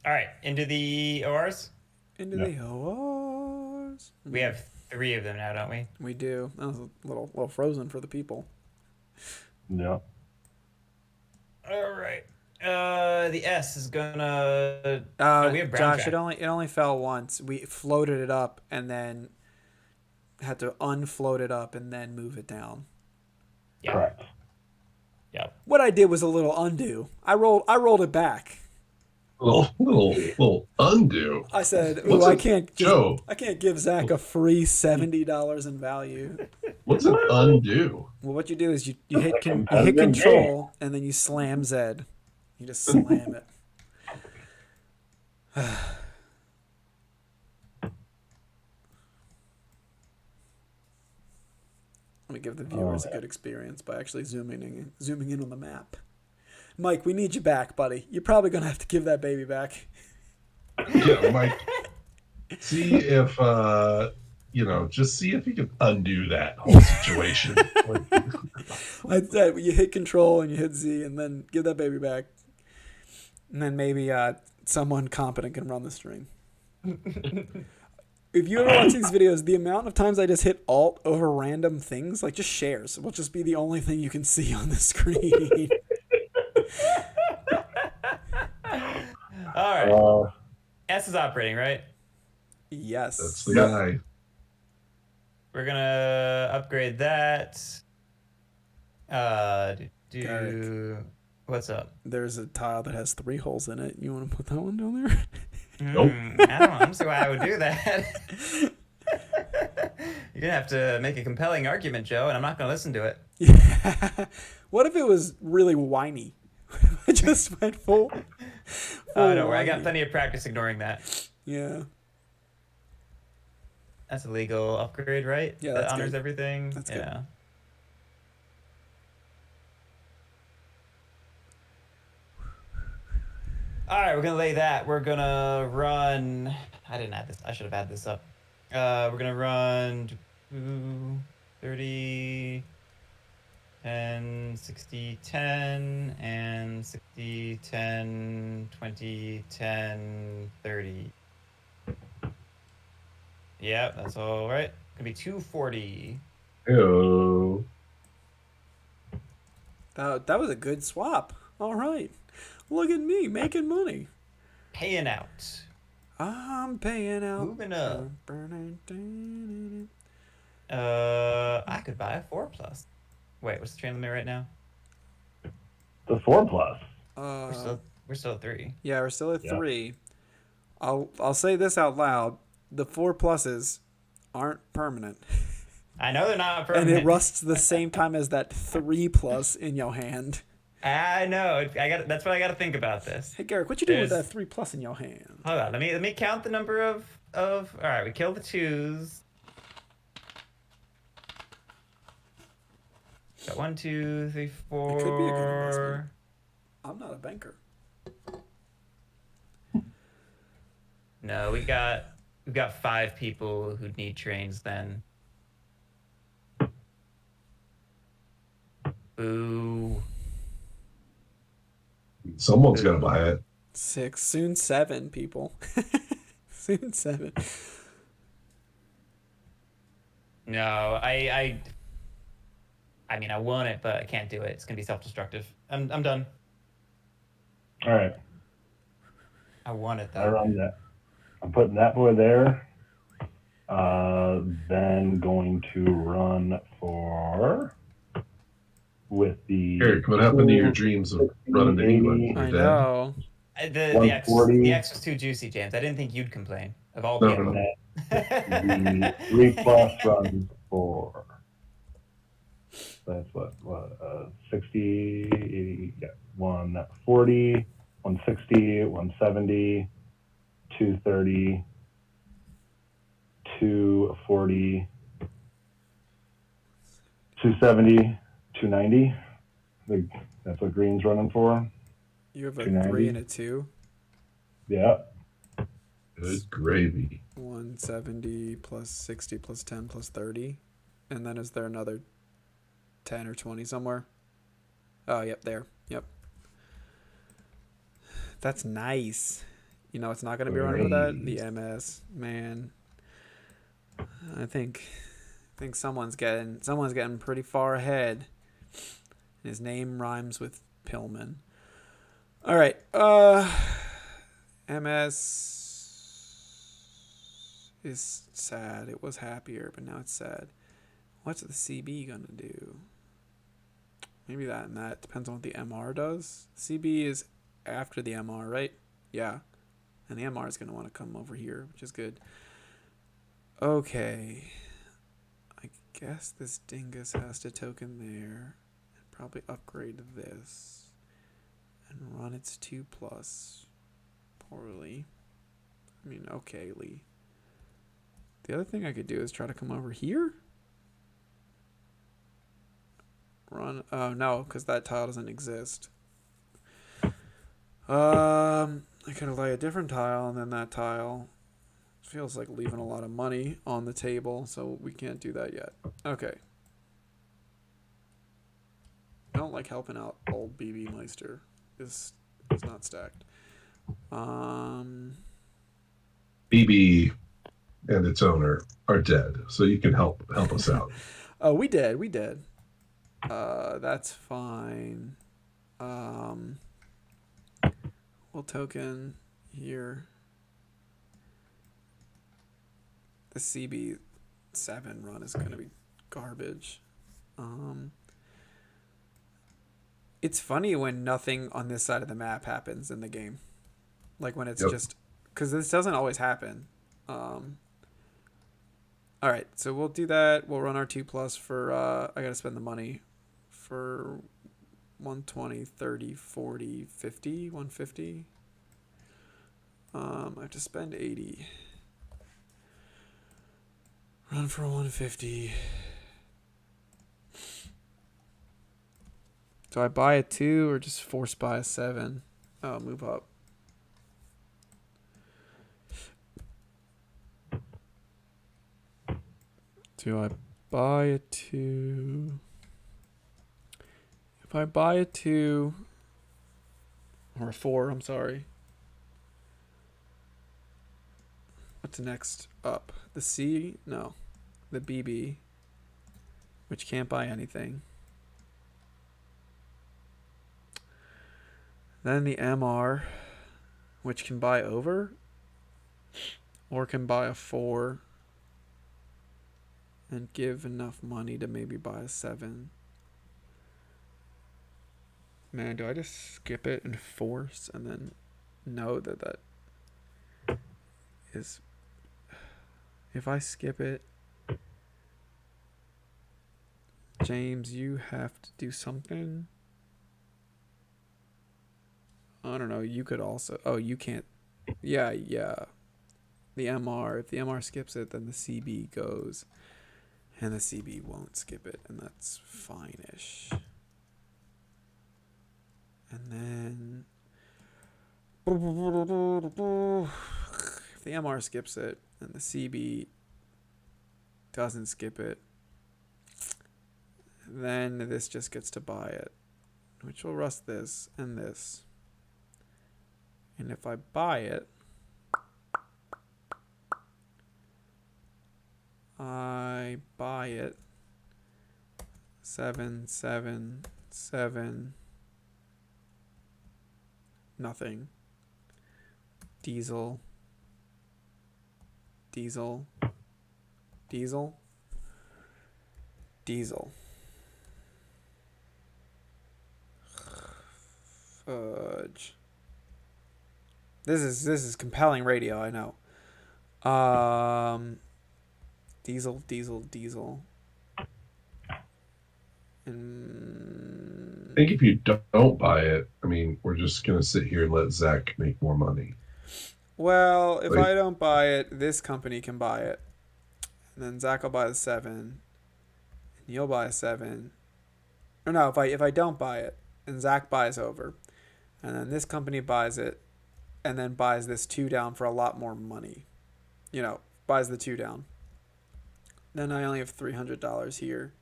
Speaker 6: All right. Into the ORs.
Speaker 1: Into the ORs.
Speaker 6: We have 3 of them now, don't we?
Speaker 1: We do. That was a little frozen for the people.
Speaker 7: Yeah.
Speaker 6: All right. The S is gonna. We have brown
Speaker 1: Josh,
Speaker 6: track.
Speaker 1: it only fell once. We floated it up and then had to unfloat it up and then move it down.
Speaker 6: Yeah.
Speaker 7: Correct.
Speaker 6: Yeah.
Speaker 1: What I did was a little undo. I rolled it back.
Speaker 2: Little undo.
Speaker 1: I said, "Ooh,
Speaker 2: What's
Speaker 1: I
Speaker 2: a-
Speaker 1: can't
Speaker 2: Joe.
Speaker 1: I can't give Zach a free $70 in value."
Speaker 2: What's an undo?
Speaker 1: Well, what you do is you hit
Speaker 7: competitive
Speaker 1: control and then you slam Z. You just slam it. Let me give the viewers a good experience by actually zooming in on the map. Mike, we need you back, buddy. You're probably gonna have to give that baby back.
Speaker 2: Yeah, Mike. See if just see if you can undo that whole situation.
Speaker 1: I said you hit control and you hit Z and then give that baby back. And then maybe someone competent can run the stream. If you ever watch these videos, the amount of times I just hit Alt over random things, like just shares, will just be the only thing you can see on the screen.
Speaker 6: All right. S is operating, right?
Speaker 1: Yes.
Speaker 2: That's the guy.
Speaker 6: We're gonna upgrade that. What's up?
Speaker 1: There's a tile that has 3 holes in it. You want to put that one down there?
Speaker 2: Nope.
Speaker 6: I don't see why I would do that. You're gonna have to make a compelling argument, Joe, and I'm not gonna listen to it.
Speaker 1: Yeah. What if it was really whiny? I just went full.
Speaker 6: Don't worry, I got
Speaker 1: whiny.
Speaker 6: plenty of practice ignoring that.
Speaker 1: Yeah.
Speaker 6: That's a legal upgrade, right?
Speaker 1: Yeah,
Speaker 6: that
Speaker 1: that's
Speaker 6: honors
Speaker 1: good.
Speaker 6: everything.
Speaker 1: That's good.
Speaker 6: Yeah. All right, we're gonna lay that. We're gonna run. I didn't add this. I should have added this up. We're gonna run 30, 10, 60, 10, and 60, 10, 20, 10, 30. Yep, that's all right. Gonna be 240.
Speaker 2: Ew.
Speaker 1: That was a good swap. All right. Look at me making money.
Speaker 6: Paying out.
Speaker 1: I'm paying out.
Speaker 6: Moving up. I could buy a 4+. Wait, what's the train limit right now?
Speaker 7: The 4+.
Speaker 6: We're still at 3.
Speaker 1: Yeah, we're still at
Speaker 7: Yeah.
Speaker 1: 3. I'll say this out loud. The 4+s aren't permanent.
Speaker 6: I know they're not
Speaker 1: And
Speaker 6: permanent.
Speaker 1: it rusts the same time as that 3+ in your hand.
Speaker 6: I know. That's what I got to think about this.
Speaker 1: Hey Garrick, what you doing with
Speaker 6: There's-
Speaker 1: that 3+ in your hand?
Speaker 6: Hold on. Let me count the number of. All right, we killed the 2s. Got 1, 2, 3, 4.
Speaker 1: It could be a good investment. I'm not a banker.
Speaker 6: No, we've got 5 people who need trains then. Boo.
Speaker 2: Someone's gonna buy it.
Speaker 1: 6, soon 7 people. Soon 7.
Speaker 6: No, I mean, I want it, but I can't do it. It's gonna be self-destructive. I'm done.
Speaker 7: All right.
Speaker 6: I want it
Speaker 7: I
Speaker 6: though.
Speaker 7: run that. I'm putting that boy there. Then going to run for with the
Speaker 2: Eric, what happened to your dreams of running to England?
Speaker 1: I
Speaker 2: You're dead?
Speaker 1: know.
Speaker 6: The X
Speaker 7: 140.
Speaker 6: the X was too juicy, James. I didn't think you'd complain of all
Speaker 2: No,
Speaker 6: people.
Speaker 2: no.
Speaker 7: the 3+ runs for. That's what 60, 80, yeah, 140, 160, 170, 230, 240, 270, 290. That's what green's running for.
Speaker 1: You have a
Speaker 7: 290.
Speaker 1: 3 and a 2.
Speaker 7: Yeah.
Speaker 2: Good gravy.
Speaker 1: 170 plus 60 plus 10 plus 30. And then is there another 10 or 20 somewhere? Oh, yep, there. Yep. That's nice. You know, it's not going to be running for that. The MS, man. I think someone's getting pretty far ahead. His name rhymes with Pillman. All right. MS is sad. It was happier, but now it's sad. What's the CB gonna do? Maybe that and that. Depends on what the MR does. CB is after the MR, right? Yeah. And the MR is gonna want to come over here, which is good. Okay. I guess this dingus has to token there. And probably upgrade this. And run its 2+. Poorly. I mean, okayly. The other thing I could do is try to come over here. Run. Oh, no, because that tile doesn't exist. I could lay a different tile, and then that tile feels like leaving a lot of money on the table, so we can't do that yet. Okay. I don't like helping out old BB Meister. Is not stacked.
Speaker 2: BB and its owner are dead, so you can help us out.
Speaker 1: Oh, we did. That's fine. We'll token here. The CB7 run is going to be garbage. It's funny when nothing on this side of the map happens in the game. Like when it's just... Because this doesn't always happen. Alright, so we'll do that. We'll run our 2+ for... I got to spend the money for 120, 30, 40, 50, 150. I have to spend 80. Run for 150. Do I buy a 2 or just force buy a 7? Oh, move up. Do I buy a 2? If I buy a 2 or a 4, I'm sorry. What's next up? The C? No. The BB, which can't buy anything. Then the MR, which can buy over or can buy a 4 and give enough money to maybe buy a 7. Man, do I just skip it and force and then know that is... If I skip it, James, you have to do something. I don't know. You could also... Oh, you can't... Yeah. The MR. If the MR skips it, then the CB goes. And the CB won't skip it. And that's fine-ish. And then... If the MR skips it, and the CB doesn't skip it, then this just gets to buy it, which will rust this and this. And if I buy it, I buy it 7, 7, 7, nothing. Diesel. Fudge. This is compelling radio, I know. Diesel. And
Speaker 2: I think if you don't buy it, I mean, we're just gonna sit here and let Zach make more money.
Speaker 1: well, if I don't buy it, this company can buy it. And then Zach will buy the 7. And you'll buy a 7. Or no, if I don't buy it, and Zach buys over, and then this company buys it, and then buys this 2 down for a lot more money. Buys the 2 down. Then I only have $300 here.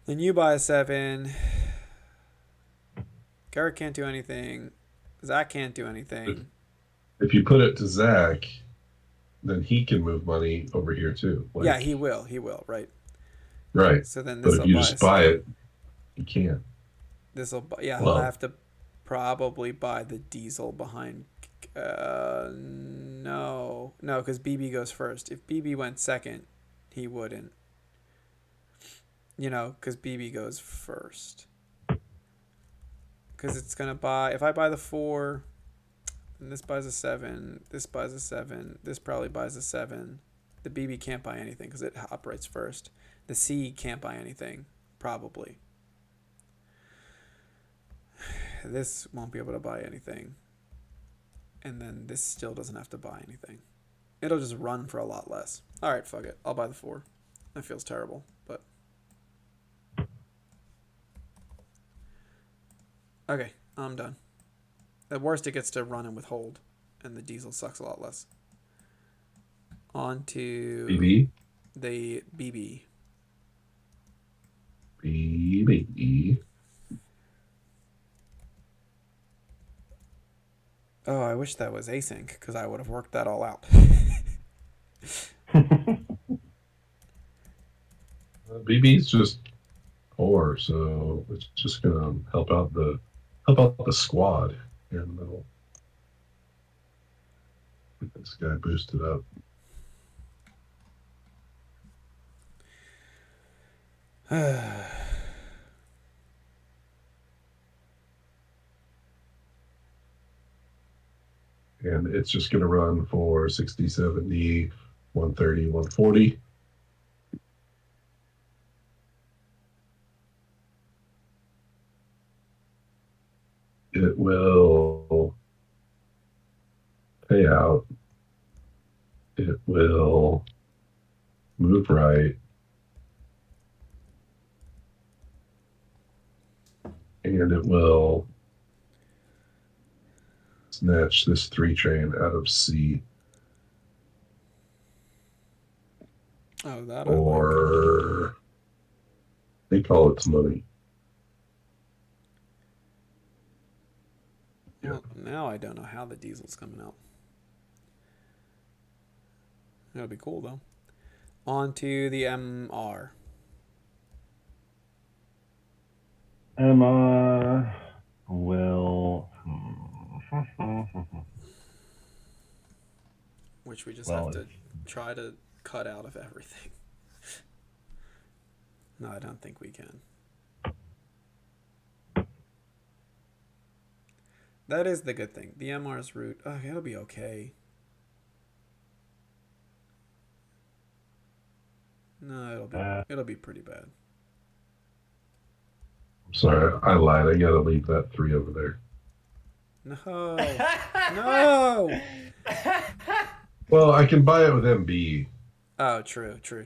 Speaker 1: Then you buy a 7. Garrett can't do anything. Zach can't do anything.
Speaker 2: If you put it to Zach, then he can move money over here too.
Speaker 1: Yeah, he will. He will. Right.
Speaker 2: Right.
Speaker 1: So then
Speaker 2: But
Speaker 1: this
Speaker 2: if
Speaker 1: will
Speaker 2: you
Speaker 1: buy.
Speaker 2: just buy it, you can't.
Speaker 1: This will. Yeah,
Speaker 2: Well,
Speaker 1: I'll have to probably buy the diesel behind. No, because BB goes first. If BB went second, he wouldn't. Because BB goes first. Because it's gonna buy. If I buy the 4, then this buys a 7. This buys a 7. This probably buys a 7. The BB can't buy anything because it operates first. The C can't buy anything, probably. This won't be able to buy anything. And then this still doesn't have to buy anything. It'll just run for a lot less. Alright, fuck it. I'll buy the 4. That feels terrible, but... Okay, I'm done. At worst, it gets to run and withhold. And the diesel sucks a lot less. On to...
Speaker 2: BB?
Speaker 1: The BB.
Speaker 2: BB.
Speaker 1: Oh, I wish that was async, because I would have worked that all out.
Speaker 2: BB's just 4, so it's just gonna help out the squad here in the middle. Get this guy boosted up. And it's just going to run for 60, 70, 130, 140. It will pay out. It will move right. And it will snatch this 3 train out of C.
Speaker 1: Oh, that
Speaker 2: Or they call it money.
Speaker 1: Well, now I don't know how the diesel's coming out. That'll be cool, though. On to the MR.
Speaker 7: Emma will...
Speaker 1: Which we just
Speaker 7: Well,
Speaker 1: have to try to cut out of everything. No, I don't think we can. That is the good thing. The MR's route, it'll be okay. No, it'll be pretty bad.
Speaker 2: I'm sorry, I lied. I gotta leave that 3 over there.
Speaker 1: No. No.
Speaker 2: Well, I can buy it with MB.
Speaker 1: Oh, true. You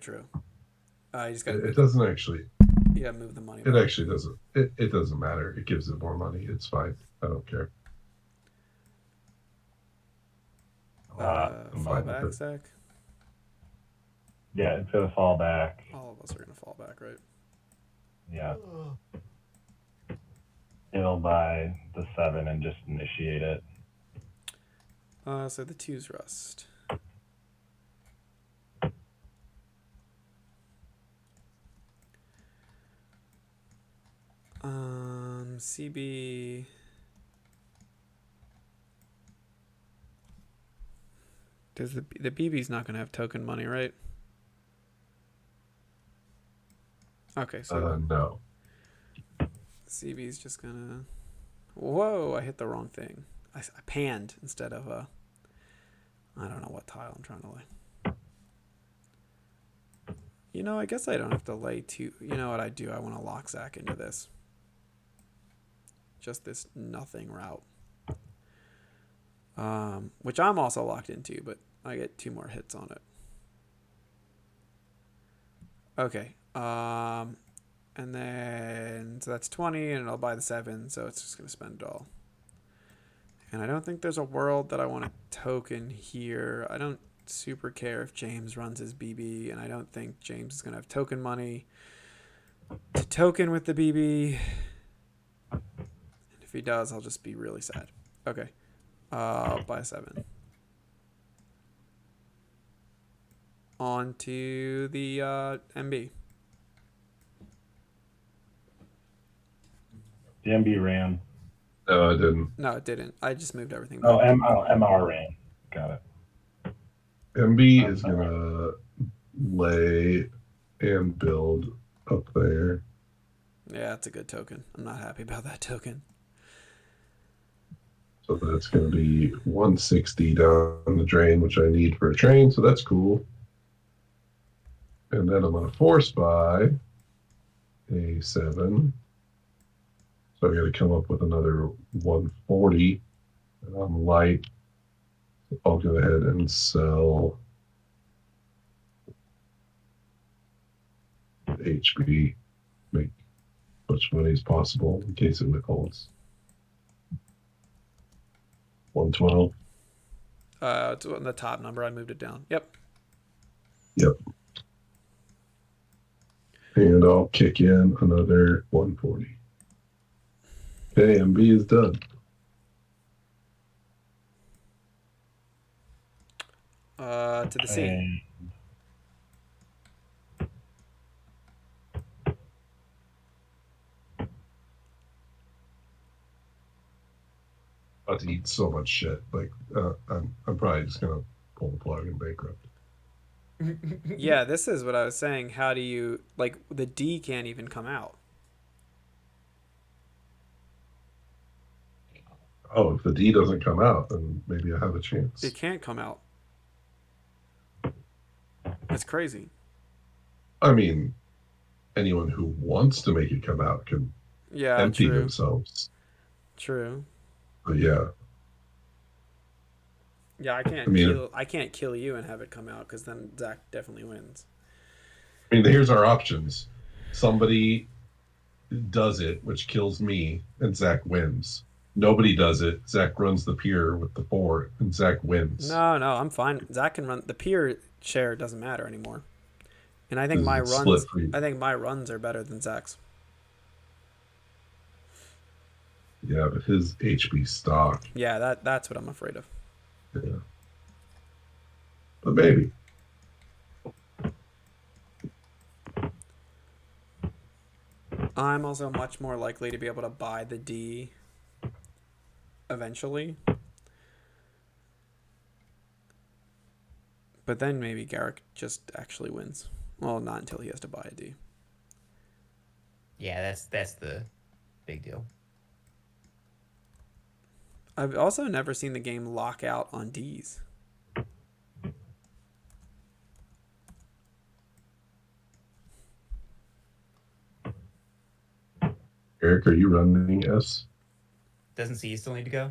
Speaker 1: just gotta
Speaker 2: It doesn't actually.
Speaker 1: You gotta move the money.
Speaker 2: It actually doesn't. It doesn't matter. It gives it more money. It's fine. I don't care.
Speaker 1: Fall
Speaker 2: fine with
Speaker 1: back,
Speaker 2: it.
Speaker 1: Zach.
Speaker 7: Yeah, it's gonna fall back.
Speaker 1: All of us are gonna fall back, right?
Speaker 7: Yeah. It'll buy the 7 and just initiate it.
Speaker 1: So the 2's rust. CB. Does the BB's not gonna have token money, right? Okay, so
Speaker 2: No.
Speaker 1: CB's just gonna. Whoa! I hit the wrong thing. I panned instead of a. I don't know what tile I'm trying to lay. I guess I don't have to lay 2. You know what I do? I want to lock Zach into this. Just this nothing route. Which I'm also locked into, but I get 2 more hits on it. Okay. And then, so that's 20, and I'll buy the 7, so it's just going to spend it all. And I don't think there's a world that I want to token here. I don't super care if James runs his BB, and I don't think James is going to have token money to token with the BB. And if he does, I'll just be really sad. Okay. Buy 7. On to the MB.
Speaker 7: The MB ran.
Speaker 2: No, I didn't.
Speaker 1: No, it didn't. I just moved everything
Speaker 7: Oh,
Speaker 1: back.
Speaker 7: MR ran. Got it.
Speaker 2: MB is gonna lay and build up there.
Speaker 1: Yeah, that's a good token. I'm not happy about that token.
Speaker 2: So that's going to be 160 down the drain, which I need for a train, so that's cool. And then I'm going to force buy a 7. So I got to come up with another 140. And I'm light. So I'll go ahead and sell HB, make as much money as possible in case it withholds. 112.
Speaker 1: It's on the top number. I moved it down. Yep.
Speaker 2: And I'll kick in another 140. Okay, MB is done.
Speaker 1: To the C.
Speaker 7: And
Speaker 2: About to eat so much shit. Like, I'm probably just gonna pull the plug and bankrupt.
Speaker 1: Yeah, this is what I was saying. How do you, like, the D can't even come out.
Speaker 2: Oh, if the D doesn't come out, then maybe I have a chance.
Speaker 1: It can't come out. That's crazy.
Speaker 2: I mean, anyone who wants to make it come out can empty
Speaker 1: true.
Speaker 2: themselves.
Speaker 1: True.
Speaker 2: But yeah,
Speaker 1: Yeah, I can't kill you and have it come out because then Zach definitely wins.
Speaker 2: I mean, here's our options. Somebody does it, which kills me, and Zach wins. Nobody does it. Zach runs the pier with the 4, and Zach wins.
Speaker 1: No, I'm fine. Zach can run the peer share doesn't matter anymore. And I think my
Speaker 2: It's split for you.
Speaker 1: I think my runs are better than Zach's.
Speaker 2: Yeah, but his HB stock.
Speaker 1: Yeah, that's what I'm afraid of.
Speaker 2: Yeah. But maybe.
Speaker 1: I'm also much more likely to be able to buy the D eventually. But then maybe Garrick just actually wins. Well, not until he has to buy a D.
Speaker 6: Yeah, that's the big deal.
Speaker 1: I've also never seen the game lock out on Ds.
Speaker 2: Eric, are you running S?
Speaker 6: Doesn't C still need to go?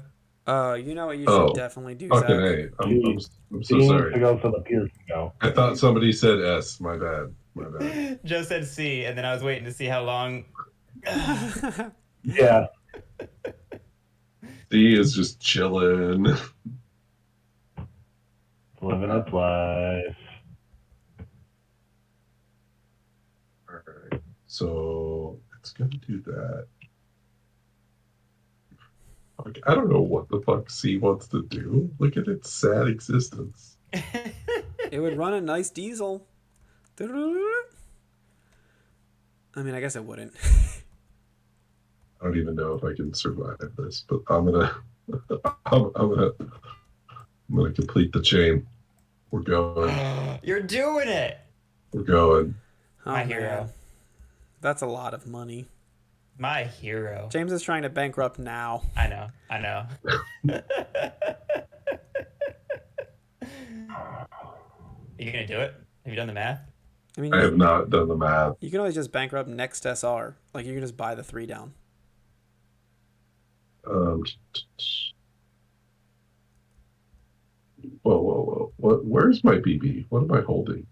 Speaker 1: You know what you should definitely do, Zach.
Speaker 2: Fucking A. I'm so
Speaker 7: he needs
Speaker 2: sorry.
Speaker 7: to go so the peers can go.
Speaker 2: I thought somebody said S. My bad. My bad.
Speaker 6: Joe said C, and then I was waiting to see how long.
Speaker 7: Yeah.
Speaker 2: D is just chilling.
Speaker 7: Living its life.
Speaker 2: All right. So it's going to do that. Like, I don't know what the fuck C wants to do. Look at its sad existence.
Speaker 1: It would run a nice diesel. I mean, I guess it wouldn't.
Speaker 2: I don't even know if I can survive this, but I'm gonna complete the chain. We're going.
Speaker 6: You're doing it.
Speaker 2: We're going.
Speaker 1: Oh,
Speaker 6: My
Speaker 1: man.
Speaker 6: hero.
Speaker 1: That's a lot of money.
Speaker 6: My hero.
Speaker 1: James is trying to bankrupt now.
Speaker 6: I know. Are you gonna do it? Have you done the math?
Speaker 1: I mean,
Speaker 2: I have not done the math.
Speaker 1: you can always just bankrupt next SR. Like, you can just buy the 3 down.
Speaker 2: Whoa. Where's my BB? What am I holding?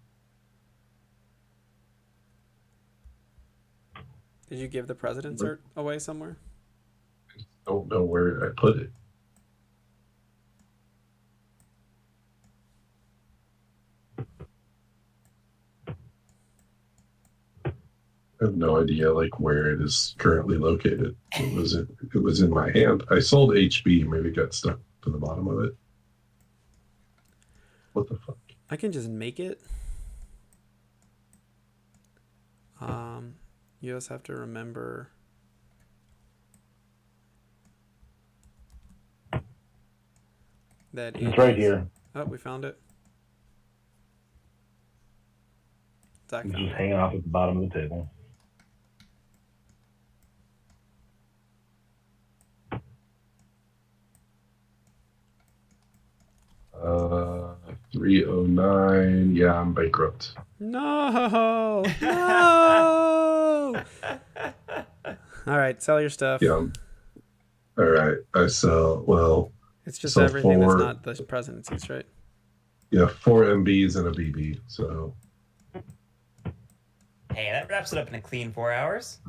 Speaker 1: Did you give the president cert away somewhere?
Speaker 2: Don't know where I put it. I have no idea like where it is currently located. It was in my hand. I sold HB, maybe it got stuck to the bottom of it. What the fuck?
Speaker 1: I can just make it. You just have to remember that
Speaker 7: It's right here.
Speaker 1: Oh, we found it. Zach
Speaker 7: It's
Speaker 1: found
Speaker 7: just
Speaker 1: it.
Speaker 7: hanging off at the bottom of the table.
Speaker 2: Uh, 309. Yeah, I'm bankrupt.
Speaker 1: No, no. All right, sell your stuff.
Speaker 2: Yeah. All right. I sell, well,
Speaker 1: It's just
Speaker 2: so
Speaker 1: everything that's
Speaker 2: for-
Speaker 1: not the presidencies, right?
Speaker 2: yeah, 4 MBs and a BB. So,
Speaker 6: Hey, that wraps it up in a clean 4 hours.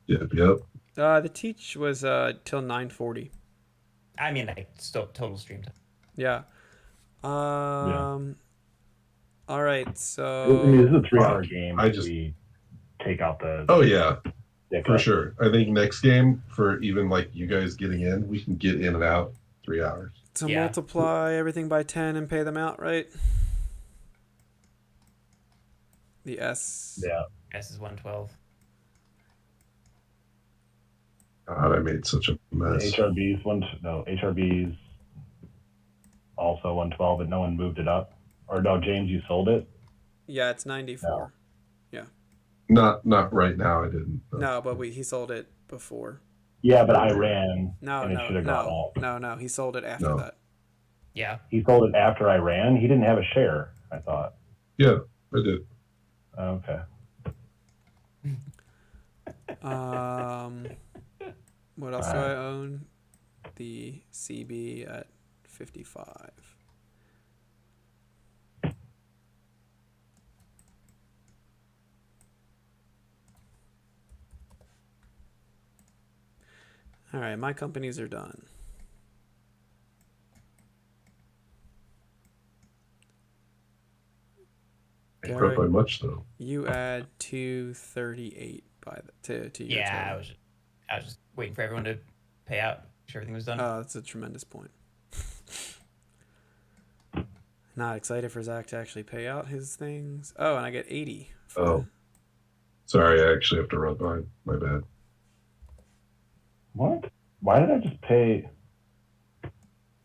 Speaker 2: yep.
Speaker 1: The teach was till 9:40.
Speaker 6: I mean, like, still total stream time.
Speaker 1: Yeah. All right,
Speaker 7: I mean,
Speaker 1: so
Speaker 7: this is a 3-hour game.
Speaker 2: I just-
Speaker 7: We take out the.
Speaker 2: Oh, yeah,
Speaker 7: Yeah,
Speaker 2: for sure. I think next game, for even like you guys getting in, we can get in and out 3 hours.
Speaker 1: so
Speaker 6: Yeah.
Speaker 1: multiply everything by 10 and pay them out, right? The S.
Speaker 7: Yeah.
Speaker 6: S is 112.
Speaker 2: God, I made such a mess.
Speaker 7: HRB's HRB's also 112, but no one moved it up. Or no, James, you sold it.
Speaker 1: Yeah, it's 94.
Speaker 2: Not right now. I didn't.
Speaker 1: No, but he sold it before.
Speaker 7: Yeah, but I ran,
Speaker 1: No,
Speaker 7: and it should have gone up.
Speaker 1: no. He sold it after
Speaker 2: No.
Speaker 1: that.
Speaker 6: Yeah.
Speaker 7: He sold it after I ran. He didn't have a share, I thought.
Speaker 2: Yeah, I did.
Speaker 7: Okay.
Speaker 1: What else do I own? The CB at 55. All right, my companies are done.
Speaker 2: Bankrupt by much though.
Speaker 1: You add 238 by to your
Speaker 6: Yeah,
Speaker 1: total.
Speaker 6: I was just waiting for everyone to pay out. Make sure everything was done.
Speaker 1: Oh, that's a tremendous point. Not excited for Zach to actually pay out his things. Oh, and I get 80.
Speaker 2: Oh. Sorry, I actually have to run mine. My bad.
Speaker 7: What? Why did I just pay?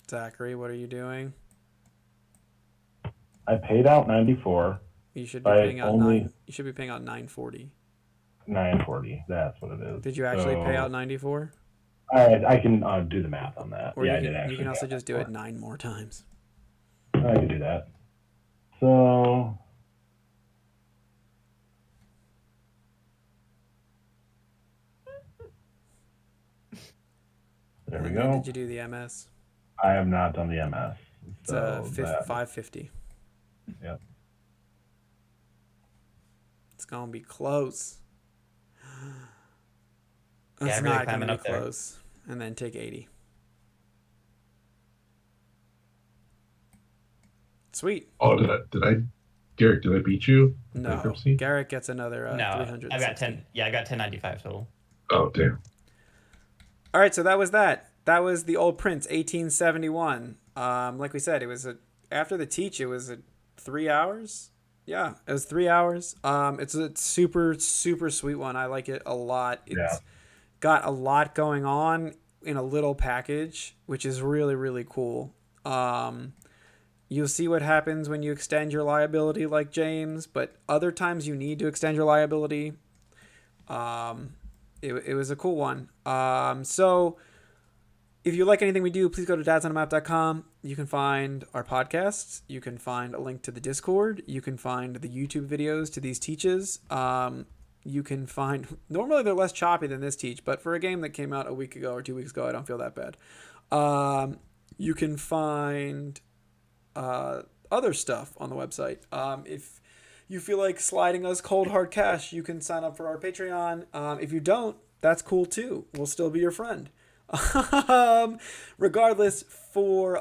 Speaker 1: Zachary, what are you doing?
Speaker 7: I paid out 94,
Speaker 1: You should be
Speaker 7: I
Speaker 1: paying out
Speaker 7: only-
Speaker 1: You should be paying out 940.
Speaker 7: 940. That's what it is.
Speaker 1: Did you actually pay
Speaker 7: So,
Speaker 1: out 94?
Speaker 7: I can do the math on that.
Speaker 1: Or
Speaker 7: yeah, I
Speaker 1: you
Speaker 7: did
Speaker 1: can,
Speaker 7: actually.
Speaker 1: you can also
Speaker 7: pay
Speaker 1: just do
Speaker 7: 94.
Speaker 1: it 9 more times.
Speaker 7: I can do that. So. There we
Speaker 1: And then
Speaker 7: go.
Speaker 1: Did you do the MS?
Speaker 7: I have not done the MS.
Speaker 1: It's
Speaker 7: So that-
Speaker 1: 550.
Speaker 7: Yep.
Speaker 1: It's going to be close. It's
Speaker 6: really
Speaker 1: not going
Speaker 6: climbing
Speaker 1: to be
Speaker 6: up there.
Speaker 1: close. And then take 80. Sweet.
Speaker 2: Oh, Garrett, did I beat you?
Speaker 1: No.
Speaker 2: Bankruptcy?
Speaker 1: Garrett gets another
Speaker 6: no,
Speaker 1: 300.
Speaker 6: I got 10. Yeah, I got 1095 total.
Speaker 2: Oh, damn.
Speaker 1: All right, so that was that. That was the Old Prince, 1871. Like we said, it was after the teach. It was 3 hours. Yeah, it was 3 hours. It's a super sweet one. I like it a lot. It's got a lot going on in a little package, which is really cool. You'll see what happens when you extend your liability, like James. But other times you need to extend your liability. It was a cool one. So if you like anything we do, please go to dadsonamap.com. You can find our podcasts. You can find a link to the Discord. You can find the YouTube videos to these teaches. You can find, normally they're less choppy than this teach, but for a game that came out a week ago or 2 weeks ago, I don't feel that bad. You can find other stuff on the website. If you feel like sliding us cold hard cash, you can sign up for our Patreon. If you don't, that's cool too. We'll still be your friend. Regardless, for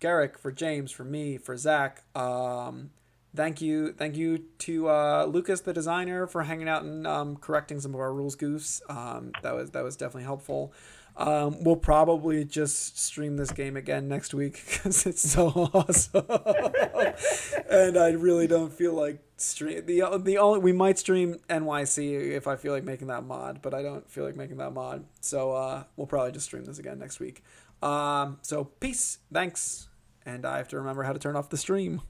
Speaker 1: Garrick, for James, for me, for Zach, thank you to Lucas, the designer, for hanging out and correcting some of our rules goofs. That was definitely helpful. We'll probably just stream this game again next week because it's so awesome, and I really don't feel like stream the only we might stream NYC if I feel like making that mod, but I don't feel like making that mod, so we'll probably just stream this again next week. So peace, thanks, and I have to remember how to turn off the stream.